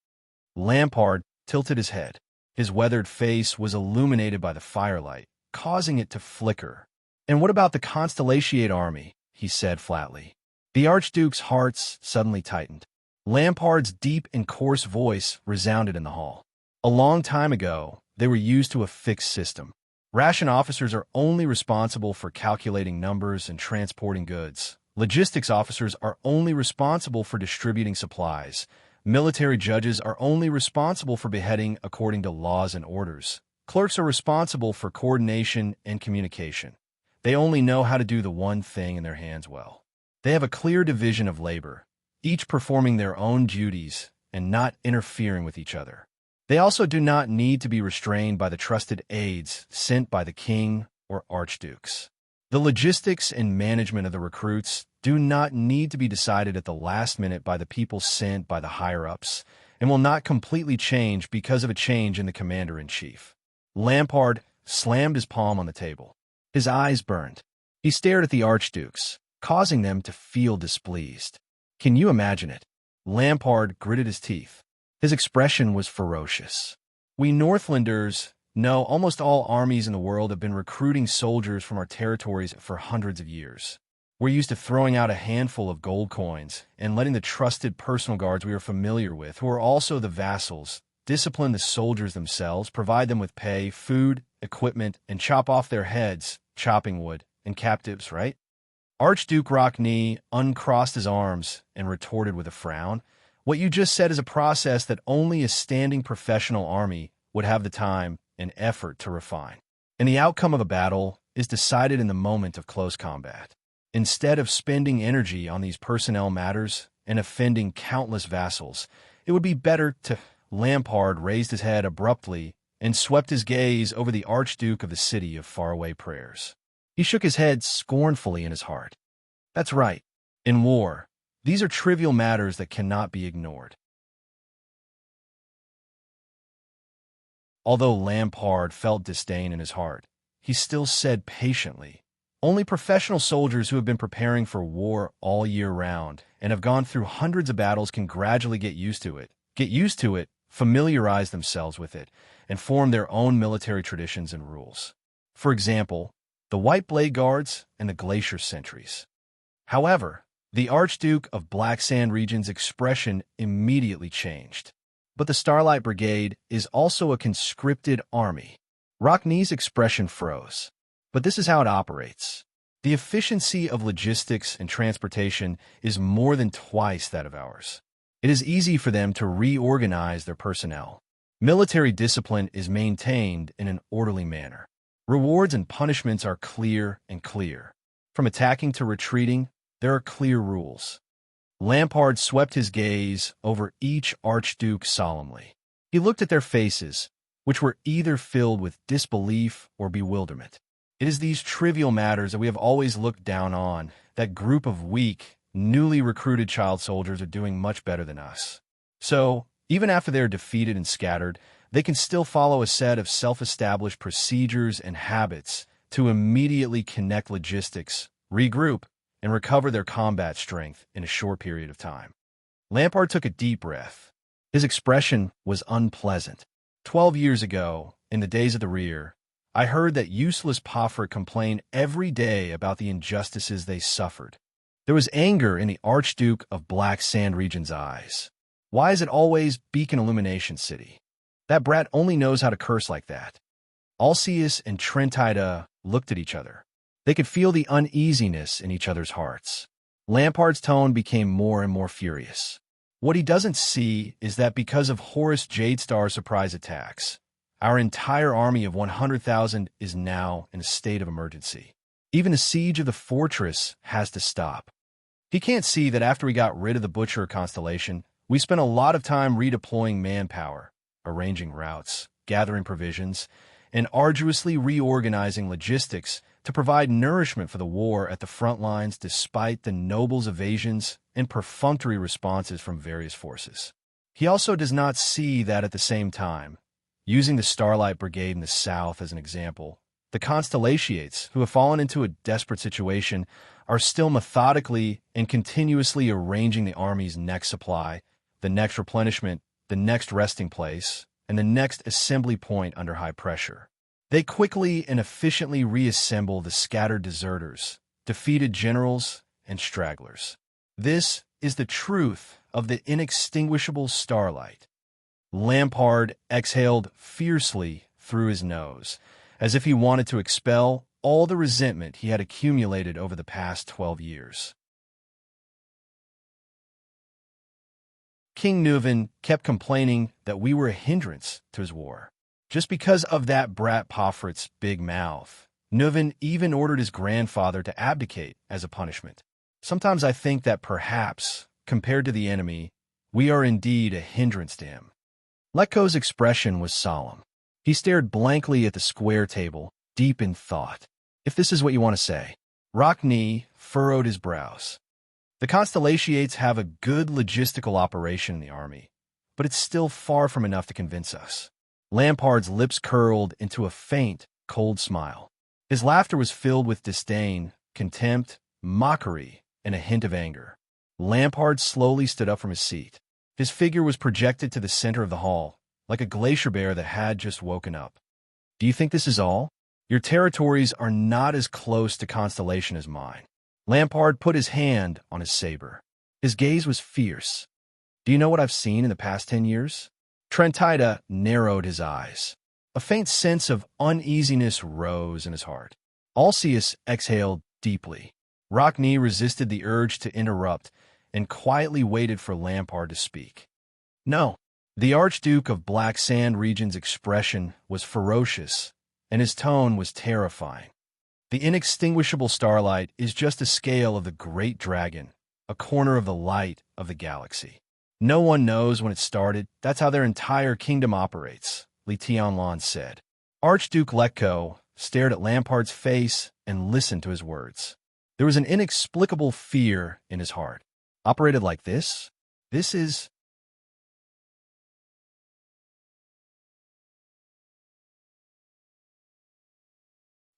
Lampard tilted his head. His weathered face was illuminated by the firelight, causing it to flicker. And what about the Constellatiate army? He said flatly. The Archduke's hearts suddenly tightened. Lampard's deep and coarse voice resounded in the hall. A long time ago, they were used to a fixed system. Ration officers are only responsible for calculating numbers and transporting goods. Logistics officers are only responsible for distributing supplies. Military judges are only responsible for beheading according to laws and orders. Clerks are responsible for coordination and communication. They only know how to do the one thing in their hands well. They have a clear division of labor, each performing their own duties and not interfering with each other. They also do not need to be restrained by the trusted aides sent by the king or archdukes. The logistics and management of the recruits do not need to be decided at the last minute by the people sent by the higher-ups and will not completely change because of a change in the commander-in-chief. Lampard slammed his palm on the table. His eyes burned. He stared at the archdukes, causing them to feel displeased. Can you imagine it? Lampard gritted his teeth. His expression was ferocious. We Northlanders know almost all armies in the world have been recruiting soldiers from our territories for hundreds of years. We're used to throwing out a handful of gold coins and letting the trusted personal guards we are familiar with, who are also the vassals, discipline the soldiers themselves, provide them with pay, food, equipment, and chop off their heads, chopping wood, and captives, right? Archduke Rockney uncrossed his arms and retorted with a frown. What you just said is a process that only a standing professional army would have the time and effort to refine. And the outcome of a battle is decided in the moment of close combat. Instead of spending energy on these personnel matters and offending countless vassals. It would be better to... Lampard raised his head abruptly and swept his gaze over the Archduke of the city of faraway prayers. He shook his head scornfully in his heart. That's right. In war, these are trivial matters that cannot be ignored. Although Lampard felt disdain in his heart, he still said patiently, "Only professional soldiers who have been preparing for war all year round and have gone through hundreds of battles can gradually get used to it, familiarize themselves with it, and form their own military traditions and rules. For example, the White Blade Guards and the Glacier Sentries." However, the Archduke of Black Sand Region's expression immediately changed. "But the Starlight Brigade is also a conscripted army." Rockney's expression froze. "But this is how it operates. The efficiency of logistics and transportation is more than twice that of ours. It is easy for them to reorganize their personnel. Military discipline is maintained in an orderly manner. Rewards and punishments are clear and clear. From attacking to retreating, there are clear rules." Lampard swept his gaze over each Archduke solemnly. He looked at their faces, which were either filled with disbelief or bewilderment. "It is these trivial matters that we have always looked down on. That group of weak, newly recruited child soldiers are doing much better than us. So, even after they are defeated and scattered, they can still follow a set of self-established procedures and habits to immediately connect logistics, regroup, and recover their combat strength in a short period of time." Lampard took a deep breath. His expression was unpleasant. 12 years ago, in the days of the rear, I heard that useless Poffer complain every day about the injustices they suffered. There was anger in the Archduke of Black Sand Region's eyes. "Why is it always Beacon Illumination City? That brat only knows how to curse like that." Alceus and Trentida looked at each other. They could feel the uneasiness in each other's hearts. Lampard's tone became more and more furious. "What he doesn't see is that because of Horus Jadestar's surprise attacks, our entire army of 100,000 is now in a state of emergency. Even the siege of the fortress has to stop. He can't see that after we got rid of the Butcher constellation, we spent a lot of time redeploying manpower, arranging routes, gathering provisions, and arduously reorganizing logistics to provide nourishment for the war at the front lines despite the nobles' evasions and perfunctory responses from various forces. He also does not see that at the same time, using the Starlight Brigade in the south as an example, the Constellatiates, who have fallen into a desperate situation, are still methodically and continuously arranging the army's next supply, the next replenishment, the next resting place, and the next assembly point under high pressure. They quickly and efficiently reassemble the scattered deserters, defeated generals, and stragglers. This is the truth of the inextinguishable Starlight." Lampard exhaled fiercely through his nose, as if he wanted to expel all the resentment he had accumulated over the past 12 years. King Neuven kept complaining that we were a hindrance to his war. Just because of that brat Pofrit's big mouth, Neuven even ordered his grandfather to abdicate as a punishment. Sometimes I think that perhaps, compared to the enemy, we are indeed a hindrance to him. Letko's expression was solemn. He stared blankly at the square table, deep in thought. "If this is what you want to say." Rockney furrowed his brows. "The Constellatiates have a good logistical operation in the army, but it's still far from enough to convince us." Lampard's lips curled into a faint, cold smile. His laughter was filled with disdain, contempt, mockery, and a hint of anger. Lampard slowly stood up from his seat. His figure was projected to the center of the hall, like a glacier bear that had just woken up. "Do you think this is all? Your territories are not as close to Constellation as mine." Lampard put his hand on his saber. His gaze was fierce. "Do you know what I've seen in the past 10 years? Trentida narrowed his eyes. A faint sense of uneasiness rose in his heart. Alceus exhaled deeply. Rockney resisted the urge to interrupt and quietly waited for Lampard to speak. "No." The Archduke of Black Sand Region's expression was ferocious, and his tone was terrifying. "The inextinguishable Starlight is just a scale of the Great Dragon, a corner of the light of the galaxy. No one knows when it started. That's how their entire kingdom operates, Li Tianlan said. Archduke Letko stared at Lampard's face and listened to his words. There was an inexplicable fear in his heart. Operated like this? This is...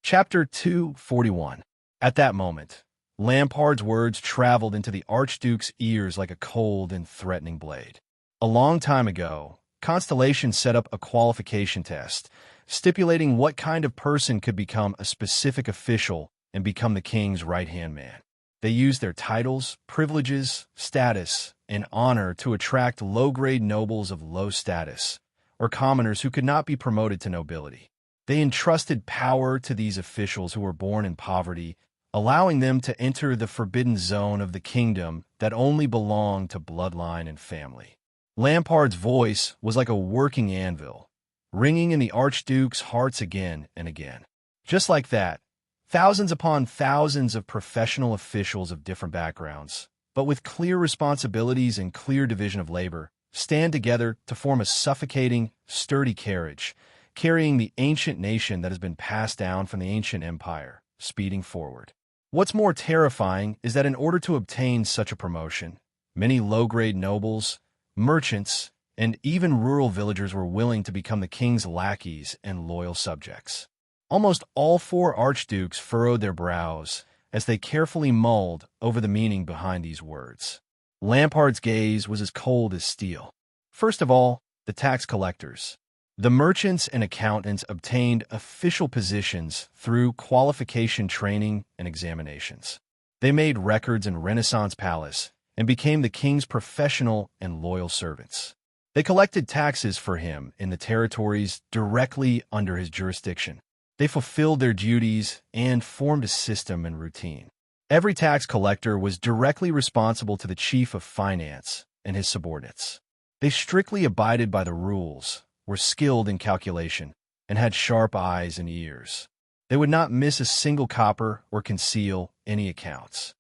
Chapter 241. At that moment, Lampard's words traveled into the Archduke's ears like a cold and threatening blade. A long time ago, Constellation set up a qualification test, stipulating what kind of person could become a specific official and become the king's right-hand man. They used their titles, privileges, status, and honor to attract low-grade nobles of low status, or commoners who could not be promoted to nobility. They entrusted power to these officials who were born in poverty, allowing them to enter the forbidden zone of the kingdom that only belonged to bloodline and family. Lampard's voice was like a working anvil, ringing in the Archduke's hearts again and again. Just like that, thousands upon thousands of professional officials of different backgrounds, but with clear responsibilities and clear division of labor, stand together to form a suffocating, sturdy carriage, carrying the ancient nation that has been passed down from the ancient empire, speeding forward. What's more terrifying is that in order to obtain such a promotion, many low-grade nobles, merchants, and even rural villagers were willing to become the king's lackeys and loyal subjects. Almost all four archdukes furrowed their brows as they carefully mulled over the meaning behind these words. Lampard's gaze was as cold as steel. First of all, the tax collectors. The merchants and accountants obtained official positions through qualification training and examinations. They made records in Renaissance Palace and became the king's professional and loyal servants. They collected taxes for him in the territories directly under his jurisdiction. They fulfilled their duties and formed a system and routine. Every tax collector was directly responsible to the chief of finance and his subordinates. They strictly abided by the rules, were skilled in calculation, and had sharp eyes and ears. They would not miss a single copper or conceal any accounts.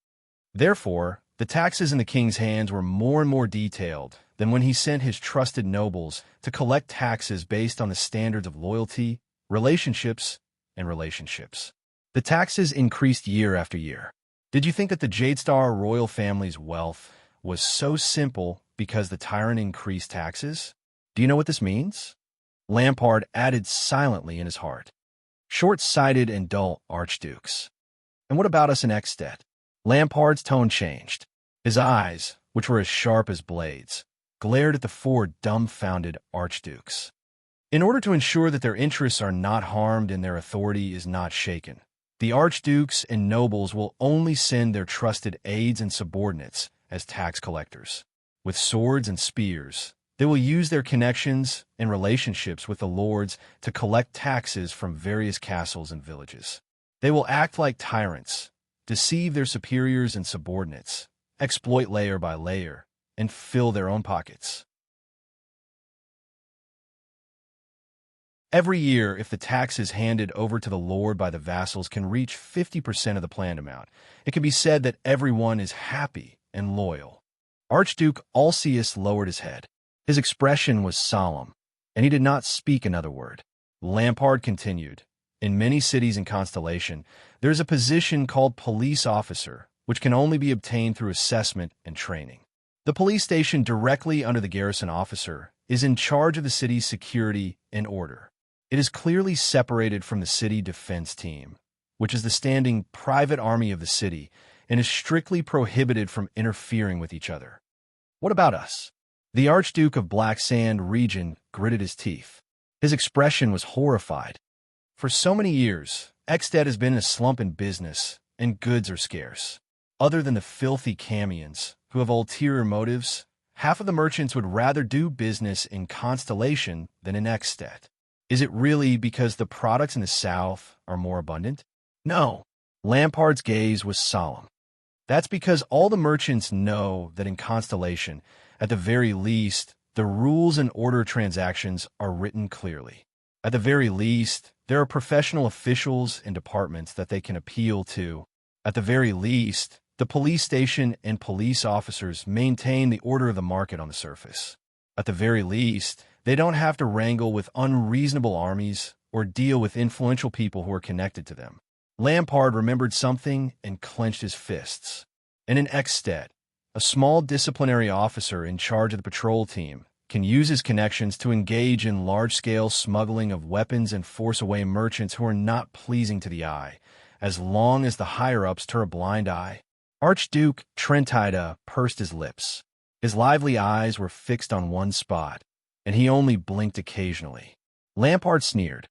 Therefore, the taxes in the king's hands were more and more detailed than when he sent his trusted nobles to collect taxes based on the standards of loyalty, relationships. The taxes increased year after year. Did you think that the Jadestar royal family's wealth was so simple because the tyrant increased taxes? Do you know what this means? Lampard added silently in his heart. Short-sighted and dull archdukes. And what about us in Ekstedt? Lampard's tone changed. His eyes, which were as sharp as blades, glared at the four dumbfounded archdukes. In order to ensure that their interests are not harmed and their authority is not shaken, the archdukes and nobles will only send their trusted aides and subordinates as tax collectors. With swords and spears, they will use their connections and relationships with the lords to collect taxes from various castles and villages. They will act like tyrants, deceive their superiors and subordinates, exploit layer by layer, and fill their own pockets. Every year, if the taxes handed over to the lord by the vassals can reach 50% of the planned amount, it can be said that everyone is happy and loyal. Archduke Alcius lowered his head. His expression was solemn, and he did not speak another word. Lampard continued. In many cities in Constellation, there is a position called police officer, which can only be obtained through assessment and training. The police station directly under the garrison officer is in charge of the city's security and order. It is clearly separated from the city defense team, which is the standing private army of the city, and is strictly prohibited from interfering with each other. What about us? The Archduke of Black Sand region gritted his teeth. His expression was horrified. For so many years, Ekstedt has been in a slump in business, and goods are scarce. Other than the filthy Camions, who have ulterior motives, half of the merchants would rather do business in Constellation than in Ekstedt. Is it really because the products in the south are more abundant? No. Lampard's gaze was solemn. That's because all the merchants know that in Constellation, at the very least, the rules and order transactions are written clearly. At the very least, there are professional officials and departments that they can appeal to. At the very least, The police station and police officers maintain the order of the market on the surface. At the very least, they don't have to wrangle with unreasonable armies or deal with influential people who are connected to them. Lampard remembered something and clenched his fists. In an Ekstedt, a small disciplinary officer in charge of the patrol team can use his connections to engage in large-scale smuggling of weapons and force away merchants who are not pleasing to the eye, as long as the higher-ups turn a blind eye. Archduke Trentida pursed his lips. His lively eyes were fixed on one spot, and he only blinked occasionally. Lampard sneered.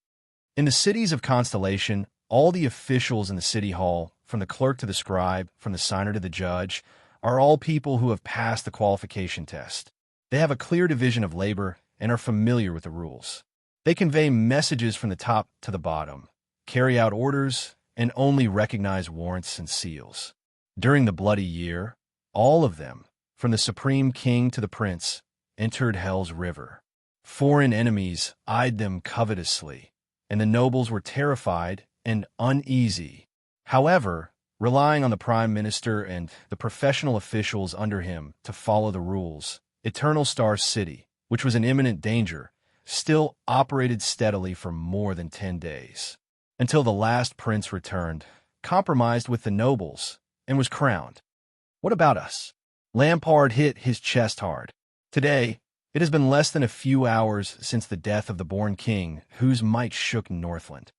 In the cities of Constellation, all the officials in the city hall, from the clerk to the scribe, from the signer to the judge, are all people who have passed the qualification test. They have a clear division of labor and are familiar with the rules. They convey messages from the top to the bottom, carry out orders, and only recognize warrants and seals. During the bloody year, all of them, from the supreme king to the prince, entered Hell's River. Foreign enemies eyed them covetously, and the nobles were terrified and uneasy. However, relying on the prime minister and the professional officials under him to follow the rules, Eternal Star City, which was in imminent danger, still operated steadily for more than 10 days, until the last prince returned, compromised with the nobles, and was crowned. What about us? Lampard hit his chest hard. Today, it has been less than a few hours since the death of the born king, whose might shook Northland.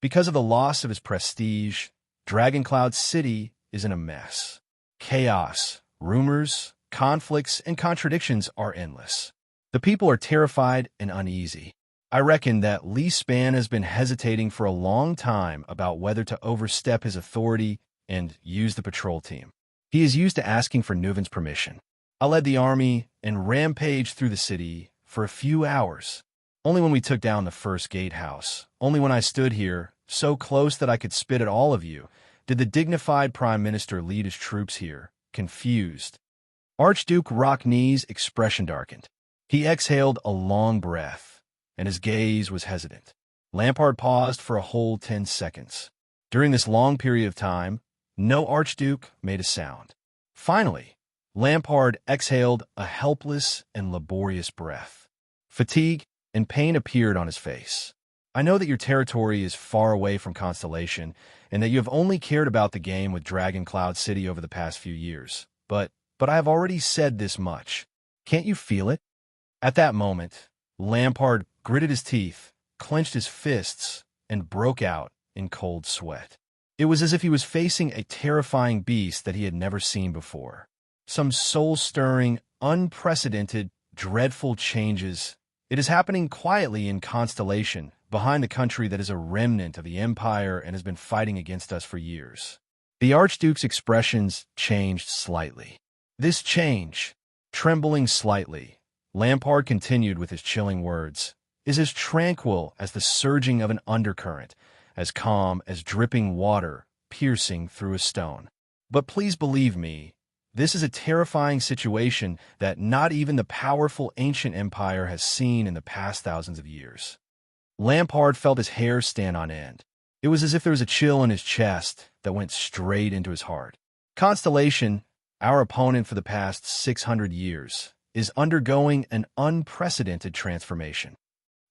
Because of the loss of his prestige, Dragoncloud City is in a mess. Chaos, rumors, conflicts, and contradictions are endless. The people are terrified and uneasy. I reckon that Lee Span has been hesitating for a long time about whether to overstep his authority and use the patrol team. He is used to asking for Neuvin's permission. I led the army and rampaged through the city for a few hours. Only when we took down the first gatehouse, only when I stood here, so close that I could spit at all of you, did the dignified prime minister lead his troops here, confused. Archduke Rocknee's expression darkened. He exhaled a long breath, and his gaze was hesitant. Lampard paused for a whole 10 seconds. During this long period of time, no archduke made a sound. Finally, Lampard exhaled a helpless and laborious breath. Fatigue and pain appeared on his face. I know that your territory is far away from Constellation, and that you have only cared about the game with Dragoncloud City over the past few years. But I have already said this much. Can't you feel it? At that moment, Lampard gritted his teeth, clenched his fists, and broke out in cold sweat. It was as if he was facing a terrifying beast that he had never seen before. Some soul-stirring, unprecedented, dreadful changes. It is happening quietly in Constellation, behind the country that is a remnant of the Empire and has been fighting against us for years. The Archduke's expressions changed slightly. This change, trembling slightly, Lampard continued with his chilling words, is as tranquil as the surging of an undercurrent, as calm as dripping water piercing through a stone. But please believe me, this is a terrifying situation that not even the powerful ancient empire has seen in the past thousands of years. Lampard felt his hair stand on end. It was as if there was a chill in his chest that went straight into his heart. Constellation, our opponent for the past 600 years, is undergoing an unprecedented transformation.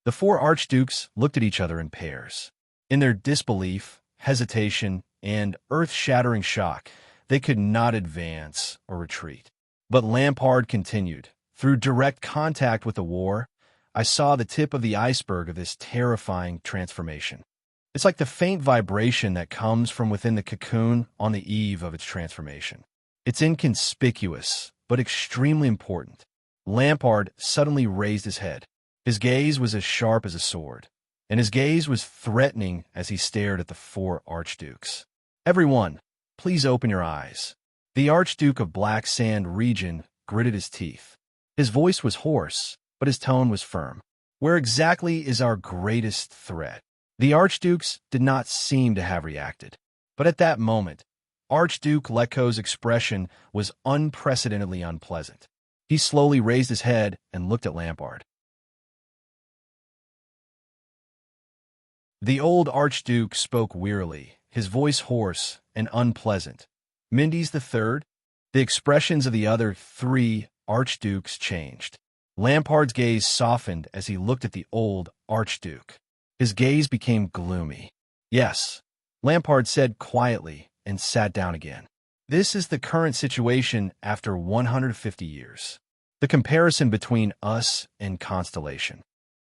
The four archdukes looked at each other in pairs. In their disbelief, hesitation, and earth-shattering shock, they could not advance or retreat. But Lampard continued. Through direct contact with the war, I saw the tip of the iceberg of this terrifying transformation. It's like the faint vibration that comes from within the cocoon on the eve of its transformation. It's inconspicuous, but extremely important. Lampard suddenly raised his head. His gaze was as sharp as a sword, and his gaze was threatening as he stared at the four archdukes. Everyone, please open your eyes. The Archduke of Black Sand region gritted his teeth. His voice was hoarse, but his tone was firm. Where exactly is our greatest threat? The archdukes did not seem to have reacted. But at that moment, Archduke Leko's expression was unprecedentedly unpleasant. He slowly raised his head and looked at Lampard. The old archduke spoke wearily, his voice hoarse and unpleasant. Mindy's the third? The expressions of the other three archdukes changed. Lampard's gaze softened as he looked at the old archduke. His gaze became gloomy. Yes, Lampard said quietly and sat down again. This is the current situation after 150 years. The comparison between us and Constellation.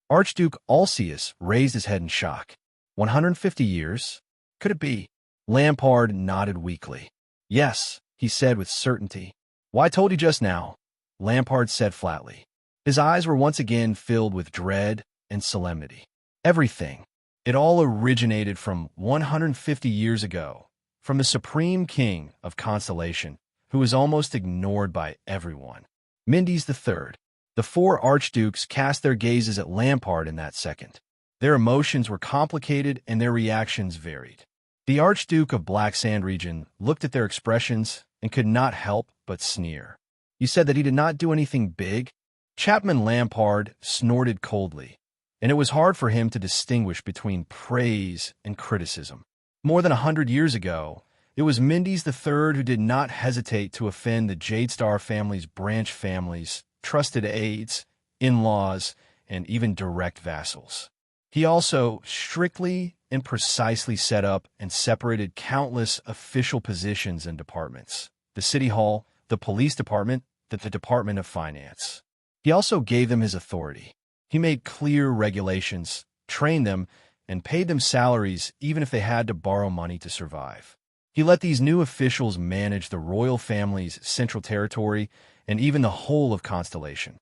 Archduke Alcius raised his head in shock. 150 years? Could it be? Lampard nodded weakly. Yes, he said with certainty. Why, I told you just now, Lampard said flatly. His eyes were once again filled with dread and solemnity. Everything. It all originated from 150 years ago, from the supreme king of Constellation, who was almost ignored by everyone. Mindy's the third. The four archdukes cast their gazes at Lampard in that second. Their emotions were complicated and their reactions varied. The Archduke of Black Sand region looked at their expressions and could not help but sneer. You said that he did not do anything big? Chapman Lampard snorted coldly, and it was hard for him to distinguish between praise and criticism. More than 100 years ago, it was Mindy's the third who did not hesitate to offend the Jadestar family's branch families, trusted aides, in-laws, and even direct vassals. He also strictly and precisely set up and separated countless official positions and departments: the City Hall, the Police Department, the Department of Finance. He also gave them his authority. He made clear regulations, trained them, and paid them salaries even if they had to borrow money to survive. He let these new officials manage the royal family's central territory and even the whole of Constellation.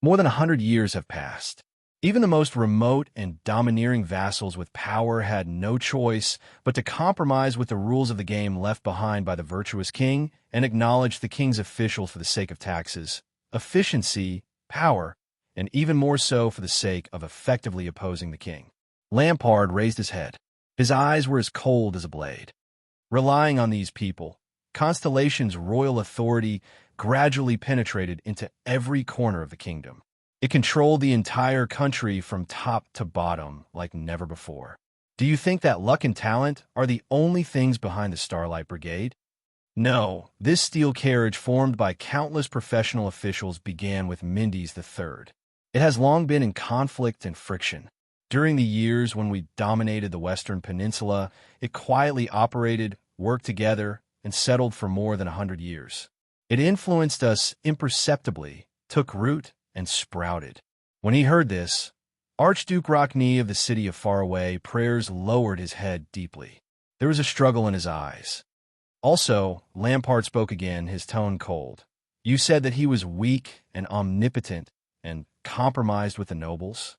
More than 100 years have passed. Even the most remote and domineering vassals with power had no choice but to compromise with the rules of the game left behind by the virtuous king and acknowledge the king's officials for the sake of taxes, efficiency, power, and even more so for the sake of effectively opposing the king. Lampard raised his head. His eyes were as cold as a blade. Relying on these people, Constellation's royal authority gradually penetrated into every corner of the kingdom. It controlled the entire country from top to bottom like never before. Do you think that luck and talent are the only things behind the Starlight Brigade? No, this steel carriage formed by countless professional officials began with Mindy's the third. It has long been in conflict and friction. During the years when we dominated the Western Peninsula, it quietly operated, worked together, and settled for more than 100 years. It influenced us imperceptibly, took root, and sprouted. When he heard this, Archduke Rockney of the city of Faraway Prayers lowered his head deeply. There was a struggle in his eyes. Also, Lampard spoke again, his tone cold. You said that he was weak and omnipotent and compromised with the nobles?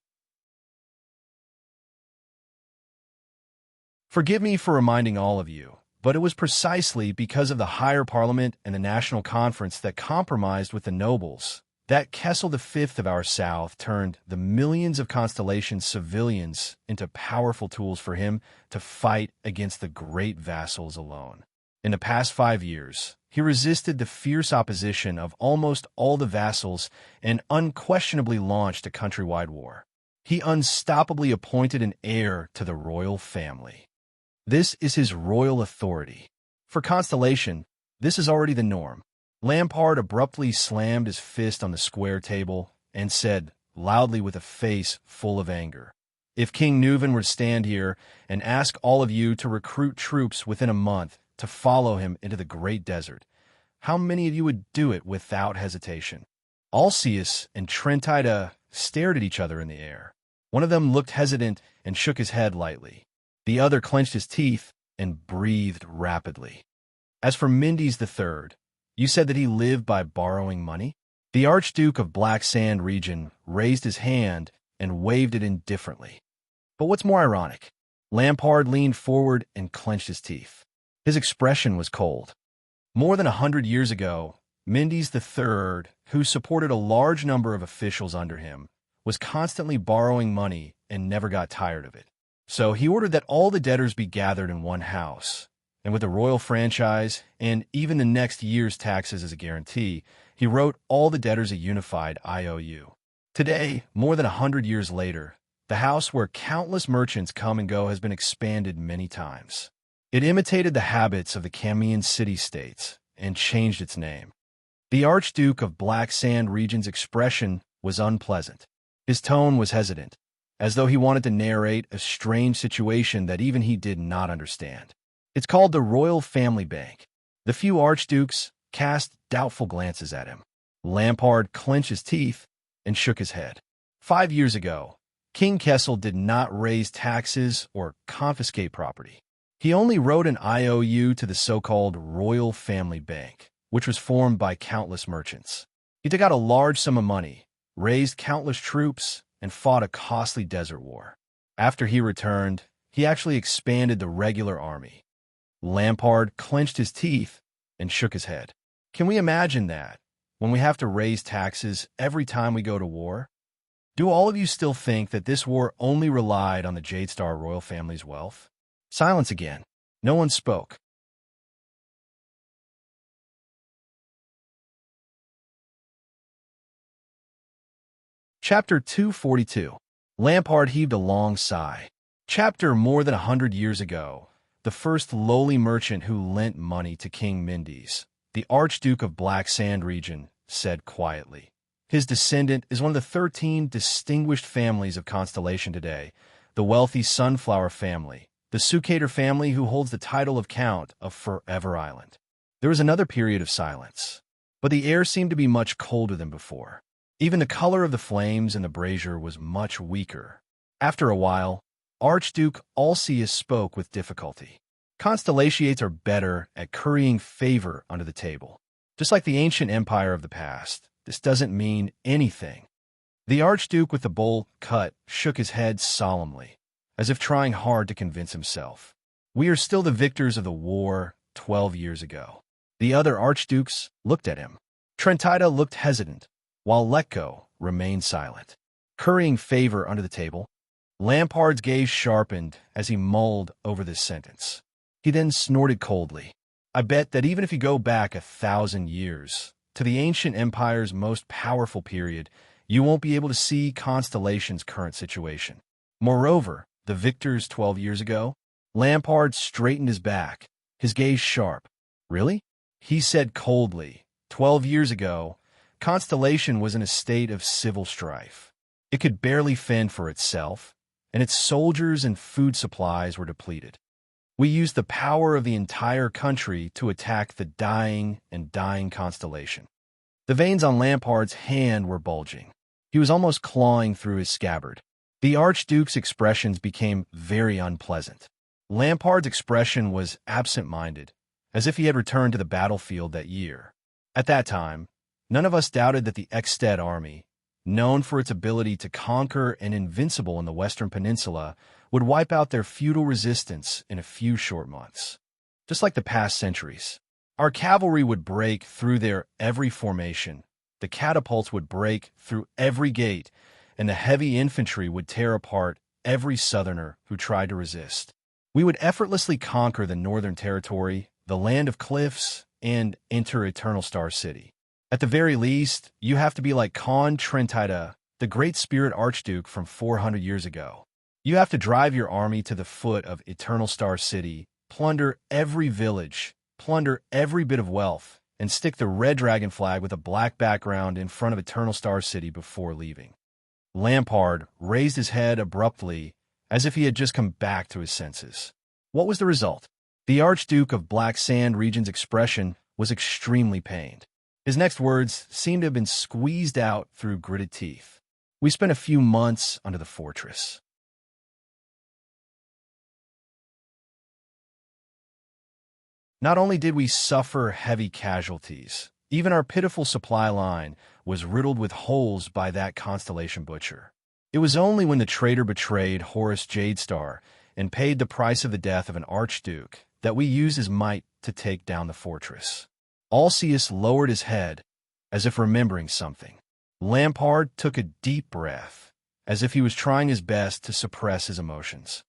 Forgive me for reminding all of you, but it was precisely because of the higher parliament and the national conference that compromised with the nobles that Kessel V of our South turned the millions of Constellation civilians into powerful tools for him to fight against the great vassals alone. In the past 5 years, he resisted the fierce opposition of almost all the vassals and unquestionably launched a countrywide war. He unstoppably appointed an heir to the royal family. This is his royal authority. For Constellation, this is already the norm. Lampard abruptly slammed his fist on the square table and said, loudly with a face full of anger, "If King Nuvan were to stand here and ask all of you to recruit troops within a month to follow him into the great desert, how many of you would do it without hesitation?" Alcius and Trentida stared at each other in the air. One of them looked hesitant and shook his head lightly. The other clenched his teeth and breathed rapidly. As for Mindy's the third, you said that he lived by borrowing money? The Archduke of Black Sand region raised his hand and waved it indifferently. But what's more ironic? Lampard leaned forward and clenched his teeth. His expression was cold. More than 100 years ago, Mindy's the third, who supported a large number of officials under him, was constantly borrowing money and never got tired of it. So he ordered that all the debtors be gathered in one house, and with the royal franchise and even the next year's taxes as a guarantee, he wrote all the debtors a unified IOU. Today, more than 100 years later, the house where countless merchants come and go has been expanded many times. It imitated the habits of the Camian city-states and changed its name. The Archduke of Black Sand Region's expression was unpleasant. His tone was hesitant, as though he wanted to narrate a strange situation that even he did not understand. It's called the Royal Family Bank. The few archdukes cast doubtful glances at him. Lampard clenched his teeth and shook his head. 5 years ago, King Kessel did not raise taxes or confiscate property. He only wrote an IOU to the so-called Royal Family Bank, which was formed by countless merchants. He took out a large sum of money, raised countless troops, and fought a costly desert war. After he returned, he actually expanded the regular army. Lampard clenched his teeth and shook his head. Can we imagine that, when we have to raise taxes every time we go to war? Do all of you still think that this war only relied on the Jadestar royal family's wealth? Silence again. No one spoke. Chapter 242. Lampard heaved a long sigh. Chapter more than 100 years ago, the first lowly merchant who lent money to King Mendes, the Archduke of Black Sand Region, said quietly. His descendant is one of the 13 distinguished families of Constellation today, the wealthy Sunflower family, the Sucator family who holds the title of Count of Forever Island. There was another period of silence, but the air seemed to be much colder than before. Even the color of the flames in the brazier was much weaker. After a while, Archduke Alceus spoke with difficulty. Constellations are better at currying favor under the table. Just like the ancient empire of the past, this doesn't mean anything. The Archduke with the bowl cut shook his head solemnly, as if trying hard to convince himself. We are still the victors of the war 12 years ago. The other archdukes looked at him. Trentida looked hesitant, while Letko remained silent. Currying favor under the table, Lampard's gaze sharpened as he mulled over this sentence. He then snorted coldly. I bet that even if you go back 1,000 years, to the ancient empire's most powerful period, you won't be able to see Constellation's current situation. Moreover, the victors 12 years ago? Lampard straightened his back, his gaze sharp. Really? He said coldly, 12 years ago, Constellation was in a state of civil strife. It could barely fend for itself, and its soldiers and food supplies were depleted. We used the power of the entire country to attack the dying and dying Constellation. The veins on Lampard's hand were bulging. He was almost clawing through his scabbard. The Archduke's expressions became very unpleasant. Lampard's expression was absent-minded, as if he had returned to the battlefield that year. At that time, none of us doubted that the Ekstedt army, known for its ability to conquer and invincible in the Western Peninsula, would wipe out their feudal resistance in a few short months. Just like the past centuries, our cavalry would break through their every formation, the catapults would break through every gate, and the heavy infantry would tear apart every southerner who tried to resist. We would effortlessly conquer the Northern Territory, the Land of Cliffs, and enter Eternal Star City. At the very least, you have to be like Khan Trentida, the great spirit archduke from 400 years ago. You have to drive your army to the foot of Eternal Star City, plunder every village, plunder every bit of wealth, and stick the red dragon flag with a black background in front of Eternal Star City before leaving. Lampard raised his head abruptly, as if he had just come back to his senses. What was the result? The Archduke of Black Sand Region's expression was extremely pained. His next words seemed to have been squeezed out through gritted teeth. We spent a few months under the fortress. Not only did we suffer heavy casualties, even our pitiful supply line was riddled with holes by that Constellation butcher. It was only when the traitor betrayed Horus Jadestar and paid the price of the death of an archduke that we used his might to take down the fortress. Alceus lowered his head, as if remembering something. Lampard took a deep breath, as if he was trying his best to suppress his emotions.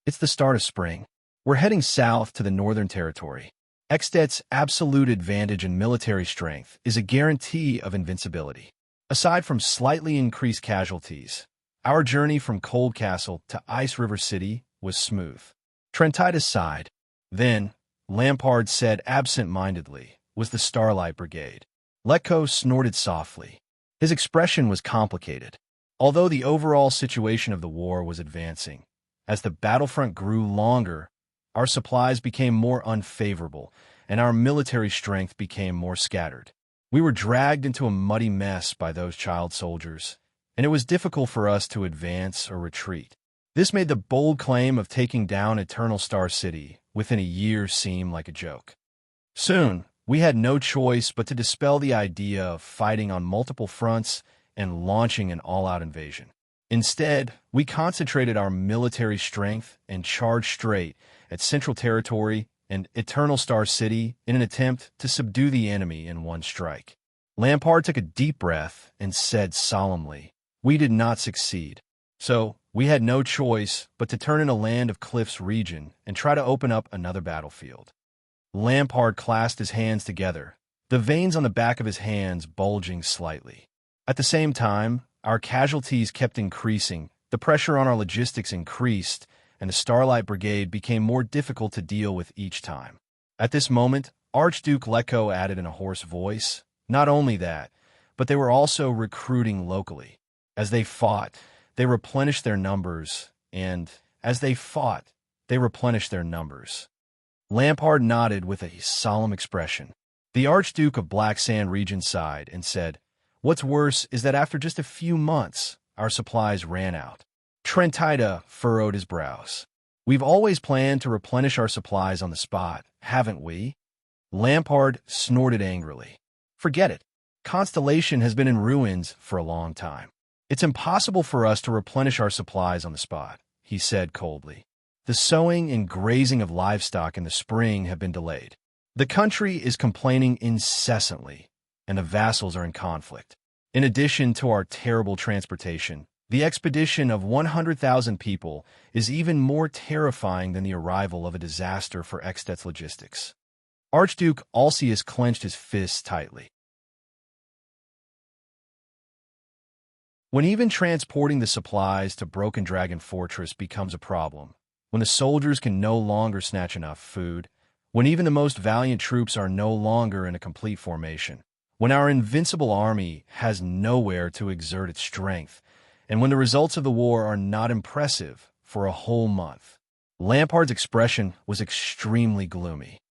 It's the start of spring. We're heading south to the Northern Territory. Ekstedt's absolute advantage in military strength is a guarantee of invincibility. Aside from slightly increased casualties, our journey from Cold Castle to Ice River City was smooth. Trentida sighed. Then, Lampard said absent-mindedly, was the Starlight Brigade. Letko snorted softly. His expression was complicated. Although the overall situation of the war was advancing, as the battlefront grew longer, our supplies became more unfavorable, and our military strength became more scattered. We were dragged into a muddy mess by those child soldiers, and it was difficult for us to advance or retreat. This made the bold claim of taking down Eternal Star City within a year seem like a joke. Soon, we had no choice but to dispel the idea of fighting on multiple fronts and launching an all-out invasion. Instead, we concentrated our military strength and charged straight at Central Territory and Eternal Star City in an attempt to subdue the enemy in one strike. Lampard took a deep breath and said solemnly, "We did not succeed. So, we had no choice but to turn in a Land of Cliffs region and try to open up another battlefield." Lampard clasped his hands together, the veins on the back of his hands bulging slightly. At the same time, our casualties kept increasing, the pressure on our logistics increased, and the Starlight Brigade became more difficult to deal with each time. At this moment, Archduke Letko added in a hoarse voice, "Not only that, but they were also recruiting locally. As they fought, they replenished their numbers, and as they fought, they replenished their numbers." Lampard nodded with a solemn expression. The Archduke of Black Sand region sighed and said, "What's worse is that after just a few months, our supplies ran out." Trentida furrowed his brows. "We've always planned to replenish our supplies on the spot, haven't we?" Lampard snorted angrily. "Forget it. Constellation has been in ruins for a long time. It's impossible for us to replenish our supplies on the spot," he said coldly. "The sowing and grazing of livestock in the spring have been delayed. The country is complaining incessantly, and the vassals are in conflict. In addition to our terrible transportation, the expedition of 100,000 people is even more terrifying than the arrival of a disaster for Ekstedt's logistics." Archduke Alcius clenched his fists tightly. When even transporting the supplies to Broken Dragon Fortress becomes a problem, when the soldiers can no longer snatch enough food, when even the most valiant troops are no longer in a complete formation, when our invincible army has nowhere to exert its strength, and when the results of the war are not impressive for a whole month. Lampard's expression was extremely gloomy.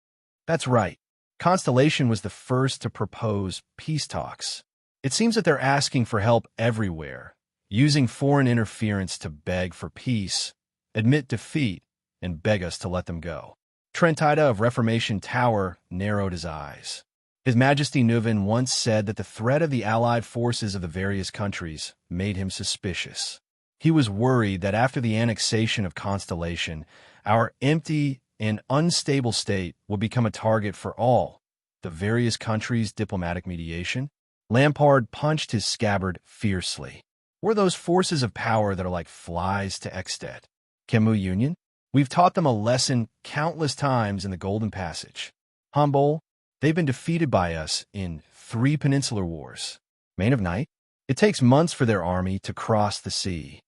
That's right. Constellation was the first to propose peace talks. It seems that they're asking for help everywhere, using foreign interference to beg for peace, admit defeat, and beg us to let them go. Trentida of Reformation Tower narrowed his eyes. His Majesty Nuven once said that the threat of the allied forces of the various countries made him suspicious. He was worried that after the annexation of Constellation, our empty and unstable state would become a target for all the various countries' diplomatic mediation. Lampard punched his scabbard fiercely. "We're those forces of power that are like flies to Ekstedt. Kemu Union? We've taught them a lesson countless times in the Golden Passage. Hambol, they've been defeated by us in 3 peninsular wars. Mane of Night? It takes months for their army to cross the sea.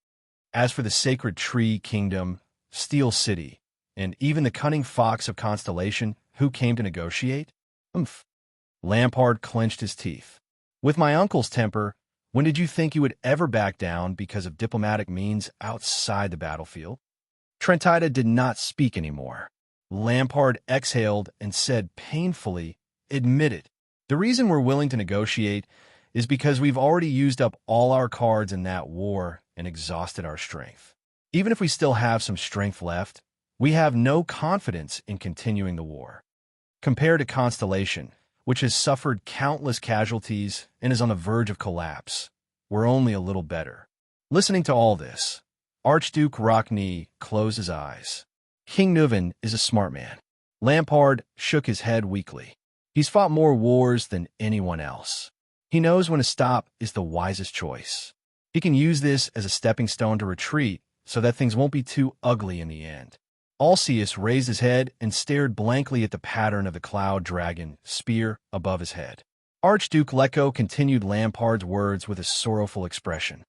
As for the Sacred Tree Kingdom, Steel City, and even the cunning fox of Constellation, who came to negotiate? Umph." Lampard clenched his teeth. "With my uncle's temper, when did you think you would ever back down because of diplomatic means outside the battlefield?" Trentida did not speak anymore. Lampard exhaled and said painfully, "Admit it. The reason we're willing to negotiate is because we've already used up all our cards in that war and exhausted our strength. Even if we still have some strength left, we have no confidence in continuing the war. Compared to Constellation, which has suffered countless casualties and is on the verge of collapse, we're only a little better." Listening to all this, Archduke Rockney closed his eyes. King Nuven is a smart man. Lampard shook his head weakly. He's fought more wars than anyone else. He knows when to stop is the wisest choice. He can use this as a stepping stone to retreat so that things won't be too ugly in the end. Alcius raised his head and stared blankly at the pattern of the cloud dragon spear above his head. Archduke Letko continued Lampard's words with a sorrowful expression.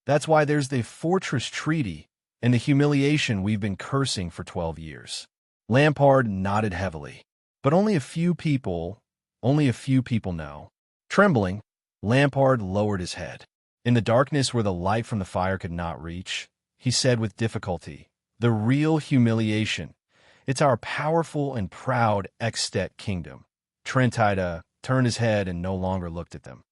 "That's why there's the Fortress Treaty and the humiliation we've been cursing for 12 years. Lampard nodded heavily. But only a few people know. Trembling, Lampard lowered his head. In the darkness where the light from the fire could not reach, he said with difficulty, "The real humiliation. It's our powerful and proud Extet kingdom." Trentida turned his head and no longer looked at them.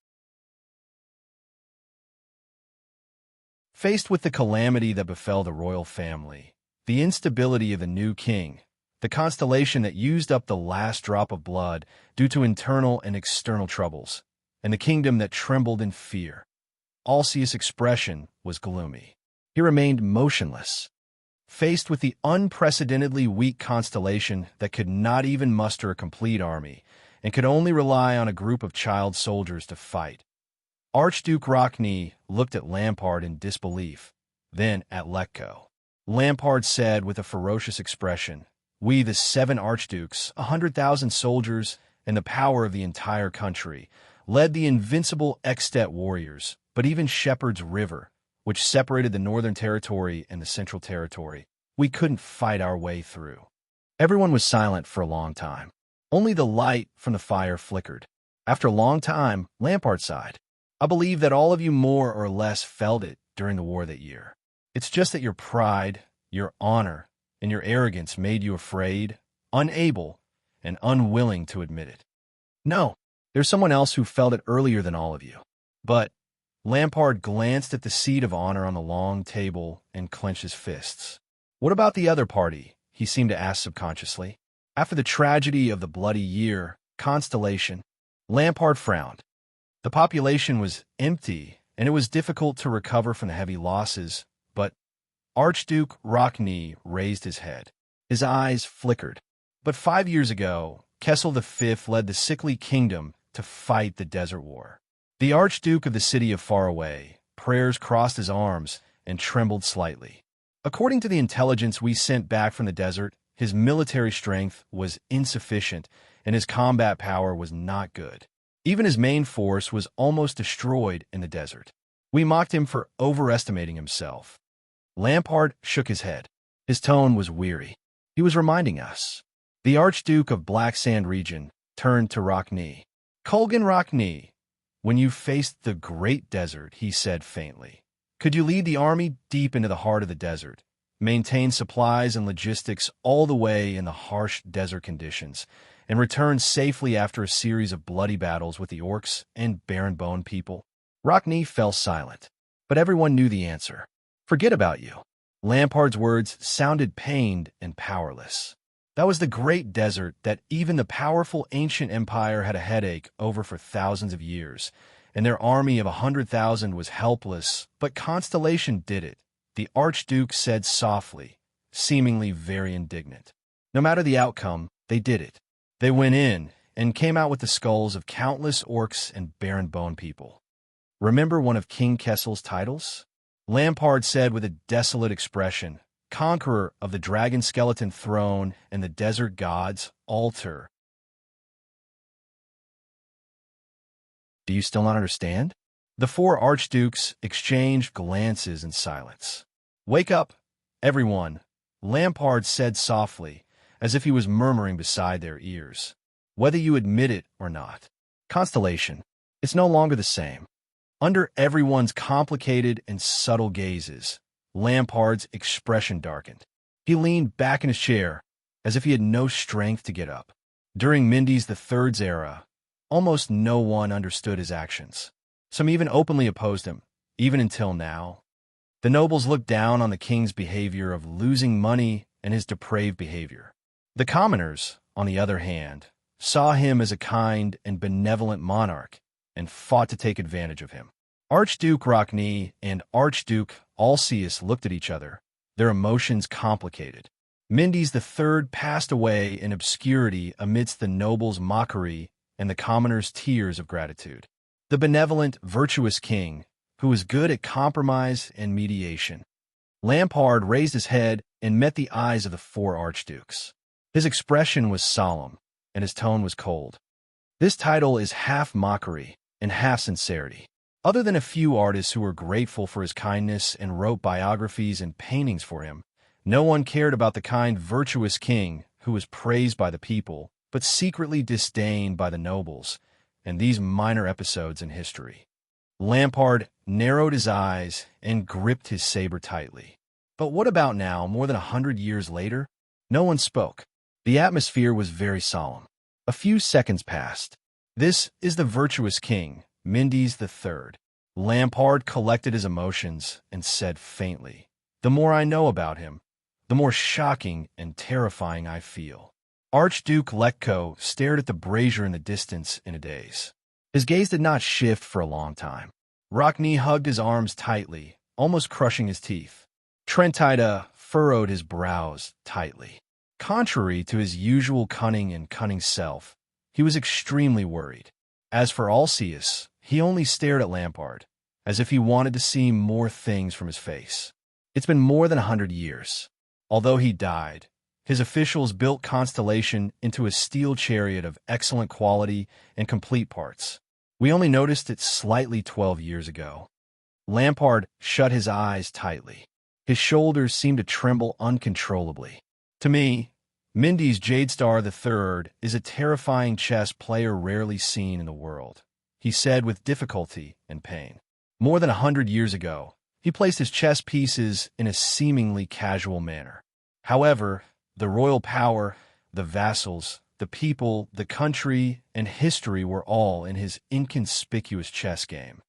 Faced with the calamity that befell the royal family, the instability of the new king, the constellation that used up the last drop of blood due to internal and external troubles, and the kingdom that trembled in fear, Alceus' expression was gloomy. He remained motionless, faced with the unprecedentedly weak constellation that could not even muster a complete army and could only rely on a group of child soldiers to fight. Archduke Rockney looked at Lampard in disbelief, then at Letko. Lampard said with a ferocious expression, "We, the 7 archdukes, 100,000 soldiers, and the power of the entire country, led the invincible Extet warriors, but even Shepherd's River, which separated the Northern Territory and the Central Territory, we couldn't fight our way through." Everyone was silent for a long time. Only the light from the fire flickered. After a long time, Lampard sighed. "I believe that all of you more or less felt it during the war that year. It's just that your pride, your honor, and your arrogance made you afraid, unable, and unwilling to admit it. No, there's someone else who felt it earlier than all of you." But Lampard glanced at the seat of honor on the long table and clenched his fists. "What about the other party?" he seemed to ask subconsciously. After the tragedy of the bloody year, Constellation, Lampard frowned. The population was empty, and it was difficult to recover from the heavy losses, but Archduke Rockney raised his head. His eyes flickered. But 5 years ago, Kessel V led the sickly kingdom to fight the Desert War. The Archduke of the city of Faraway, prayers crossed his arms and trembled slightly. According to the intelligence we sent back from the desert, his military strength was insufficient and his combat power was not good. Even his main force was almost destroyed in the desert. We mocked him for overestimating himself. Lampard shook his head. His tone was weary. He was reminding us. The Archduke of Black Sand region turned to Rockney. "Colgan Rockney, when you faced the great desert," he said faintly, "could you lead the army deep into the heart of the desert, maintain supplies and logistics all the way in the harsh desert conditions, and return safely after a series of bloody battles with the orcs and barren-boned people?" Rockney fell silent, but everyone knew the answer. "Forget about you." Lampard's words sounded pained and powerless. That was the great desert that even the powerful ancient empire had a headache over for thousands of years, and their army of 100,000 was helpless, but Constellation did it, the Archduke said softly, seemingly very indignant. No matter the outcome, they did it. They went in and came out with the skulls of countless orcs and barren-boned people. "Remember one of King Kessel's titles?" Lampard said with a desolate expression, "Conqueror of the dragon skeleton throne and the desert god's altar." Do you still not understand? The 4 archdukes exchanged glances in silence. "Wake up, everyone," Lampard said softly, as if he was murmuring beside their ears. "Whether you admit it or not. Constellation, it's no longer the same." Under everyone's complicated and subtle gazes, Lampard's expression darkened. He leaned back in his chair, as if he had no strength to get up. During Mendes III's era, almost no one understood his actions. Some even openly opposed him, even until now. The nobles looked down on the king's behavior of losing money and his depraved behavior. The commoners, on the other hand, saw him as a kind and benevolent monarch and fought to take advantage of him. Archduke Rockney and Archduke Alceus looked at each other, their emotions complicated. Mendes III passed away in obscurity amidst the nobles' mockery and the commoners' tears of gratitude. The benevolent, virtuous king, who was good at compromise and mediation. Lampard raised his head and met the eyes of the 4 archdukes. His expression was solemn, and his tone was cold. This title is half mockery and half sincerity. Other than a few artists who were grateful for his kindness and wrote biographies and paintings for him, no one cared about the kind, virtuous king who was praised by the people, but secretly disdained by the nobles, and these minor episodes in history. Lampard narrowed his eyes and gripped his saber tightly. But what about now, more than 100 years later? No one spoke. The atmosphere was very solemn. A few seconds passed. This is the virtuous king, Mendes III. Lampard collected his emotions and said faintly, "The more I know about him, the more shocking and terrifying I feel." Archduke Letko stared at the brazier in the distance in a daze. His gaze did not shift for a long time. Rockne hugged his arms tightly, almost crushing his teeth. Trentida furrowed his brows tightly. Contrary to his usual cunning self, he was extremely worried. As for Alceus, he only stared at Lampard, as if he wanted to see more things from his face. It's been more than 100 years. Although he died, his officials built Constellation into a steel chariot of excellent quality and complete parts. We only noticed it slightly 12 years ago. Lampard shut his eyes tightly. His shoulders seemed to tremble uncontrollably. To me, Mendes Jadestar III is a terrifying chess player rarely seen in the world, he said with difficulty and pain. More than 100 years ago, he placed his chess pieces in a seemingly casual manner. However, the royal power, the vassals, the people, the country, and history were all in his inconspicuous chess game.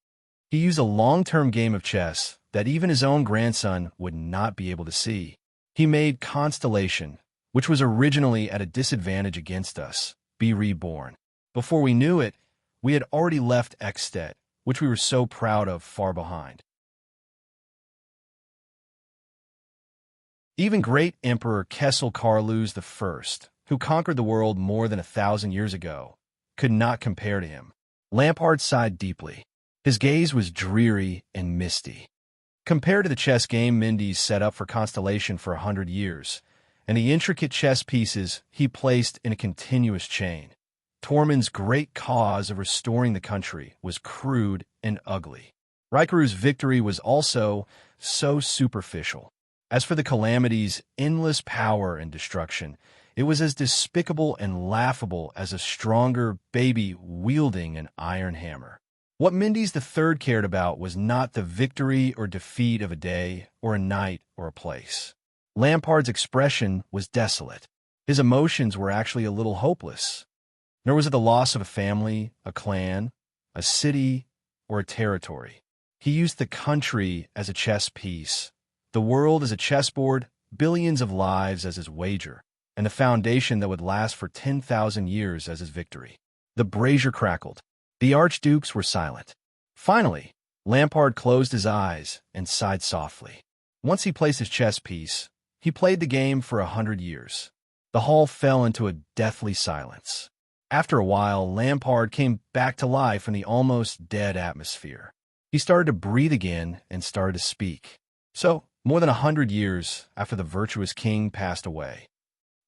He used a long-term game of chess that even his own grandson would not be able to see. He made Constellation, which was originally at a disadvantage against us, be reborn. Before we knew it, we had already left Ekstedt, which we were so proud of, far behind. Even great Emperor Kessel Carlus I, who conquered the world more than 1,000 years ago, could not compare to him. Lampard sighed deeply. His gaze was dreary and misty. Compared to the chess game Mendes set up for Constellation for 100 years, and the intricate chess pieces he placed in a continuous chain, Tormund's great cause of restoring the country was crude and ugly. Rikuru's victory was also so superficial. As for the Calamity's endless power and destruction, it was as despicable and laughable as a stronger baby wielding an iron hammer. What Mendes III cared about was not the victory or defeat of a day, or a night, or a place. Lampard's expression was desolate. His emotions were actually a little hopeless. Nor was it the loss of a family, a clan, a city, or a territory. He used the country as a chess piece, the world as a chessboard, billions of lives as his wager, and the foundation that would last for 10,000 years as his victory. The brazier crackled. The archdukes were silent. Finally, Lampard closed his eyes and sighed softly. Once he placed his chess piece, he played the game for 100 years. The hall fell into a deathly silence. After a while, Lampard came back to life in the almost dead atmosphere. He started to breathe again and started to speak. So, more than 100 years after the virtuous king passed away,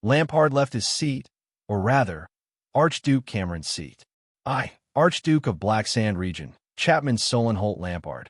Lampard left his seat, or rather, Archduke Cameron's seat. I, Archduke of Black Sand Region, Chapman Solenholt Lampard.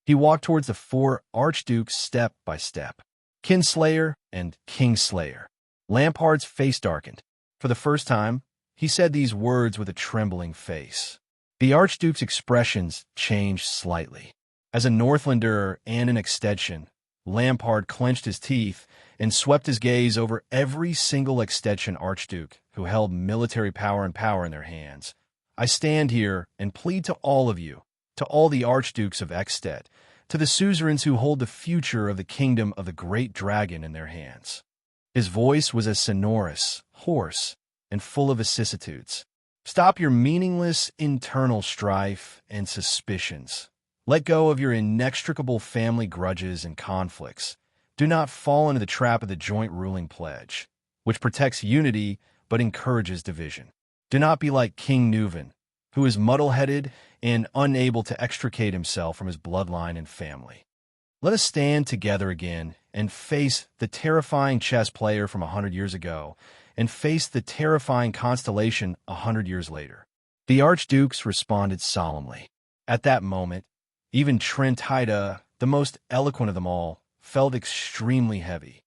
He walked towards the four archdukes step by step. Kinslayer and Kingslayer. Lampard's face darkened. For the first time, he said these words with a trembling face. The archduke's expressions changed slightly. As a Northlander and an Extension, Lampard clenched his teeth and swept his gaze over every single Extension archduke who held military power and power in their hands. I stand here and plead to all of you, to all the archdukes of Ekstedt, to the suzerains who hold the future of the kingdom of the great dragon in their hands. His voice was as sonorous, hoarse, and full of vicissitudes. Stop your meaningless internal strife and suspicions. Let go of your inextricable family grudges and conflicts. Do not fall into the trap of the joint ruling pledge, which protects unity but encourages division. Do not be like King Neuven, who is muddle-headed and unable to extricate himself from his bloodline and family. Let us stand together again and face the terrifying chess player from 100 years ago and face the terrifying Constellation 100 years later. The archdukes responded solemnly. At that moment, even Trentida, the most eloquent of them all, felt extremely heavy.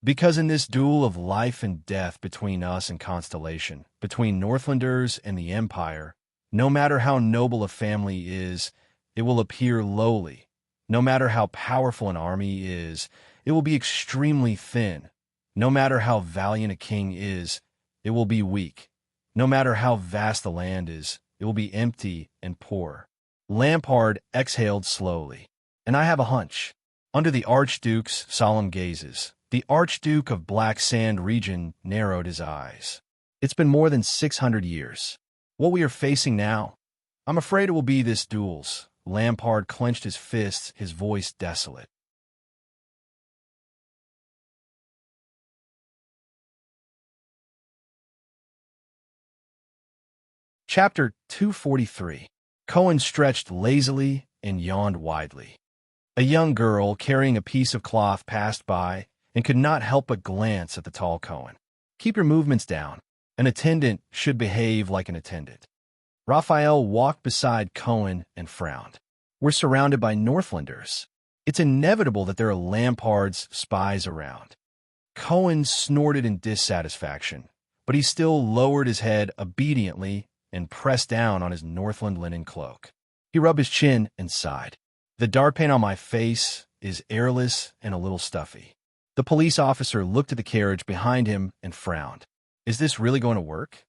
Because in this duel of life and death between us and Constellation, between Northlanders and the Empire, no matter how noble a family is, it will appear lowly. No matter how powerful an army is, it will be extremely thin. No matter how valiant a king is, it will be weak. No matter how vast the land is, it will be empty and poor. Lampard exhaled slowly. And I have a hunch. Under the Archduke's solemn gazes, the Archduke of Black Sand region narrowed his eyes. It's been more than 600 years. What we are facing now, I'm afraid it will be this duels. Lampard clenched his fists, his voice desolate. Chapter 243. Cohen stretched lazily and yawned widely. A young girl carrying a piece of cloth passed by and could not help but glance at the tall Cohen. Keep your movements down. An attendant should behave like an attendant. Raphael walked beside Cohen and frowned. We're surrounded by Northlanders. It's inevitable that there are Lampard's spies around. Cohen snorted in dissatisfaction, but he still lowered his head obediently and pressed down on his Northland linen cloak. He rubbed his chin and sighed. The dart paint on my face is airless and a little stuffy. The police officer looked at the carriage behind him and frowned. Is this really going to work?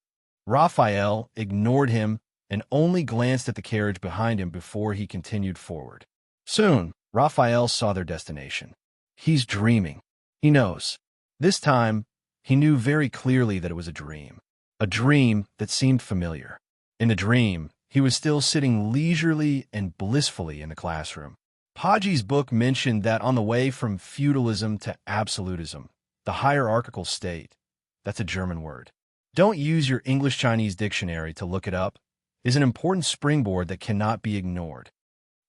Raphael ignored him and only glanced at the carriage behind him before he continued forward. Soon, Raphael saw their destination. He's dreaming. He knows. This time, he knew very clearly that it was a dream that seemed familiar. In the dream, he was still sitting leisurely and blissfully in the classroom. Podgy's book mentioned that on the way from feudalism to absolutism, the hierarchical state, that's a German word. Don't use your English-Chinese dictionary to look it up, is an important springboard that cannot be ignored.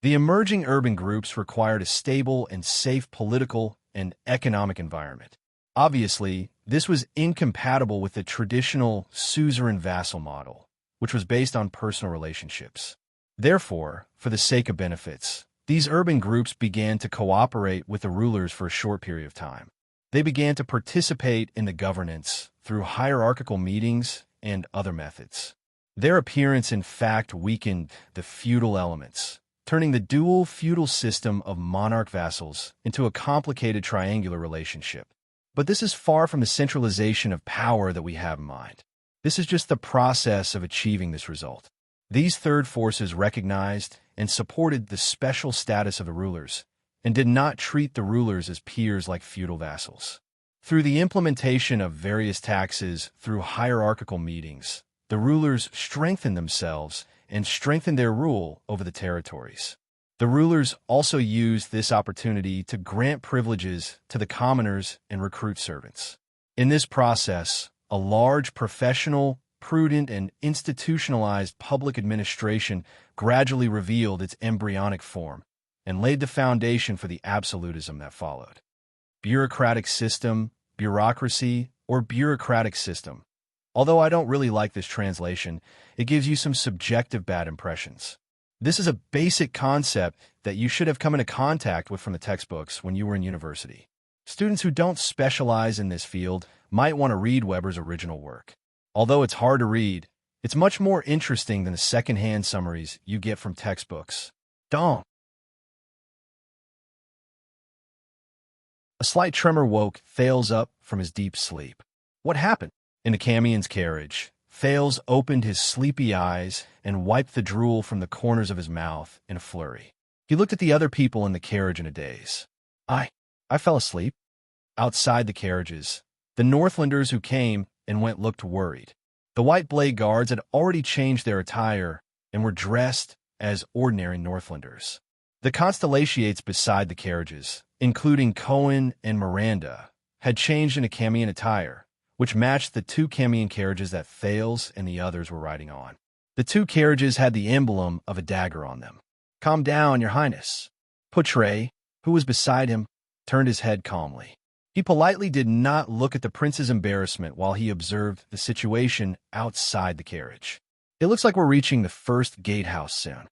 The emerging urban groups required a stable and safe political and economic environment. Obviously, this was incompatible with the traditional suzerain-vassal model, which was based on personal relationships. Therefore, for the sake of benefits, these urban groups began to cooperate with the rulers for a short period of time. They began to participate in the governance through hierarchical meetings and other methods. Their appearance, in fact, weakened the feudal elements, turning the dual feudal system of monarch-vassals into a complicated triangular relationship. But this is far from the centralization of power that we have in mind. This is just the process of achieving this result. These third forces recognized and supported the special status of the rulers and did not treat the rulers as peers like feudal vassals. Through the implementation of various taxes through hierarchical meetings, the rulers strengthened themselves and strengthened their rule over the territories. The rulers also used this opportunity to grant privileges to the commoners and recruit servants. In this process, a large professional, prudent, and institutionalized public administration gradually revealed its embryonic form and laid the foundation for the absolutism that followed. Bureaucratic system, bureaucracy, or bureaucratic system. Although I don't really like this translation, it gives you some subjective bad impressions. This is a basic concept that you should have come into contact with from the textbooks when you were in university. Students who don't specialize in this field might want to read Weber's original work. Although it's hard to read, it's much more interesting than the second-hand summaries you get from textbooks. Don't. A slight tremor woke Thales up from his deep sleep. What happened? In the Camion's carriage, Thales opened his sleepy eyes and wiped the drool from the corners of his mouth in a flurry. He looked at the other people in the carriage in a daze. I fell asleep. Outside the carriages, the Northlanders who came and went looked worried. The White Blade Guards had already changed their attire and were dressed as ordinary Northlanders. The Constellations beside the carriages, including Cohen and Miranda, had changed into Camion attire, which matched the two Camion carriages that Thales and the others were riding on. The two carriages had the emblem of a dagger on them. Calm down, Your Highness. Poutre, who was beside him, turned his head calmly. He politely did not look at the prince's embarrassment while he observed the situation outside the carriage. It looks like we're reaching the first gatehouse soon.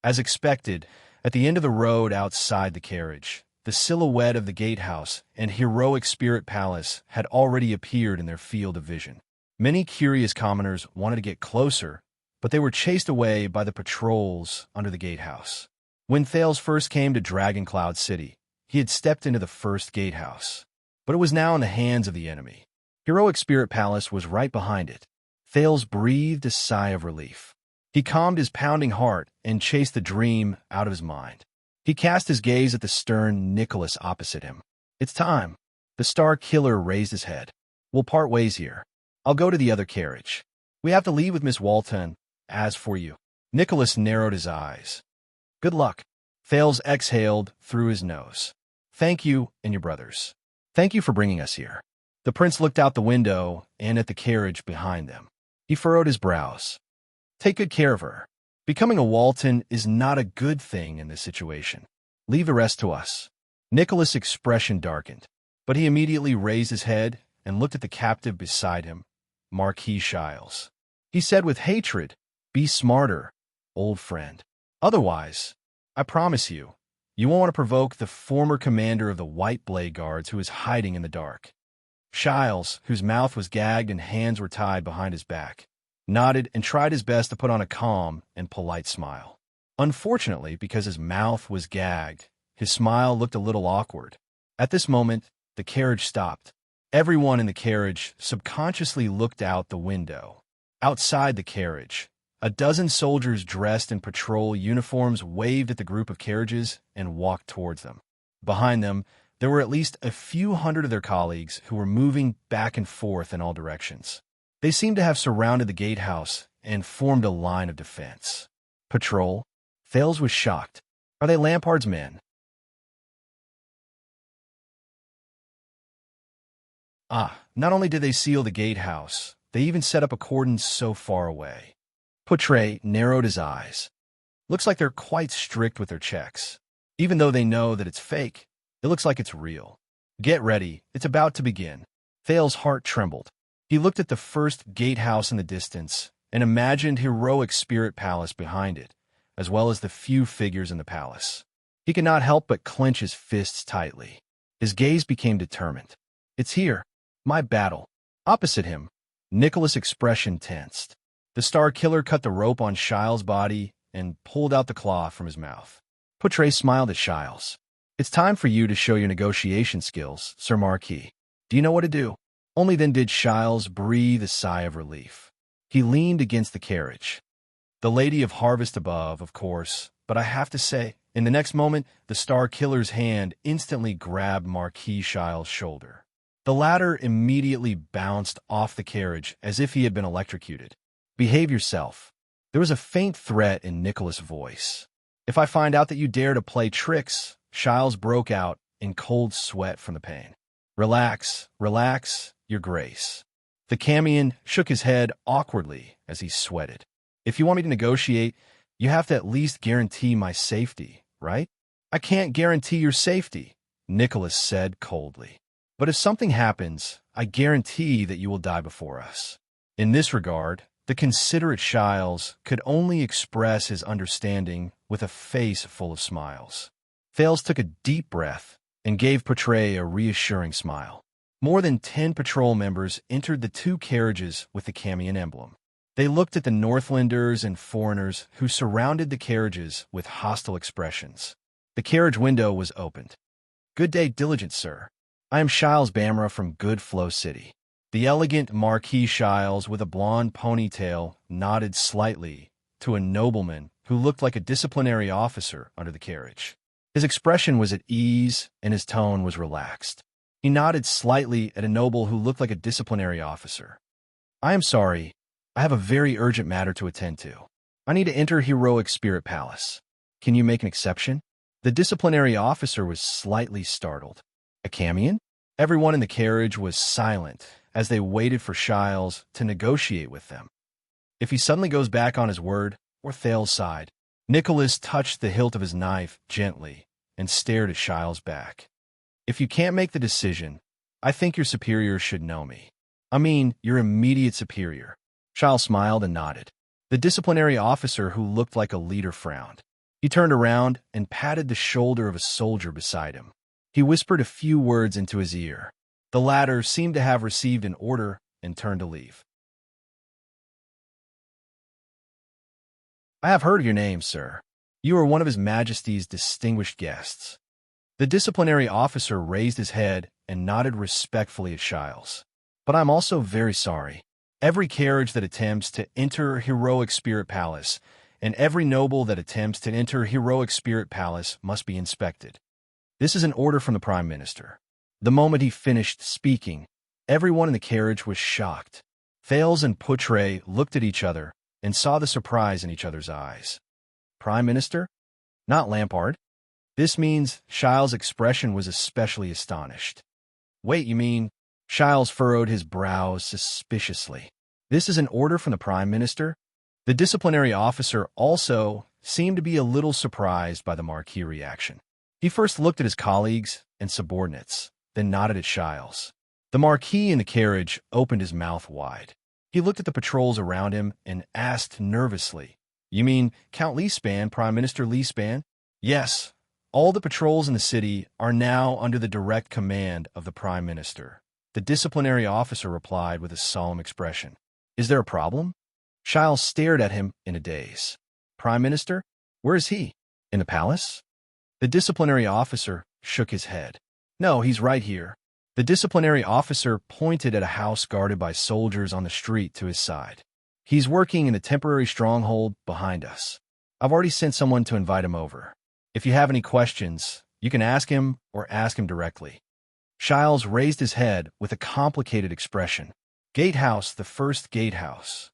As expected, at the end of the road outside the carriage, the silhouette of the gatehouse and heroic spirit palace had already appeared in their field of vision. Many curious commoners wanted to get closer, but they were chased away by the patrols under the gatehouse. When Thales first came to Dragon Cloud City, he had stepped into the first gatehouse, but it was now in the hands of the enemy. Heroic Spirit Palace was right behind it. Thales breathed a sigh of relief. He calmed his pounding heart and chased the dream out of his mind. He cast his gaze at the stern Nicholas opposite him. "It's time." The Star Killer raised his head. "We'll part ways here. I'll go to the other carriage. We have to leave with Miss Walton. As for you..." Nicholas narrowed his eyes. "Good luck." Thales exhaled through his nose. "Thank you and your brothers. Thank you for bringing us here." The prince looked out the window and at the carriage behind them. He furrowed his brows. "Take good care of her. Becoming a Walton is not a good thing in this situation. Leave the rest to us." Nicholas' expression darkened, but he immediately raised his head and looked at the captive beside him, Marquis Shiles. He said with hatred, "Be smarter, old friend. Otherwise, I promise you, you won't want to provoke the former commander of the White Blade Guards who is hiding in the dark." Shiles, whose mouth was gagged and hands were tied behind his back, nodded and tried his best to put on a calm and polite smile. Unfortunately, because his mouth was gagged, his smile looked a little awkward. At this moment, the carriage stopped. Everyone in the carriage subconsciously looked out the window. Outside the carriage, a dozen soldiers dressed in patrol uniforms waved at the group of carriages and walked towards them. Behind them, there were at least a few hundred of their colleagues who were moving back and forth in all directions. They seemed to have surrounded the gatehouse and formed a line of defense. "Patrol?" Thales was shocked. "Are they Lampard's men?" Not only did they seal the gatehouse, they even set up a cordon so far away. Poutre narrowed his eyes. "Looks like they're quite strict with their checks. Even though they know that it's fake, it looks like it's real. Get ready, it's about to begin." Thales' heart trembled. He looked at the first gatehouse in the distance and imagined heroic Spirit Palace behind it, as well as the few figures in the palace. He could not help but clench his fists tightly. His gaze became determined. "It's here. My battle." Opposite him, Nicholas' expression tensed. The Star Killer cut the rope on Shiles' body and pulled out the claw from his mouth. Poutre smiled at Shiles. "It's time for you to show your negotiation skills, Sir Marquis. Do you know what to do?" Only then did Shiles breathe a sigh of relief. He leaned against the carriage. "The Lady of Harvest above, of course, but I have to say..." In the next moment, the Star Killer's hand instantly grabbed Marquis Shiles' shoulder. The latter immediately bounced off the carriage as if he had been electrocuted. "Behave yourself." There was a faint threat in Nicholas' voice. "If I find out that you dare to play tricks..." Shiles broke out in cold sweat from the pain. "Relax, relax, your grace." The Camion shook his head awkwardly as he sweated. "If you want me to negotiate, you have to at least guarantee my safety, right?" "I can't guarantee your safety," Nicholas said coldly. "But if something happens, I guarantee that you will die before us." In this regard, the considerate Shiles could only express his understanding with a face full of smiles. Thales took a deep breath and gave Poutre a reassuring smile. More than 10 patrol members entered the two carriages with the Camion emblem. They looked at the Northlanders and foreigners who surrounded the carriages with hostile expressions. The carriage window was opened. "Good day, diligent sir. I am Shiles Bamra from Good Flow City." The elegant Marquis Shiles with a blonde ponytail nodded slightly to a nobleman who looked like a disciplinary officer under the carriage. His expression was at ease and his tone was relaxed. He nodded slightly at a noble who looked like a disciplinary officer. "I am sorry. I have a very urgent matter to attend to. I need to enter Heroic Spirit Palace. Can you make an exception?" The disciplinary officer was slightly startled. "A Camion?" Everyone in the carriage was silent as they waited for Shiles to negotiate with them. If he suddenly goes back on his word, or Thales sighed. Nicholas touched the hilt of his knife gently and stared at Shiles' back. "If you can't make the decision, I think your superior should know me. I mean, your immediate superior." Shiles smiled and nodded. The disciplinary officer who looked like a leader frowned. He turned around and patted the shoulder of a soldier beside him. He whispered a few words into his ear. The latter seemed to have received an order and turned to leave. I have heard of your name, sir. You are one of His Majesty's distinguished guests. The disciplinary officer raised his head and nodded respectfully at Shiles. But I'm also very sorry. Every carriage that attempts to enter Heroic Spirit Palace and every noble that attempts to enter Heroic Spirit Palace must be inspected. This is an order from the Prime Minister. The moment he finished speaking, everyone in the carriage was shocked. Thales and Poutre looked at each other and saw the surprise in each other's eyes. Prime Minister? Not Lampard? This means Shiles' expression was especially astonished. Wait, you mean? Shiles furrowed his brows suspiciously. This is an order from the Prime Minister? The disciplinary officer also seemed to be a little surprised by the Marquis' reaction. He first looked at his colleagues and subordinates, then nodded at Shiles. The Marquis in the carriage opened his mouth wide. He looked at the patrols around him and asked nervously, You mean Count Leespan, Prime Minister Leespan? Yes. All the patrols in the city are now under the direct command of the Prime Minister. The disciplinary officer replied with a solemn expression. Is there a problem? Shiles stared at him in a daze. Prime Minister? Where is he? In the palace? The disciplinary officer shook his head. No, he's right here. The disciplinary officer pointed at a house guarded by soldiers on the street to his side. He's working in the temporary stronghold behind us. I've already sent someone to invite him over. If you have any questions, you can ask him or ask him directly. Shiles raised his head with a complicated expression. Gatehouse, the first gatehouse.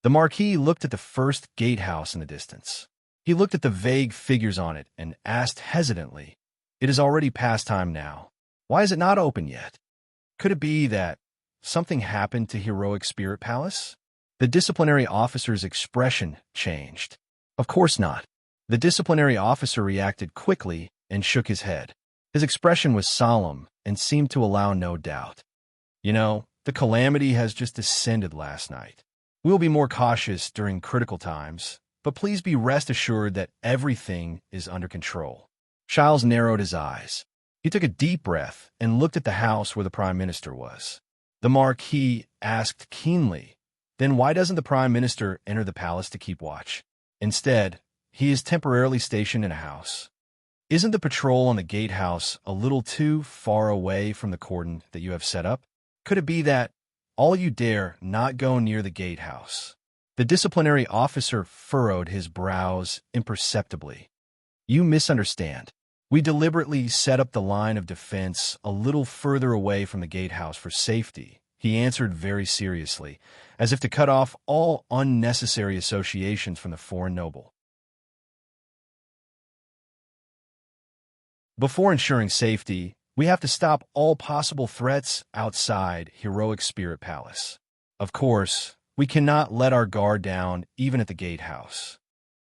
The Marquis looked at the first gatehouse in the distance. He looked at the vague figures on it and asked hesitantly, It is already past time now. Why is it not open yet? Could it be that something happened to Heroic Spirit Palace? The disciplinary officer's expression changed. Of course not. The disciplinary officer reacted quickly and shook his head. His expression was solemn and seemed to allow no doubt. You know, the calamity has just descended last night. We will be more cautious during critical times, but please be rest assured that everything is under control. Shiles narrowed his eyes. He took a deep breath and looked at the house where the Prime Minister was. The Marquis asked keenly, Then why doesn't the Prime Minister enter the palace to keep watch? Instead, he is temporarily stationed in a house. Isn't the patrol on the gatehouse a little too far away from the cordon that you have set up? Could it be that all you dare not go near the gatehouse? The disciplinary officer furrowed his brows imperceptibly. You misunderstand. We deliberately set up the line of defense a little further away from the gatehouse for safety, he answered very seriously, as if to cut off all unnecessary associations from the foreign noble. Before ensuring safety, we have to stop all possible threats outside Heroic Spirit Palace. Of course, we cannot let our guard down even at the gatehouse.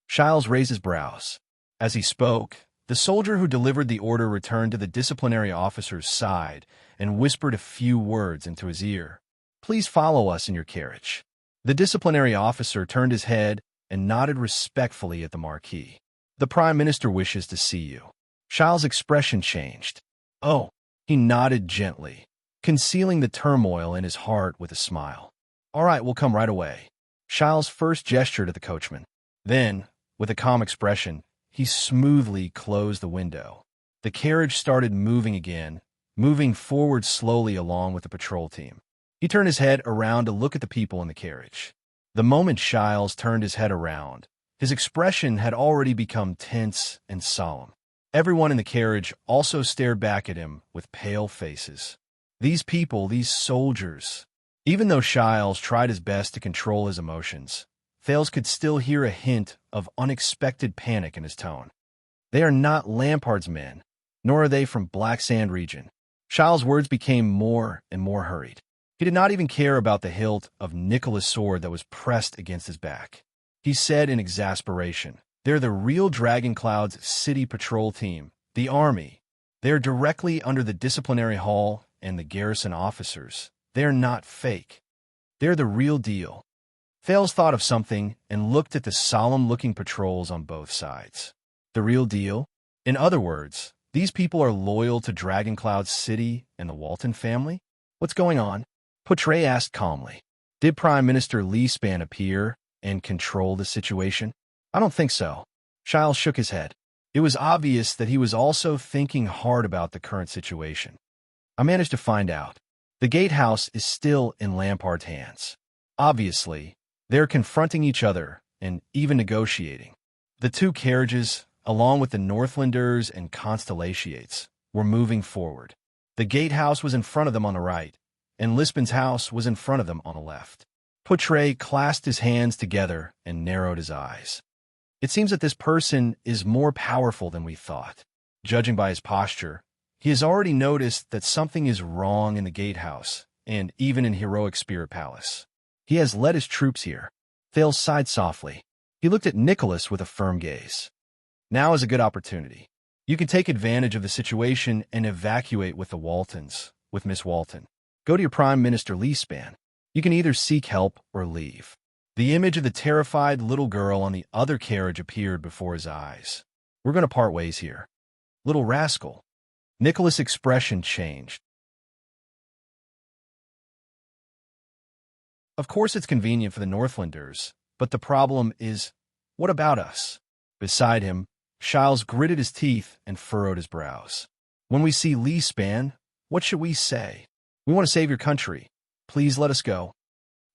Shiles raised his brows. As he spoke, the soldier who delivered the order returned to the disciplinary officer's side and whispered a few words into his ear. Please follow us in your carriage. The disciplinary officer turned his head and nodded respectfully at the Marquis. The Prime Minister wishes to see you. Shiles' expression changed. Oh, he nodded gently, concealing the turmoil in his heart with a smile. All right, we'll come right away. Shiles first gestured at the coachman. Then, with a calm expression, he smoothly closed the window. The carriage started moving again, moving forward slowly along with the patrol team. He turned his head around to look at the people in the carriage. The moment Shiles turned his head around, his expression had already become tense and solemn. Everyone in the carriage also stared back at him with pale faces. These people, these soldiers. Even though Shiles tried his best to control his emotions, Thales could still hear a hint of unexpected panic in his tone. They are not Lampard's men, nor are they from Black Sand region. Shiles' words became more and more hurried. He did not even care about the hilt of Nicholas' sword that was pressed against his back. He said in exasperation, They're the real Dragoncloud's city patrol team, the army. They're directly under the disciplinary hall and the garrison officers. They're not fake. They're the real deal. Thales thought of something and looked at the solemn-looking patrols on both sides. The real deal? In other words, These people are loyal to Dragoncloud City and the Walton family? What's going on? Portray asked calmly. Did Prime Minister Lee Span appear and control the situation? I don't think so. Shiles shook his head. It was obvious that he was also thinking hard about the current situation. I managed to find out. The gatehouse is still in Lampard's hands. Obviously, they're confronting each other and even negotiating. The two carriages, along with the Northlanders and Constellatiates, were moving forward. The gatehouse was in front of them on the right, and Lisbon's house was in front of them on the left. Portray clasped his hands together and narrowed his eyes. It seems that this person is more powerful than we thought. Judging by his posture, he has already noticed that something is wrong in the gatehouse and even in Heroic Spirit Palace. He has led his troops here. Thales sighed softly. He looked at Nicholas with a firm gaze. Now is a good opportunity. You can take advantage of the situation and evacuate with the Waltons, with Miss Walton. Go to your Prime Minister Lee Span. You can either seek help or leave. The image of the terrified little girl on the other carriage appeared before his eyes. We're going to part ways here. Little rascal. Nicholas' expression changed. Of course it's convenient for the Northlanders, but the problem is, what about us? Beside him, Shiles gritted his teeth and furrowed his brows. When we see Lee Span, what should we say? We want to save your country. Please let us go.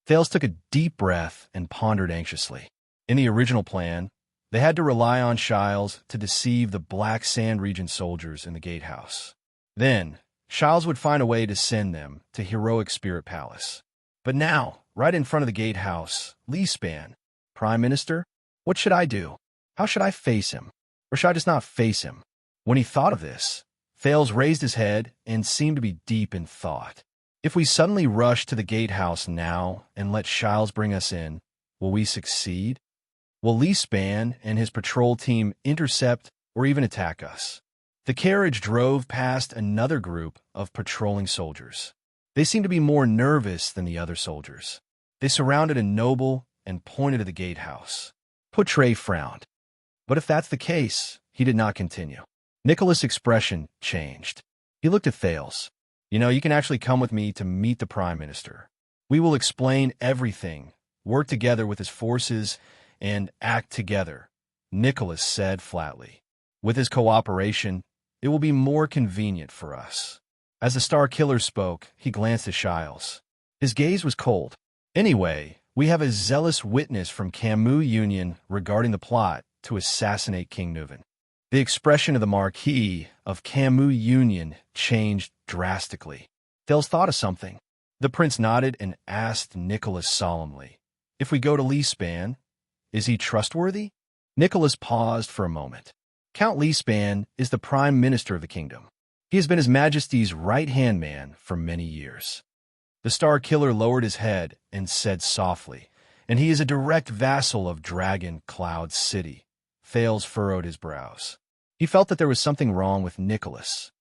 Thales took a deep breath and pondered anxiously. In the original plan, they had to rely on Shiles to deceive the Black Sand region soldiers in the gatehouse. Then, Shiles would find a way to send them to Heroic Spirit Palace. But now, right in front of the gatehouse, Lee Span, Prime Minister, what should I do? How should I face him? Or should I just not face him? When he thought of this, Thales raised his head and seemed to be deep in thought. If we suddenly rush to the gatehouse now and let Shiles bring us in, will we succeed? Will Lee Span and his patrol team intercept or even attack us? The carriage drove past another group of patrolling soldiers. They seemed to be more nervous than the other soldiers. They surrounded a noble and pointed to the gatehouse. Portray frowned. But if that's the case, he did not continue. Nicholas' expression changed. He looked at Thales. You can actually come with me to meet the Prime Minister. We will explain everything, work together with his forces, and act together, Nicholas said flatly. With his cooperation, it will be more convenient for us. As the Star Killer spoke, he glanced at Shiles. His gaze was cold. Anyway, we have a zealous witness from Camus Union regarding the plot to assassinate King Nuven. The expression of the Marquis of Camus Union changed drastically. Thales thought of something. The prince nodded and asked Nicholas solemnly, "If we go to Lee Span, is he trustworthy?" Nicholas paused for a moment. Count Lee Span is the Prime Minister of the kingdom. He has been His Majesty's right-hand man for many years. The Star Killer lowered his head and said softly, "And he is a direct vassal of Dragoncloud City." Thales furrowed his brows. He felt that there was something wrong with Nicholas.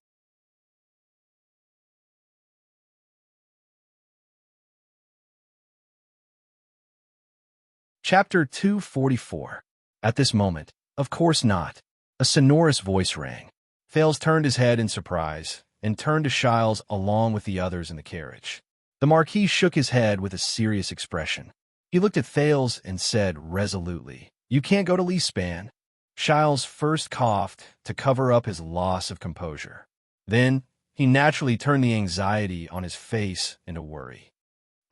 Chapter 244. At this moment, of course not, a sonorous voice rang. Thales turned his head in surprise and turned to Shiles along with the others in the carriage. The Marquis shook his head with a serious expression. He looked at Thales and said resolutely, "You can't go to Lee Span." Shiles first coughed to cover up his loss of composure. Then, he naturally turned the anxiety on his face into worry.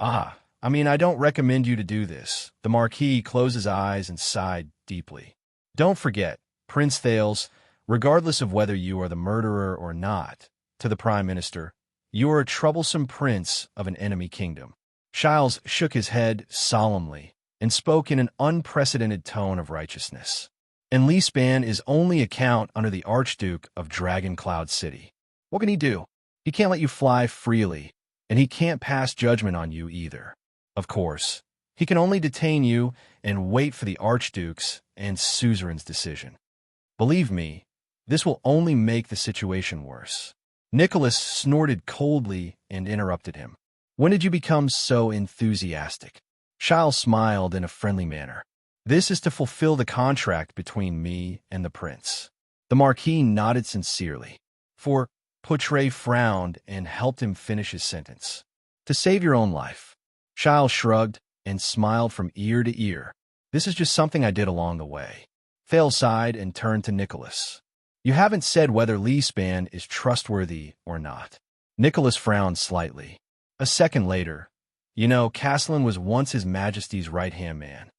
I don't recommend you to do this." The Marquis closed his eyes and sighed deeply. "Don't forget, Prince Thales, regardless of whether you are the murderer or not, to the Prime Minister, you are a troublesome prince of an enemy kingdom." Shiles shook his head solemnly and spoke in an unprecedented tone of righteousness. "And Lee Span is only a count under the Archduke of Dragoncloud City. What can he do? He can't let you fly freely, and he can't pass judgment on you either. Of course, he can only detain you and wait for the Archduke's and suzerain's decision. Believe me, this will only make the situation worse." Nicholas snorted coldly and interrupted him. "When did you become so enthusiastic?" Shiles smiled in a friendly manner. "This is to fulfill the contract between me and the prince." The Marquis nodded sincerely, for Poutre frowned and helped him finish his sentence. To save your own life. Giles shrugged and smiled from ear to ear. This is just something I did along the way. Thales sighed and turned to Nicholas. You haven't said whether Leespan is trustworthy or not. Nicholas frowned slightly. A second later, Castellan was once His Majesty's right-hand man.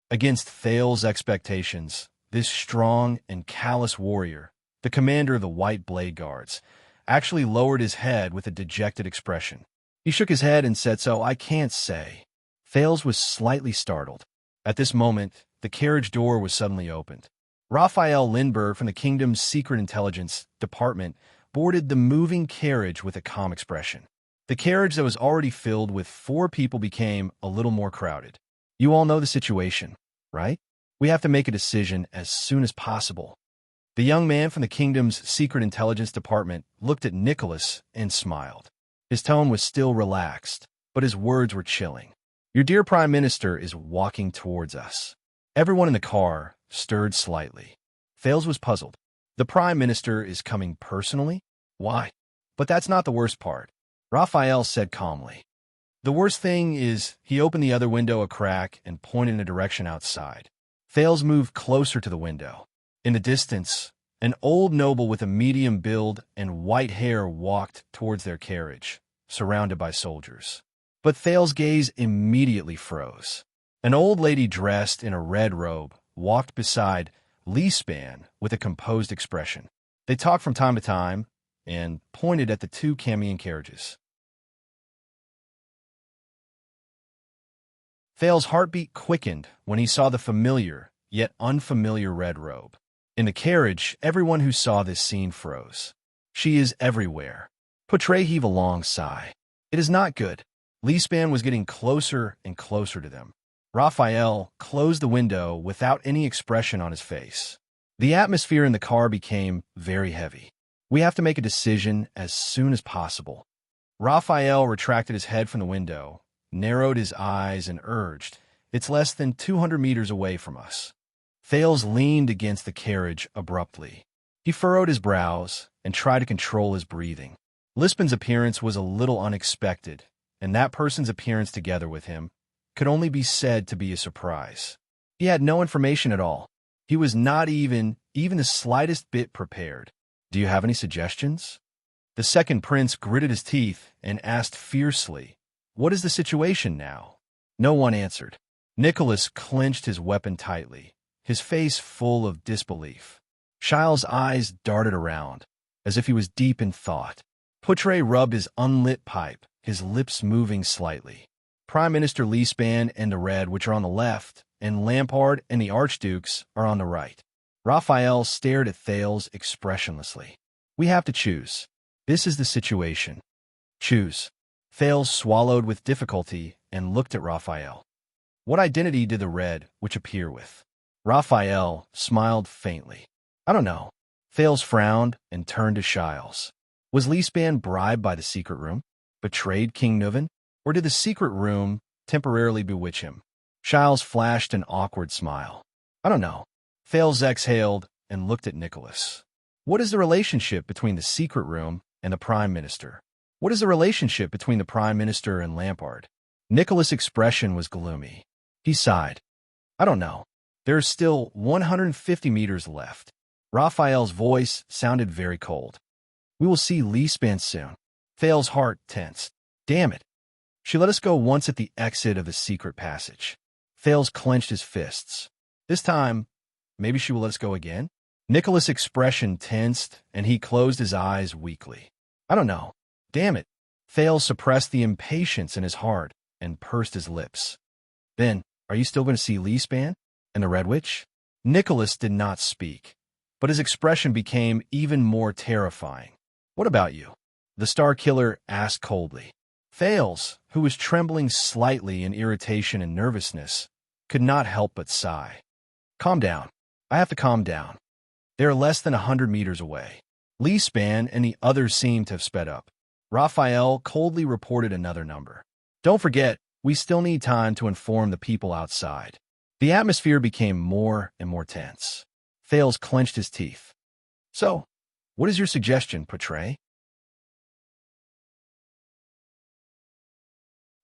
Against Thales' expectations, this strong and callous warrior, the commander of the White Blade Guards, actually lowered his head with a dejected expression. He shook his head and said, "So I can't say." Thales was slightly startled. At this moment, the carriage door was suddenly opened. Raphael Lindbergh from the kingdom's secret intelligence department boarded the moving carriage with a calm expression. The carriage that was already filled with 4 people became a little more crowded. You all know the situation, right? We have to make a decision as soon as possible. The young man from the kingdom's secret intelligence department looked at Nicholas and smiled. His tone was still relaxed, but his words were chilling. Your dear Prime Minister is walking towards us. Everyone in the car stirred slightly. Thales was puzzled. The Prime Minister is coming personally? Why? But that's not the worst part. Raphael said calmly. The worst thing is he opened the other window a crack and pointed in a direction outside. Thales moved closer to the window. In the distance, an old noble with a medium build and white hair walked towards their carriage, surrounded by soldiers. But Thales' gaze immediately froze. An old lady dressed in a red robe walked beside Leespan with a composed expression. They talked from time to time and pointed at the 2 Camion carriages. Thales' heartbeat quickened when he saw the familiar, yet unfamiliar red robe. In the carriage, everyone who saw this scene froze. She is everywhere. Poutre heaved a long sigh. It is not good. Leespan was getting closer and closer to them. Raphael closed the window without any expression on his face. The atmosphere in the car became very heavy. We have to make a decision as soon as possible. Raphael retracted his head from the window, narrowed his eyes, and urged, It's less than 200 meters away from us. Thales leaned against the carriage abruptly. He furrowed his brows and tried to control his breathing. Lispan's appearance was a little unexpected, and that person's appearance together with him could only be said to be a surprise. He had no information at all. He was not even the slightest bit prepared. Do you have any suggestions? The second prince gritted his teeth and asked fiercely, What is the situation now? No one answered. Nicholas clenched his weapon tightly, his face full of disbelief. Giles' eyes darted around, as if he was deep in thought. Poutre rubbed his unlit pipe, his lips moving slightly. Prime Minister Leespan and the Red, which are on the left, and Lampard and the Archdukes are on the right. Raphael stared at Thales expressionlessly. We have to choose. This is the situation. Choose. Thales swallowed with difficulty and looked at Raphael. What identity did the Red, which appear with? Raphael smiled faintly. I don't know. Thales frowned and turned to Giles. Was Leespan bribed by the secret room? Betrayed King Nuven? Or did the secret room temporarily bewitch him? Giles flashed an awkward smile. I don't know. Thales exhaled and looked at Nicholas. What is the relationship between the secret room and the Prime Minister? What is the relationship between the Prime Minister and Lampard? Nicholas' expression was gloomy. He sighed. I don't know. There are still 150 meters left. Raphael's voice sounded very cold. We will see Leespan soon. Thales' heart tensed. Damn it. She let us go once at the exit of the secret passage. Thales clenched his fists. This time, maybe she will let us go again? Nicholas' expression tensed, and he closed his eyes weakly. I don't know. Damn it. Thales suppressed the impatience in his heart and pursed his lips. Then, are you still going to see Leespan and the Red Witch? Nicholas did not speak, but his expression became even more terrifying. What about you? The Star Killer asked coldly. Thales, who was trembling slightly in irritation and nervousness, could not help but sigh. Calm down. I have to calm down. They are less than 100 meters away. Leespan and the others seemed to have sped up. Raphael coldly reported another number. Don't forget, we still need time to inform the people outside. The atmosphere became more and more tense. Thales clenched his teeth. So, what is your suggestion, Portray?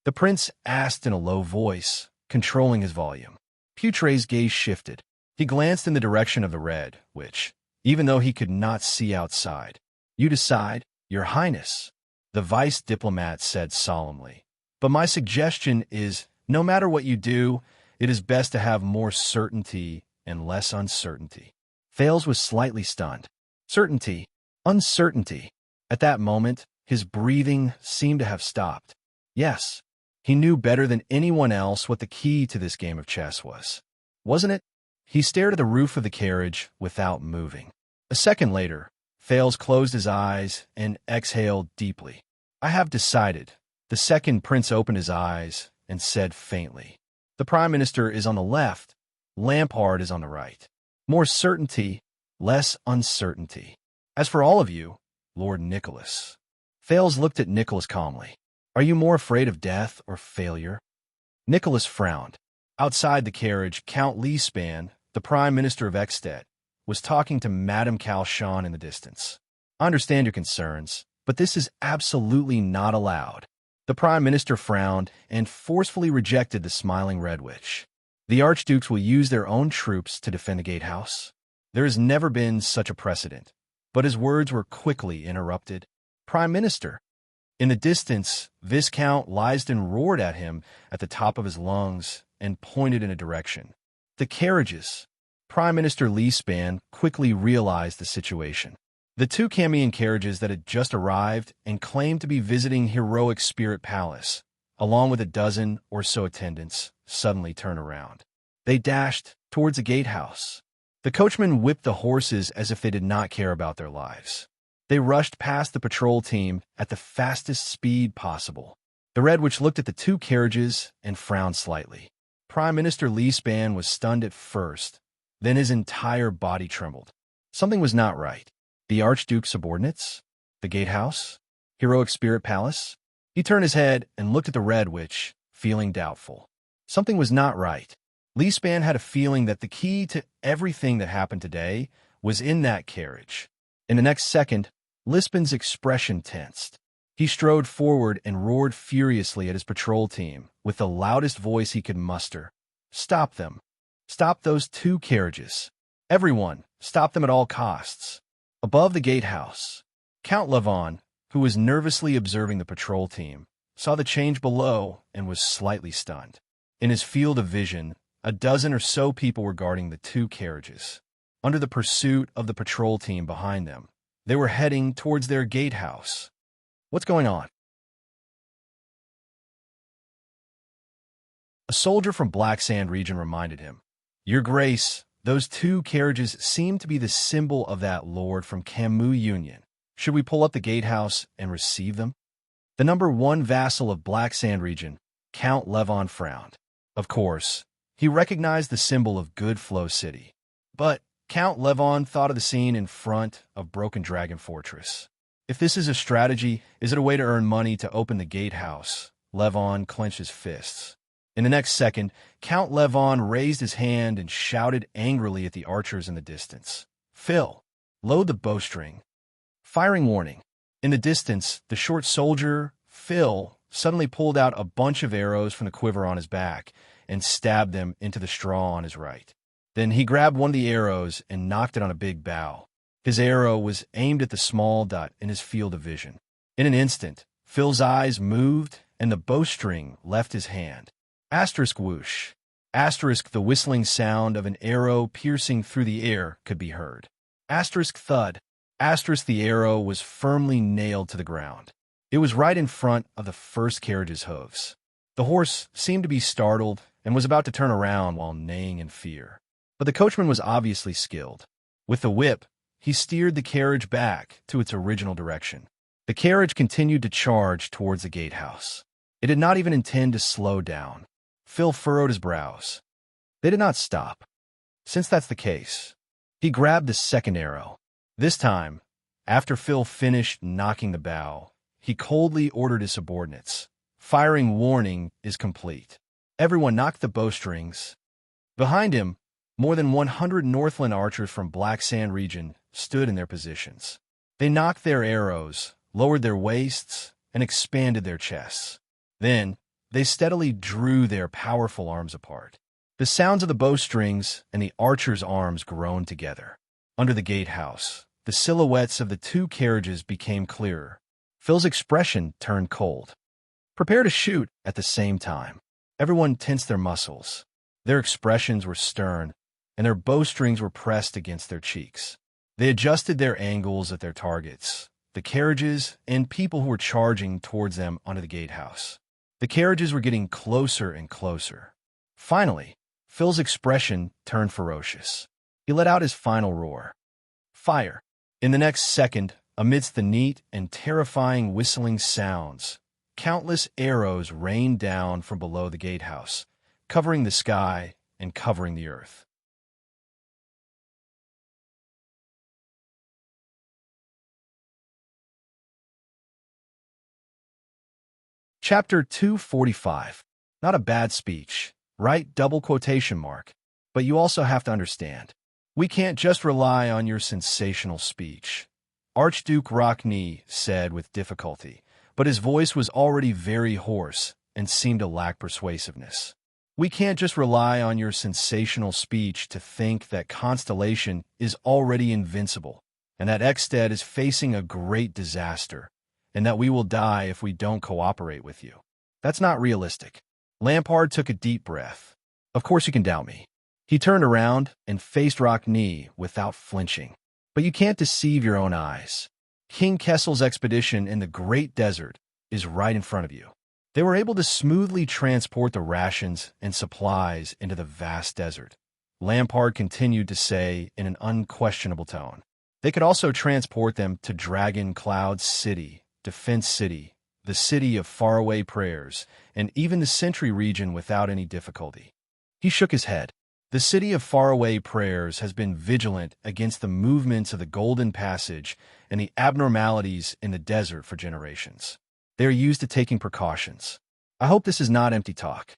The prince asked in a low voice, controlling his volume. Putray's gaze shifted. He glanced in the direction of the red, which, even though he could not see outside. You decide, Your Highness, the vice diplomat said solemnly. But my suggestion is, no matter what you do, it is best to have more certainty and less uncertainty. Fales was slightly stunned. Certainty, uncertainty. At that moment, his breathing seemed to have stopped. Yes, he knew better than anyone else what the key to this game of chess was. Wasn't it? He stared at the roof of the carriage without moving. A second later, Fales closed his eyes and exhaled deeply. I have decided. The second prince opened his eyes and said faintly, The Prime Minister is on the left, Lampard is on the right. More certainty, less uncertainty. As for all of you, Lord Nicholas. Fales looked at Nicholas calmly. Are you more afraid of death or failure? Nicholas frowned. Outside the carriage, Count Leespan, the Prime Minister of Ekstedt, was talking to Madame Calchon in the distance. I understand your concerns, but this is absolutely not allowed. The Prime Minister frowned and forcefully rejected the smiling Red Witch. The Archdukes will use their own troops to defend the gatehouse. There has never been such a precedent. But his words were quickly interrupted. Prime Minister. In the distance, Viscount Lysden roared at him at the top of his lungs and pointed in a direction. The carriages. Prime Minister Leespan quickly realized the situation. The two Camion carriages that had just arrived and claimed to be visiting Heroic Spirit Palace, along with a dozen or so attendants, suddenly turned around. They dashed towards the gatehouse. The coachman whipped the horses as if they did not care about their lives. They rushed past the patrol team at the fastest speed possible. The Red Witch looked at the two carriages and frowned slightly. Prime Minister Leespan was stunned at first, then his entire body trembled. Something was not right. The Archduke's subordinates? The gatehouse? Heroic Spirit Palace? He turned his head and looked at the Red Witch, feeling doubtful. Something was not right. Leespan had a feeling that the key to everything that happened today was in that carriage. In the next second, Lispan's expression tensed. He strode forward and roared furiously at his patrol team with the loudest voice he could muster. Stop them. Stop those two carriages. Everyone, stop them at all costs. Above the gatehouse, Count Levon, who was nervously observing the patrol team, saw the change below and was slightly stunned. In his field of vision, a dozen or so people were guarding the two carriages. Under the pursuit of the patrol team behind them, they were heading towards their gatehouse. What's going on? A soldier from Black Sand region reminded him, Your Grace, those two carriages seem to be the symbol of that lord from Camus Union. Should we pull up the gatehouse and receive them? The number one vassal of Black Sand region, Count Levon, frowned. Of course, he recognized the symbol of Good Flow City. But Count Levon thought of the scene in front of Broken Dragon Fortress. If this is a strategy, is it a way to earn money to open the gatehouse? Levon clenched his fists. In the next second, Count Levon raised his hand and shouted angrily at the archers in the distance. Phil, load the bowstring. Firing warning. In the distance, the short soldier, Phil, suddenly pulled out a bunch of arrows from the quiver on his back and stabbed them into the straw on his right. Then he grabbed one of the arrows and knocked it on a big bough. His arrow was aimed at the small dot in his field of vision. In an instant, Phil's eyes moved and the bowstring left his hand. Asterisk whoosh. Asterisk the whistling sound of an arrow piercing through the air could be heard. Asterisk thud. Asterisk the arrow was firmly nailed to the ground. It was right in front of the first carriage's hooves. The horse seemed to be startled and was about to turn around while neighing in fear. But the coachman was obviously skilled. With the whip, he steered the carriage back to its original direction. The carriage continued to charge towards the gatehouse. It did not even intend to slow down. Phil furrowed his brows. They did not stop. Since that's the case, he grabbed the second arrow. This time, after Phil finished knocking the bow, he coldly ordered his subordinates. Firing warning is complete. Everyone knocked the bowstrings. Behind him, more than 100 Northland archers from Black Sand region stood in their positions. They knocked their arrows, lowered their waists, and expanded their chests. Then, they steadily drew their powerful arms apart. The sounds of the bowstrings and the archers' arms groaned together. Under the gatehouse, the silhouettes of the two carriages became clearer. Phil's expression turned cold. Prepare to shoot at the same time. Everyone tensed their muscles. Their expressions were stern, and their bowstrings were pressed against their cheeks. They adjusted their angles at their targets, the carriages and people who were charging towards them onto the gatehouse. The carriages were getting closer and closer. Finally, Phil's expression turned ferocious. He let out his final roar. Fire! In the next second, amidst the neat and terrifying whistling sounds, countless arrows rained down from below the gatehouse, covering the sky and covering the earth. Chapter 245. Not a bad speech, right? Double quotation mark. But you also have to understand. We can't just rely on your sensational speech. Archduke Rockney said with difficulty, but his voice was already very hoarse and seemed to lack persuasiveness. We can't just rely on your sensational speech to think that Constellation is already invincible and that Ekstead is facing a great disaster, and that we will die if we don't cooperate with you. That's not realistic. Lampard took a deep breath. Of course you can doubt me. He turned around and faced Rockney without flinching. But you can't deceive your own eyes. King Kessel's expedition in the Great Desert is right in front of you. They were able to smoothly transport the rations and supplies into the vast desert. Lampard continued to say in an unquestionable tone. They could also transport them to Dragon Cloud City, Defense City, the City of Faraway Prayers, and even the Sentry region without any difficulty. He shook his head. The City of Faraway Prayers has been vigilant against the movements of the Golden Passage and the abnormalities in the desert for generations. They are used to taking precautions. I hope this is not empty talk.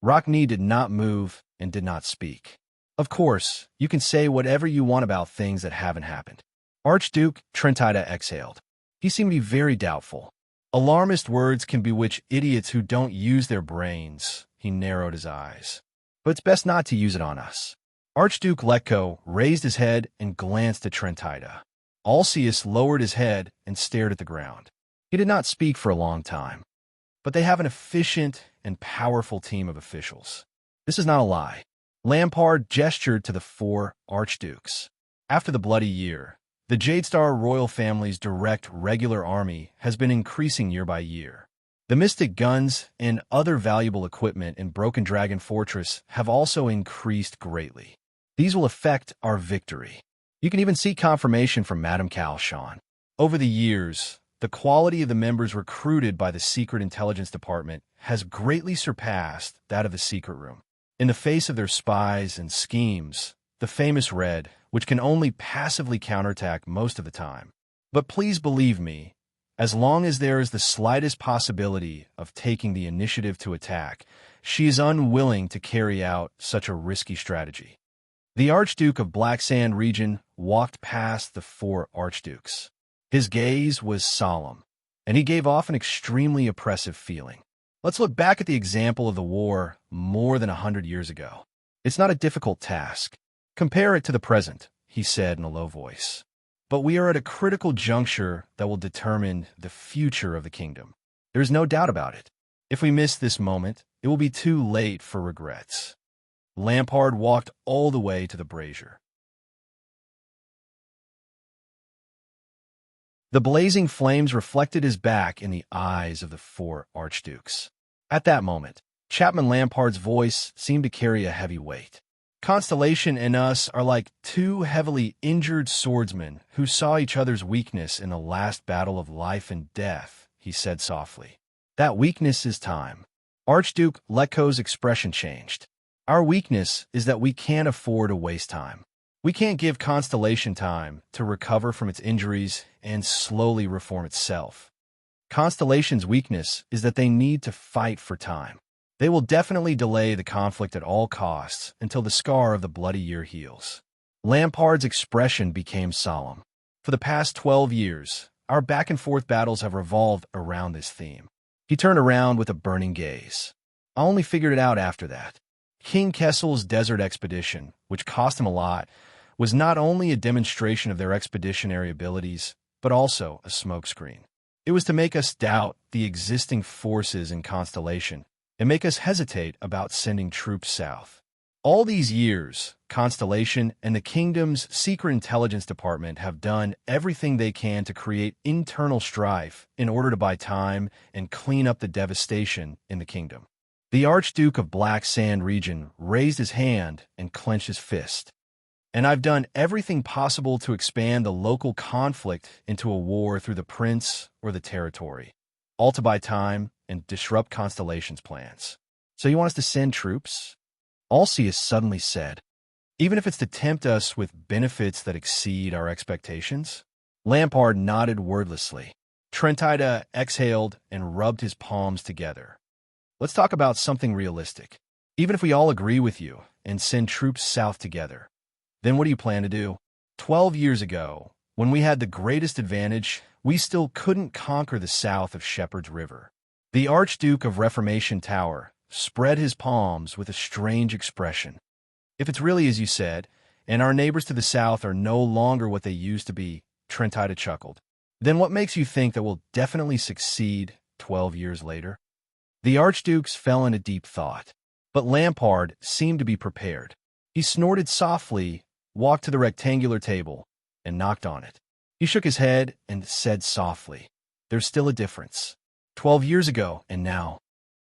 Rockney did not move and did not speak. Of course, you can say whatever you want about things that haven't happened. Archduke Trentida exhaled. He seemed to be very doubtful. Alarmist words can bewitch idiots who don't use their brains. He narrowed his eyes. But it's best not to use it on us. Archduke Letko raised his head and glanced at Trentida. Alceus lowered his head and stared at the ground. He did not speak for a long time. But they have an efficient and powerful team of officials. This is not a lie. Lampard gestured to the four archdukes. After the Bloody Year, the Jadestar royal family's direct regular army has been increasing year by year. The Mystic guns and other valuable equipment in Broken Dragon Fortress have also increased greatly. These will affect our victory. You can even see confirmation from Madame Calshon. Over the years, the quality of the members recruited by the Secret Intelligence Department has greatly surpassed that of the Secret Room. In the face of their spies and schemes, the famous Red, which can only passively counterattack most of the time. But please believe me, as long as there is the slightest possibility of taking the initiative to attack, she is unwilling to carry out such a risky strategy. The Archduke of Black Sand region walked past the four archdukes. His gaze was solemn, and he gave off an extremely oppressive feeling. Let's look back at the example of the war more than 100 years ago. It's not a difficult task. Compare it to the present, he said in a low voice. But we are at a critical juncture that will determine the future of the kingdom. There is no doubt about it. If we miss this moment, it will be too late for regrets. Lampard walked all the way to the brazier. The blazing flames reflected his back in the eyes of the four archdukes. At that moment, Chapman Lampard's voice seemed to carry a heavy weight. Constellation and us are like two heavily injured swordsmen who saw each other's weakness in the last battle of life and death, he said softly. That weakness is time. Archduke Letko's expression changed. Our weakness is that we can't afford to waste time. We can't give Constellation time to recover from its injuries and slowly reform itself. Constellation's weakness is that they need to fight for time. They will definitely delay the conflict at all costs until the scar of the Bloody Year heals. Lampard's expression became solemn. For the past 12 years, our back-and-forth battles have revolved around this theme. He turned around with a burning gaze. I only figured it out after that. King Kessel's desert expedition, which cost him a lot, was not only a demonstration of their expeditionary abilities, but also a smokescreen. It was to make us doubt the existing forces in Constellation and make us hesitate about sending troops south. All these years, Constellation and the Kingdom's Secret Intelligence Department have done everything they can to create internal strife in order to buy time and clean up the devastation in the Kingdom. The Archduke of Black Sand region raised his hand and clenched his fist. And I've done everything possible to expand the local conflict into a war through the prince or the territory, all to buy time and disrupt Constellation's plans. So you want us to send troops? Alcius suddenly said, even if it's to tempt us with benefits that exceed our expectations? Lampard nodded wordlessly. Trentida exhaled and rubbed his palms together. Let's talk about something realistic. Even if we all agree with you and send troops south together, then what do you plan to do? 12 years ago, when we had the greatest advantage, we still couldn't conquer the south of Shepherd's River. The Archduke of Reformation Tower spread his palms with a strange expression. If it's really as you said, and our neighbors to the south are no longer what they used to be, Trentida chuckled, then what makes you think that we'll definitely succeed 12 years later? The Archdukes fell into deep thought, but Lampard seemed to be prepared. He snorted softly, walked to the rectangular table, and knocked on it. He shook his head and said softly, there's still a difference. 12 years ago and now.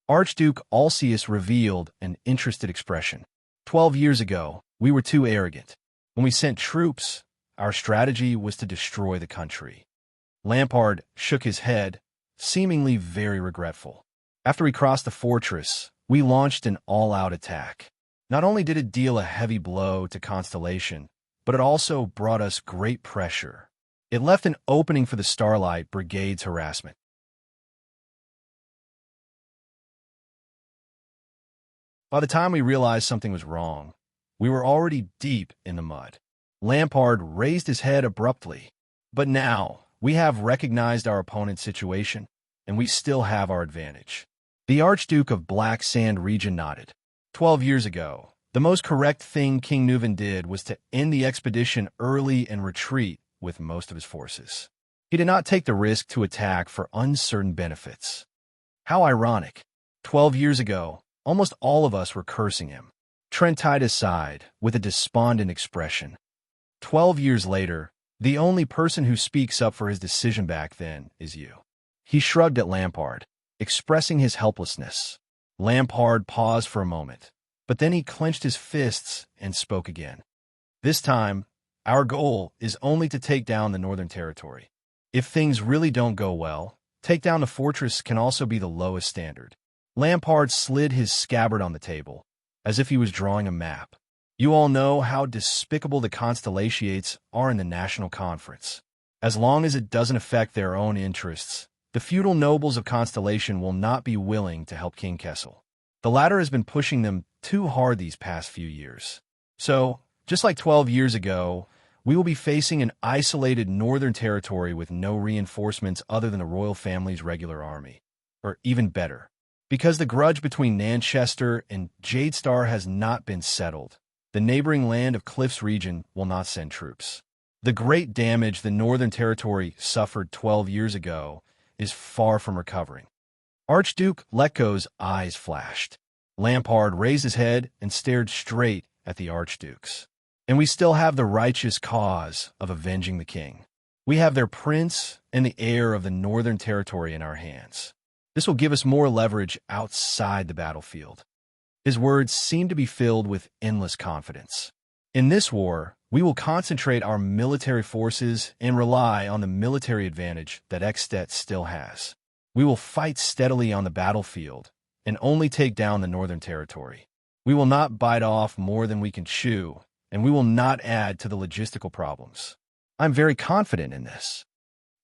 Archduke Alcius revealed an interested expression. 12 years ago, we were too arrogant. When we sent troops, our strategy was to destroy the country. Lampard shook his head, seemingly very regretful. After we crossed the fortress, we launched an all-out attack. Not only did it deal a heavy blow to Constellation, but it also brought us great pressure. It left an opening for the Starlight Brigade's harassment. By the time we realized something was wrong, we were already deep in the mud. Lampard raised his head abruptly. But now, we have recognized our opponent's situation, and we still have our advantage. The Archduke of Black Sand region nodded. 12 years ago, the most correct thing King Nuvan did was to end the expedition early and retreat with most of his forces. He did not take the risk to attack for uncertain benefits. How ironic. 12 years ago, almost all of us were cursing him. Trentida sighed with a despondent expression. 12 years later, the only person who speaks up for his decision back then is you. He shrugged at Lampard, expressing his helplessness. Lampard paused for a moment, but then he clenched his fists and spoke again. This time, our goal is only to take down the Northern Territory. If things really don't go well, take down the fortress can also be the lowest standard. Lampard slid his scabbard on the table, as if he was drawing a map. You all know how despicable the Constellations are in the National Conference. As long as it doesn't affect their own interests, the feudal nobles of Constellation will not be willing to help King Kessel. The latter has been pushing them too hard these past few years. So, just like 12 years ago, we will be facing an isolated northern territory with no reinforcements other than the royal family's regular army. Or even better, because the grudge between Nanchester and Jadestar has not been settled, the neighboring land of Cliffs region will not send troops. The great damage the Northern Territory suffered 12 years ago is far from recovering. Archduke Letko's eyes flashed. Lampard raised his head and stared straight at the Archdukes. And we still have the righteous cause of avenging the king. We have their prince and the heir of the Northern Territory in our hands. This will give us more leverage outside the battlefield. His words seemed to be filled with endless confidence. In this war, we will concentrate our military forces and rely on the military advantage that Ekstedt still has. We will fight steadily on the battlefield and only take down the Northern Territory. We will not bite off more than we can chew, and we will not add to the logistical problems. I'm very confident in this.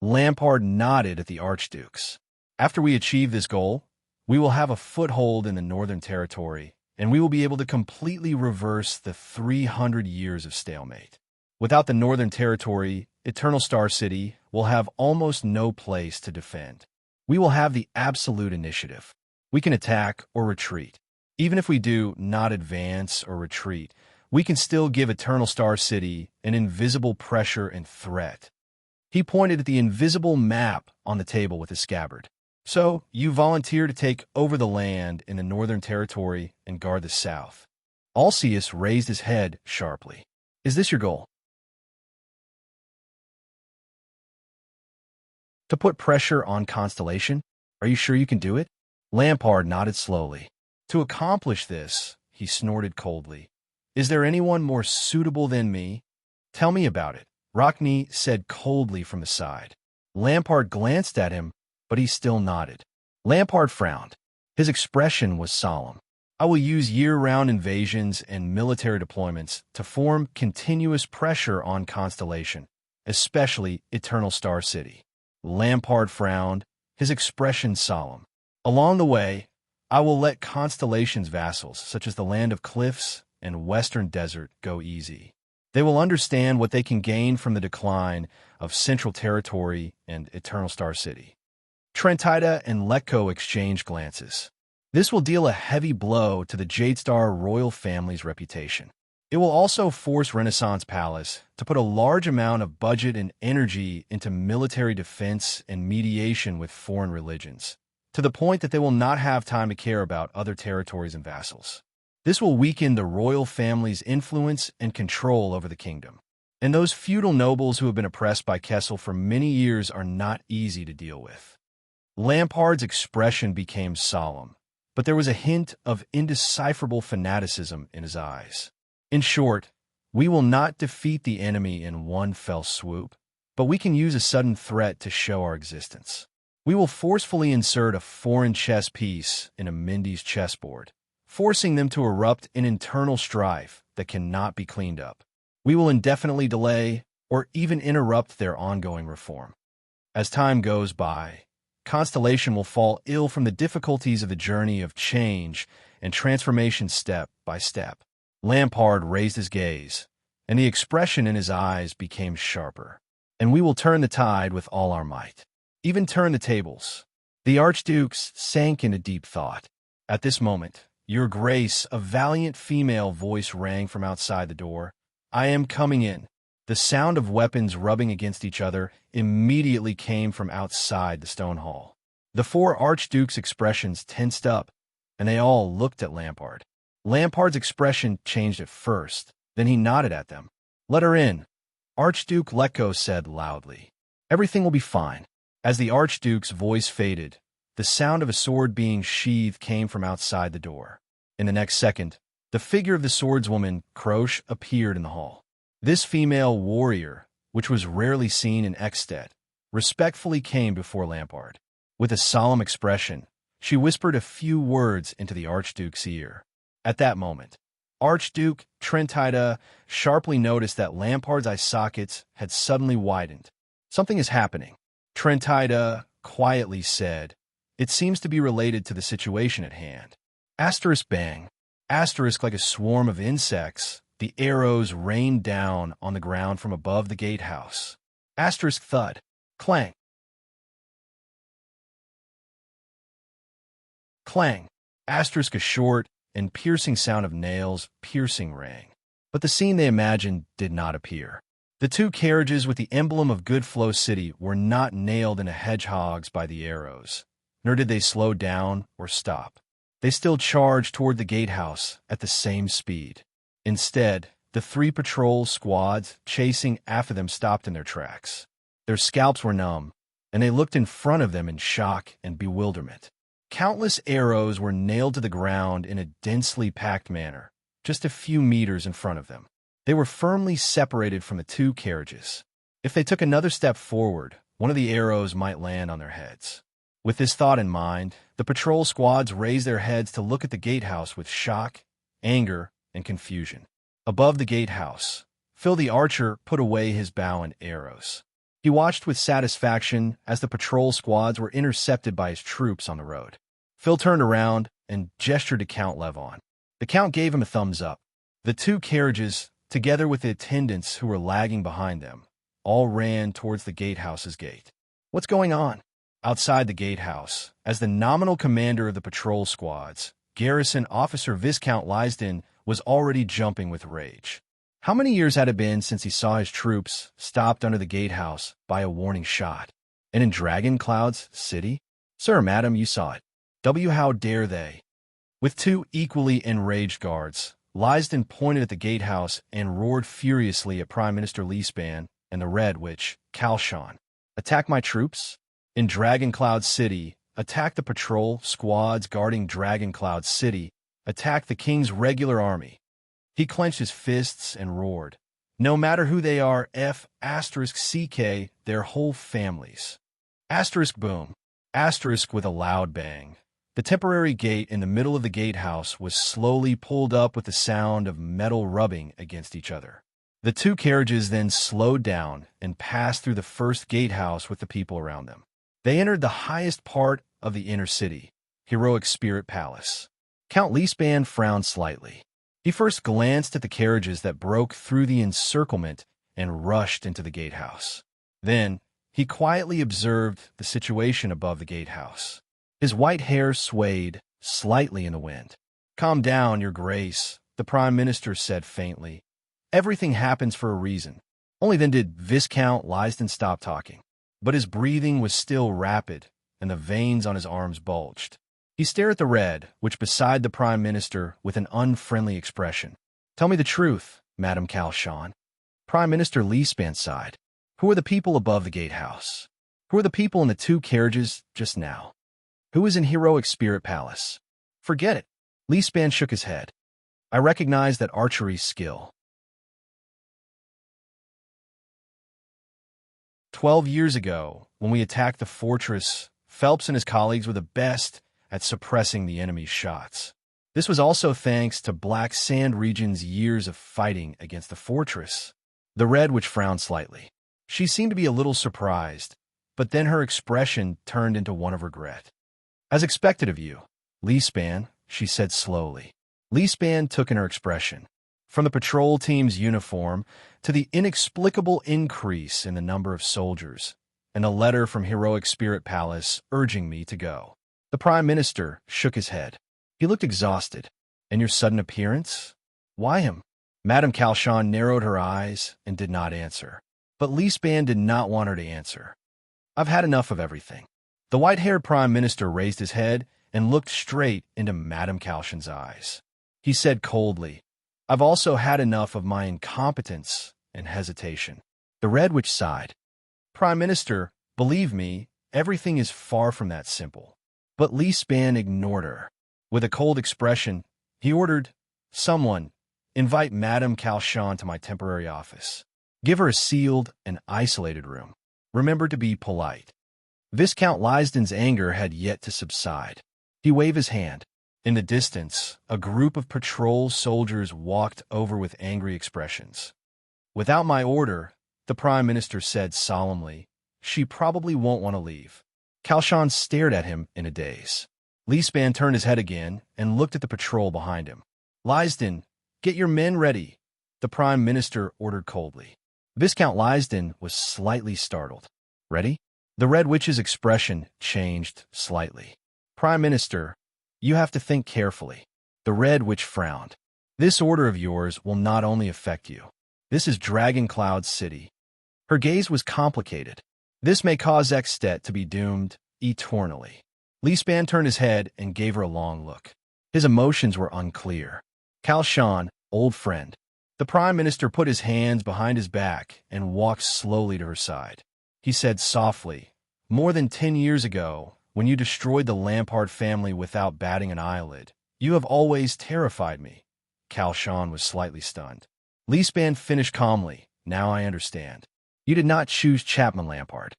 Lampard nodded at the Archdukes. After we achieve this goal, we will have a foothold in the Northern Territory and we will be able to completely reverse the 300 years of stalemate. Without the Northern Territory, Eternal Star City will have almost no place to defend. We will have the absolute initiative. We can attack or retreat. Even if we do not advance or retreat, we can still give Eternal Star City an invisible pressure and threat. He pointed at the invisible map on the table with his scabbard. So, you volunteer to take over the land in the Northern Territory and guard the South. Alceus raised his head sharply. Is this your goal? To put pressure on Constellation? Are you sure you can do it? Lampard nodded slowly. To accomplish this, he snorted coldly. Is there anyone more suitable than me? Tell me about it, Rockne said coldly from the side. Lampard glanced at him, but he still nodded. Lampard frowned. His expression was solemn. I will use year-round invasions and military deployments to form continuous pressure on Constellation, especially Eternal Star City. Lampard frowned, his expression solemn. Along the way, I will let Constellation's vassals, such as the Land of Cliffs and Western Desert, go easy. They will understand what they can gain from the decline of Central Territory and Eternal Star City. Trentida and Letko exchanged glances. This will deal a heavy blow to the Jadestar royal family's reputation. It will also force Renaissance Palace to put a large amount of budget and energy into military defense and mediation with foreign religions, to the point that they will not have time to care about other territories and vassals. This will weaken the royal family's influence and control over the kingdom. And those feudal nobles who have been oppressed by Kessel for many years are not easy to deal with. Lampard's expression became solemn, but there was a hint of indecipherable fanaticism in his eyes. In short, we will not defeat the enemy in one fell swoop, but we can use a sudden threat to show our existence. We will forcefully insert a foreign chess piece in a Mindy's chessboard, forcing them to erupt in internal strife that cannot be cleaned up. We will indefinitely delay or even interrupt their ongoing reform. As time goes by, Constellation will fall ill from the difficulties of the journey of change and transformation step by step. Lampard raised his gaze, and the expression in his eyes became sharper. And we will turn the tide with all our might. Even turn the tables. The archdukes sank into deep thought. At this moment, Your Grace, a valiant female voice rang from outside the door. I am coming in. The sound of weapons rubbing against each other immediately came from outside the stone hall. The four archdukes' expressions tensed up, and they all looked at Lampard. Lampard's expression changed at first, then he nodded at them. Let her in, Archduke Letko said loudly. Everything will be fine. As the Archduke's voice faded, the sound of a sword being sheathed came from outside the door. In the next second, the figure of the swordswoman, Croche, appeared in the hall. This female warrior, which was rarely seen in Ekstedt, respectfully came before Lampard. With a solemn expression, she whispered a few words into the Archduke's ear. At that moment, Archduke Trentida sharply noticed that Lampard's eye sockets had suddenly widened. Something is happening, Trentida quietly said. It seems to be related to the situation at hand. Asterisk bang. Asterisk like a swarm of insects, the arrows rained down on the ground from above the gatehouse. Asterisk thud. Clang. Clang. Asterisk a short and piercing sound of nails piercing rang. But the scene they imagined did not appear. The two carriages with the emblem of Goodflow City were not nailed into hedgehogs by the arrows, nor did they slow down or stop. They still charged toward the gatehouse at the same speed. Instead, the three patrol squads chasing after them stopped in their tracks. Their scalps were numb, and they looked in front of them in shock and bewilderment. Countless arrows were nailed to the ground in a densely packed manner, just a few meters in front of them. They were firmly separated from the two carriages. If they took another step forward, one of the arrows might land on their heads. With this thought in mind, the patrol squads raised their heads to look at the gatehouse with shock, anger, and confusion. Above the gatehouse, Phil the archer put away his bow and arrows. He watched with satisfaction as the patrol squads were intercepted by his troops on the road. Phil turned around and gestured to Count Levon. The Count gave him a thumbs up. The two carriages, together with the attendants who were lagging behind them, all ran towards the gatehouse's gate. What's going on? Outside the gatehouse, as the nominal commander of the patrol squads, Garrison Officer Viscount Lysden was already jumping with rage. How many years had it been since he saw his troops stopped under the gatehouse by a warning shot? And in Dragon Cloud's city? Sir, madam, you saw it. How dare they? With two equally enraged guards, Lysden pointed at the gatehouse and roared furiously at Prime Minister Leespan and the Red Witch, Kalshan. Attack my troops? In Dragon Cloud City, attack the patrol squads guarding Dragon Cloud City, attack the king's regular army. He clenched his fists and roared. No matter who they are, F***CK, their whole families. Boom. With a loud bang. The temporary gate in the middle of the gatehouse was slowly pulled up with the sound of metal rubbing against each other. The two carriages then slowed down and passed through the first gatehouse with the people around them. They entered the highest part of the inner city, Heroic Spirit Palace. Count Leespan frowned slightly. He first glanced at the carriages that broke through the encirclement and rushed into the gatehouse. Then, he quietly observed the situation above the gatehouse. His white hair swayed slightly in the wind. Calm down, Your Grace, the Prime Minister said faintly. Everything happens for a reason. Only then did Viscount Lysden stop talking. But his breathing was still rapid, and the veins on his arms bulged. He stared at the Red, which beside the Prime Minister with an unfriendly expression. Tell me the truth, Madame Kalshan. Prime Minister Leespan sighed. Who are the people above the gatehouse? Who are the people in the two carriages just now? Who is in Heroic Spirit Palace? Forget it. Leespan shook his head. I recognize that archery skill. 12 years ago, when we attacked the fortress, Phelps and his colleagues were the best at suppressing the enemy's shots. This was also thanks to Black Sand Region's years of fighting against the fortress. The Red Witch frowned slightly. She seemed to be a little surprised, but then her expression turned into one of regret. As expected of you, Leespan, she said slowly. Leespan took in her expression. From the patrol team's uniform to the inexplicable increase in the number of soldiers, and a letter from Heroic Spirit Palace urging me to go. The Prime Minister shook his head. He looked exhausted. And your sudden appearance? Why him? Madame Kalshan narrowed her eyes and did not answer. But Leespan did not want her to answer. I've had enough of everything. The white-haired Prime Minister raised his head and looked straight into Madame Kalshan's eyes. He said coldly, I've also had enough of my incompetence and hesitation. The Red Witch sighed. Prime Minister, believe me, everything is far from that simple. But Leespan ignored her. With a cold expression, he ordered, Someone, invite Madame Kalshan to my temporary office. Give her a sealed and isolated room. Remember to be polite. Viscount Lysden's anger had yet to subside. He waved his hand. In the distance, a group of patrol soldiers walked over with angry expressions. Without my order, the Prime Minister said solemnly, she probably won't want to leave. Kalshan stared at him in a daze. Leespan turned his head again and looked at the patrol behind him. Lysden, get your men ready, the Prime Minister ordered coldly. Viscount Lysden was slightly startled. Ready? The Red Witch's expression changed slightly. Prime Minister, you have to think carefully. The Red Witch frowned. This order of yours will not only affect you. This is Dragon Cloud City. Her gaze was complicated. This may cause Extet to be doomed eternally. Leespan turned his head and gave her a long look. His emotions were unclear. Kalshan, old friend. The Prime Minister put his hands behind his back and walked slowly to her side. He said softly, more than 10 years ago, when you destroyed the Lampard family without batting an eyelid, you have always terrified me. Kalshan was slightly stunned. Leespan finished calmly. Now I understand. You did not choose Chapman Lampard.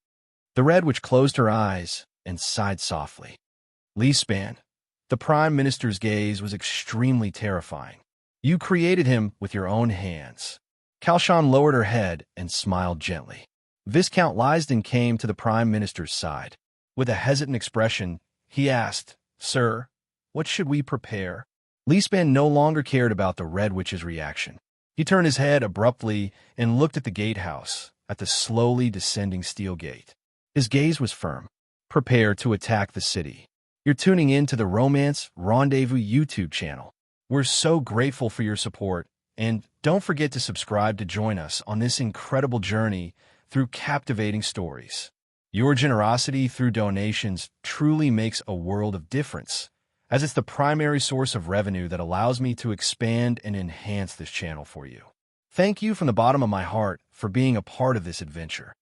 The Red Witch closed her eyes and sighed softly. Leespan, the Prime Minister's gaze was extremely terrifying. You created him with your own hands. Kalshan lowered her head and smiled gently. Viscount Lysden came to the Prime Minister's side. With a hesitant expression, he asked, Sir, what should we prepare? Leaspan no longer cared about the Red Witch's reaction. He turned his head abruptly and looked at the gatehouse, at the slowly descending steel gate. His gaze was firm, prepared to attack the city. You're tuning in to the Romance Rendezvous YouTube channel. We're so grateful for your support, and don't forget to subscribe to join us on this incredible journey through captivating stories. Your generosity through donations truly makes a world of difference, as it's the primary source of revenue that allows me to expand and enhance this channel for you. Thank you from the bottom of my heart for being a part of this adventure.